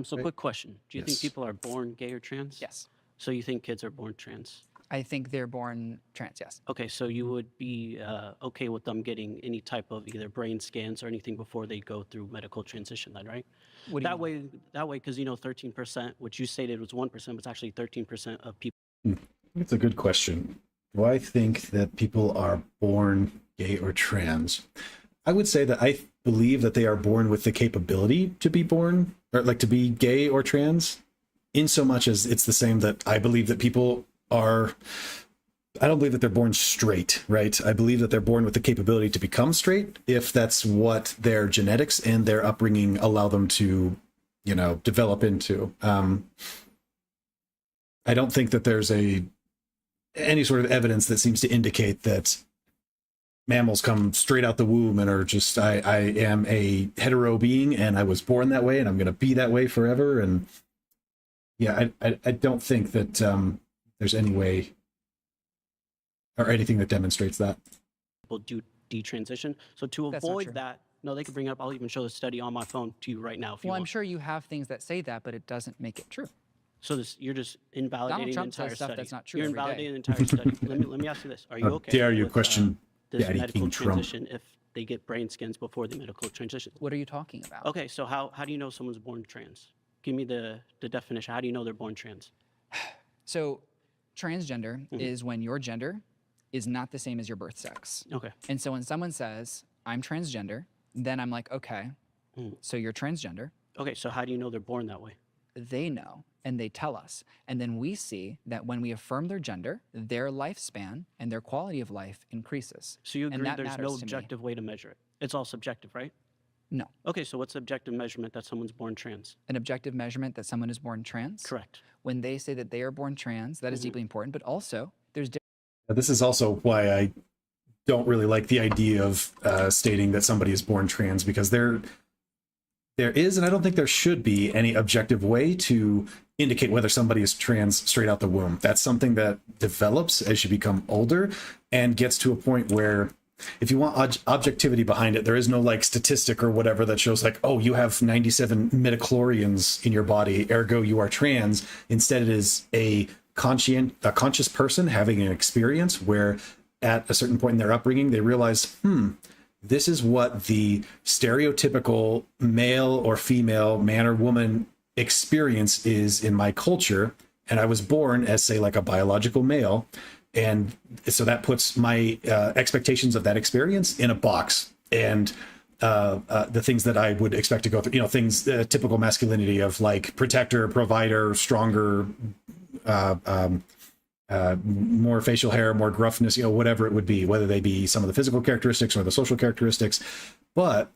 So quick question. Do you think people are born gay or trans? Yes. So you think kids are born trans? I think they're born trans, yes. Okay, so you would be okay with them getting any type of either brain scans or anything before they go through medical transition then, right? What do you mean? That way, because 13%, which you stated was 1%, but it's actually 13% of people. It's a good question. Do I think that people are born gay or trans? I would say that I believe that they are born with the capability to be born, or like to be gay or trans, in so much as it's the same that I believe that people are, I don't believe that they're born straight, right? I believe that they're born with the capability to become straight if that's what their genetics and their upbringing allow them to, you know, develop into. I don't think that there's any sort of evidence that seems to indicate that mammals come straight out the womb and are just, I am a hetero being and I was born that way and I'm going to be that way forever. And yeah, I don't think that there's any way or anything that demonstrates that. People do detransition. So to That's not avoid true. that, no, they can bring it up. I'll even show the study on my phone to you right now if you Well, I'm want. sure you have things that say that, but it doesn't make it true. So you're just invalidating the Trump entire says stuff study. that's not true You're every day. invalidating the entire study. Let me ask you this: are you How okay? dare you with, question this Daddy medical King Trump? transition if they get brain scans before the medical transition? What are you talking about? Okay, so how do you know someone's born trans? Give me the definition. How do you know they're born trans? So transgender is when your gender is not the same as your birth sex. Okay. And so when someone says, I'm transgender, then I'm like, okay, so you're transgender. Okay, so how do you know they're born that way? They know and they tell us. And then we see that when we affirm their gender, their lifespan and their quality of life increases. So you And agree that there's matters no to me. objective way to measure it? It's all subjective, right? No. Okay, so what's the objective measurement that someone's born trans? An objective measurement that someone is born trans? Correct. When they say that they are born trans, that is deeply important, but also there's This is also why I don't really like the idea of stating that somebody is born trans, because there is, and I don't think there should be, any objective way to indicate whether somebody is trans straight out the womb. That's something that develops as you become older and gets to a point where, if you want objectivity behind it, there is no like statistic or whatever that shows like, oh, you have 97 midichlorians in your body, ergo you are trans. Instead, it is a conscious person having an experience where at a certain point in their upbringing, they realize, this is what the stereotypical male or female, man or woman experience is in my culture. And I was born as, say, like a biological male. And so that puts my expectations of that experience in a box. And the things that I would expect to go through, things, typical masculinity of like protector, provider, stronger, more facial hair, more gruffness, whatever it would be, whether they be some of the physical characteristics or the social characteristics. But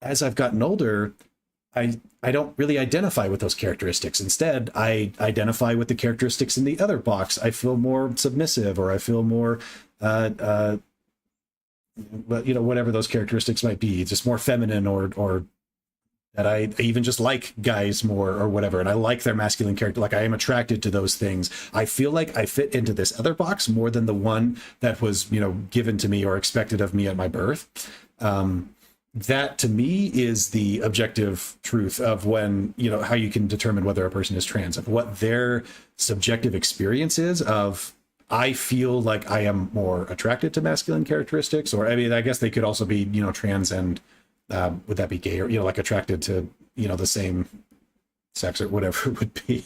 as I've gotten older, I don't really identify with those characteristics. Instead, I identify with the characteristics in the other box. I feel more submissive, or I feel more, whatever those characteristics might be, just more feminine, or that I even just like guys more or whatever. And I like their masculine character. Like I am attracted to those things. I feel like I fit into this other box more than the one that was, given to me or expected of me at my birth. That to me is the objective truth of when, how you can determine whether a person is trans, of what their subjective experience is of, I feel like I am more attracted to masculine characteristics, or, I guess they could also be, trans and, would that be gay, or, like attracted to, the same sex or whatever it would be.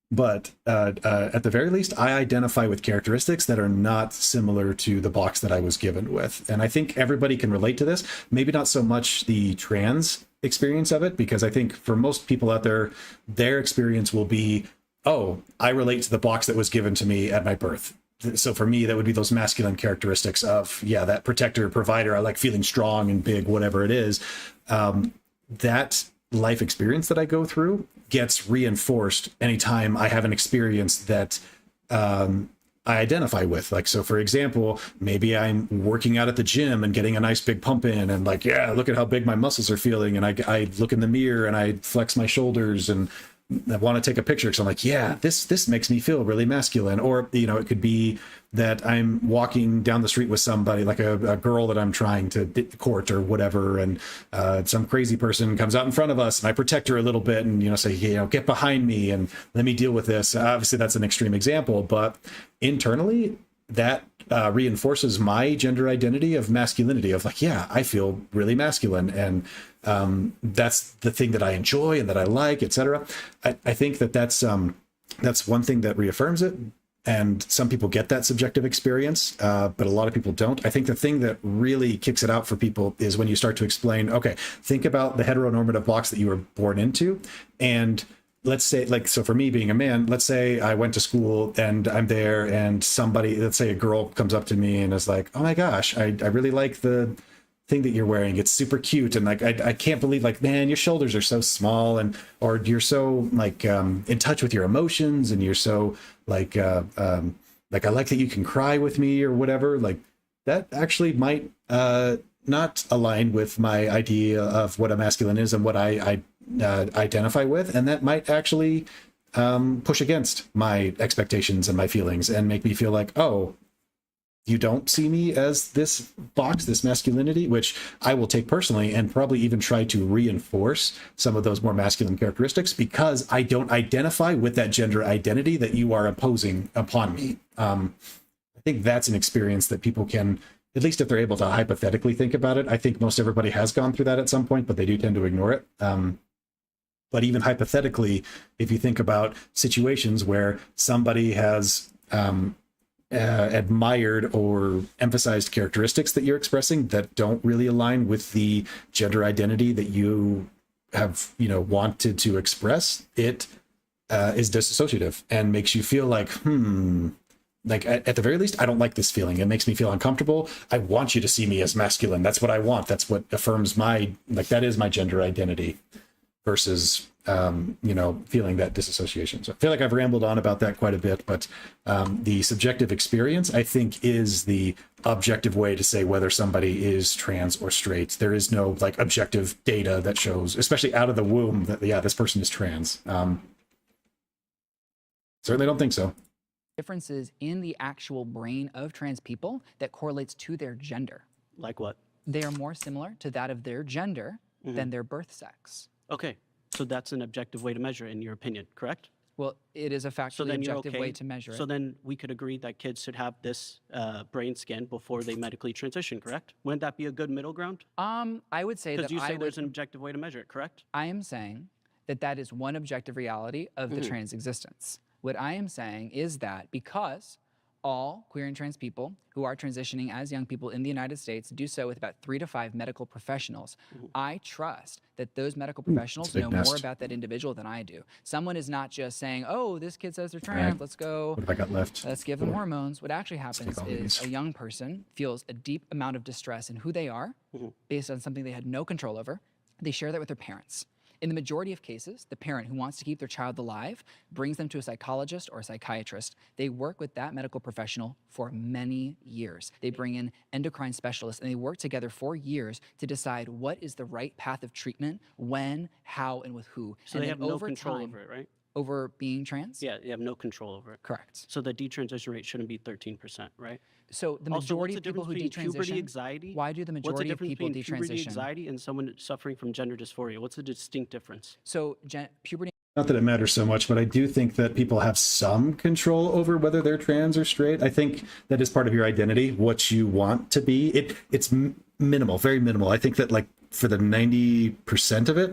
But at the very least, I identify with characteristics that are not similar to the box that I was given with. And I think everybody can relate to this. Maybe not so much the trans experience of it, because I think for most people out there, their experience will be, oh, I relate to the box that was given to me at my birth. So for me, that would be those masculine characteristics of, that protector, provider. I like feeling strong and big, whatever it is. That life experience that I go through gets reinforced anytime I have an experience that I identify with. Like, so for example, maybe I'm working out at the gym and getting a nice big pump in and like, yeah, look at how big my muscles are feeling. And I look in the mirror and I flex my shoulders and I want to take a picture because I'm like, yeah, this makes me feel really masculine. Or, you know, it could be that I'm walking down the street with somebody, like a girl that I'm trying to court or whatever, and some crazy person comes out in front of us, and I protect her a little bit and, you know, say, you know, get behind me and let me deal with this. Obviously, that's an extreme example, but internally, that reinforces my gender identity of masculinity, of like, yeah, I feel really masculine, and that's the thing that I enjoy and that I like, etc. I think that that's one thing that reaffirms it. And some people get that subjective experience, but a lot of people don't. I think the thing that really kicks it out for people is when you start to explain, okay, think about the heteronormative box that you were born into. And let's say, like, so for me being a man, let's say I went to school and I'm there and somebody, let's say a girl comes up to me and is like, oh my gosh, I really like the thing that you're wearing. It's super cute. And like, I can't believe, like, man, your shoulders are so small, and, or you're so like in touch with your emotions, and you're so like I like that you can cry with me or whatever. Like, that actually might not align with my idea of what a masculine is and what I identify with. And that might actually push against my expectations and my feelings and make me feel like, oh, you don't see me as this box, this masculinity, which I will take personally and probably even try to reinforce some of those more masculine characteristics because I don't identify with that gender identity that you are imposing upon me. I think that's an experience that people can, at least if they're able to hypothetically think about it. I think most everybody has gone through that at some point, but they do tend to ignore it. But even hypothetically, if you think about situations where somebody has admired or emphasized characteristics that you're expressing that don't really align with the gender identity that you have, you know, wanted to express, it is dissociative and makes you feel like, like at the very least, I don't like this feeling. It makes me feel uncomfortable. I want you to see me as masculine. That's what I want. That's what affirms my, like, that is my gender identity, versus you know, feeling that disassociation. So I feel like I've rambled on about that quite a bit, but the subjective experience, I think, is the objective way to say whether somebody is trans or straight. There is no like objective data that shows, especially out of the womb, that yeah, this person is trans. Certainly don't think so. Differences in the actual brain of trans people that correlates to their gender. Like what? They are more similar to that of their gender than their birth sex. Okay, so that's an objective way to measure it, in your opinion, correct? Well, it is a factually objective way to measure it. So then we could agree that kids should have this brain scan before they medically transition, correct? Wouldn't that be a good middle ground? I would say that because you say there's an objective way to measure it, correct? I am saying that that is one objective reality of the trans existence. What I am saying is that because all queer and trans people who are transitioning as young people in the United States do so with about 3 to 5 medical professionals, I trust that those medical professionals know more about that individual than I do. Someone is not just saying, oh, this kid says they're trans, let's go. What have I got left? Let's give them hormones. What actually happens is a young person feels a deep amount of distress in who they are based on something they had no control over. They share that with their parents. In the majority of cases, the parent who wants to keep their child alive brings them to a psychologist or a psychiatrist. They work with that medical professional for many years. They bring in endocrine specialists, and they work together for years to decide what is the right path of treatment, when, how, and with who. So and they have no control time, over it, right? Over being trans? Yeah, they have no control over it. Correct. So the detransition rate shouldn't be 13%, right? So the Also, majority what's of the people who difference between puberty detransition, anxiety? why do the majority of people What's the difference between puberty detransition? anxiety and someone suffering from gender dysphoria? What's the distinct difference? So puberty. Not that it matters so much, but I do think that people have some control over whether they're trans or straight. I think that is part of your identity, what you want to be. It's minimal, very minimal. I think that, like, for the 90% of it,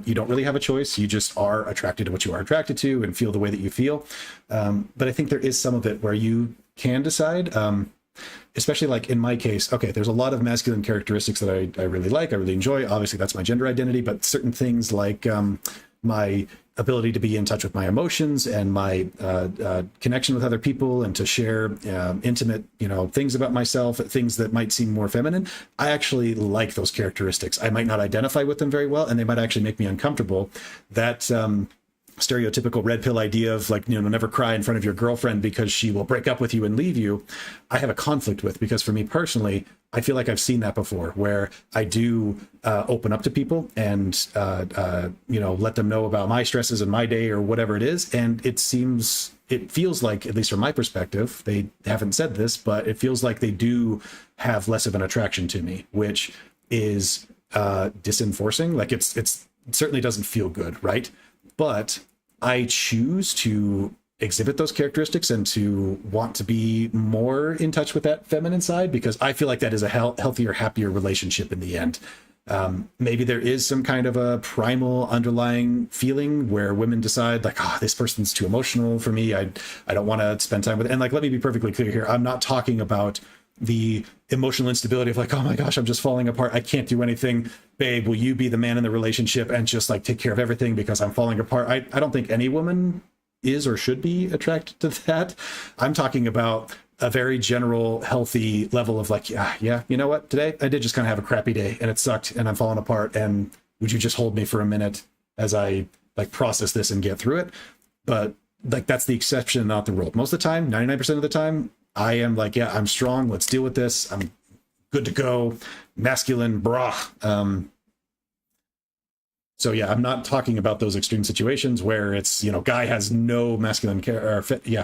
you don't really have a choice. You just are attracted to what you are attracted to and feel the way that you feel. But I think there is some of it where you can decide, especially like in my case, okay, there's a lot of masculine characteristics that I really like, I really enjoy. Obviously, that's my gender identity, but certain things like my ability to be in touch with my emotions and my connection with other people and to share intimate, things about myself, things that might seem more feminine. I actually like those characteristics. I might not identify with them very well, and they might actually make me uncomfortable. That stereotypical red pill idea of like, never cry in front of your girlfriend because she will break up with you and leave you, I have a conflict with, because for me personally, I feel like I've seen that before, where I do open up to people and, let them know about my stresses in my day or whatever it is. And it feels like, at least from my perspective, they haven't said this, but it feels like they do have less of an attraction to me, which is disenforcing. Like it certainly doesn't feel good, right? But I choose to exhibit those characteristics and to want to be more in touch with that feminine side, because I feel like that is a healthier, happier relationship in the end. Maybe there is some kind of a primal underlying feeling where women decide like, this person's too emotional for me. I don't want to spend time with it. And like, let me be perfectly clear here. I'm not talking about the emotional instability of like, oh my gosh, I'm just falling apart. I can't do anything. Babe, will you be the man in the relationship and just like take care of everything because I'm falling apart? I don't think any woman is or should be attracted to that. I'm talking about a very general, healthy level of like, yeah, you know what? Today I did just kind of have a crappy day and it sucked and I'm falling apart. And would you just hold me for a minute as I like process this and get through it? But like, that's the exception, not the rule. Most of the time, 99% of the time, I am like, yeah, I'm strong. Let's deal with this. I'm good to go. Masculine, brah. So yeah, I'm not talking about those extreme situations where it's, guy has no masculine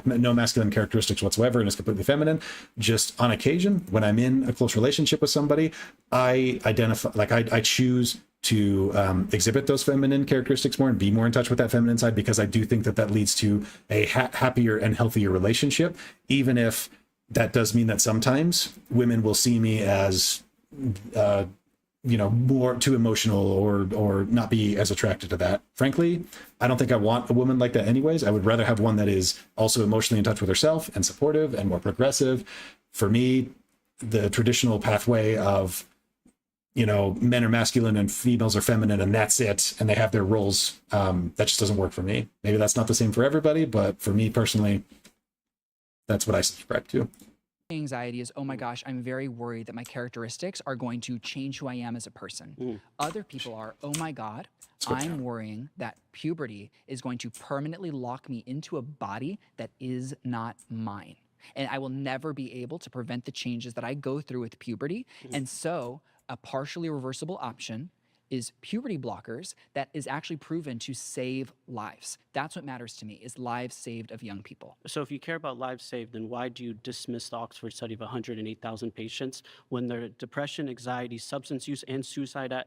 no masculine characteristics whatsoever and is completely feminine. Just on occasion, when I'm in a close relationship with somebody, I identify, like I choose to exhibit those feminine characteristics more and be more in touch with that feminine side, because I do think that leads to a happier and healthier relationship, even if that does mean that sometimes women will see me as more too emotional or not be as attracted to that. Frankly, I don't think I want a woman like that anyways. I would rather have one that is also emotionally in touch with herself and supportive and more progressive. For me, the traditional pathway of men are masculine and females are feminine and that's it, and they have their roles, that just doesn't work for me. Maybe that's not the same for everybody, but for me personally, that's what I subscribe to. Anxiety is, oh my gosh, I'm very worried that my characteristics are going to change who I am as a person. Other people are, oh my God, I'm worrying that puberty is going to permanently lock me into a body that is not mine. And I will never be able to prevent the changes that I go through with puberty. And so a partially reversible option is puberty blockers that is actually proven to save lives. That's what matters to me, is lives saved of young people. So if you care about lives saved, then why do you dismiss the Oxford study of 108,000 patients when their depression, anxiety, substance use, and suicidality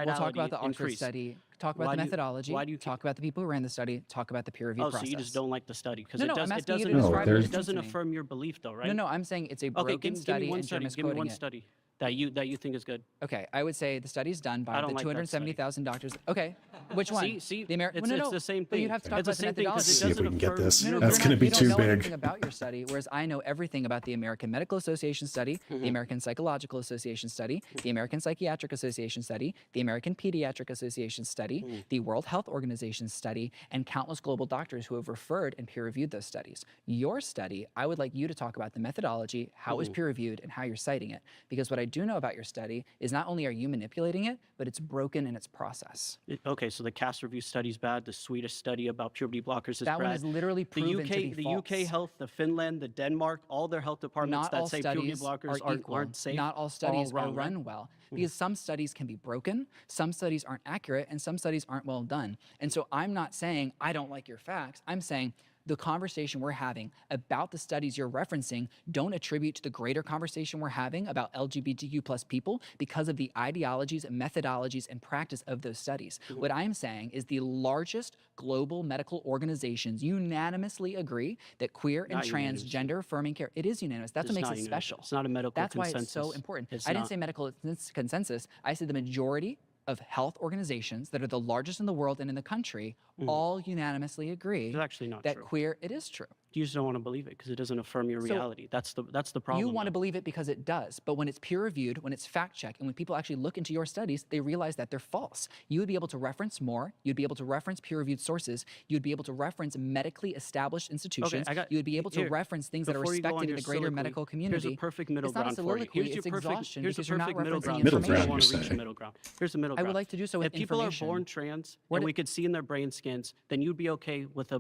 We'll talk about the Oxford increase? study, talk about the methodology, why do you talk about the people who ran the study, talk about the peer review process. So you just don't like the study because No, it, I'm it asking you doesn't, to describe it doesn't affirm your belief though, right? No, I'm saying it's a broken study and you're misquoting Give me one it. study that you think is good. Okay, I would say the study's done by the 270,000 doctors. Okay, which one? See, the American. it's the same But thing. you'd have to talk It's about the the same thing, 'cause methodology. it See if we can get this. No, That's going to be too you don't know big. anything about your study, whereas I know everything about the American Medical Association study, the American Psychological Association study, the American Psychiatric Association study, the American Pediatric Association study, the World Health Organization study, and countless global doctors who have referred and peer-reviewed those studies. Your study, I would like you to talk about the methodology, how it was peer-reviewed, and how you're citing it. Because what I do know about your study is not only are you manipulating it, but it's broken in its process. Okay, so the Cass review study is bad. The Swedish study about puberty blockers is that bad. one is literally proven to be the false. UK health, the Finland, the Denmark, all their health departments Not all that say puberty studies blockers are equal. aren't safe. Not all studies all are wrong, right? run well, because some studies can be broken, some studies aren't accurate, and some studies aren't well done. And so I'm not saying I don't like your facts. I'm saying the conversation we're having about the studies you're referencing don't attribute to the greater conversation we're having about LGBTQ plus people because of the ideologies, methodologies, and practice of those studies. What I'm saying is the largest global medical organizations unanimously agree that queer and Not unanimous. transgender affirming care, it is unanimous. That's It's what makes not it unanimous. special. It's not a medical That's why it's so consensus. important. It's I didn't not. say medical consensus. I said the majority of health organizations that are the largest in the world and in the country all unanimously agree It's actually not that true. queer, it is true. You just don't want to believe it because it doesn't affirm your So, reality. That's the problem. You want to though. believe it because it does, but when it's peer reviewed, when it's fact checked, and when people actually look into your studies, they realize that they're false. You would be able to reference more. You'd be able to reference peer reviewed sources. You'd be able to reference medically established institutions. You would be able to here, reference things that are before you go on respected in your the greater soliloquy, medical community. Here's a perfect middle It's not ground a for you. soliloquy, Here's it's your perfect, exhaustion here's a because you're not perfect middle referencing ground. Middle information. ground, I want you're to reach saying. the middle ground. Here's the middle I ground. would like to do so with If people are information. born trans What and it- we could see in their brain scans, then you'd be okay with a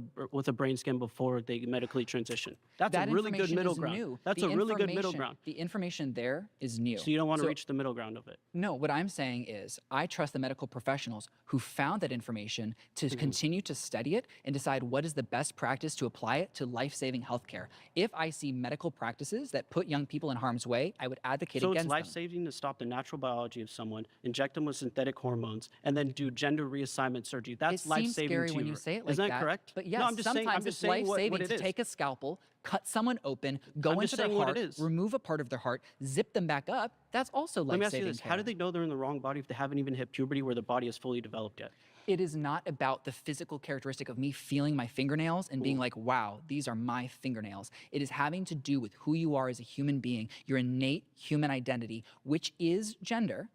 brain scan before they medically transition. That's That a really good information middle is ground. new. That's The a really good middle information- ground. The information there is new. So you don't want to reach the middle ground of it. No, what I'm saying is I trust the medical professionals who found that information to continue to study it and decide what is the best practice to apply it to life-saving healthcare. If I see medical practices that put young people in harm's way, I would advocate So it's against them. life-saving to stop the natural biology of someone, inject them with synthetic hormones, and then do gender reassignment surgery. That's It seems life-saving scary to when you. you say it like Isn't that that. correct? But yes, no, I'm just sometimes saying, I'm just it's saying life-saving what it to is. take a scalpel, cut someone open, go I'm into just their saying what heart, it is. remove a part of their heart, zip them back up. That's also Let me ask you life-saving this: How do they know they're in the wrong body if they haven't even hit puberty, where the body is fully developed yet? It is not about the physical characteristic of me feeling my fingernails and being like, wow, these are my fingernails. It is having to do with who you are as a human being, your innate human identity, which is gender,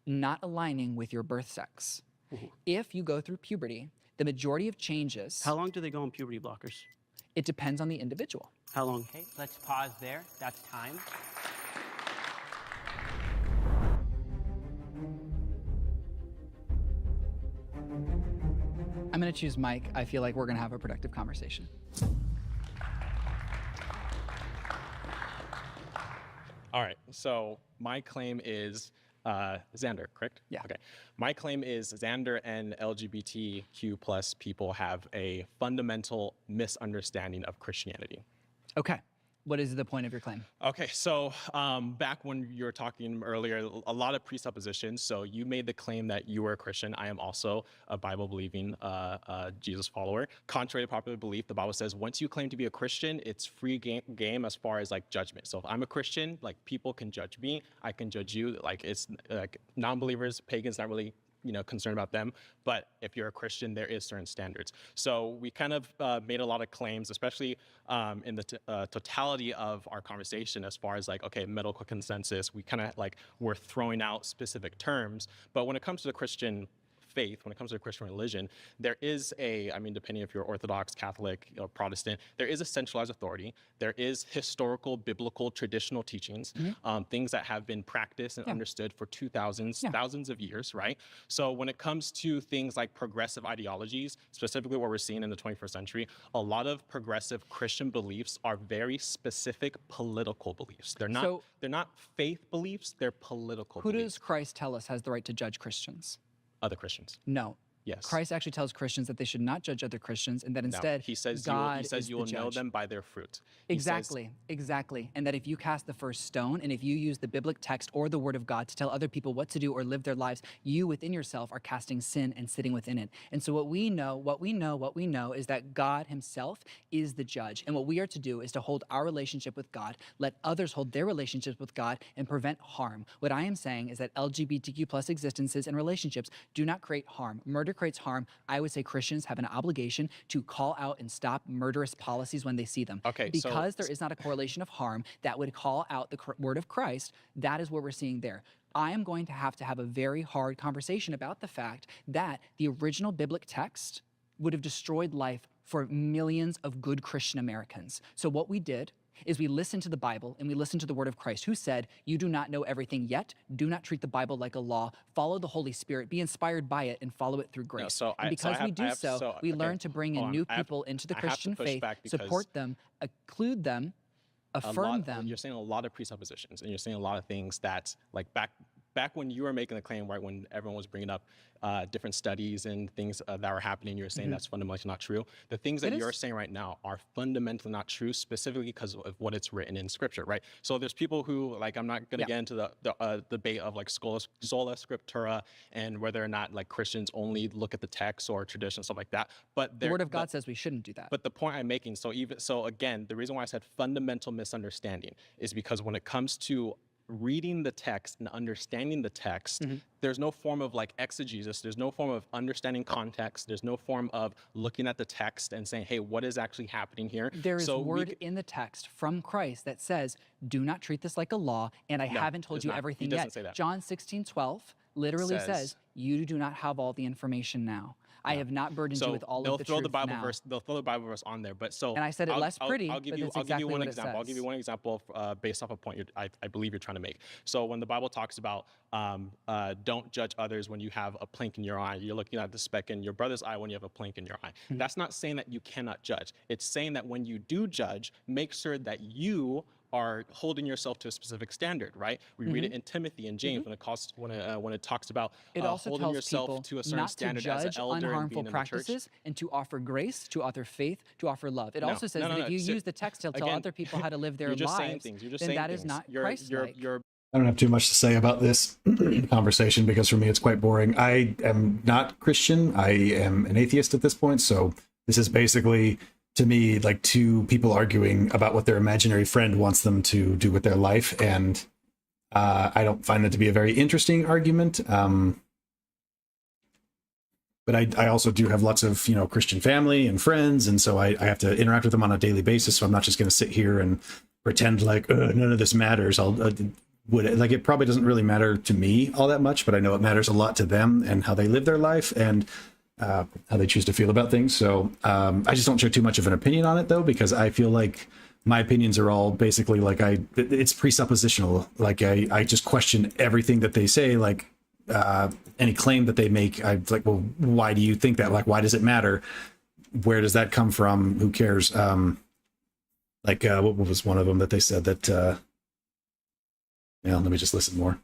not aligning with your birth sex. If you go through puberty, the majority of changes. How long do they go on puberty blockers? It depends on the individual. How long? Okay, let's pause there. That's time. I'm going to choose Mike. I feel like we're going to have a productive conversation. All right, so my claim is Xander, correct? Yeah. Okay. My claim is Xander and LGBTQ plus people have a fundamental misunderstanding of Christianity. Okay. What is the point of your claim? Okay, so back when you were talking earlier, a lot of presuppositions. So you made the claim that you were a Christian. I am also a Bible-believing Jesus follower. Contrary to popular belief, the Bible says once you claim to be a Christian, it's free game as far as like judgment. So if I'm a Christian, like people can judge me, I can judge you. Like it's like non-believers, pagans, not really concerned about them. But if you're a Christian, there is certain standards. So we kind of made a lot of claims, especially in the totality of our conversation as far as like, okay, medical consensus, we kind of like were throwing out specific terms. But when it comes to the Christian faith, when it comes to the Christian religion, there is depending if you're Orthodox, Catholic, or Protestant, there is a centralized authority. There is historical, biblical, traditional teachings, things that have been practiced and understood for thousands of years, right? So when it comes to things like progressive ideologies, specifically what we're seeing in the 21st century, a lot of progressive Christian beliefs are very specific political beliefs. They're not faith beliefs, they're political Who beliefs. does Christ tell us has the right to judge Christians? Other Christians. No. Yes. Christ actually tells Christians that they should not judge other Christians and that instead he says God you will is the know judge. them by their fruit. He says- Exactly. And that if you cast the first stone and if you use the biblical text or the word of God to tell other people what to do or live their lives, you within yourself are casting sin and sitting within it. And so what we know is that God himself is the judge. And what we are to do is to hold our relationship with God, let others hold their relationships with God, and prevent harm. What I am saying is that LGBTQ plus existences and relationships do not create harm. Murder creates harm. I would say Christians have an obligation to call out and stop murderous policies when they see them. Okay, Because there is not a correlation of harm that would call out the word of Christ, that is what we're seeing there. I am going to have a very hard conversation about the fact that the original biblical text would have destroyed life for millions of good Christian Americans. So what we did is we listened to the Bible and we listened to the word of Christ, who said, you do not know everything yet. Do not treat the Bible like a law. Follow the Holy Spirit. Be inspired by it and follow it through grace. And because we do so, we learn to bring in new people into the Christian faith, support them, include them, affirm them. You're saying a lot of presuppositions, and you're saying a lot of things that, like back when you were making the claim, right, when everyone was bringing up different studies and things that were happening, you were saying that's fundamentally not true. The things that you're saying right now are fundamentally not true, specifically because of what it's written in Scripture, right? So there's people who, like, I'm not going to get into the debate of like sola scriptura and whether or not like Christians only look at the text or tradition, stuff like that. But the Word of God says we shouldn't do that. But the point I'm making, so again, the reason why I said fundamental misunderstanding is because when it comes to reading the text and understanding the text, there's no form of like exegesis, there's no form of understanding context, there's no form of looking at the text and saying, hey, what is actually happening here? There is word in the text from Christ that says, do not treat this like a law, and I haven't told you everything yet. John 16:12 literally says, you do not have all the information now. I have not burdened you with all of the truth now. They'll throw the Bible verse on there, but so. And I said it less pretty, I'll give but you, that's I'll give you exactly one what it example. I'll give you says. one example based off a point I believe you're trying to make. So when the Bible talks about don't judge others when you have a plank in your eye, you're looking at the speck in your brother's eye when you have a plank in your eye. That's not saying that you cannot judge. It's saying that when you do judge, make sure that you are holding yourself to a specific standard, right? We read it in Timothy and James when it talks about also holding tells yourself people to a certain not standard to as an judge elder and being unharmful in the church. practices and to offer grace, to offer faith, to offer love. It No, also says no, that no, if you so use the text to tell again, other people how to live their you're just saying lives, things. You're just then saying that is things. not You're Christ-like. I don't have too much to say about this conversation because for me it's quite boring. I am not Christian. I am an atheist at this point. So this is basically, to me, like two people arguing about what their imaginary friend wants them to do with their life. And I don't find that to be a very interesting argument. But I also do have lots of, Christian family and friends. And so I have to interact with them on a daily basis. So I'm not just going to sit here and pretend like none of this matters. It probably doesn't really matter to me all that much, but I know it matters a lot to them and how they live their life and how they choose to feel about things. So I just don't share too much of an opinion on it, though, because I feel like my opinions are all basically like it's presuppositional. Like I just question everything that they say, like any claim that they make. I'm like, well, why do you think that? Like, why does it matter? Where does that come from? Who cares? What was one of them that they said that, let me just listen more.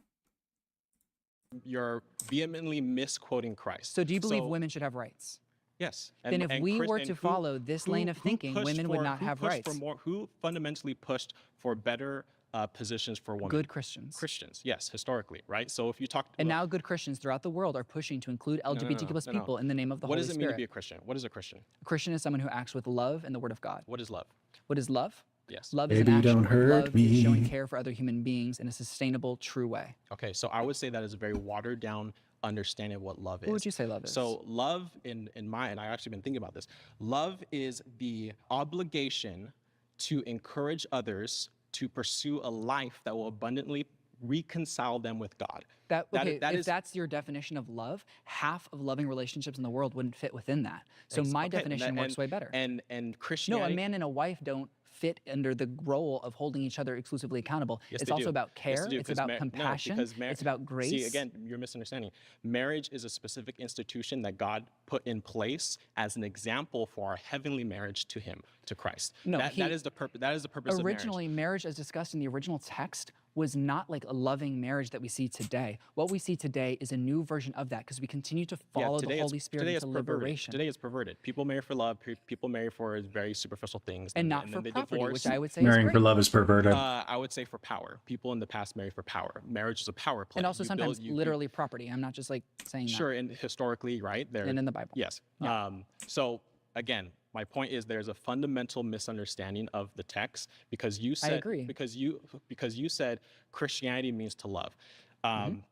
You're vehemently misquoting Christ. So do you believe women should have rights? Yes. Then if we were to follow this lane of thinking, women would not have rights. Who fundamentally pushed for better positions for women? Good Christians. Christians, yes, historically, right? So if you talk... And now good Christians throughout the world are pushing to include LGBTQ plus people in the name of the Holy Spirit. What does it mean to be a Christian? What is a Christian? A Christian is someone who acts with love and the Word of God. What is love? What is love? Yes. Love is an action. Love is showing care for other human beings in a sustainable, true way. Okay, so I would say that is a very watered down understanding of what love is. What would you say love is? So love, and I've actually been thinking about this. Love is the obligation to encourage others to pursue a life that will abundantly reconcile them with God. If that's your definition of love, half of loving relationships in the world wouldn't fit within that. So my definition works way better. And Christianity... No, a man and a wife don't fit under the role of holding each other exclusively accountable. Yes, it's also about care. It's about compassion. It's about grace. See, again, you're misunderstanding. Marriage is a specific institution that God put in place as an example for our heavenly marriage to Him, to Christ. No, that is the purpose. That is the purpose of marriage. Originally, marriage, as discussed in the original text, was not like a loving marriage that we see today. What we see today is a new version of that because we continue to follow the Holy Spirit into liberation. Today it's perverted. People marry for love. People marry for very superficial things. And not for property, which I would say marrying for love is perverted. I would say for power. People in the past marry for power. Marriage is a power play. And also sometimes literally property. I'm not just like saying that. Sure, and historically, right? And in the Bible. Yes. Yeah. So again, my point is there's a fundamental misunderstanding of the text because you said... I agree. Because you said Christianity means to love.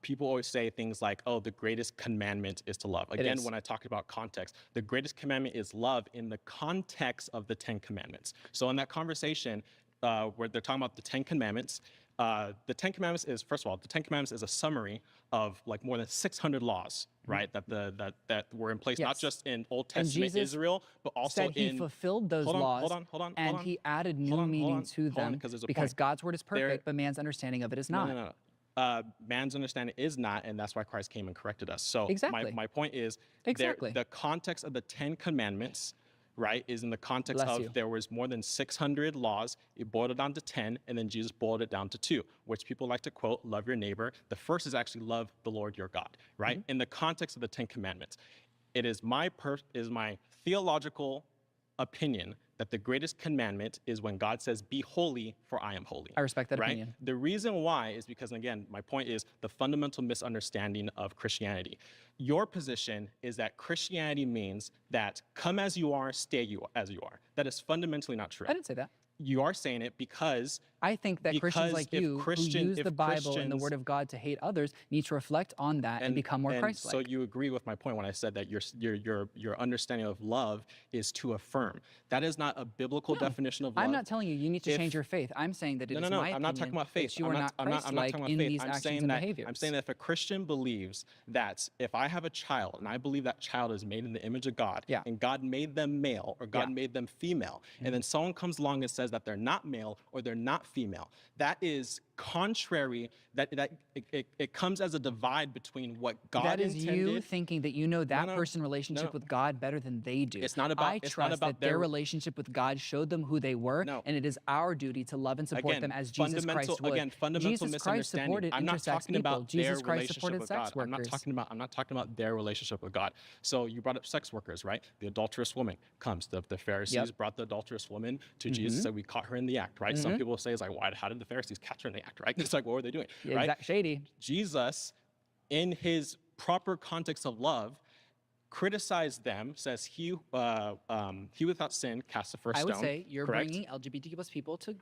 People always say things like, oh, the greatest commandment is to love. Again, when I talk about context, the greatest commandment is love in the context of the 10 Commandments. So in that conversation where they're talking about the 10 Commandments, the 10 Commandments is, first of all, the 10 Commandments is a summary of like more than 600 laws, right? That were in place, not just in Old Testament Israel, but also said he fulfilled those laws. And he added new meaning to them because God's word is perfect, but man's understanding of it is not. No. Man's understanding is not, and that's why Christ came and corrected us. So my point is, the context of the 10 Commandments, right, is in the context of there was more than 600 laws. It boiled it down to 10, and then Jesus boiled it down to 2, which people like to quote, love your neighbor. The first is actually love the Lord your God, right? In the context of the 10 Commandments. It is my theological opinion that the greatest commandment is when God says, be holy, for I am holy. I respect that right? opinion. The reason why is because, again, my point is the fundamental misunderstanding of Christianity. Your position is that Christianity means that come as you are, stay as you are. That is fundamentally not true. I didn't say that. you are saying it because I think that Christians like you who use the Bible and the Word of God to hate others need to reflect on that and become more Christ-like. So you agree with my point when I said that your understanding of love is to affirm. That is not a biblical definition of love. I'm not telling you need to change your faith. I'm saying that it is my opinion I'm not talking about faith. that you are not Christ-like in these actions and behaviors. I'm saying that if a Christian believes that if I have a child and I believe that child is made in the image of God, and God made them male or God made them female, and then someone comes along and says that they're not male or they're not female, that is contrary, it comes as a divide between what God intended. That is you thinking that you know that person's relationship with God better than they do. It's not about, I trust that their relationship with God showed them who they were, and it is our duty to love and support them as Jesus Christ would. Again, fundamental Jesus Christ supported misunderstanding. I'm not intersex talking about people. their Jesus Christ relationship supported with sex God. workers. I'm not talking about their relationship with God. So you brought up sex workers, right? The adulterous woman comes. The Pharisees brought the adulterous woman to Jesus, said we caught her in the act, right? Some people say, it's like, how did the Pharisees catch her in the act, right? It's like, what were they doing? Right? Shady. Jesus, in his proper context of love, criticized them, says he without sin cast the first stone. I would say you're correct? bringing LGBTQ plus people to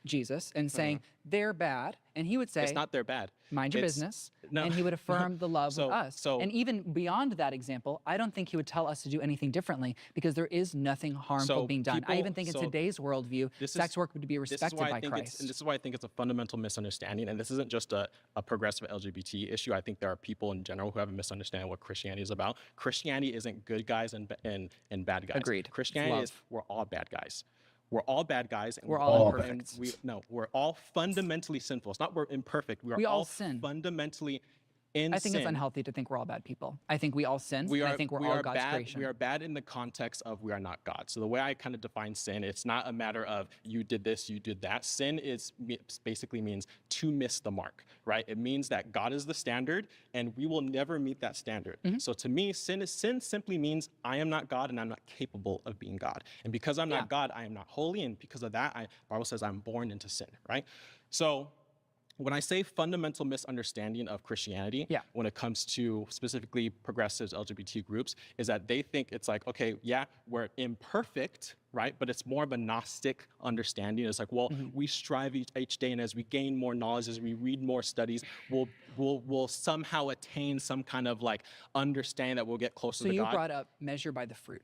Jesus and saying they're bad, and he would say it's not their bad. Mind your business. No. And he would affirm the love with us. And even beyond that example, I don't think he would tell us to do anything differently because there is nothing harmful being done. I even think in today's worldview, sex work would be respected by Christ. And this is why I think it's a fundamental misunderstanding. And this isn't just a progressive LGBT issue. I think there are people in general who have a misunderstanding of what Christianity is about. Christianity isn't good guys and bad guys. Agreed. Christianity is we're all bad guys. We're all bad guys. And we're all imperfect. We're all fundamentally sinful. It's not we're imperfect. We all sin. Fundamentally in I think sin. It's unhealthy to think we're all bad people. I think we all sin. I think we're all God's creation. We are bad in the context of we are not God. So the way I kind of define sin, it's not a matter of you did this, you did that. Sin basically means to miss the mark, right? It means that God is the standard and we will never meet that standard. So to me, sin simply means I am not God and I'm not capable of being God. And because I'm not God, I am not holy. And because of that, the Bible says I'm born into sin, right? So when I say fundamental misunderstanding of Christianity, when it comes to specifically progressives, LGBT groups, is that they think it's like, okay, yeah, we're imperfect, right? But it's more of a Gnostic understanding. It's like, well, we strive each day, and as we gain more knowledge, as we read more studies, we'll somehow attain some kind of like understanding that we'll get closer to God. So you brought up measure by the fruit.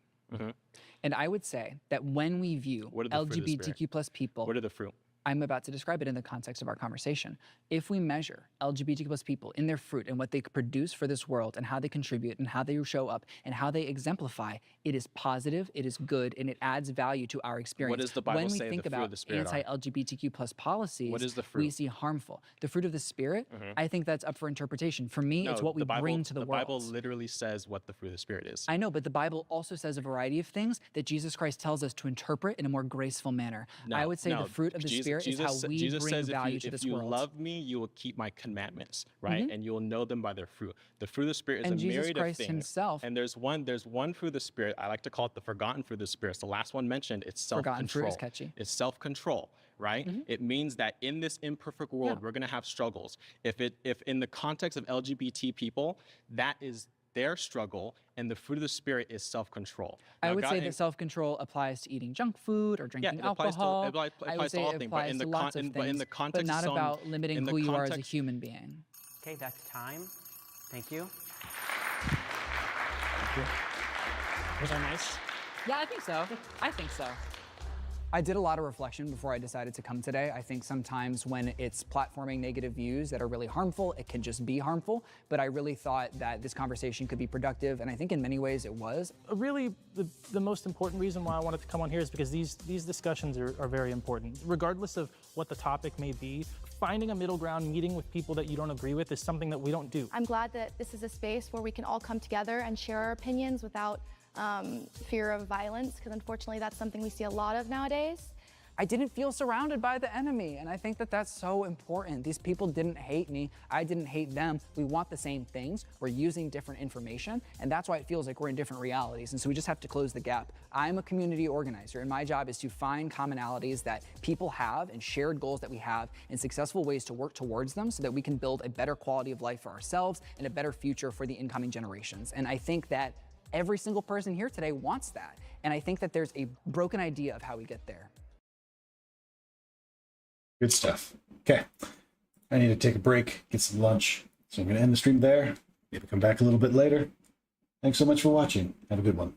And I would say that when we view LGBTQ plus people, what are the fruit? I'm about to describe it in the context of our conversation. If we measure LGBTQ plus people in their fruit and what they produce for this world and how they contribute and how they show up and how they exemplify, it is positive, it is good, and it adds value to our experience. What does the Bible say when we think the fruit about of the Spirit are? anti-LGBTQ plus policies, what is the fruit? we see harmful. The fruit of the Spirit, I think that's up for interpretation. For me, it's what we bring to the world. The Bible literally says what the fruit of the Spirit is. I know, but the Bible also says a variety of things that Jesus Christ tells us to interpret in a more graceful manner. I would say the fruit of the Spirit is how we bring value to this world. If you love me, you will keep my commandments, right? And you will know them by their fruit. The fruit of the Spirit is a myriad of things. Himself. And there's one fruit of the Spirit. I like to call it the forgotten fruit of the Spirit. It's the last one mentioned. It's self-control. Forgotten fruit is catchy. It's self-control, right? It means that in this imperfect world, we're going to have struggles. If in the context of LGBT people, that is their struggle, and the fruit of the Spirit is self-control. I would say that self-control applies to eating junk food or drinking alcohol. It applies to all things, but in the context but not about limiting who you are as a human being. Okay, that's time. Thank you. Was that nice? Yeah, I think so. I think so. I did a lot of reflection before I decided to come today. I think sometimes when it's platforming negative views that are really harmful, it can just be harmful. But I really thought that this conversation could be productive, and I think in many ways it was. Really, the most important reason why I wanted to come on here is because these discussions are very important. Regardless of what the topic may be, finding a middle ground, meeting with people that you don't agree with is something that we don't do. I'm glad that this is a space where we can all come together and share our opinions without fear of violence, because unfortunately that's something we see a lot of nowadays. I didn't feel surrounded by the enemy, and I think that that's so important. These people didn't hate me. I didn't hate them. We want the same things. We're using different information, and that's why it feels like we're in different realities, and so we just have to close the gap. I'm a community organizer, and my job is to find commonalities that people have and shared goals that we have and successful ways to work towards them so that we can build a better quality of life for ourselves and a better future for the incoming generations. And I think that every single person here today wants that. And I think that there's a broken idea of how we get there. Good stuff. Okay. I need to take a break, get some lunch. So I'm going to end the stream there. Maybe come back a little bit later. Thanks so much for watching. Have a good one.